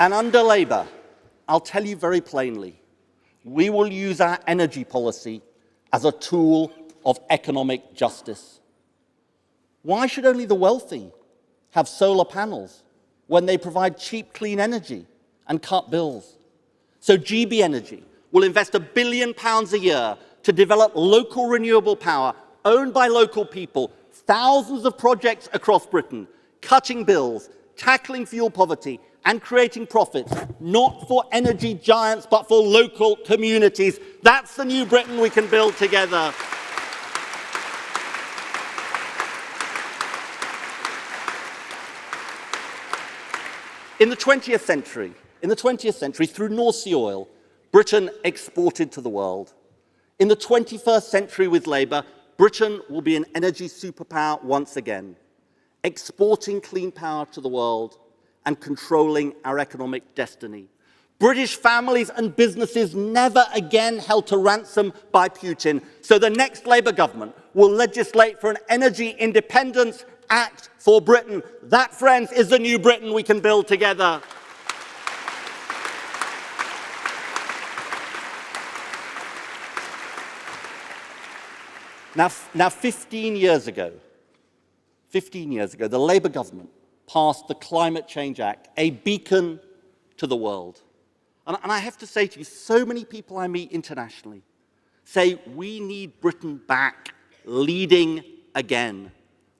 And under Labour, I'll tell you very plainly, we will use our energy policy as a tool of economic justice. Why should only the wealthy have solar panels when they provide cheap, clean energy and cut bills? So GB Energy will invest £1 billion a year to develop local renewable power owned by local people, thousands of projects across Britain, cutting bills, tackling fuel poverty, and creating profits, not for energy giants, but for local communities. That's the new Britain we can build together. In the 20th century, through North Sea oil, Britain exported to the world. In the 21st century with Labour, Britain will be an energy superpower once again, exporting clean power to the world and controlling our economic destiny. British families and businesses never again held to ransom by Putin, so the next Labour government will legislate for an energy independence act for Britain. That, friends, is the new Britain we can build together. Now 15 years ago, the Labour government passed the Climate Change Act, a beacon to the world. And I have to say to you, so many people I meet internationally say we need Britain back, leading again.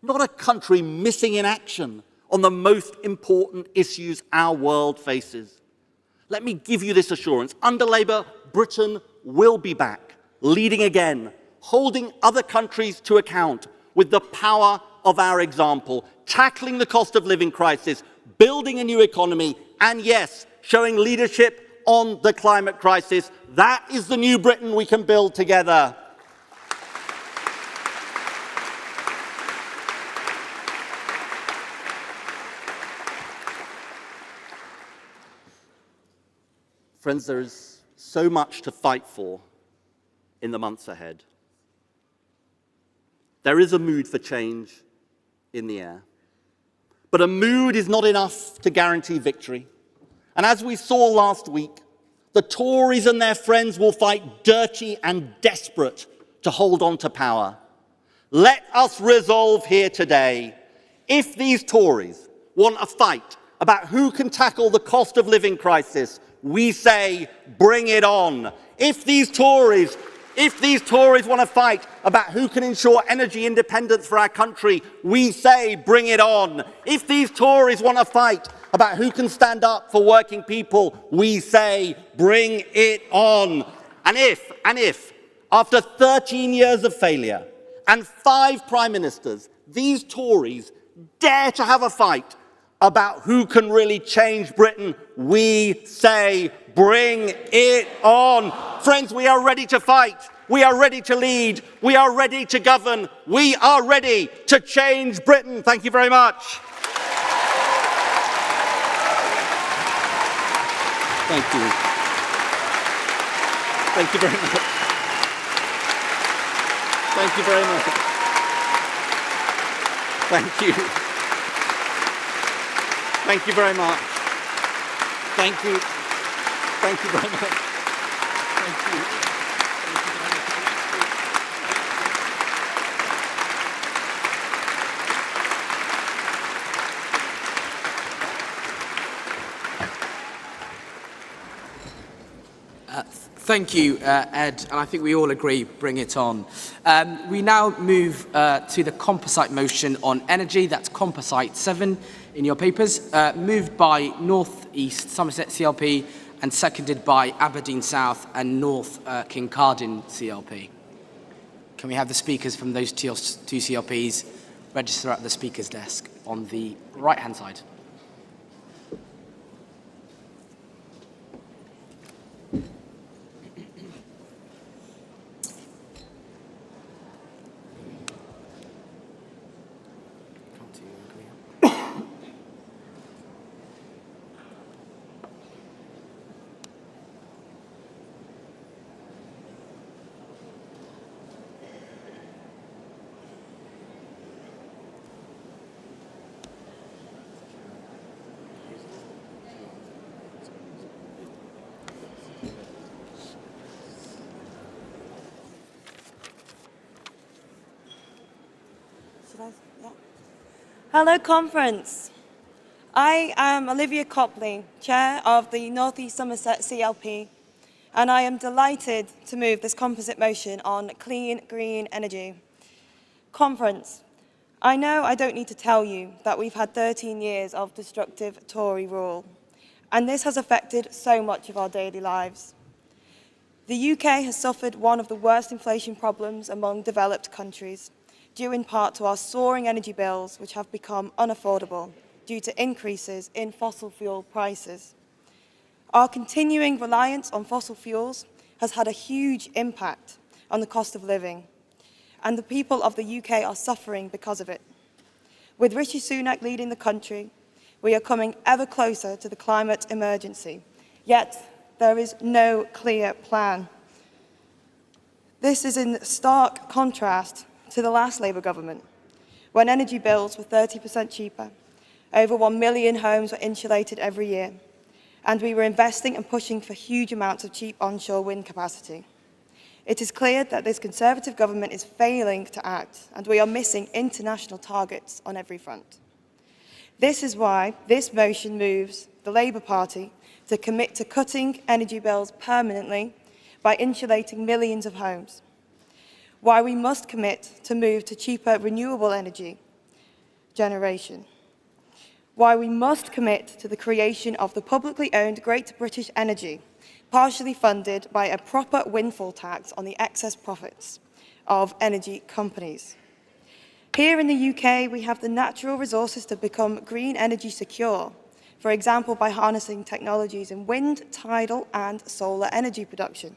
Not a country missing in action on the most important issues our world faces. Let me give you this assurance. Under Labour, Britain will be back, leading again, holding other countries to account with the power of our example, tackling the cost of living crisis, building a new economy, and yes, showing leadership on the climate crisis. That is the new Britain we can build together. Friends, there is so much to fight for in the months ahead. There is a mood for change in the air. But a mood is not enough to guarantee victory. And as we saw last week, the Tories and their friends will fight dirty and desperate to hold on to power. Let us resolve here today, if these Tories want a fight about who can tackle the cost of living crisis, we say, bring it on. If these Tories If these Tories want to fight about who can ensure energy independence for our country, we say bring it on. If these Tories want to fight about who can stand up for working people, we say bring it on. And if, after 13 years of failure and 5 prime ministers, these Tories dare to have a fight about who can really change Britain, we say bring it on. Friends, we are ready to fight. We are ready to lead. We are ready to govern. We are ready to change Britain. Thank you very much. Thank you. Thank you very much. Thank you very much. Thank you. Thank you very much. Thank you. Thank you very much. Thank you. Thank you, Ed, and I think we all agree, bring it on. We now move to the composite motion on energy. That's composite 7 in your papers, moved by North East Somerset CLP and seconded by Aberdeen South and North Kincardine CLP. Can we have the speakers from those two CLPs register at the speaker's desk on the right-hand side? Hello, conference. I am Olivia Copley, Chair of the North East Somerset CLP, and I am delighted to move this composite motion on clean, green energy. Conference, I know I don't need to tell you that we've had 13 years of destructive Tory rule, and this has affected so much of our daily lives. The UK has suffered one of the worst inflation problems among developed countries, due in part to our soaring energy bills, which have become unaffordable due to increases in fossil fuel prices. Our continuing reliance on fossil fuels has had a huge impact on the cost of living, and the people of the UK are suffering because of it. With Rishi Sunak leading the country, we are coming ever closer to the climate emergency, yet there is no clear plan. This is in stark contrast to the last Labour government, when energy bills were 30% cheaper, over 1 million homes were insulated every year, and we were investing and pushing for huge amounts of cheap onshore wind capacity. It is clear that this Conservative government is failing to act, and we are missing international targets on every front. This is why this motion moves the Labour Party to commit to cutting energy bills permanently by insulating millions of homes. Why we must commit to move to cheaper renewable energy generation. Why we must commit to the creation of the publicly owned Great British Energy, partially funded by a proper windfall tax on the excess profits of energy companies. Here in the UK, we have the natural resources to become green energy secure, for example, by harnessing technologies in wind, tidal, and solar energy production.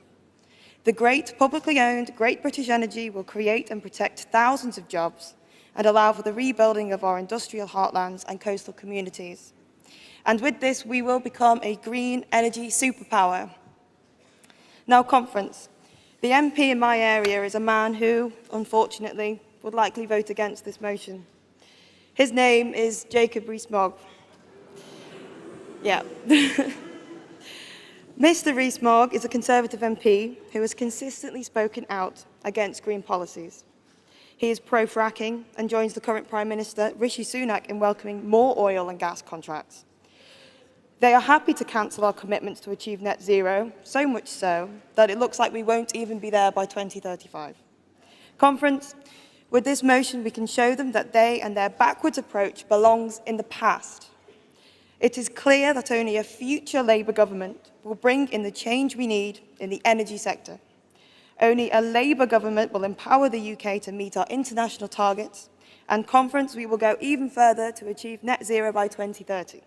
The great publicly owned Great British Energy will create and protect thousands of jobs and allow for the rebuilding of our industrial heartlands and coastal communities. And with this, we will become a green energy superpower. Now, conference, the MP in my area is a man who, unfortunately, would likely vote against this motion. His name is Jacob Rees-Mogg. Yeah. Mr. Rees-Mogg is a Conservative MP who has consistently spoken out against green policies. He is pro-fracking and joins the current Prime Minister, Rishi Sunak, in welcoming more oil and gas contracts. They are happy to cancel our commitments to achieve net zero, so much so that it looks like we won't even be there by 2035. Conference, with this motion we can show them that they and their backwards approach belongs in the past. It is clear that only a future Labour government will bring in the change we need in the energy sector. Only a Labour government will empower the UK to meet our international targets, and Conference, we will go even further to achieve net zero by 2030.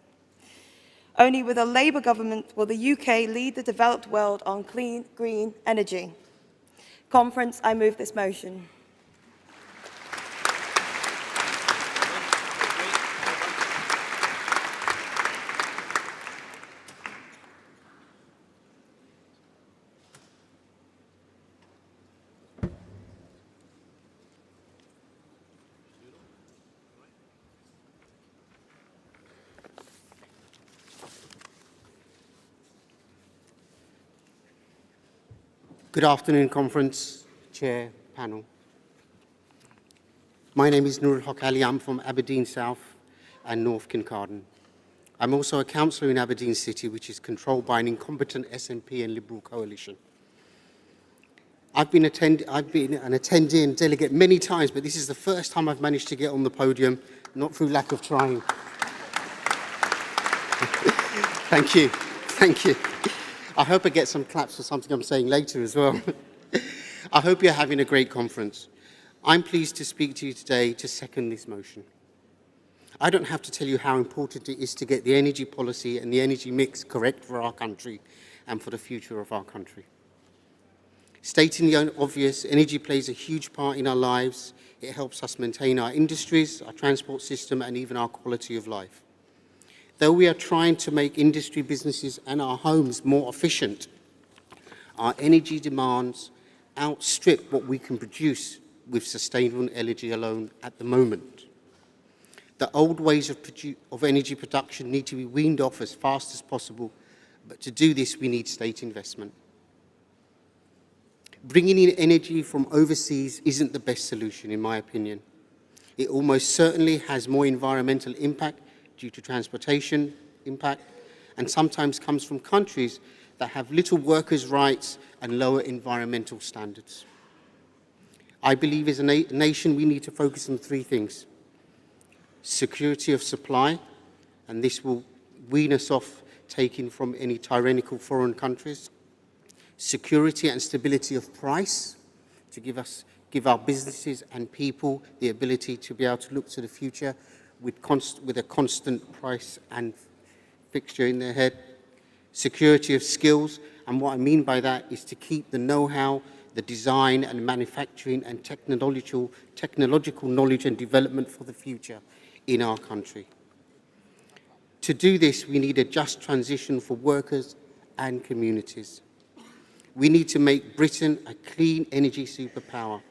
Only with a Labour government will the UK lead the developed world on clean, green energy. Conference, I move this motion. Good afternoon, Conference, Chair, panel. My name is Nurul Haq Ali. I'm from Aberdeen South and North Kincardine. I'm also a councillor in Aberdeen City, which is controlled by an incompetent SNP and Liberal coalition. I've been an attendee and delegate many times, but this is the first time I've managed to get on the podium, not through lack of trying. Thank you. Thank you. I hope I get some claps for something I'm saying later as well. I hope you're having a great conference. I'm pleased to speak to you today to second this motion. I don't have to tell you how important it is to get the energy policy and the energy mix correct for our country and for the future of our country. Stating the obvious, energy plays a huge part in our lives. It helps us maintain our industries, our transport system, and even our quality of life. Though we are trying to make industry, businesses, and our homes more efficient, our energy demands outstrip what we can produce with sustainable energy alone at the moment. The old ways of energy production need to be weaned off as fast as possible, but to do this, we need state investment. Bringing in energy from overseas isn't the best solution, in my opinion. It almost certainly has more environmental impact due to transportation impact, and sometimes comes from countries that have little workers' rights and lower environmental standards. I believe as a nation we need to focus on three things: security of supply, and this will wean us off taking from any tyrannical foreign countries; security and stability of price, to give our businesses and people the ability to be able to look to the future with a constant price and fixture in their head; security of skills, and what I mean by that is to keep the know-how, the design and manufacturing and technological knowledge and development for the future in our country. To do this, we need a just transition for workers and communities. We need to make Britain a clean energy superpower.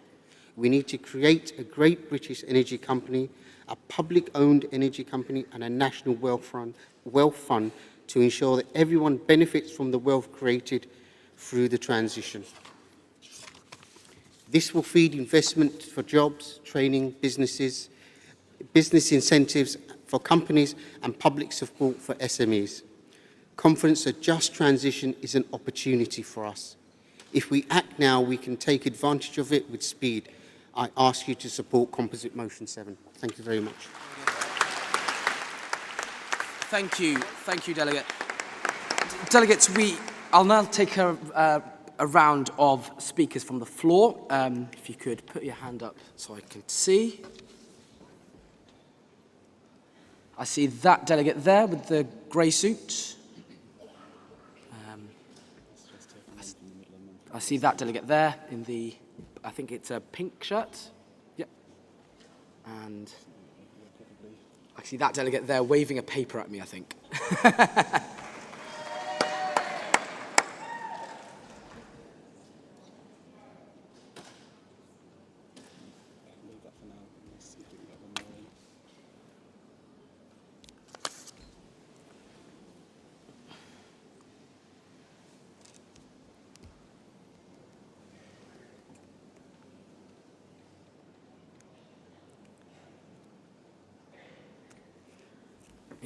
We need to create a great British energy company, a public-owned energy company, and a national wealth fund to ensure that everyone benefits from the wealth created through the transition. This will feed investment for jobs, training, business incentives for companies, and public support for SMEs. Conference, a just transition is an opportunity for us. If we act now, we can take advantage of it with speed. I ask you to support Composite Motion 7. Thank you very much. Thank you, Delegate. Delegates, I'll now take a round of speakers from the floor. If you could put your hand up so I can see. I see that delegate there with the grey suit. I see that delegate there in the, I think it's a pink shirt. Yep. And I see that delegate there waving a paper at me, I think.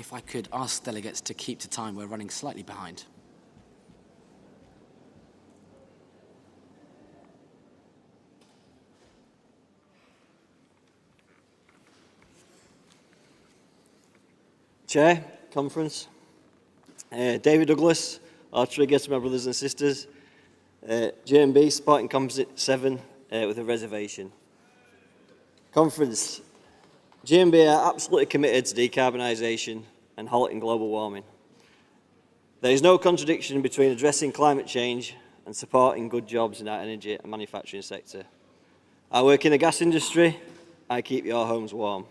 If I could ask delegates to keep to time, we're running slightly behind. Chair, conference. David Douglas, our trigger to my brothers and sisters. JMB, supporting Composite 7 with a reservation. Conference. JMB are absolutely committed to decarbonisation and halting global warming. There is no contradiction between addressing climate change and supporting good jobs in our energy and manufacturing sector. I work in the gas industry. I keep your homes warm.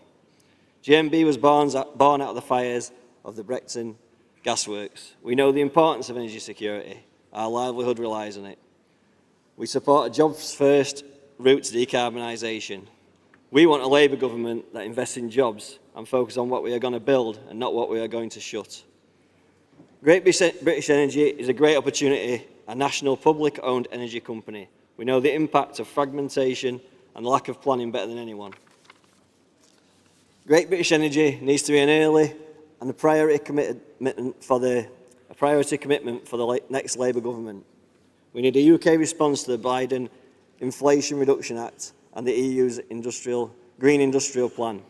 GMB was born out of the fires of the Brexton gasworks. We know the importance of energy security. Our livelihood relies on it. We support a jobs-first route to decarbonisation. We want a Labour government that invests in jobs and focuses on what we are going to build and not what we are going to shut. Great British Energy is a great opportunity, a national public-owned energy company. We know the impact of fragmentation and lack of planning better than anyone. Great British Energy needs to be an early and a priority commitment for the next Labour government. We need a UK response to the Biden Inflation Reduction Act and the EU's Green Industrial Plan.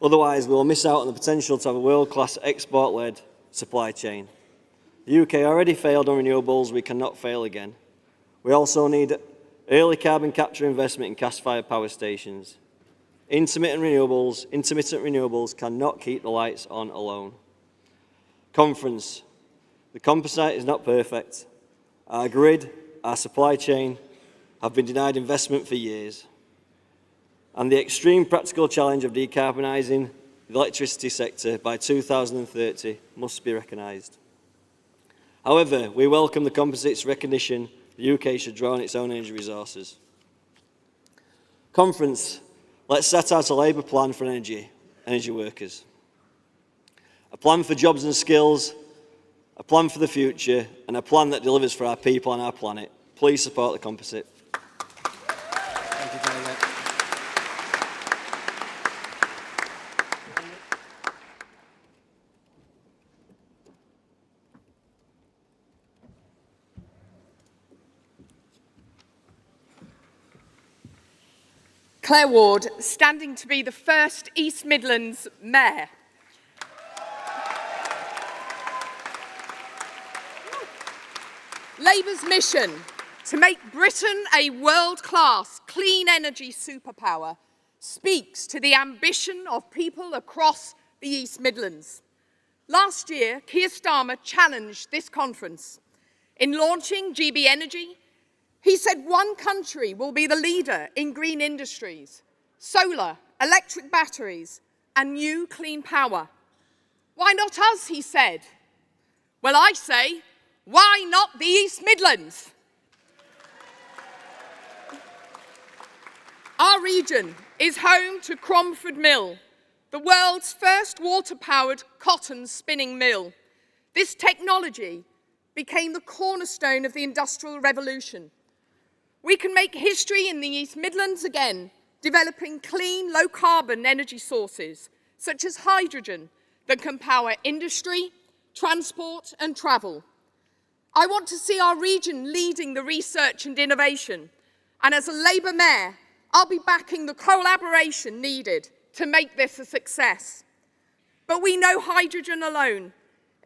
Otherwise, we will miss out on the potential to have a world-class export-led supply chain. The UK already failed on renewables, we cannot fail again. We also need early carbon capture investment in cast-fired power stations. Intermittent renewables cannot keep the lights on alone. Conference. The composite is not perfect. Our grid, our supply chain have been denied investment for years. And the extreme practical challenge of decarbonising the electricity sector by 2030 must be recognised. However, we welcome the composite's recognition the UK should draw on its own energy resources. Conference. Let's set out a Labour plan for energy workers. A plan for jobs and skills, a plan for the future, and a plan that delivers for our people and our planet. Please support the composite. Thank you, Delegate. Claire Ward, standing to be the first East Midlands Mayor. Labour's mission to make Britain a world-class clean energy superpower speaks to the ambition of people across the East Midlands. Last year, Keir Starmer challenged this conference. In launching GB Energy, he said one country will be the leader in green industries, solar, electric batteries, and new clean power. Why not us, he said. Well, I say, why not the East Midlands? Our region is home to Cromford Mill, the world's first water-powered cotton spinning mill. This technology became the cornerstone of the Industrial Revolution. We can make history in the East Midlands again, developing clean, low-carbon energy sources, such as hydrogen, that can power industry, transport and travel. I want to see our region leading the research and innovation, and as a Labour Mayor, I'll be backing the collaboration needed to make this a success. But we know hydrogen alone.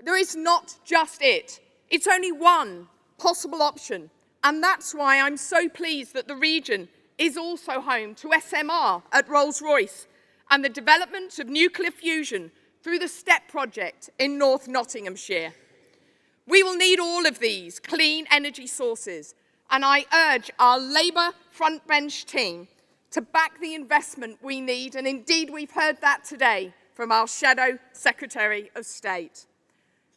There is not just it. It's only one possible option. And that's why I'm so pleased that the region is also home to SMR at Rolls-Royce and the development of nuclear fusion through the STEP project in North Nottinghamshire. We will need all of these clean energy sources, and I urge our Labour frontbench team to back the investment we need, and indeed we've heard that today from our Shadow Secretary of State.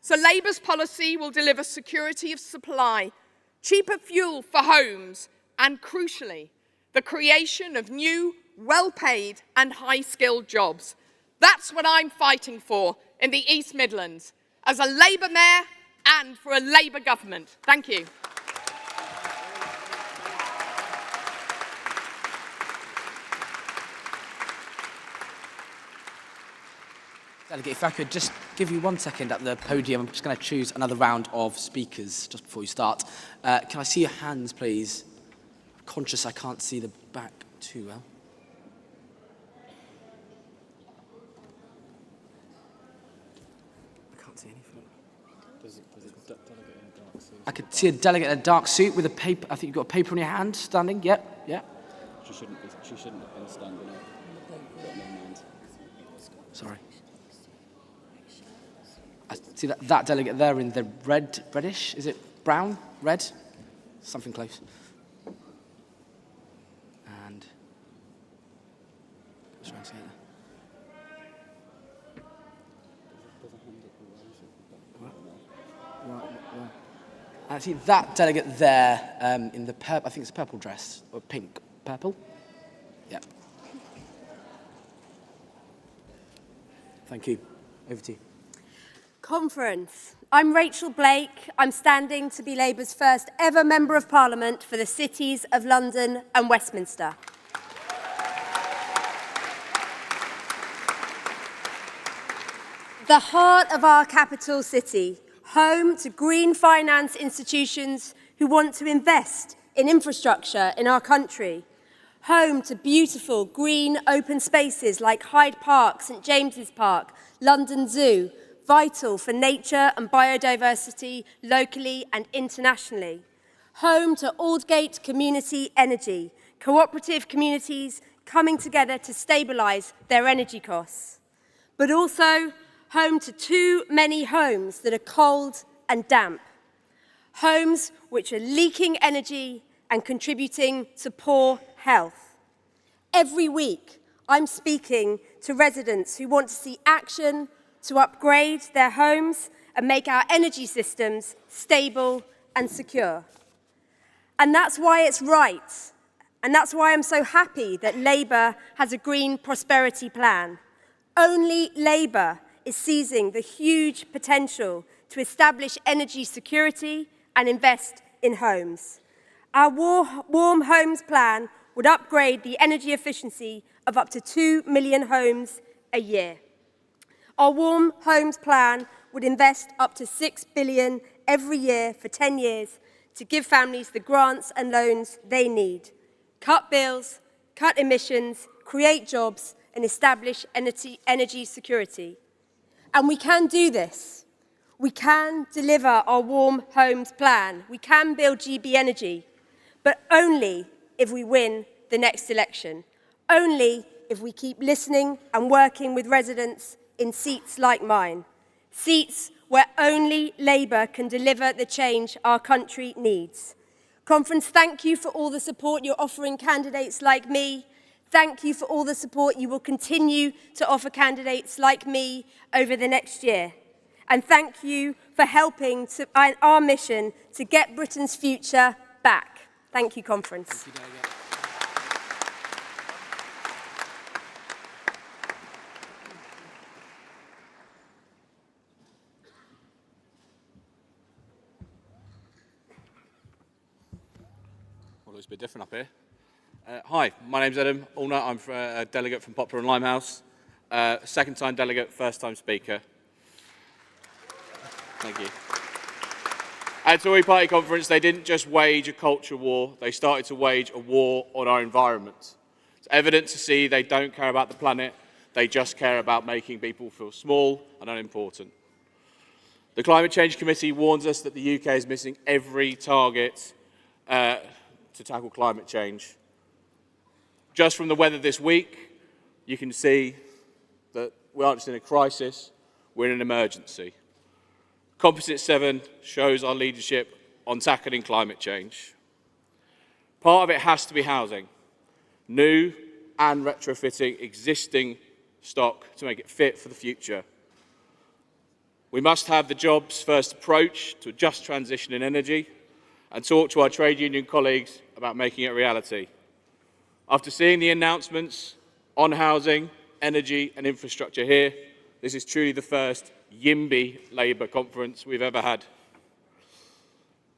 So Labour's policy will deliver security of supply, cheaper fuel for homes, and crucially, the creation of new, well-paid and high-skilled jobs. That's what I'm fighting for in the East Midlands, as a Labour Mayor and for a Labour government. Thank you. Delegate, if I could just give you 1 second at the podium, I'm just going to choose another round of speakers just before you start. Can I see your hands, please? I'm conscious I can't see the back too well. I can't see anything. I could see a delegate in a dark suit with a paper. I think you've got a paper in your hand, standing. Yep, yep. She shouldn't have been standing up. Got no mind. Sorry. I see that delegate there in the reddish. Is it brown, red? Something close. And what's trying to say there? Right. I see that delegate there in the I think it's a purple dress or pink, purple. Yeah. Thank you. Over to you. Conference. I'm Rachel Blake. I'm standing to be Labour's first ever Member of Parliament for the cities of London and Westminster. The heart of our capital city, home to green finance institutions who want to invest in infrastructure in our country, home to beautiful green open spaces like Hyde Park, St James's Park, London Zoo, vital for nature and biodiversity locally and internationally, home to Aldgate community energy, cooperative communities coming together to stabilise their energy costs, but also home to too many homes that are cold and damp, homes which are leaking energy and contributing to poor health. Every week, I'm speaking to residents who want to see action to upgrade their homes and make our energy systems stable and secure. And that's why it's right, and that's why I'm so happy that Labour has a green prosperity plan. Only Labour is seizing the huge potential to establish energy security and invest in homes. Our Warm Homes plan would upgrade the energy efficiency of up to 2 million homes a year. Our Warm Homes plan would invest up to £6 billion every year for 10 years to give families the grants and loans they need, cut bills, cut emissions, create jobs, and establish energy security. And we can do this. We can deliver our Warm Homes plan. We can build GB Energy, but only if we win the next election. Only if we keep listening and working with residents in seats like mine. Seats where only Labour can deliver the change our country needs. Conference, thank you for all the support you're offering candidates like me. Thank you for all the support you will continue to offer candidates like me over the next year. And thank you for helping our mission to get Britain's future back. Thank you, Conference. Thank you, Delegate. Well, it's a bit different up here. Hi, my name's Adam Allnut. I'm a delegate from Poplar and Limehouse. Second-time delegate, first-time speaker. Thank you. At Tory Party Conference, they didn't just wage a culture war, they started to wage a war on our environment. It's evident to see they don't care about the planet, they just care about making people feel small and unimportant. The Climate Change Committee warns us that the UK is missing every target to tackle climate change. Just from the weather this week, you can see that we aren't just in a crisis, we're in an emergency. Composite 7 shows our leadership on tackling climate change. Part of it has to be housing, new and retrofitting existing stock to make it fit for the future. We must have the jobs first approach to a just transition in energy and talk to our trade union colleagues about making it a reality. After seeing the announcements on housing, energy and infrastructure here, this is truly the first YIMBY Labour conference we've ever had,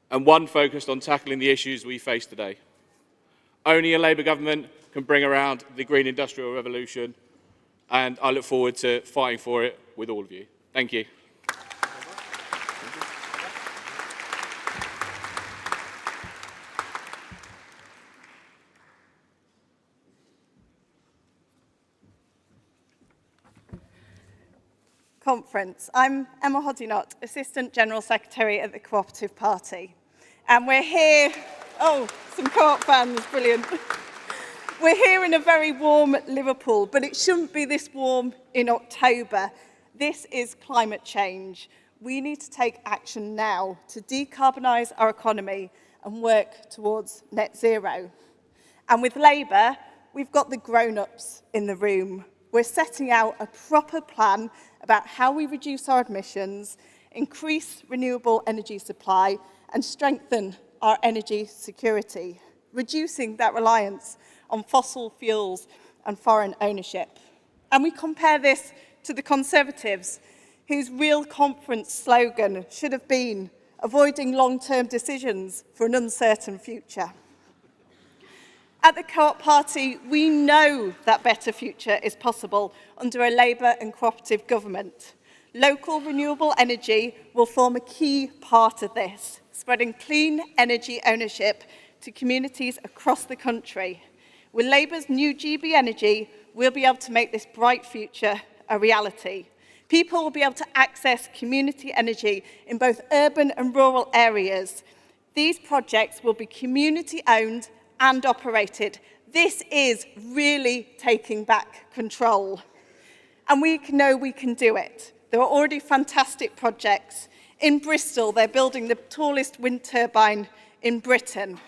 and one focused on tackling the issues we face today. Only a Labour government can bring around the green industrial revolution, and I look forward to fighting for it with all of you. Thank you. Conference. I'm Emma Hoddinott, Assistant General Secretary at the Cooperative Party. And we're here, oh, some Co-op fans, brilliant. We're here in a very warm Liverpool, but it shouldn't be this warm in October. This is climate change. We need to take action now to decarbonise our economy and work towards net zero. And with Labour, we've got the grown-ups in the room. We're setting out a proper plan about how we reduce our emissions, increase renewable energy supply, and strengthen our energy security, reducing that reliance on fossil fuels and foreign ownership. And we compare this to the Conservatives, whose real conference slogan should have been avoiding long-term decisions for an uncertain future. At the Co-op Party, we know that better future is possible under a Labour and cooperative government. Local renewable energy will form a key part of this, spreading clean energy ownership to communities across the country. With Labour's new GB Energy, we'll be able to make this bright future a reality. People will be able to access community energy in both urban and rural areas. These projects will be community-owned and operated. This is really taking back control. And we know we can do it. There are already fantastic projects. In Bristol, they're building the tallest wind turbine in Britain.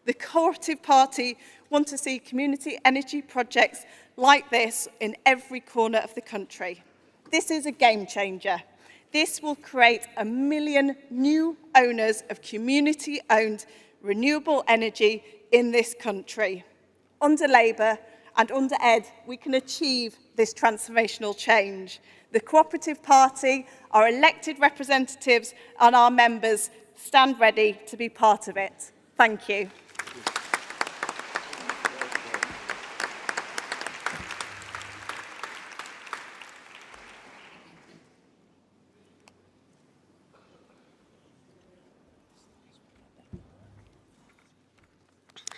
The Cooperative Party want to see community energy projects like this in every corner of the country. This is a game changer. This will create 1 million new owners of community-owned renewable energy in this country. Under Labour and under Ed, we can achieve this transformational change. The Cooperative Party, our elected representatives and our members stand ready to be part of it. Thank you.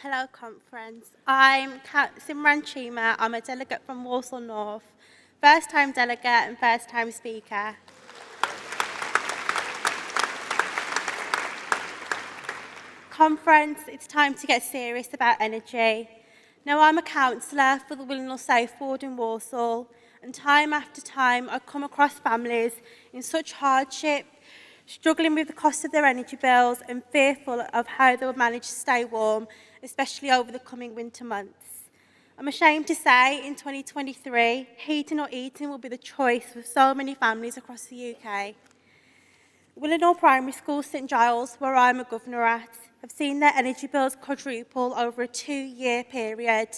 Hello, Conference. I'm Simran Chima. I'm a delegate from Walsall North. First-time delegate and first-time speaker. Conference, it's time to get serious about energy. Now, I'm a councillor for the Willenhall South Ward in Walsall, and time after time I come across families in such hardship, struggling with the cost of their energy bills and fearful of how they will manage to stay warm, especially over the coming winter months. I'm ashamed to say, in 2023, heating or eating will be the choice for so many families across the UK. Willenhall Primary School, St Giles, where I'm a governor at, have seen their energy bills quadruple over a 2-year period.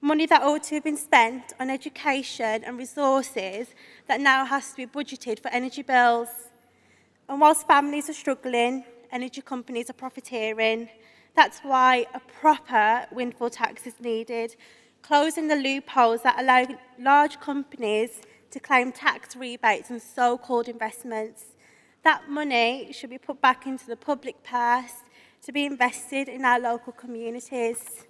Money that ought to have been spent on education and resources that now has to be budgeted for energy bills. And whilst families are struggling, energy companies are profiteering. That's why a proper windfall tax is needed, closing the loopholes that allow large companies to claim tax rebates and so-called investments. That money should be put back into the public purse to be invested in our local communities.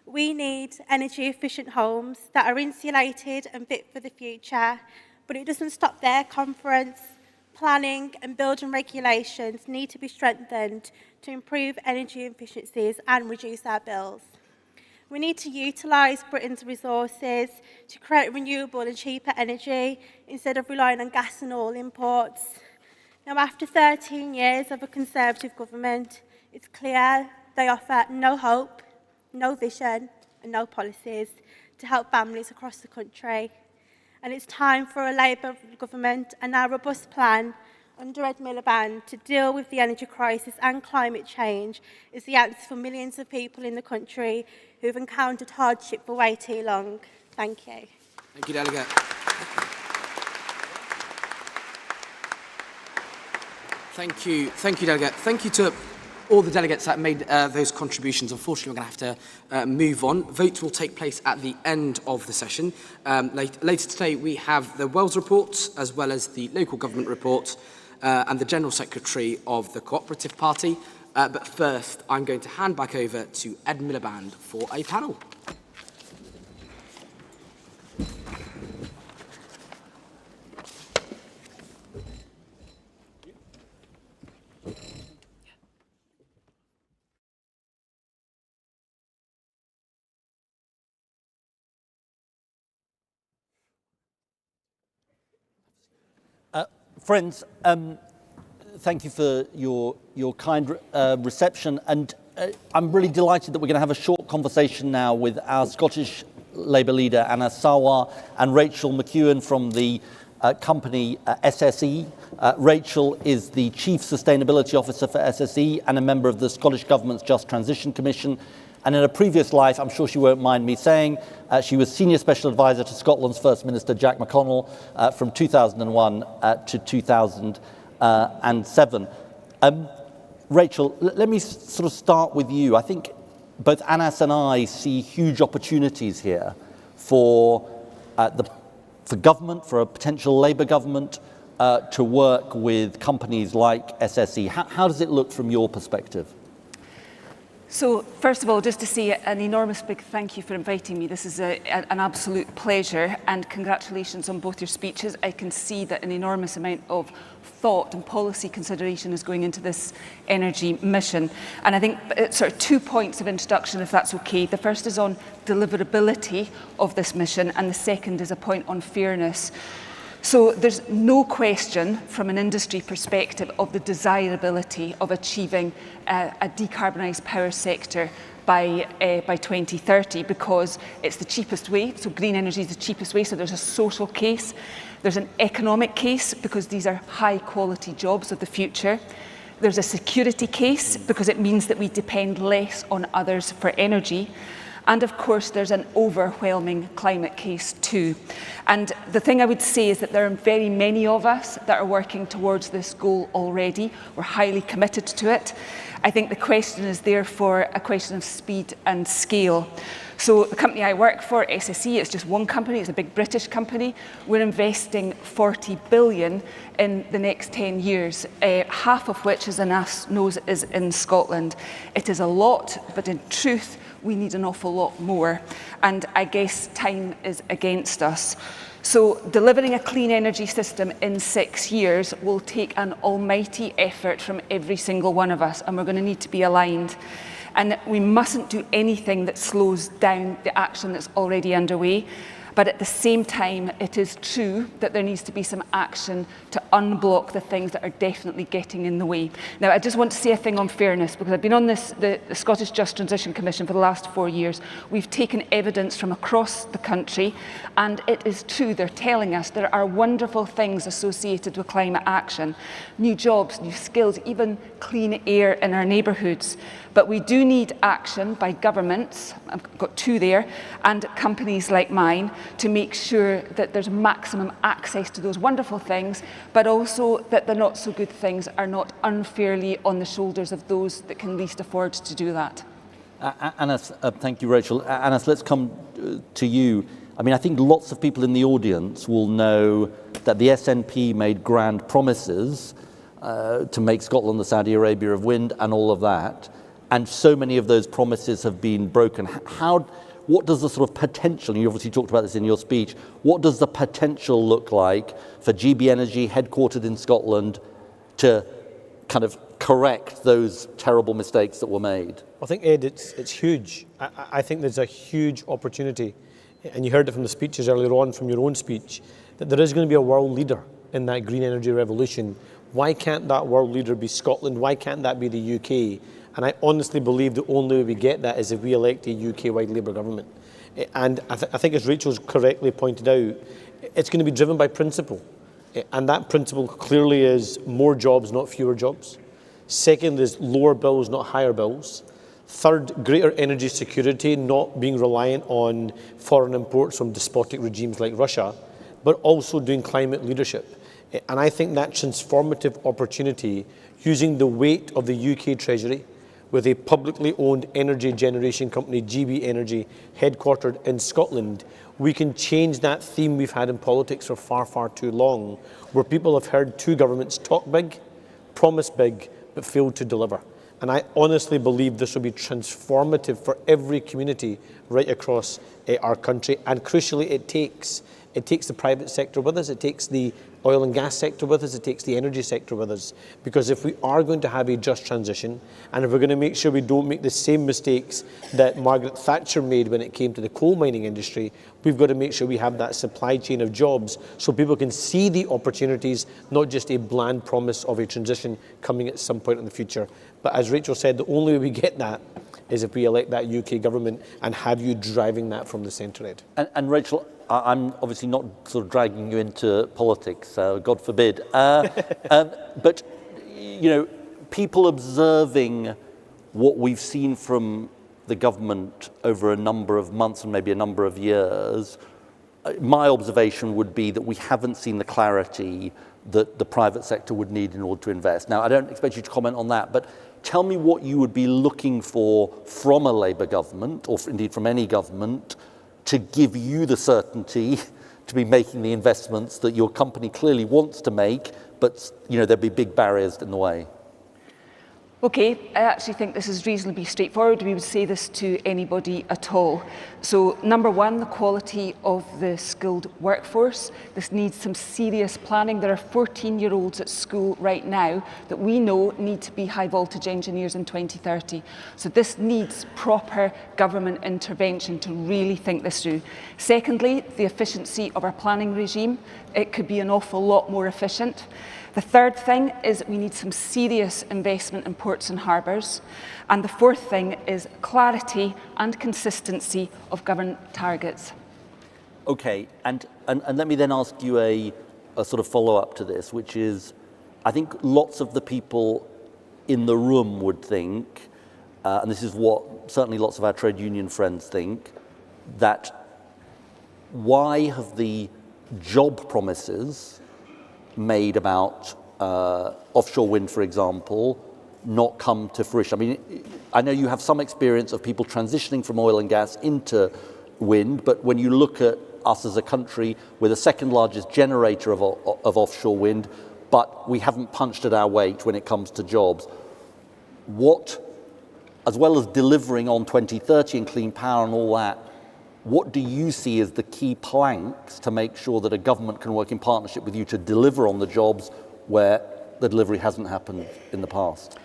We need energy-efficient homes that are insulated and fit for the future, but it doesn't stop there, Conference. Planning and building regulations need to be strengthened to improve energy efficiencies and reduce our bills. We need to utilise Britain's resources to create renewable and cheaper energy instead of relying on gas and oil imports. Now, after 13 years of a Conservative government, it's clear they offer no hope, no vision and no policies to help families across the country. And it's time for a Labour government and our robust plan under Ed Miliband to deal with the energy crisis and climate change is the answer for millions of people in the country who've encountered hardship for way too long. Thank you. Thank you, Delegate. Thank you, Delegate. Thank you to all the delegates that made those contributions. Unfortunately, we're going to have to move on. Votes will take place at the end of the session. Later today, we have the Wells report, as well as the local government report, and the General Secretary of the Cooperative Party. But first, I'm going to hand back over to Ed Miliband for a panel. Friends, thank you for your kind reception, and I'm really delighted that we're going to have a short conversation now with our Scottish Labour leader Anna Sawar and Rachel McEwen from the company SSE. Rachel is the Chief Sustainability Officer for SSE and a member of the Scottish Government's Just Transition Commission. And in a previous life, I'm sure she won't mind me saying, she was Senior Special Advisor to Scotland's First Minister Jack McConnell from 2001 to 2007. Rachel, let me sort of start with you. I think both Anas and I see huge opportunities here for government, for a potential Labour government, to work with companies like SSE. How does it look from your perspective? So, first of all, just to say an enormous big thank you for inviting me. This is an absolute pleasure, and congratulations on both your speeches. I can see that an enormous amount of thought and policy consideration is going into this energy mission. And I think sort of 2 points of introduction, if that's okay. The first is on deliverability of this mission, and the second is a point on fairness. So there's no question from an industry perspective of the desirability of achieving a decarbonised power sector by 2030, because it's the cheapest way. So green energy is the cheapest way. So there's a social case. There's an economic case, because these are high quality jobs of the future. There's a security case, because it means that we depend less on others for energy. And of course, there's an overwhelming climate case too. And the thing I would say is that there are very many of us that are working towards this goal already. We're highly committed to it. I think the question is therefore a question of speed and scale. So the company I work for, SSE, is just one company. It's a big British company. We're investing 40 billion in the next 10 years, half of which, as Anas knows, is in Scotland. It is a lot, but in truth, we need an awful lot more. And I guess time is against us. So delivering a clean energy system in 6 years will take an almighty effort from every single one of us, and we're going to need to be aligned. And we mustn't do anything that slows down the action that's already underway. But at the same time, it is true that there needs to be some action to unblock the things that are definitely getting in the way. Now, I just want to say a thing on fairness, because I've been on the Scottish Just Transition Commission for the last 4 years. We've taken evidence from across the country, and it is true, they're telling us there are wonderful things associated with climate action. New jobs, new skills, even clean air in our neighbourhoods. But we do need action by governments, I've got 2 there, and companies like mine, to make sure that there's maximum access to those wonderful things, but also that the not so good things are not unfairly on the shoulders of those that can least afford to do that. Anas, thank you, Rachel. Anas, let's come to you. I mean, I think lots of people in the audience will know that the SNP made grand promises to make Scotland the Saudi Arabia of wind and all of that. And so many of those promises have been broken. What does the sort of potential, and you obviously talked about this in your speech, what does the potential look like for GB Energy, headquartered in Scotland, to kind of correct those terrible mistakes that were made? I think, Ed, it's huge. I think there's a huge opportunity, and you heard it from the speeches earlier on, from your own speech, that there is going to be a world leader in that green energy revolution. Why can't that world leader be Scotland? Why can't that be the UK? And I honestly believe the only way we get that is if we elect a UK-wide Labour government. And I think, as Rachel's correctly pointed out, it's going to be driven by principle. And that principle clearly is more jobs, not fewer jobs. Second is lower bills, not higher bills. Third, greater energy security, not being reliant on foreign imports from despotic regimes like Russia, but also doing climate leadership. And I think that transformative opportunity, using the weight of the UK Treasury, with a publicly owned energy generation company, GB Energy, headquartered in Scotland, we can change that theme we've had in politics for far, far too long, where people have heard two governments talk big, promise big, but failed to deliver. And I honestly believe this will be transformative for every community right across our country. And crucially, it takes the private sector with us, it takes the oil and gas sector with us, it takes the energy sector with us. Because if we are going to have a just transition, and if we're going to make sure we don't make the same mistakes that Margaret Thatcher made when it came to the coal mining industry, we've got to make sure we have that supply chain of jobs so people can see the opportunities, not just a bland promise of a transition coming at some point in the future. But as Rachel said, the only way we get that is if we elect that UK government and have you driving that from the centre, Ed. And Rachel, I'm obviously not sort of dragging you into politics, God forbid. But, you know, people observing what we've seen from the government over a number of months and maybe a number of years, my observation would be that we haven't seen the clarity that the private sector would need in order to invest. Now, I don't expect you to comment on that, but tell me what you would be looking for from a Labour government, or indeed from any government, to give you the certainty to be making the investments that your company clearly wants to make, but you know there'll be big barriers in the way. Okay, I actually think this is reasonably straightforward. We would say this to anybody at all. So, number one, the quality of the skilled workforce. This needs some serious planning. There are 14-year-olds at school right now that we know need to be high voltage engineers in 2030. So this needs proper government intervention to really think this through. Secondly, the efficiency of our planning regime. It could be an awful lot more efficient. The third thing is we need some serious investment in ports and harbours. And the fourth thing is clarity and consistency of government targets. Okay, and let me then ask you a sort of follow-up to this, which is, I think lots of the people in the room would think, and this is what certainly lots of our trade union friends think, that why have the job promises made about offshore wind, for example, not come to fruition? I mean, I know you have some experience of people transitioning from oil and gas into wind, but when you look at us as a country, we're the second largest generator of offshore wind, but we haven't punched at our weight when it comes to jobs. What, as well as delivering on 2030 and clean power and all that, what do you see as the key planks to make sure that a government can work in partnership with you to deliver on the jobs where the delivery hasn't happened in the past?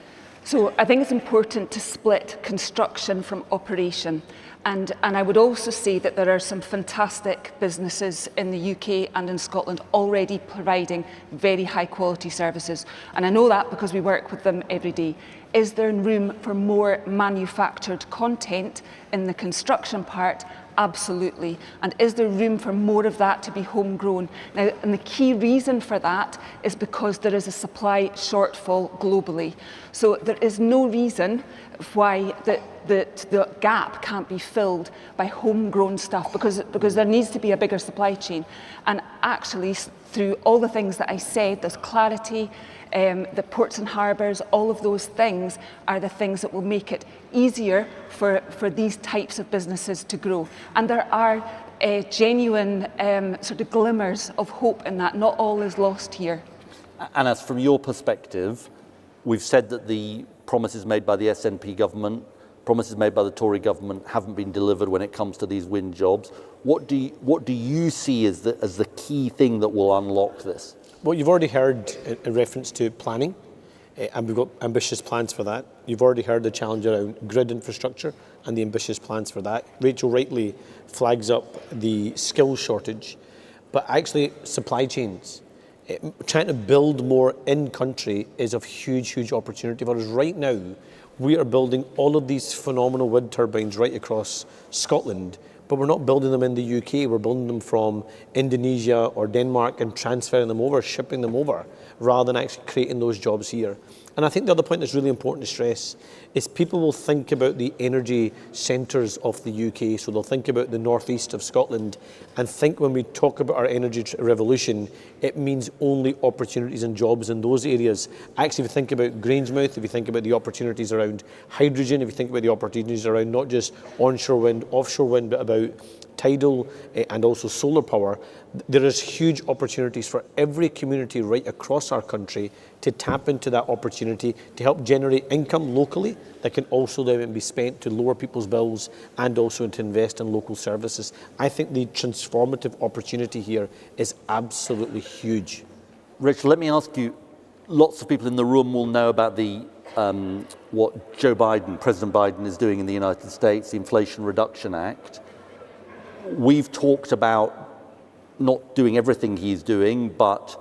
So I think it's important to split construction from operation. And I would also say that there are some fantastic businesses in the UK and in Scotland already providing very high quality services. And I know that because we work with them every day. Is there room for more manufactured content in the construction part? Absolutely. And is there room for more of that to be homegrown? Now, and the key reason for that is because there is a supply shortfall globally. So there is no reason why the gap can't be filled by homegrown stuff, because there needs to be a bigger supply chain. And actually, through all the things that I said, there's clarity, the ports and harbours, all of those things are the things that will make it easier for these types of businesses to grow. And there are genuine sort of glimmers of hope in that. Not all is lost here. And as from your perspective, we've said that the promises made by the SNP government, promises made by the Tory government haven't been delivered when it comes to these wind jobs. What do you see as the key thing that will unlock this? Well, you've already heard a reference to planning, and we've got ambitious plans for that. You've already heard the challenge around grid infrastructure and the ambitious plans for that. Rachel rightly flags up the skills shortage, but actually supply chains. Trying to build more in-country is of huge opportunity for us. Right now, we are building all of these phenomenal wind turbines right across Scotland, but we're not building them in the UK. We're building them from Indonesia or Denmark and transferring them over, shipping them over, rather than actually creating those jobs here. And I think the other point that's really important to stress is people will think about the energy centres of the UK. So they'll think about the northeast of Scotland and think when we talk about our energy revolution, it means only opportunities and jobs in those areas. Actually, if you think about Grangemouth, if you think about the opportunities around hydrogen, if you think about the opportunities around not just onshore wind, offshore wind, but about tidal and also solar power, there is huge opportunities for every community right across our country to tap into that opportunity to help generate income locally that can also then be spent to lower people's bills and also to invest in local services. I think the transformative opportunity here is absolutely huge. Rich, let me ask you, lots of people in the room will know about the what Joe Biden, President Biden, is doing in the United States, the Inflation Reduction Act. We've talked about not doing everything he's doing, but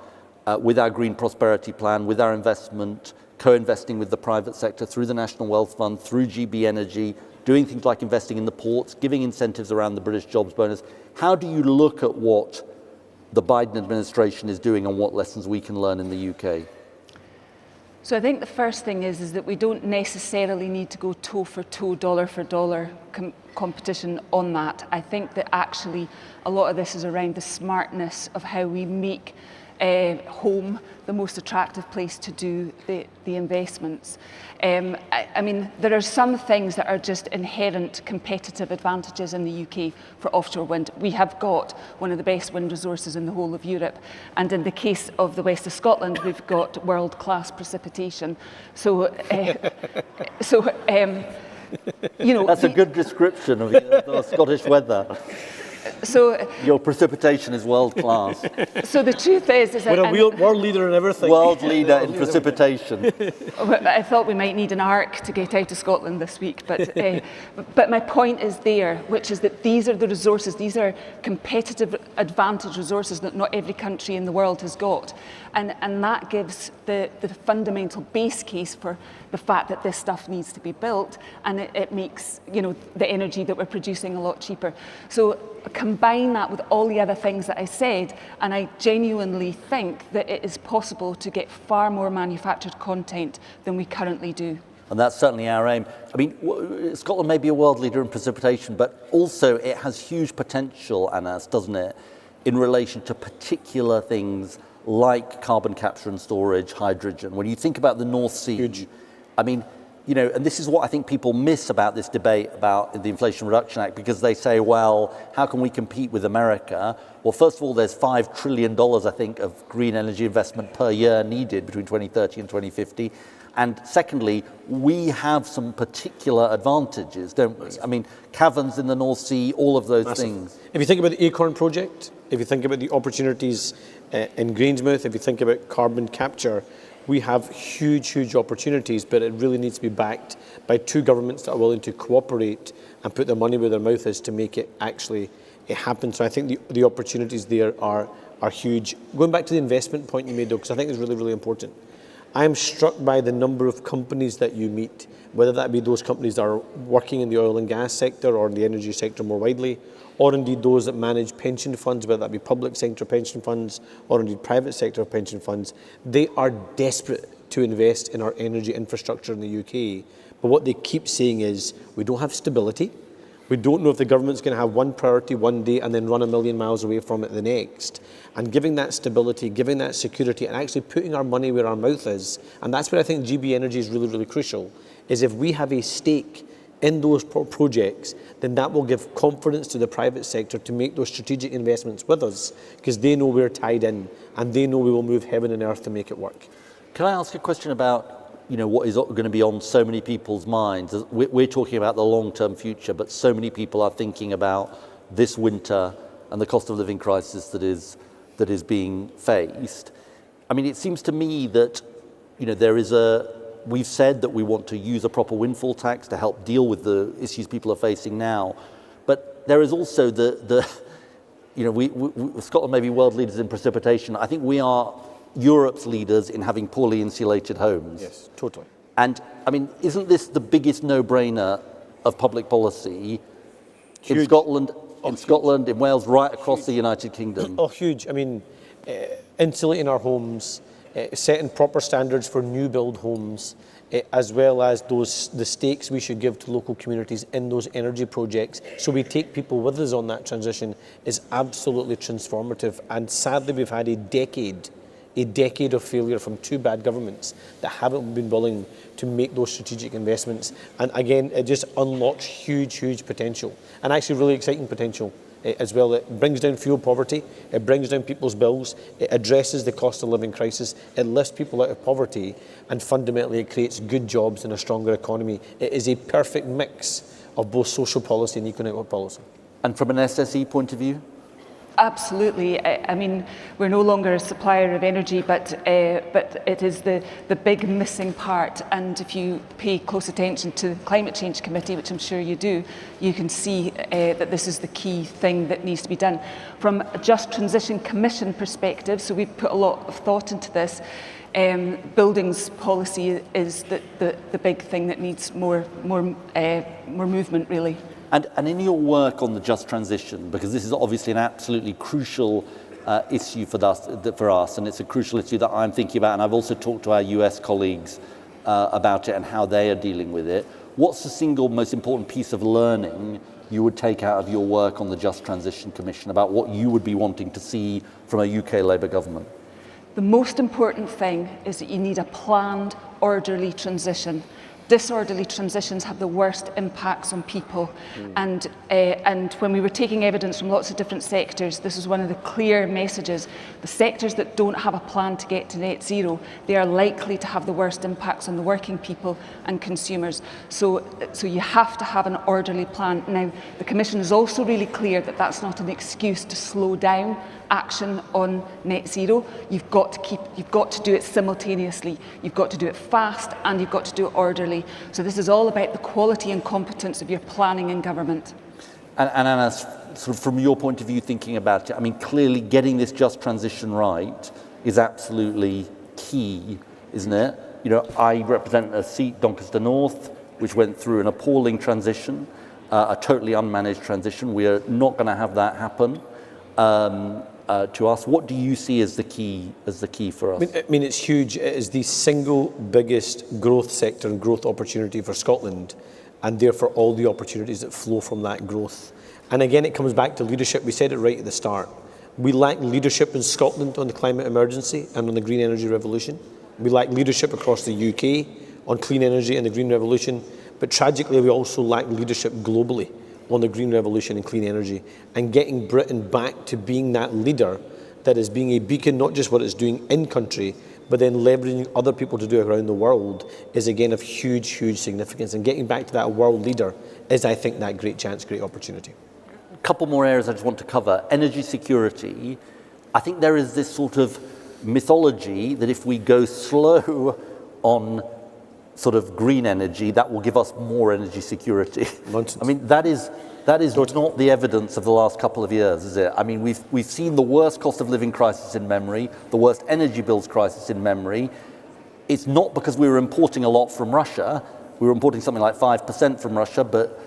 with our Green Prosperity Plan, with our investment, co-investing with the private sector through the National Wealth Fund, through GB Energy, doing things like investing in the ports, giving incentives around the British jobs bonus. How do you look at what the Biden administration is doing and what lessons we can learn in the UK? So I think the first thing is that we don't necessarily need to go toe for toe, dollar for dollar competition on that. I think that actually a lot of this is around the smartness of how we make home the most attractive place to do the investments. I mean, there are some things that are just inherent competitive advantages in the UK for offshore wind. We have got one of the best wind resources in the whole of Europe. And in the case of the west of Scotland, we've got world-class precipitation. So, you know, that's a good description of the Scottish weather. So your precipitation is world class. So the truth is we're a world leader in everything. World leader in precipitation. I thought we might need an ark to get out of Scotland this week, but my point is there, which is that these are the resources, these are competitive advantage resources that not every country in the world has got, and that gives the fundamental base case for the fact that this stuff needs to be built, and it makes, you know, the energy that we're producing a lot cheaper. So combine that with all the other things that I said, and I genuinely think that it is possible to get far more manufactured content than we currently do. And that's certainly our aim. I mean, Scotland may be a world leader in precipitation, but also it has huge potential, Anas, doesn't it, in relation to particular things like carbon capture and storage, hydrogen. When you think about the North Sea, huge. I mean, you know, and this is what I think people miss about this debate about the Inflation Reduction Act, because they say, well, how can we compete with America? Well, first of all, there's $5 trillion, I think, of green energy investment per year needed between 2030 and 2050. And secondly, we have some particular advantages, don't we? I mean, caverns in the North Sea, all of those things. If you think about the Acorn project, if you think about the opportunities in Grangemouth, if you think about carbon capture, we have huge, huge opportunities, but it really needs to be backed by two governments that are willing to cooperate and put their money where their mouth is to make it actually happen. So I think the opportunities there are huge. Going back to the investment point you made, though, because I think it's really, really important. I am struck by the number of companies that you meet, whether that be those companies that are working in the oil and gas sector or in the energy sector more widely, or indeed those that manage pension funds, whether that be public sector pension funds or indeed private sector pension funds. They are desperate to invest in our energy infrastructure in the UK. But what they keep saying is, we don't have stability. We don't know if the government's going to have one priority one day and then run a million miles away from it the next. And giving that stability, giving that security, and actually putting our money where our mouth is, and that's where I think GB Energy is really, really crucial, is if we have a stake in those projects, then that will give confidence to the private sector to make those strategic investments with us, because they know we're tied in and they know we will move heaven and earth to make it work. Can I ask a question about, you know, what is going to be on so many people's minds? We're talking about the long-term future, but so many people are thinking about this winter and the cost of living crisis that is being faced. I mean, it seems to me that, you know, we've said that we want to use a proper windfall tax to help deal with the issues people are facing now, but there is also you know, Scotland may be world leaders in precipitation. I think we are Europe's leaders in having poorly insulated homes. Yes, totally. And I mean, isn't this the biggest no-brainer of public policy? In Scotland, in Scotland, in Wales, right across the United Kingdom? Oh, huge. I mean, insulating our homes, setting proper standards for new build homes, as well as the stakes we should give to local communities in those energy projects, so we take people with us on that transition, is absolutely transformative. And sadly, we've had a decade of failure from two bad governments that haven't been willing to make those strategic investments. And again, it just unlocks huge potential, and actually really exciting potential as well. It brings down fuel poverty, it brings down people's bills, it addresses the cost of living crisis, it lifts people out of poverty, and fundamentally it creates good jobs and a stronger economy. It is a perfect mix of both social policy and economic policy. And from an SSE point of view? Absolutely. I mean, we're no longer a supplier of energy, but it is the big missing part. And if you pay close attention to the Climate Change Committee, which I'm sure you do, you can see that this is the key thing that needs to be done. From a Just Transition Commission perspective, so we've put a lot of thought into this, buildings policy is the big thing that needs more movement, really. And in your work on the just transition, because this is obviously an absolutely crucial issue for us, and it's a crucial issue that I'm thinking about, and I've also talked to our US colleagues about it and how they are dealing with it. What's the single most important piece of learning you would take out of your work on the Just Transition Commission about what you would be wanting to see from a UK Labour government? The most important thing is that you need a planned, orderly transition. Disorderly transitions have the worst impacts on people. And when we were taking evidence from lots of different sectors, this is one of the clear messages. The sectors that don't have a plan to get to net zero, they are likely to have the worst impacts on the working people and consumers. So you have to have an orderly plan. Now, the Commission is also really clear that that's not an excuse to slow down action on net zero. You've got to do it simultaneously. You've got to do it fast, and you've got to do it orderly. So this is all about the quality and competence of your planning in government. And Anna, sort of from your point of view, thinking about it, I mean, clearly getting this just transition right is absolutely key, isn't it? You know, I represent a seat, Doncaster North, which went through an appalling transition, a totally unmanaged transition. We are not going to have that happen. To us, what do you see as the key for us? I mean, it's huge. It is the single biggest growth sector and growth opportunity for Scotland, and therefore all the opportunities that flow from that growth. And again, it comes back to leadership. We said it right at the start. We lack leadership in Scotland on the climate emergency and on the green energy revolution. We lack leadership across the UK on clean energy and the green revolution. But tragically, we also lack leadership globally on the green revolution and clean energy, and getting Britain back to being that leader that is being a beacon, not just what it's doing in country, but then leveraging other people to do it around the world is again of huge significance. And getting back to that world leader is, I think, that great chance, great opportunity. A couple more areas I just want to cover. Energy security. I think there is this sort of mythology that if we go slow on sort of green energy, that will give us more energy security. Nonsense. I mean, that is not the evidence of the last couple of years, is it? I mean, we've seen the worst cost of living crisis in memory, the worst energy bills crisis in memory. It's not because we were importing a lot from Russia. We were importing something like 5% from Russia, but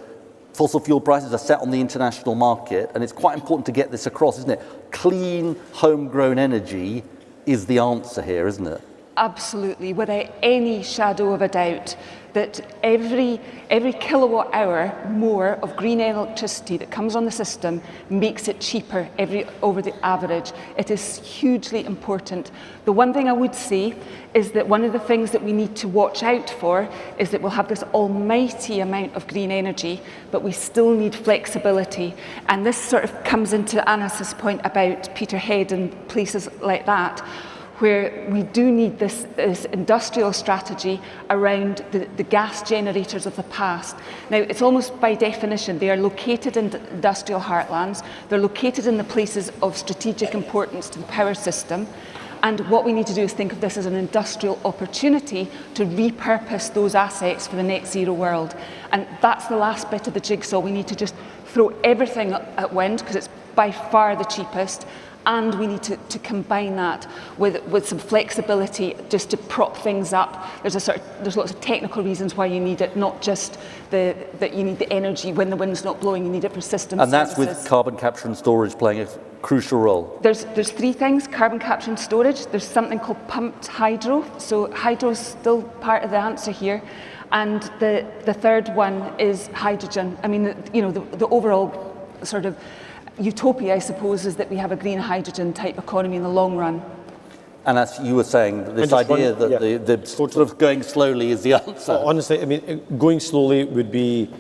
fossil fuel prices are set on the international market, and it's quite important to get this across, isn't it? Clean, homegrown energy is the answer here, isn't it? Absolutely, without any shadow of a doubt, that every kilowatt hour more of green electricity that comes on the system makes it cheaper over the average. It is hugely important. The one thing I would say is that one of the things that we need to watch out for is that we'll have this almighty amount of green energy, but we still need flexibility. And this sort of comes into Anna's point about Peterhead and places like that, where we do need this industrial strategy around the gas generators of the past. Now, it's almost by definition, they are located in industrial heartlands, they're located in the places of strategic importance to the power system, and what we need to do is think of this as an industrial opportunity to repurpose those assets for the net zero world. And that's the last bit of the jigsaw. We need to just throw everything at wind, because it's by far the cheapest, and we need to combine that with some flexibility just to prop things up. There's lots of technical reasons why you need it, not just that you need the energy when the wind's not blowing, you need it for system And that's services. with carbon capture and storage playing a crucial role. There's three things: carbon capture and storage. There's something called pumped hydro. So hydro is still part of the answer here. And the third one is hydrogen. I mean, the overall sort of utopia, I suppose, is that we have a green hydrogen type economy in the long run. And as you were saying, this idea that the sort of going slowly is the answer. Honestly, I mean, going slowly would be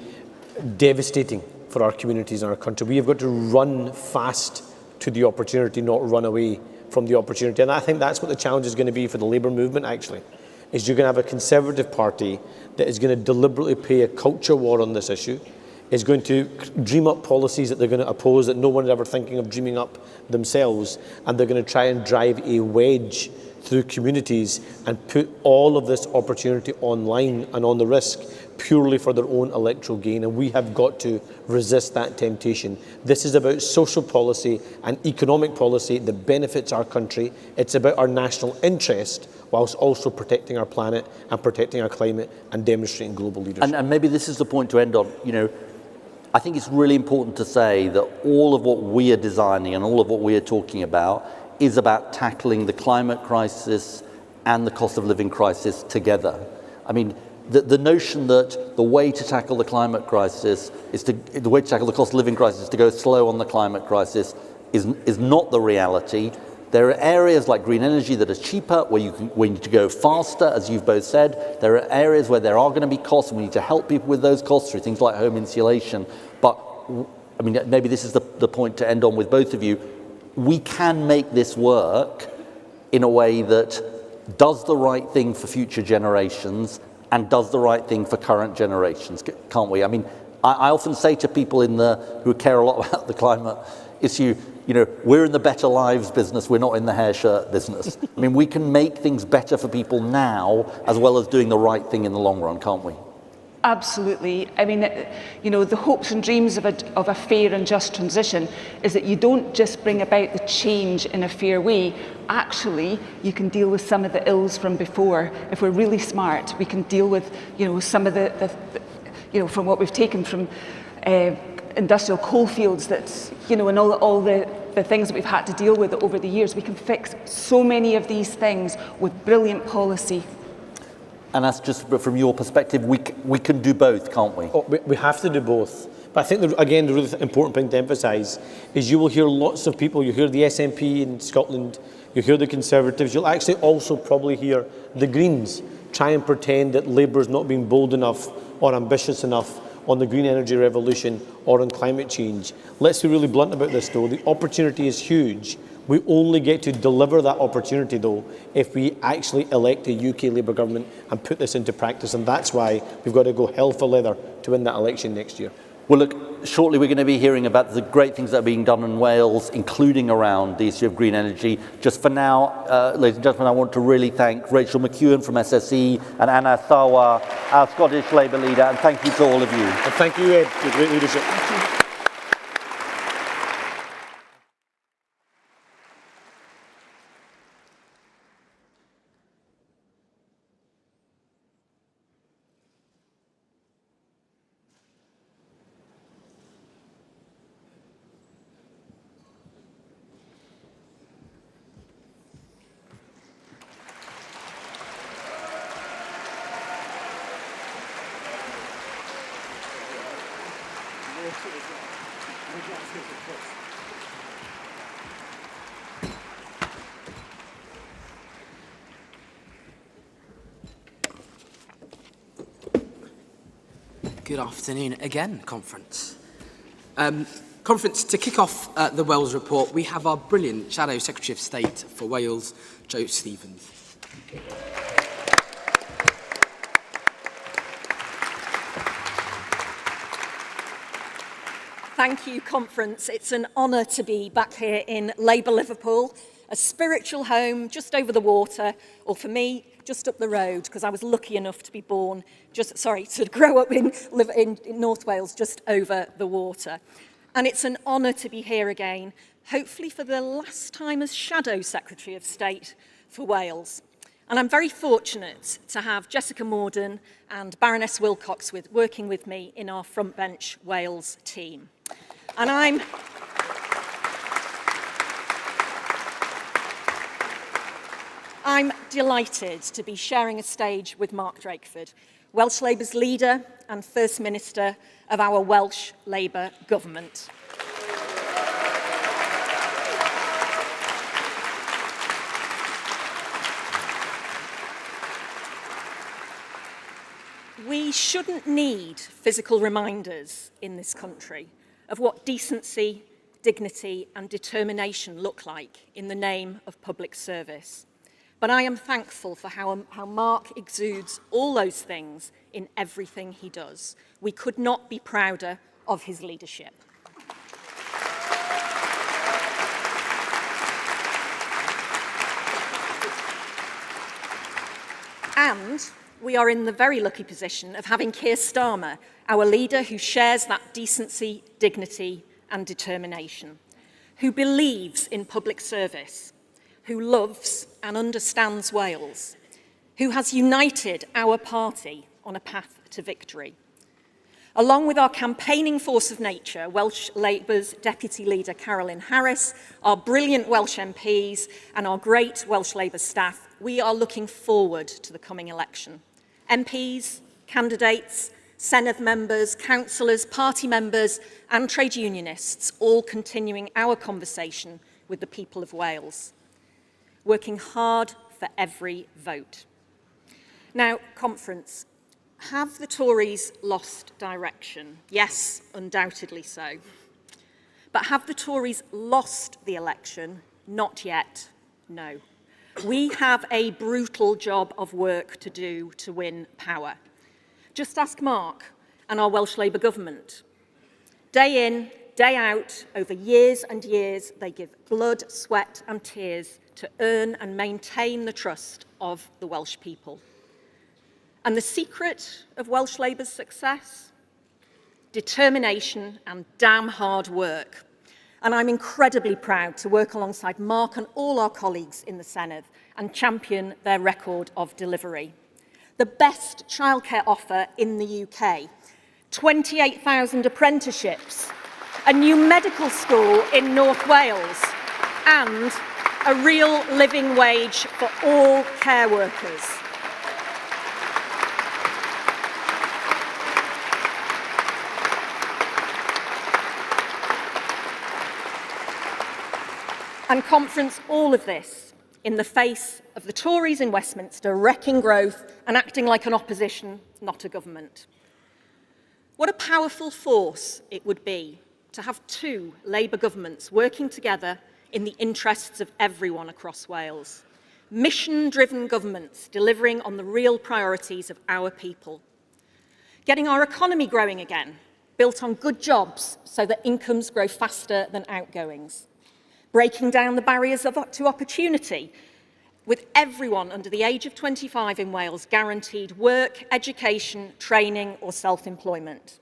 devastating for our communities and our country. We have got to run fast to the opportunity, not run away from the opportunity. And I think that's what the challenge is going to be for the Labour movement, actually, is you're going to have a Conservative Party that is going to deliberately play a culture war on this issue, is going to dream up policies that they're going to oppose that no one's ever thinking of dreaming up themselves, and they're going to try and drive a wedge through communities and put all of this opportunity online and on the risk purely for their own electoral gain, and we have got to resist that temptation. This is about social policy and economic policy that benefits our country. It's about our national interest whilst also protecting our planet and protecting our climate and demonstrating global leadership. And maybe this is the point to end on. I think it's really important to say that all of what we are designing and all of what we are talking about is about tackling the climate crisis and the cost of living crisis together. I mean, the notion that the way to tackle the climate crisis the way to tackle the cost of living crisis is to go slow on the climate crisis is not the reality. There are areas like green energy that are cheaper, where we need to go faster, as you've both said. There are areas where there are going to be costs, and we need to help people with those costs through things like home insulation. But, I mean, maybe this is the point to end on with both of you. We can make this work in a way that does the right thing for future generations and does the right thing for current generations, can't we? I mean, I often say to people who care a lot about the climate issue, we're in the better lives business, we're not in the hair shirt business. I mean, we can make things better for people now as well as doing the right thing in the long run, can't we? Absolutely. I mean, the hopes and dreams of a fair and just transition is that you don't just bring about the change in a fair way. Actually, you can deal with some of the ills from before. If we're really smart, we can deal with, some of the from what we've taken from industrial coal fields and all the things that we've had to deal with over the years. We can fix so many of these things with brilliant policy. And that's just from your perspective, we can do both, can't we? We have to do both. But I think, again, the really important thing to emphasise is you will hear lots of people. You hear the SNP in Scotland, you hear the Conservatives, you'll actually also probably hear the Greens try and pretend that Labour's not being bold enough or ambitious enough on the green energy revolution or on climate change. Let's be really blunt about this, though. The opportunity is huge. We only get to deliver that opportunity, though, if we actually elect a UK Labour government and put this into practice. And that's why we've got to go hell for leather to win that election next year. Well, look, shortly we're going to be hearing about the great things that are being done in Wales, including around the issue of green energy. Just for now, ladies and gentlemen, I want to really thank Rachel McEwen from SSE and Anna Thawa, our Scottish Labour leader, and thank you to all of you. And thank you, Ed, for great leadership. Thank you. Good afternoon again, Conference. Conference, to kick off the Wales report, we have our brilliant Shadow Secretary of State for Wales, Jo Stevens. Thank you, Conference. It's an honour to be back here in Labour Liverpool, a spiritual home just over the water, or for me, just up the road, because I was lucky enough to be born, to grow up in North Wales, just over the water. And it's an honour to be here again, hopefully for the last time as Shadow Secretary of State for Wales. And I'm very fortunate to have Jessica Morden and Baroness Wilcox working with me in our Front Bench Wales team. And I'm delighted to be sharing a stage with Mark Drakeford, Welsh Labour's leader and First Minister of our Welsh Labour government. We shouldn't need physical reminders in this country of what decency, dignity and determination look like in the name of public service. But I am thankful for how Mark exudes all those things in everything he does. We could not be prouder of his leadership. And we are in the very lucky position of having Keir Starmer, our leader who shares that decency, dignity and determination, who believes in public service, who loves and understands Wales, who has united our party on a path to victory. Along with our campaigning force of nature, Welsh Labour's Deputy Leader Carolyn Harris, our brilliant Welsh MPs and our great Welsh Labour staff, we are looking forward to the coming election. MPs, candidates, Senedd members, councillors, party members and trade unionists all continuing our conversation with the people of Wales, working hard for every vote. Now, conference, have the Tories lost direction? Yes, undoubtedly so. But have the Tories lost the election? Not yet, no. We have a brutal job of work to do to win power. Just ask Mark and our Welsh Labour government. Day in, day out, over years and years, they give blood, sweat and tears to earn and maintain the trust of the Welsh people. And the secret of Welsh Labour's success? Determination and damn hard work. And I'm incredibly proud to work alongside Mark and all our colleagues in the Senedd and champion their record of delivery. The best childcare offer in the UK, 28,000 apprenticeships, a new medical school in North Wales, and a real living wage for all care workers. And conference all of this in the face of the Tories in Westminster wrecking growth and acting like an opposition, not a government. What a powerful force it would be to have two Labour governments working together in the interests of everyone across Wales. Mission-driven governments delivering on the real priorities of our people. Getting our economy growing again, built on good jobs so that incomes grow faster than outgoings. Breaking down the barriers to opportunity, with everyone under the age of 25 in Wales guaranteed work, education, training or self-employment.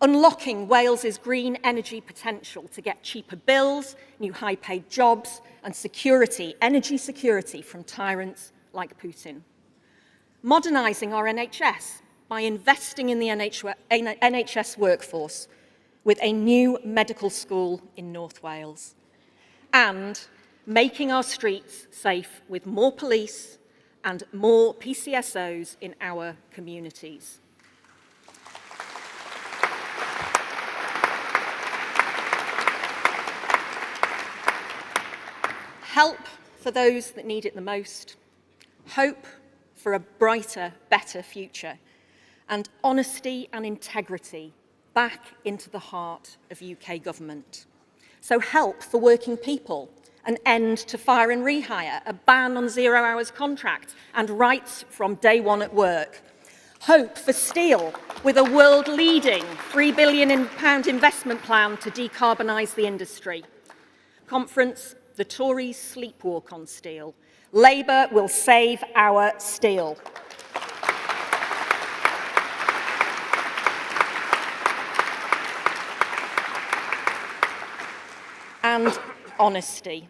Unlocking Wales's green energy potential to get cheaper bills, new high-paid jobs and security, energy security from tyrants like Putin. Modernising our NHS by investing in the NHS workforce with a new medical school in North Wales. And making our streets safe with more police and more PCSOs in our communities. Help for those that need it the most, hope for a brighter, better future, and honesty and integrity back into the heart of UK government. So help for working people, an end to fire and rehire, a ban on 0 hours contracts, and rights from day one at work. Hope for steel, with a world-leading £3 billion investment plan to decarbonise the industry. Conference, the Tories sleepwalk on steel. Labour will save our steel. And honesty.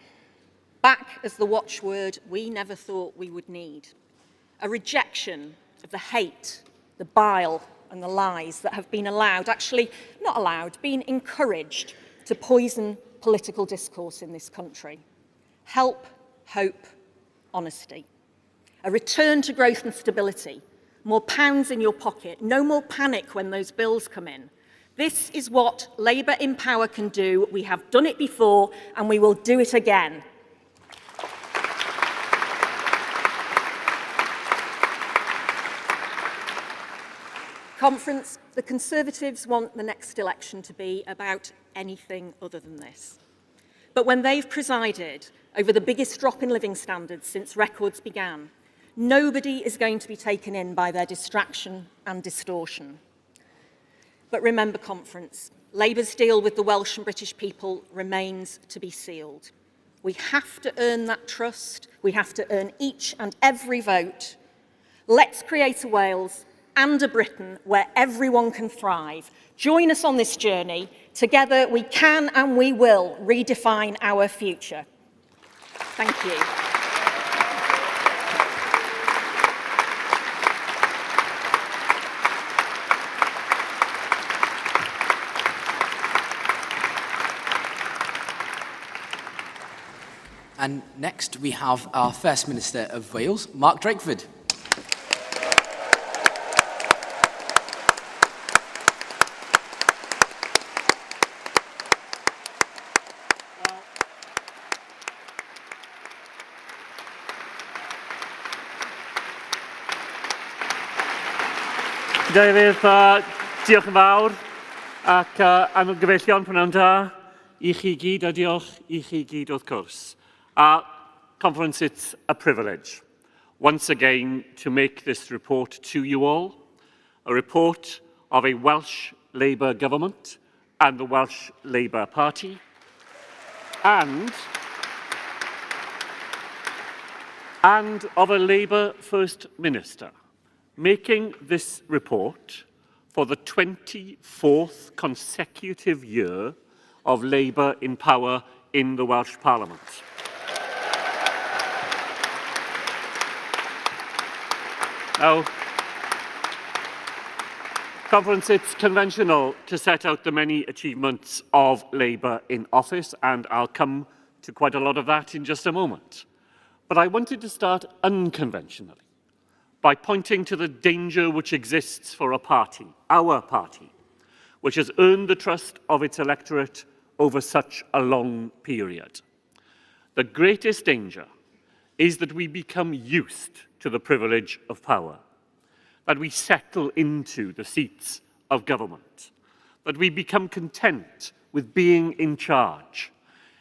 Back as the watchword we never thought we would need. A rejection of the hate, the bile and the lies that have been allowed, actually not allowed, been encouraged to poison political discourse in this country. Help, hope, honesty. A return to growth and stability. More pounds in your pocket. No more panic when those bills come in. This is what Labour in power can do. We have done it before and we will do it again. Conference, the Conservatives want the next election to be about anything other than this. But when they've presided over the biggest drop in living standards since records began, nobody is going to be taken in by their distraction and distortion. But remember, Conference, Labour's deal with the Welsh and British people remains to be sealed. We have to earn that trust. We have to earn each and every vote. Let's create a Wales and a Britain where everyone can thrive. Join us on this journey. Together we can and we will redefine our future. Thank you. And next we have our First Minister of Wales, Mark Drakeford. Cadeirydd, diolch yn fawr ac am y gyfeillion prynawn da I chi gyd a diolch I chi gyd wrth gwrs. Conference, it's a privilege once again to make this report to you all, a report of a Welsh Labour government and the Welsh Labour Party, and of a Labour First Minister, making this report for the 24th consecutive year of Labour in power in the Welsh Parliament. Now, Conference, it's conventional to set out the many achievements of Labour in office, and I'll come to quite a lot of that in just a moment. But I wanted to start unconventionally, by pointing to the danger which exists for a party, our party, which has earned the trust of its electorate over such a long period. The greatest danger is that we become used to the privilege of power, that we settle into the seats of government, that we become content with being in charge,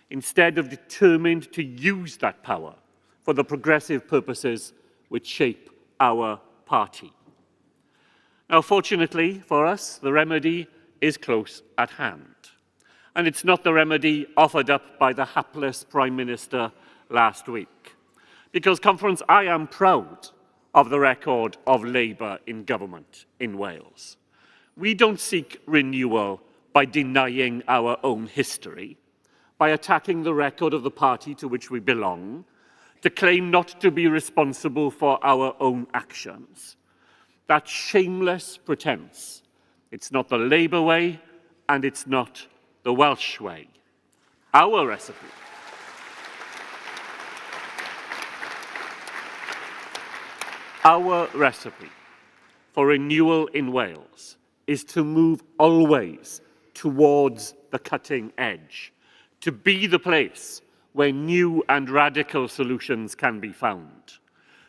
instead of determined to use that power for the progressive purposes which shape our party. Now, fortunately for us, the remedy is close at hand. And it's not the remedy offered up by the hapless Prime Minister last week. Because, Conference, I am proud of the record of Labour in government in Wales. We don't seek renewal by denying our own history, by attacking the record of the party to which we belong, to claim not to be responsible for our own actions. That shameless pretense. It's not the Labour way, and it's not the Welsh way. Our recipe. Our recipe for renewal in Wales is to move always towards the cutting edge, to be the place where new and radical solutions can be found,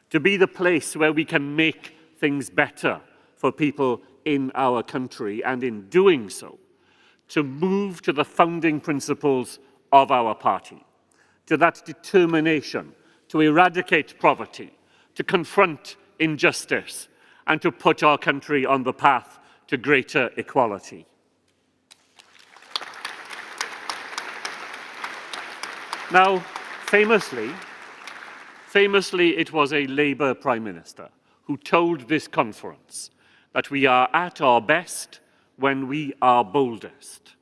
to be the place where we can make things better for people in our country, and in doing so, to move to the founding principles of our party, to that determination to eradicate poverty, to confront injustice, and to put our country on the path to greater equality. Now, famously, it was a Labour Prime Minister who told this conference that we are at our best when we are boldest.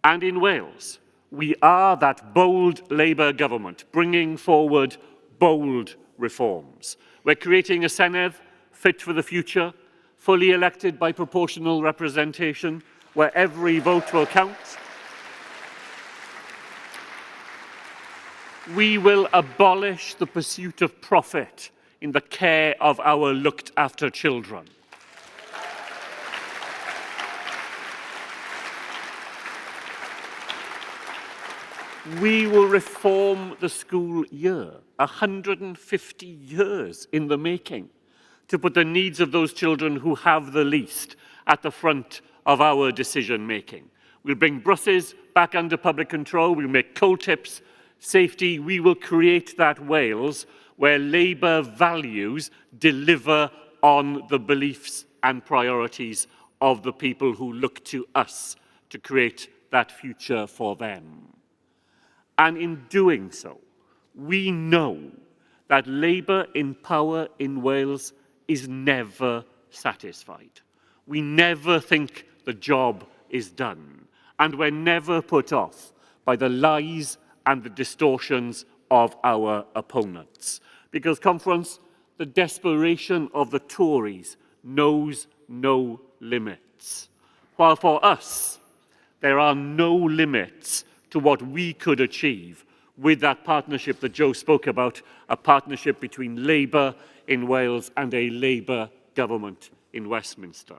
And in Wales, We are that bold Labour government bringing forward bold reforms. We're creating a Senedd fit for the future, fully elected by proportional representation, where every vote will count. We will abolish the pursuit of profit in the care of our looked-after children. We will reform the school year, 150 years in the making, to put the needs of those children who have the least at the front of our decision-making. We'll bring buses back under public control, we'll make coal tips safety, we will create that Wales where Labour values deliver on the beliefs and priorities of the people who look to us to create that future for them. And in doing so, we know that Labour in power in Wales is never satisfied. We never think the job is done, and we're never put off by the lies and the distortions of our opponents. Because, Conference, the desperation of the Tories knows no limits. While for us, there are no limits to what we could achieve with that partnership that Joe spoke about, a partnership between Labour in Wales and a Labour government in Westminster.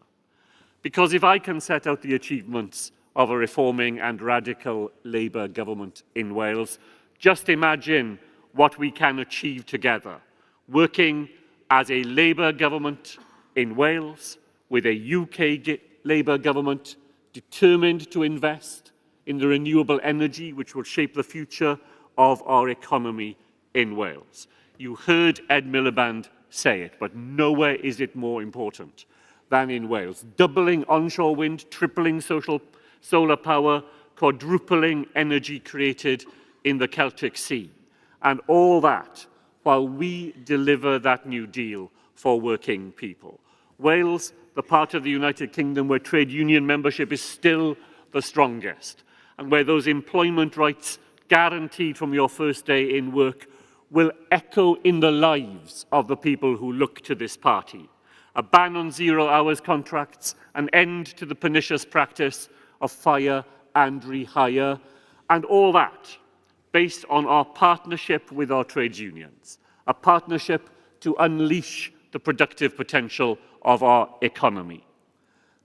Because if I can set out the achievements of a reforming and radical Labour government in Wales, just imagine what we can achieve together, working as a Labour government in Wales with a UK Labour government determined to invest in the renewable energy which will shape the future of our economy in Wales. You heard Ed Miliband say it, but nowhere is it more important than in Wales. Doubling onshore wind, tripling solar power, quadrupling energy created in the Celtic Sea. And all that while we deliver that New Deal for working people. Wales, the part of the United Kingdom where trade union membership is still the strongest, and where those employment rights guaranteed from your first day in work will echo in the lives of the people who look to this party. A ban on zero-hours contracts, an end to the pernicious practice of fire and rehire, and all that based on our partnership with our trade unions, a partnership to unleash the productive potential of our economy.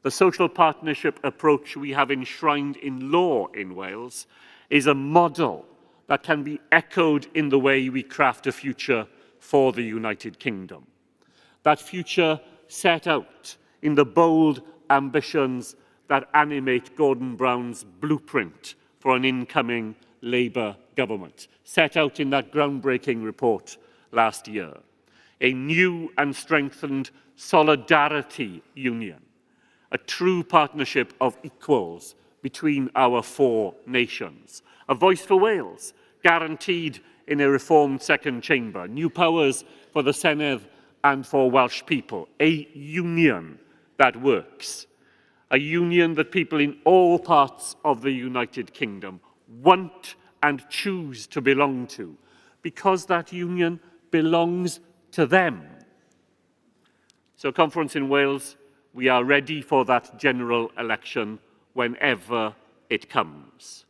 The social partnership approach we have enshrined in law in Wales is a model that can be echoed in the way we craft a future for the United Kingdom. That future set out in the bold ambitions that animate Gordon Brown's blueprint for an incoming Labour government, set out in that groundbreaking report last year. A new and strengthened solidarity union, a true partnership of equals between our four nations. A voice for Wales, guaranteed in a reformed second chamber. New powers for the Senedd and for Welsh people. A union that works. A union that people in all parts of the United Kingdom want and choose to belong to, because that union belongs to them. So, Conference in Wales, we are ready for that general election whenever it comes.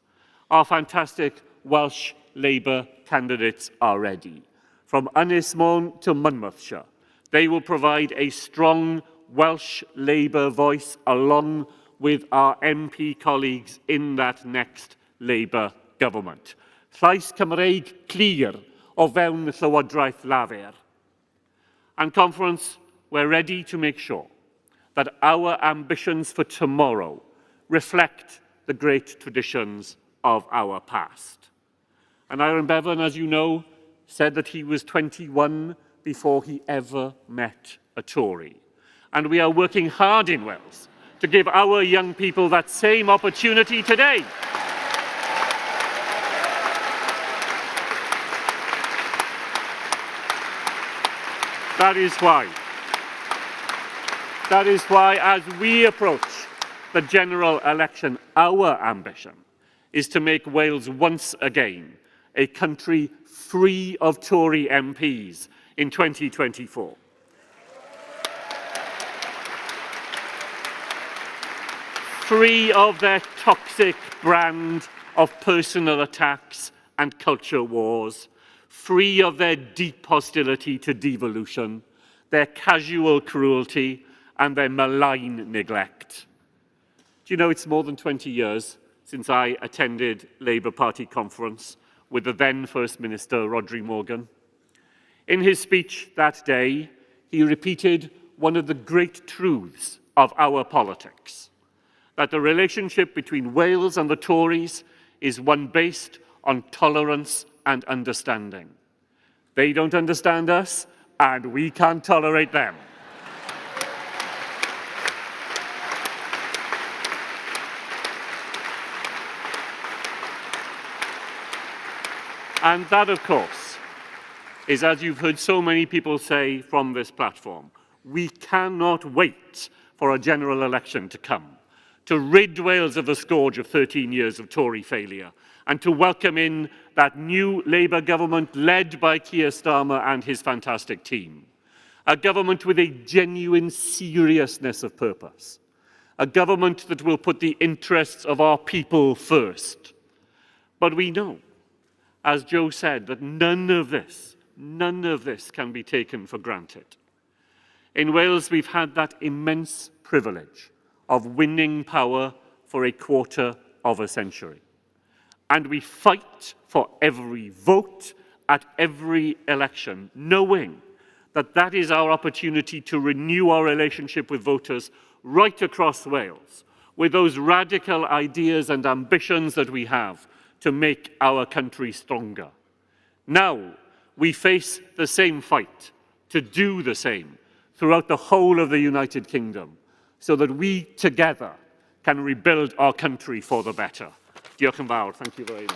Our fantastic Welsh Labour candidates are ready. From Ynys Môn to Monmouthshire, they will provide a strong Welsh Labour voice along with our MP colleagues in that next Labour government. Llais Cymreig clir o fewn Llywodraeth Lafur. And Conference, we're ready to make sure that our ambitions for tomorrow reflect the great traditions of our past. And Aaron Bevan, as you know, said that he was 21 before he ever met a Tory. And we are working hard in Wales to give our young people that same opportunity today. That is why, as we approach the general election, our ambition is to make Wales once again a country free of Tory MPs in 2024. Free of their toxic brand of personal attacks and culture wars, free of their deep hostility to devolution, their casual cruelty, and their malign neglect. Do you know it's more than 20 years since I attended Labour Party conference with the then First Minister, Rhodri Morgan? In his speech that day, he repeated one of the great truths of our politics, that the relationship between Wales and the Tories is one based on tolerance and understanding. They don't understand us, and we can't tolerate them. And that, of course, is, as you've heard so many people say from this platform, we cannot wait for a general election to come, to rid Wales of the scourge of 13 years of Tory failure, and to welcome in that new Labour government led by Keir Starmer and his fantastic team. A government with a genuine seriousness of purpose. A government that will put the interests of our people first. But we know, as Joe said, that none of this can be taken for granted. In Wales, we've had that immense privilege of winning power for a quarter of a century. And we fight for every vote at every election, knowing that that is our opportunity to renew our relationship with voters right across Wales, with those radical ideas and ambitions that we have to make our country stronger. Now, we face the same fight to do the same throughout the whole of the United Kingdom, so that we together can rebuild our country for the better. Diolch yn fawr. Thank you very much.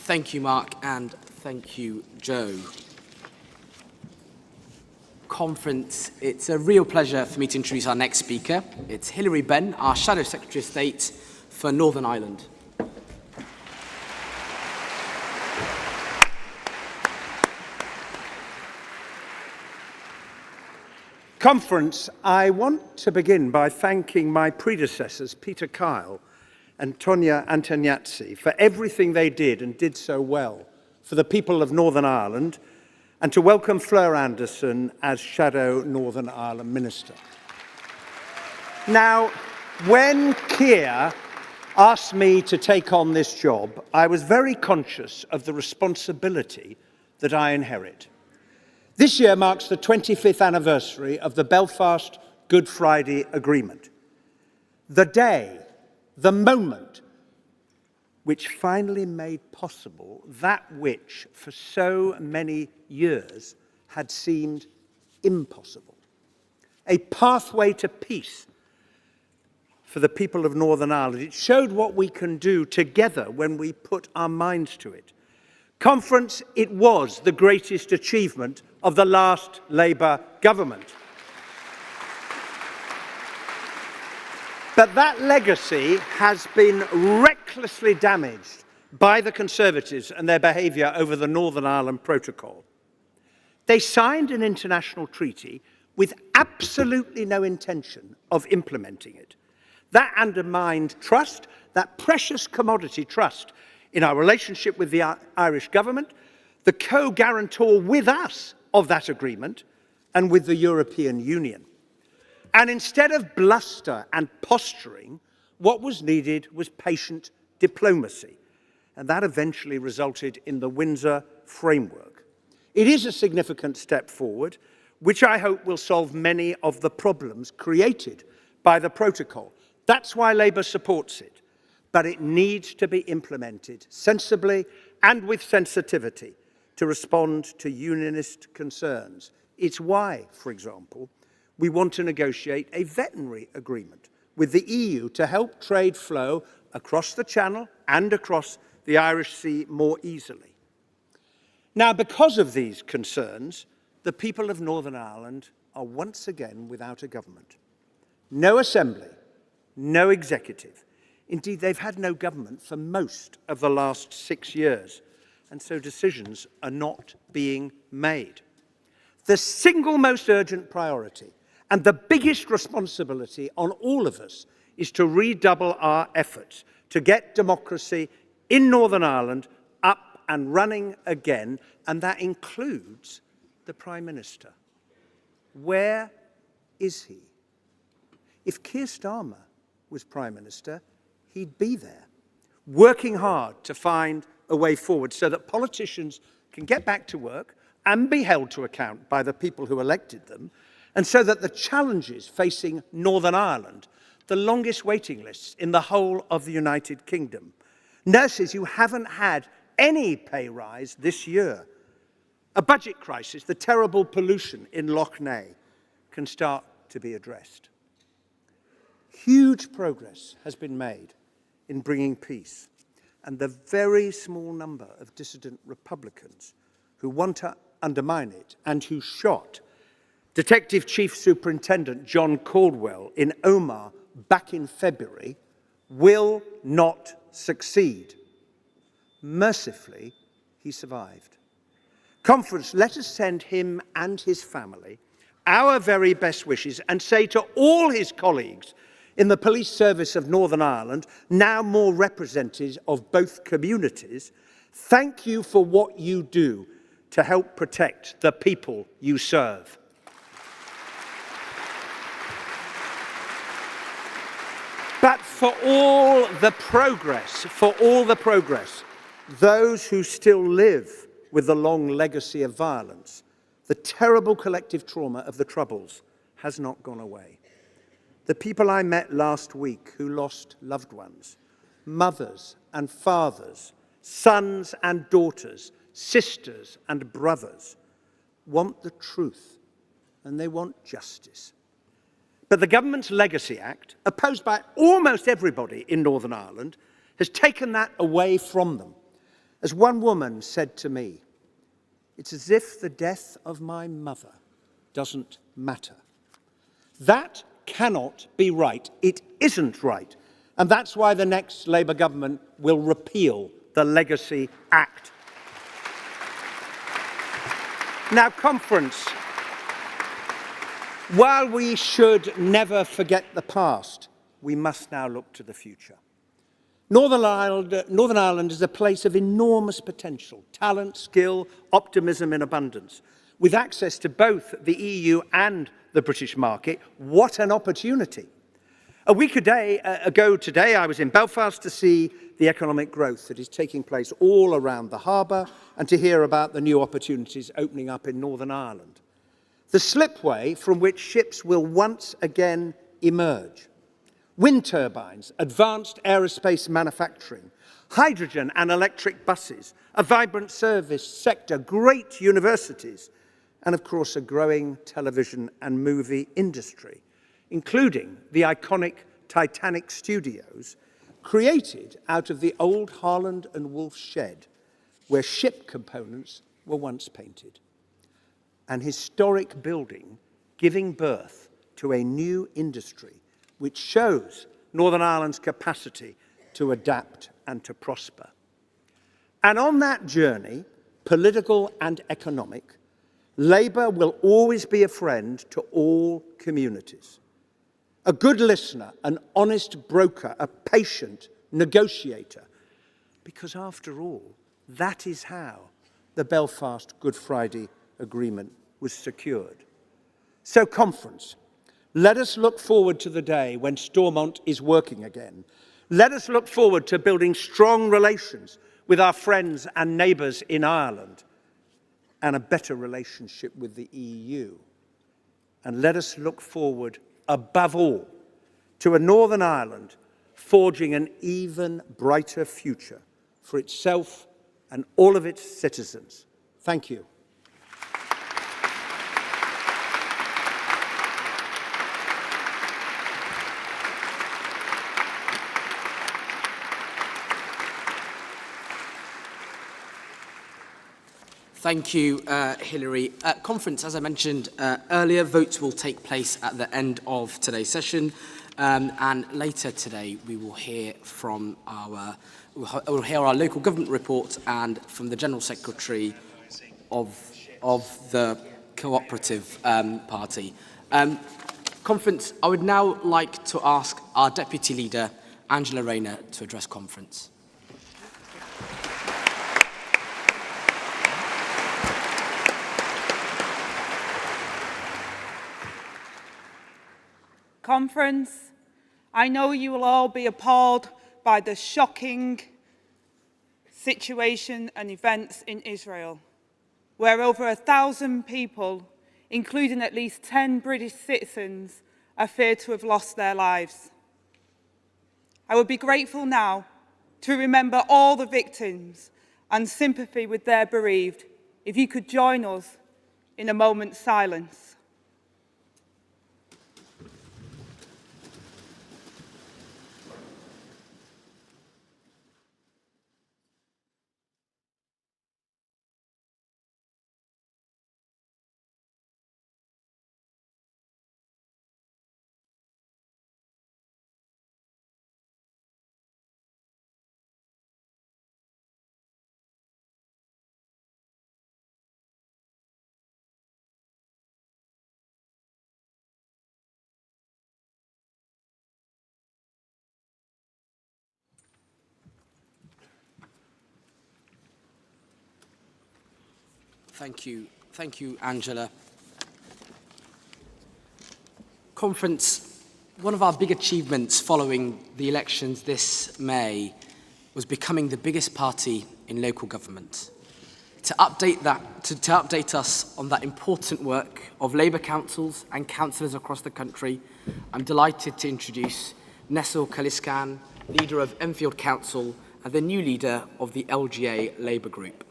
Thank you, Mark, and thank you, Joe. Conference, it's a real pleasure for me to introduce our next speaker. It's Hilary Benn, our Shadow Secretary of State for Northern Ireland. Conference, I want to begin by thanking my predecessors, Peter Kyle and Tonia Antoniazzi, for everything they did and did so well for the people of Northern Ireland, and to welcome Fleur Anderson as Shadow Northern Ireland Minister. Now, when Keir asked me to take on this job, I was very conscious of the responsibility that I inherit. This year marks the 25th anniversary of the Belfast Good Friday Agreement. The day, the moment, which finally made possible that which for so many years had seemed impossible. A pathway to peace for the people of Northern Ireland. It showed what we can do together when we put our minds to it. Conference, it was the greatest achievement of the last Labour government. But that legacy has been recklessly damaged by the Conservatives and their behaviour over the Northern Ireland Protocol. They signed an international treaty with absolutely no intention of implementing it. That undermined trust, that precious commodity trust in our relationship with the Irish government, the co-guarantor with us of that agreement and with the European Union. And instead of bluster and posturing, what was needed was patient diplomacy. And that eventually resulted in the Windsor Framework. It is a significant step forward, which I hope will solve many of the problems created by the protocol. That's why Labour supports it. But it needs to be implemented sensibly and with sensitivity to respond to unionist concerns. It's why, for example, we want to negotiate a veterinary agreement with the EU to help trade flow across the Channel and across the Irish Sea more easily. Now, because of these concerns, the people of Northern Ireland are once again without a government. No assembly, no executive. Indeed, they've had no government for most of the last 6 years, and so decisions are not being made. The single most urgent priority and the biggest responsibility on all of us is to redouble our efforts to get democracy in Northern Ireland up and running again, and that includes the Prime Minister. Where is he? If Keir Starmer was Prime Minister, he'd be there, working hard to find a way forward so that politicians can get back to work and be held to account by the people who elected them, and so that the challenges facing Northern Ireland, the longest waiting lists in the whole of the United Kingdom, nurses who haven't had any pay rise this year, a budget crisis, the terrible pollution in Lough Neagh, can start to be addressed. Huge progress has been made in bringing peace, and the very small number of dissident Republicans who want to undermine it and who shot Detective Chief Superintendent John Caldwell in Omagh back in February will not succeed. Mercifully, he survived. Conference, let us send him and his family our very best wishes and say to all his colleagues in the police service of Northern Ireland, now more representative of both communities, thank you for what you do to help protect the people you serve. But for all the progress, those who still live with the long legacy of violence, the terrible collective trauma of the Troubles has not gone away. The people I met last week who lost loved ones, mothers and fathers, sons and daughters, sisters and brothers, want the truth and they want justice. But the government's Legacy Act, opposed by almost everybody in Northern Ireland, has taken that away from them. As one woman said to me, it's as if the death of my mother doesn't matter. That cannot be right. It isn't right. And that's why the next Labour government will repeal the Legacy Act. Now, Conference, while we should never forget the past, we must now look to the future. Northern Ireland is a place of enormous potential, talent, skill, optimism in abundance. With access to both the EU and the British market, what an opportunity. A week ago today, I was in Belfast to see the economic growth that is taking place all around the harbour and to hear about the new opportunities opening up in Northern Ireland. The slipway from which ships will once again emerge. Wind turbines, advanced aerospace manufacturing, hydrogen and electric buses, a vibrant service sector, great universities, and of course a growing television and movie industry, including the iconic Titanic studios, created out of the old Harland and Wolff shed, where ship components were once painted. An historic building giving birth to a new industry which shows Northern Ireland's capacity to adapt and to prosper. And on that journey, political and economic, Labour will always be a friend to all communities. A good listener, an honest broker, a patient negotiator, because after all, that is how the Belfast Good Friday Agreement was secured. So, Conference, let us look forward to the day when Stormont is working again. Let us look forward to building strong relations with our friends and neighbours in Ireland. and a better relationship with the EU. And let us look forward, above all, to a Northern Ireland forging an even brighter future for itself and all of its citizens. Thank you. Thank you, Hilary. Conference, as I mentioned earlier, votes will take place at the end of today's session, and later today we will hear from we'll hear our local government report and from the General Secretary of the Cooperative Party. Conference, I would now like to ask our Deputy Leader, Angela Rayner, to address conference. Conference, I know you will all be appalled by the shocking situation and events in Israel, where over 1,000 people, including at least 10 British citizens, are feared to have lost their lives. I would be grateful now to remember all the victims and sympathy with their bereaved if you could join us in a moment's silence. Thank you, Angela. Conference, one of our big achievements following the elections this May was becoming the biggest party in local government. To update us on that important work of Labour councils and councillors across the country, I'm delighted to introduce Nessel Kaliskan, leader of Enfield Council and the new leader of the LGA Labour Group.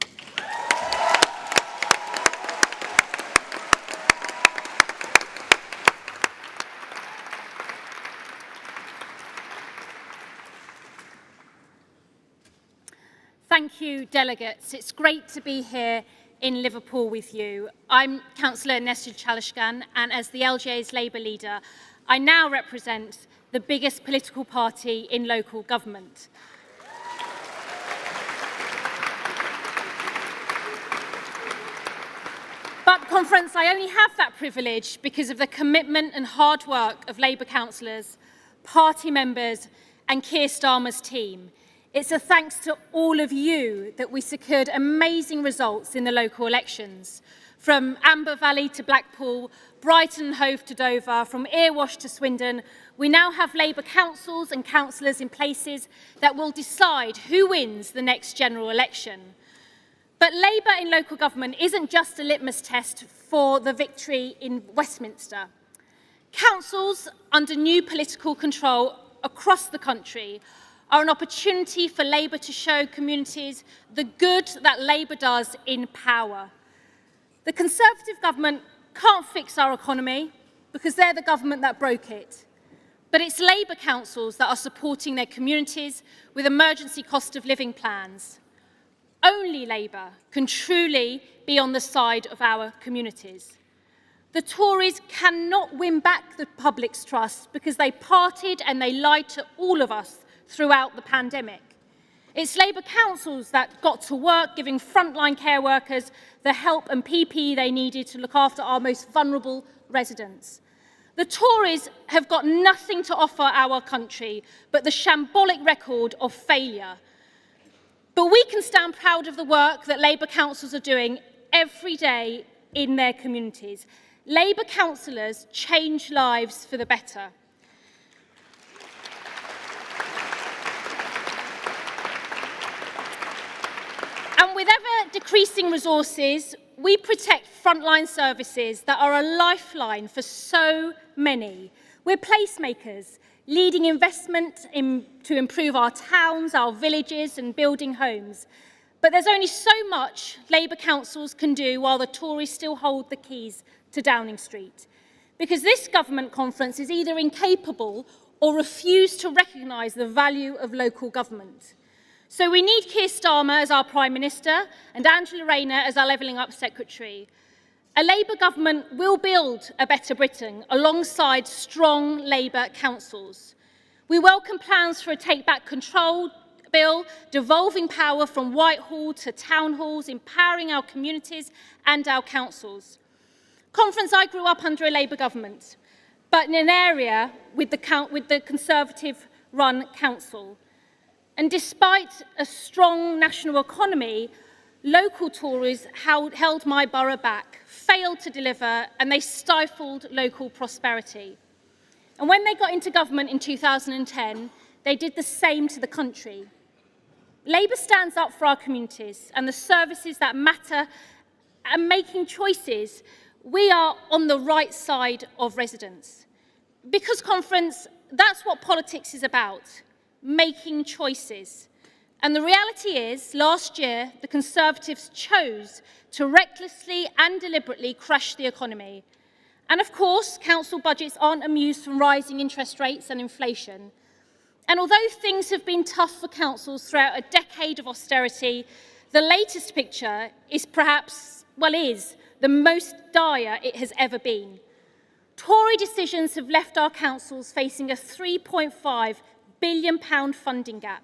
Thank you, delegates. It's great to be here in Liverpool with you. I'm Councillor Nessel Kaliskan, and as the LGA's Labour leader, I now represent the biggest political party in local government. But, Conference, I only have that privilege because of the commitment and hard work of Labour councillors, party members and Keir Starmer's team. It's a thanks to all of you that we secured amazing results in the local elections. From Amber Valley to Blackpool, Brighton and Hove to Dover, from Erewash to Swindon, we now have Labour councils and councillors in places that will decide who wins the next general election. But Labour in local government isn't just a litmus test for the victory in Westminster. Councils under new political control across the country are an opportunity for Labour to show communities the good that Labour does in power. The Conservative government can't fix our economy because they're the government that broke it. But it's Labour councils that are supporting their communities with emergency cost of living plans. Only Labour can truly be on the side of our communities. The Tories cannot win back the public's trust because they partied and they lied to all of us throughout the pandemic. It's Labour councils that got to work giving frontline care workers the help and PPE they needed to look after our most vulnerable residents. The Tories have got nothing to offer our country but the shambolic record of failure. But we can stand proud of the work that Labour councils are doing every day in their communities. Labour councillors change lives for the better. And with ever decreasing resources, we protect frontline services that are a lifeline for so many. We're placemakers, leading investment to improve our towns, our villages and building homes. But there's only so much Labour councils can do while the Tories still hold the keys to Downing Street. Because this government conference is either incapable or refuse to recognise the value of local government. So we need Keir Starmer as our Prime Minister and Angela Rayner as our Levelling Up Secretary. A Labour government will build a better Britain alongside strong Labour councils. We welcome plans for a Take Back Control bill, devolving power from Whitehall to town halls, empowering our communities and our councils. Conference, I grew up under a Labour government, but in an area with the Conservative-run council. And despite a strong national economy, local Tories held my borough back, failed to deliver, and they stifled local prosperity. And when they got into government in 2010, they did the same to the country. Labour stands up for our communities and the services that matter, and making choices. We are on the right side of residents. Because, Conference, that's what politics is about. Making choices. And the reality is, last year, the Conservatives chose to recklessly and deliberately crush the economy. And of course, council budgets aren't immune from rising interest rates and inflation. And although things have been tough for councils throughout a decade of austerity, the latest picture is perhaps, well, is the most dire it has ever been. Tory decisions have left our councils facing a £3.5 billion funding gap.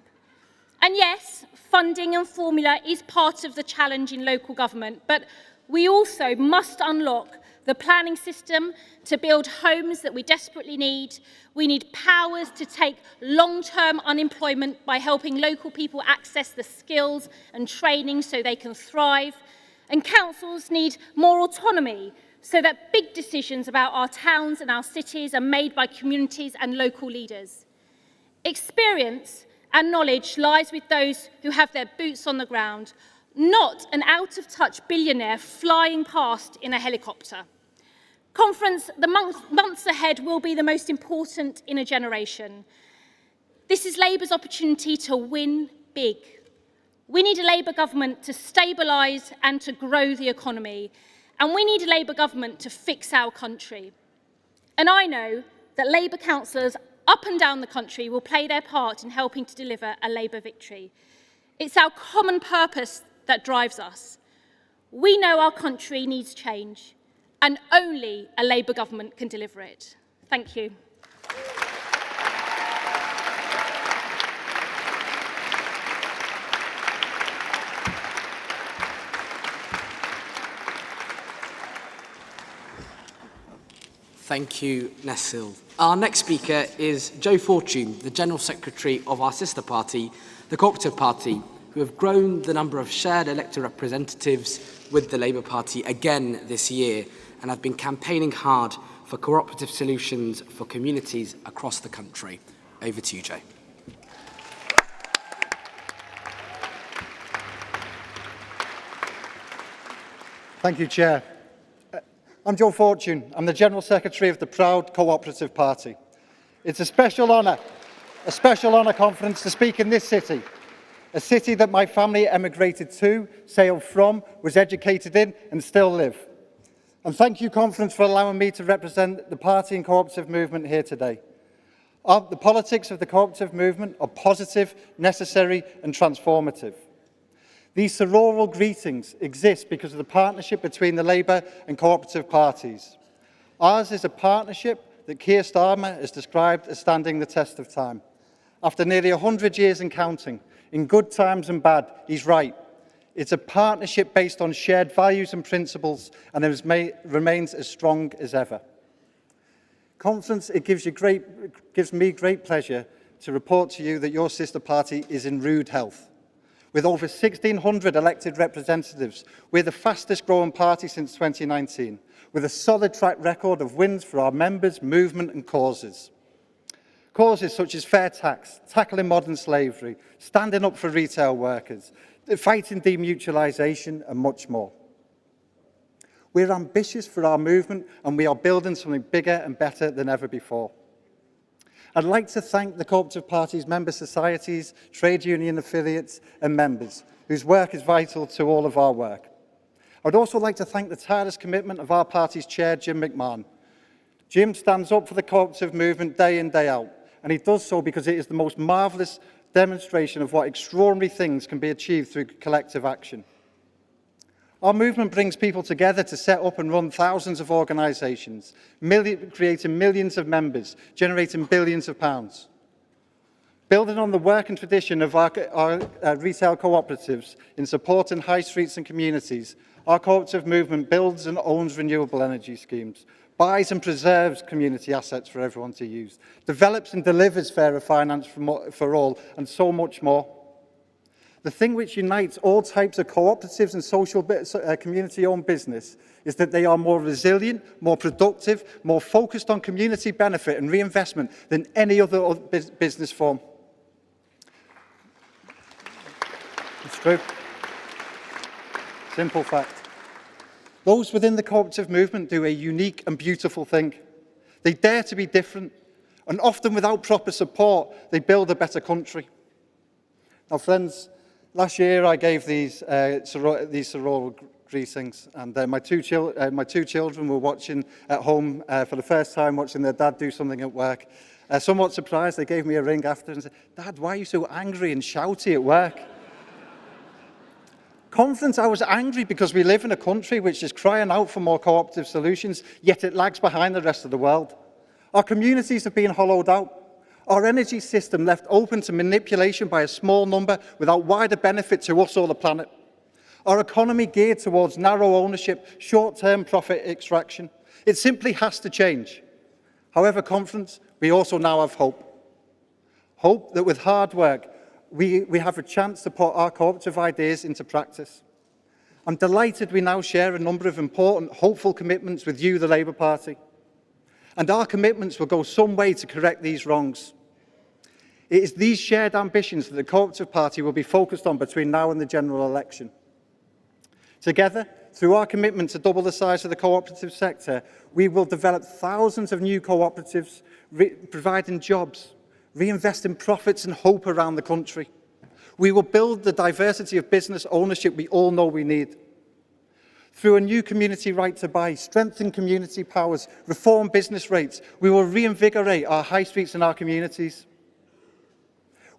And yes, funding and formula is part of the challenge in local government, but we also must unlock the planning system to build homes that we desperately need. We need powers to take long-term unemployment by helping local people access the skills and training so they can thrive. And councils need more autonomy so that big decisions about our towns and our cities are made by communities and local leaders. Experience and knowledge lies with those who have their boots on the ground, not an out-of-touch billionaire flying past in a helicopter. Conference, the months ahead will be the most important in a generation. This is Labour's opportunity to win big. We need a Labour government to stabilise and to grow the economy. And we need a Labour government to fix our country. And I know that Labour councillors up and down the country will play their part in helping to deliver a Labour victory. It's our common purpose that drives us. We know our country needs change, and only a Labour government can deliver it. Thank you. Thank you, Nessil. Our next speaker is Joe Fortune, the General Secretary of our sister party, the Cooperative Party, who have grown the number of shared elected representatives with the Labour Party again this year and have been campaigning hard for cooperative solutions for communities across the country. Over to you, Joe. Thank you, Chair. I'm Joe Fortune. I'm the General Secretary of the proud Cooperative Party. It's a special honour, Conference, to speak in this city, a city that my family emigrated to, sailed from, was educated in and still live. And thank you, Conference, for allowing me to represent the party and cooperative movement here today. The politics of the cooperative movement are positive, necessary and transformative. These sororal greetings exist because of the partnership between the Labour and cooperative parties. Ours is a partnership that Keir Starmer has described as standing the test of time. After nearly 100 years and counting, in good times and bad, he's right. It's a partnership based on shared values and principles, and it remains as strong as ever. Conference, it gives me great pleasure to report to you that your sister party is in rude health. With over 1,600 elected representatives, we're the fastest growing party since 2019, with a solid track record of wins for our members, movement and causes. Causes such as fair tax, tackling modern slavery, standing up for retail workers, fighting demutualisation and much more. We're ambitious for our movement, and we are building something bigger and better than ever before. I'd like to thank the Cooperative Party's member societies, trade union affiliates and members, whose work is vital to all of our work. I'd also like to thank the tireless commitment of our party's chair, Jim McMahon. Jim stands up for the cooperative movement day in, day out, and he does so because it is the most marvellous demonstration of what extraordinary things can be achieved through collective action. Our movement brings people together to set up and run thousands of organisations, creating millions of members, generating billions of pounds. Building on the work and tradition of our retail cooperatives in supporting high streets and communities, our cooperative movement builds and owns renewable energy schemes, buys and preserves community assets for everyone to use, develops and delivers fairer finance for all, and so much more. The thing which unites all types of cooperatives and social community-owned business is that they are more resilient, more productive, more focused on community benefit and reinvestment than any other business form. It's true. Simple fact. Those within the cooperative movement do a unique and beautiful thing. They dare to be different, and often without proper support, they build a better country. Now, friends, last year I gave these sorority greetings, and my two children were watching at home for the first time, watching their dad do something at work. Somewhat surprised, they gave me a ring after and said, "Dad, why are you so angry and shouty at work?" Conference, I was angry because we live in a country which is crying out for more cooperative solutions, yet it lags behind the rest of the world. Our communities have been hollowed out. Our energy system left open to manipulation by a small number without wider benefit to us or the planet. Our economy geared towards narrow ownership, short-term profit extraction. It simply has to change. However, Conference, we also now have hope. Hope that with hard work, we have a chance to put our cooperative ideas into practice. I'm delighted we now share a number of important, hopeful commitments with you, the Labour Party. And our commitments will go some way to correct these wrongs. It is these shared ambitions that the Cooperative Party will be focused on between now and the general election. Together, through our commitment to double the size of the cooperative sector, we will develop thousands of new cooperatives, providing jobs, reinvesting profits and hope around the country. We will build the diversity of business ownership we all know we need. Through a new community right to buy, strengthen community powers, reform business rates, we will reinvigorate our high streets and our communities.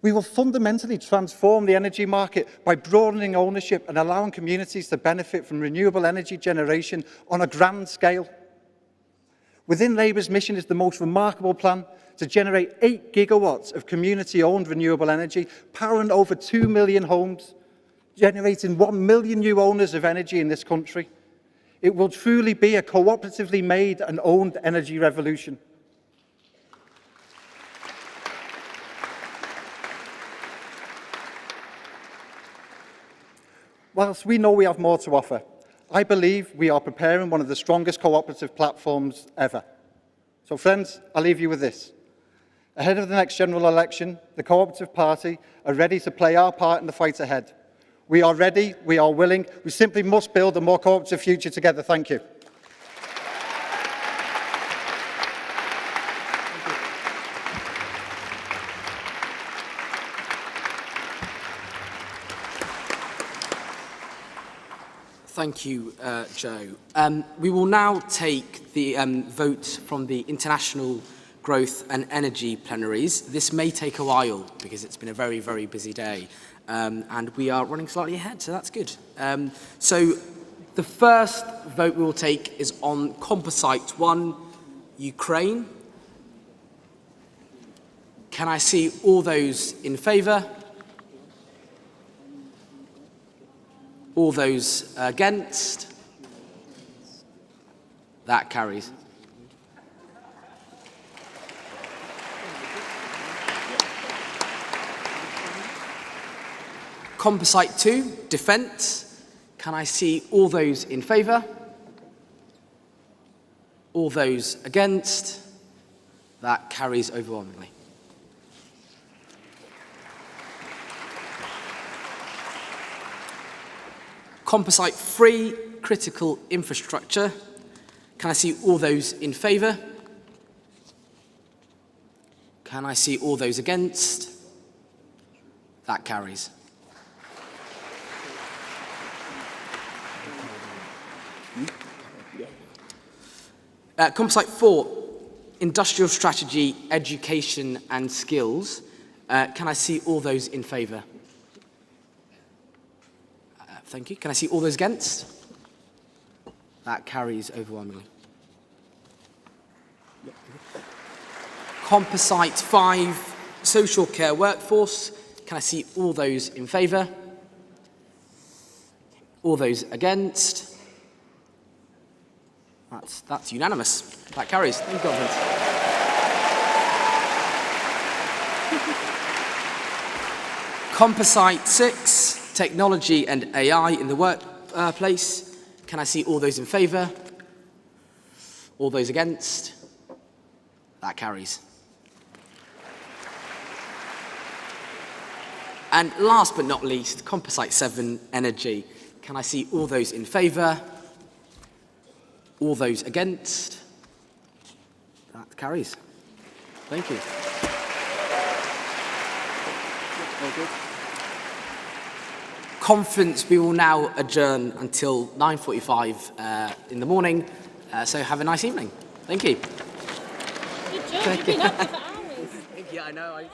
We will fundamentally transform the energy market by broadening ownership and allowing communities to benefit from renewable energy generation on a grand scale. Within Labour's mission is the most remarkable plan to generate 8 gigawatts of community-owned renewable energy, powering over 2 million homes, generating 1 million new owners of energy in this country. It will truly be a cooperatively made and owned energy revolution. Whilst we know we have more to offer, I believe we are preparing one of the strongest cooperative platforms ever. So friends, I'll leave you with this. Ahead of the next general election, the Cooperative Party are ready to play our part in the fight ahead. We are ready, we are willing, we simply must build a more cooperative future together. Thank you. Thank you, Joe. We will now take the vote from the International Growth and Energy plenaries. This may take a while because it's been a very, very busy day. And we are running slightly ahead, so that's good. So the first vote we will take is on Composite 1, Ukraine. Can I see all those in favour? All those against? That carries. Composite 2, Defence. Can I see all those in favour? All those against? That carries overwhelmingly. Composite 3, critical infrastructure. Can I see all those in favour? Can I see all those against? That carries. Composite 4, industrial strategy, education and skills. Can I see all those in favour? Thank you. Can I see all those against? That carries overwhelmingly. Composite 5, social care workforce. Can I see all those in favour? All those against? That's unanimous. That carries. Thank you, Conference. Composite 6, technology and AI in the workplace. Can I see all those in favour? All those against? That carries. And last but not least, Composite 7, energy. Can I see all those in favour? All those against? That carries. Thank you. Conference, we will now adjourn until 9:45 in the morning. So have a nice evening. Thank you. Good job, you've been up for hours. Yeah, I know.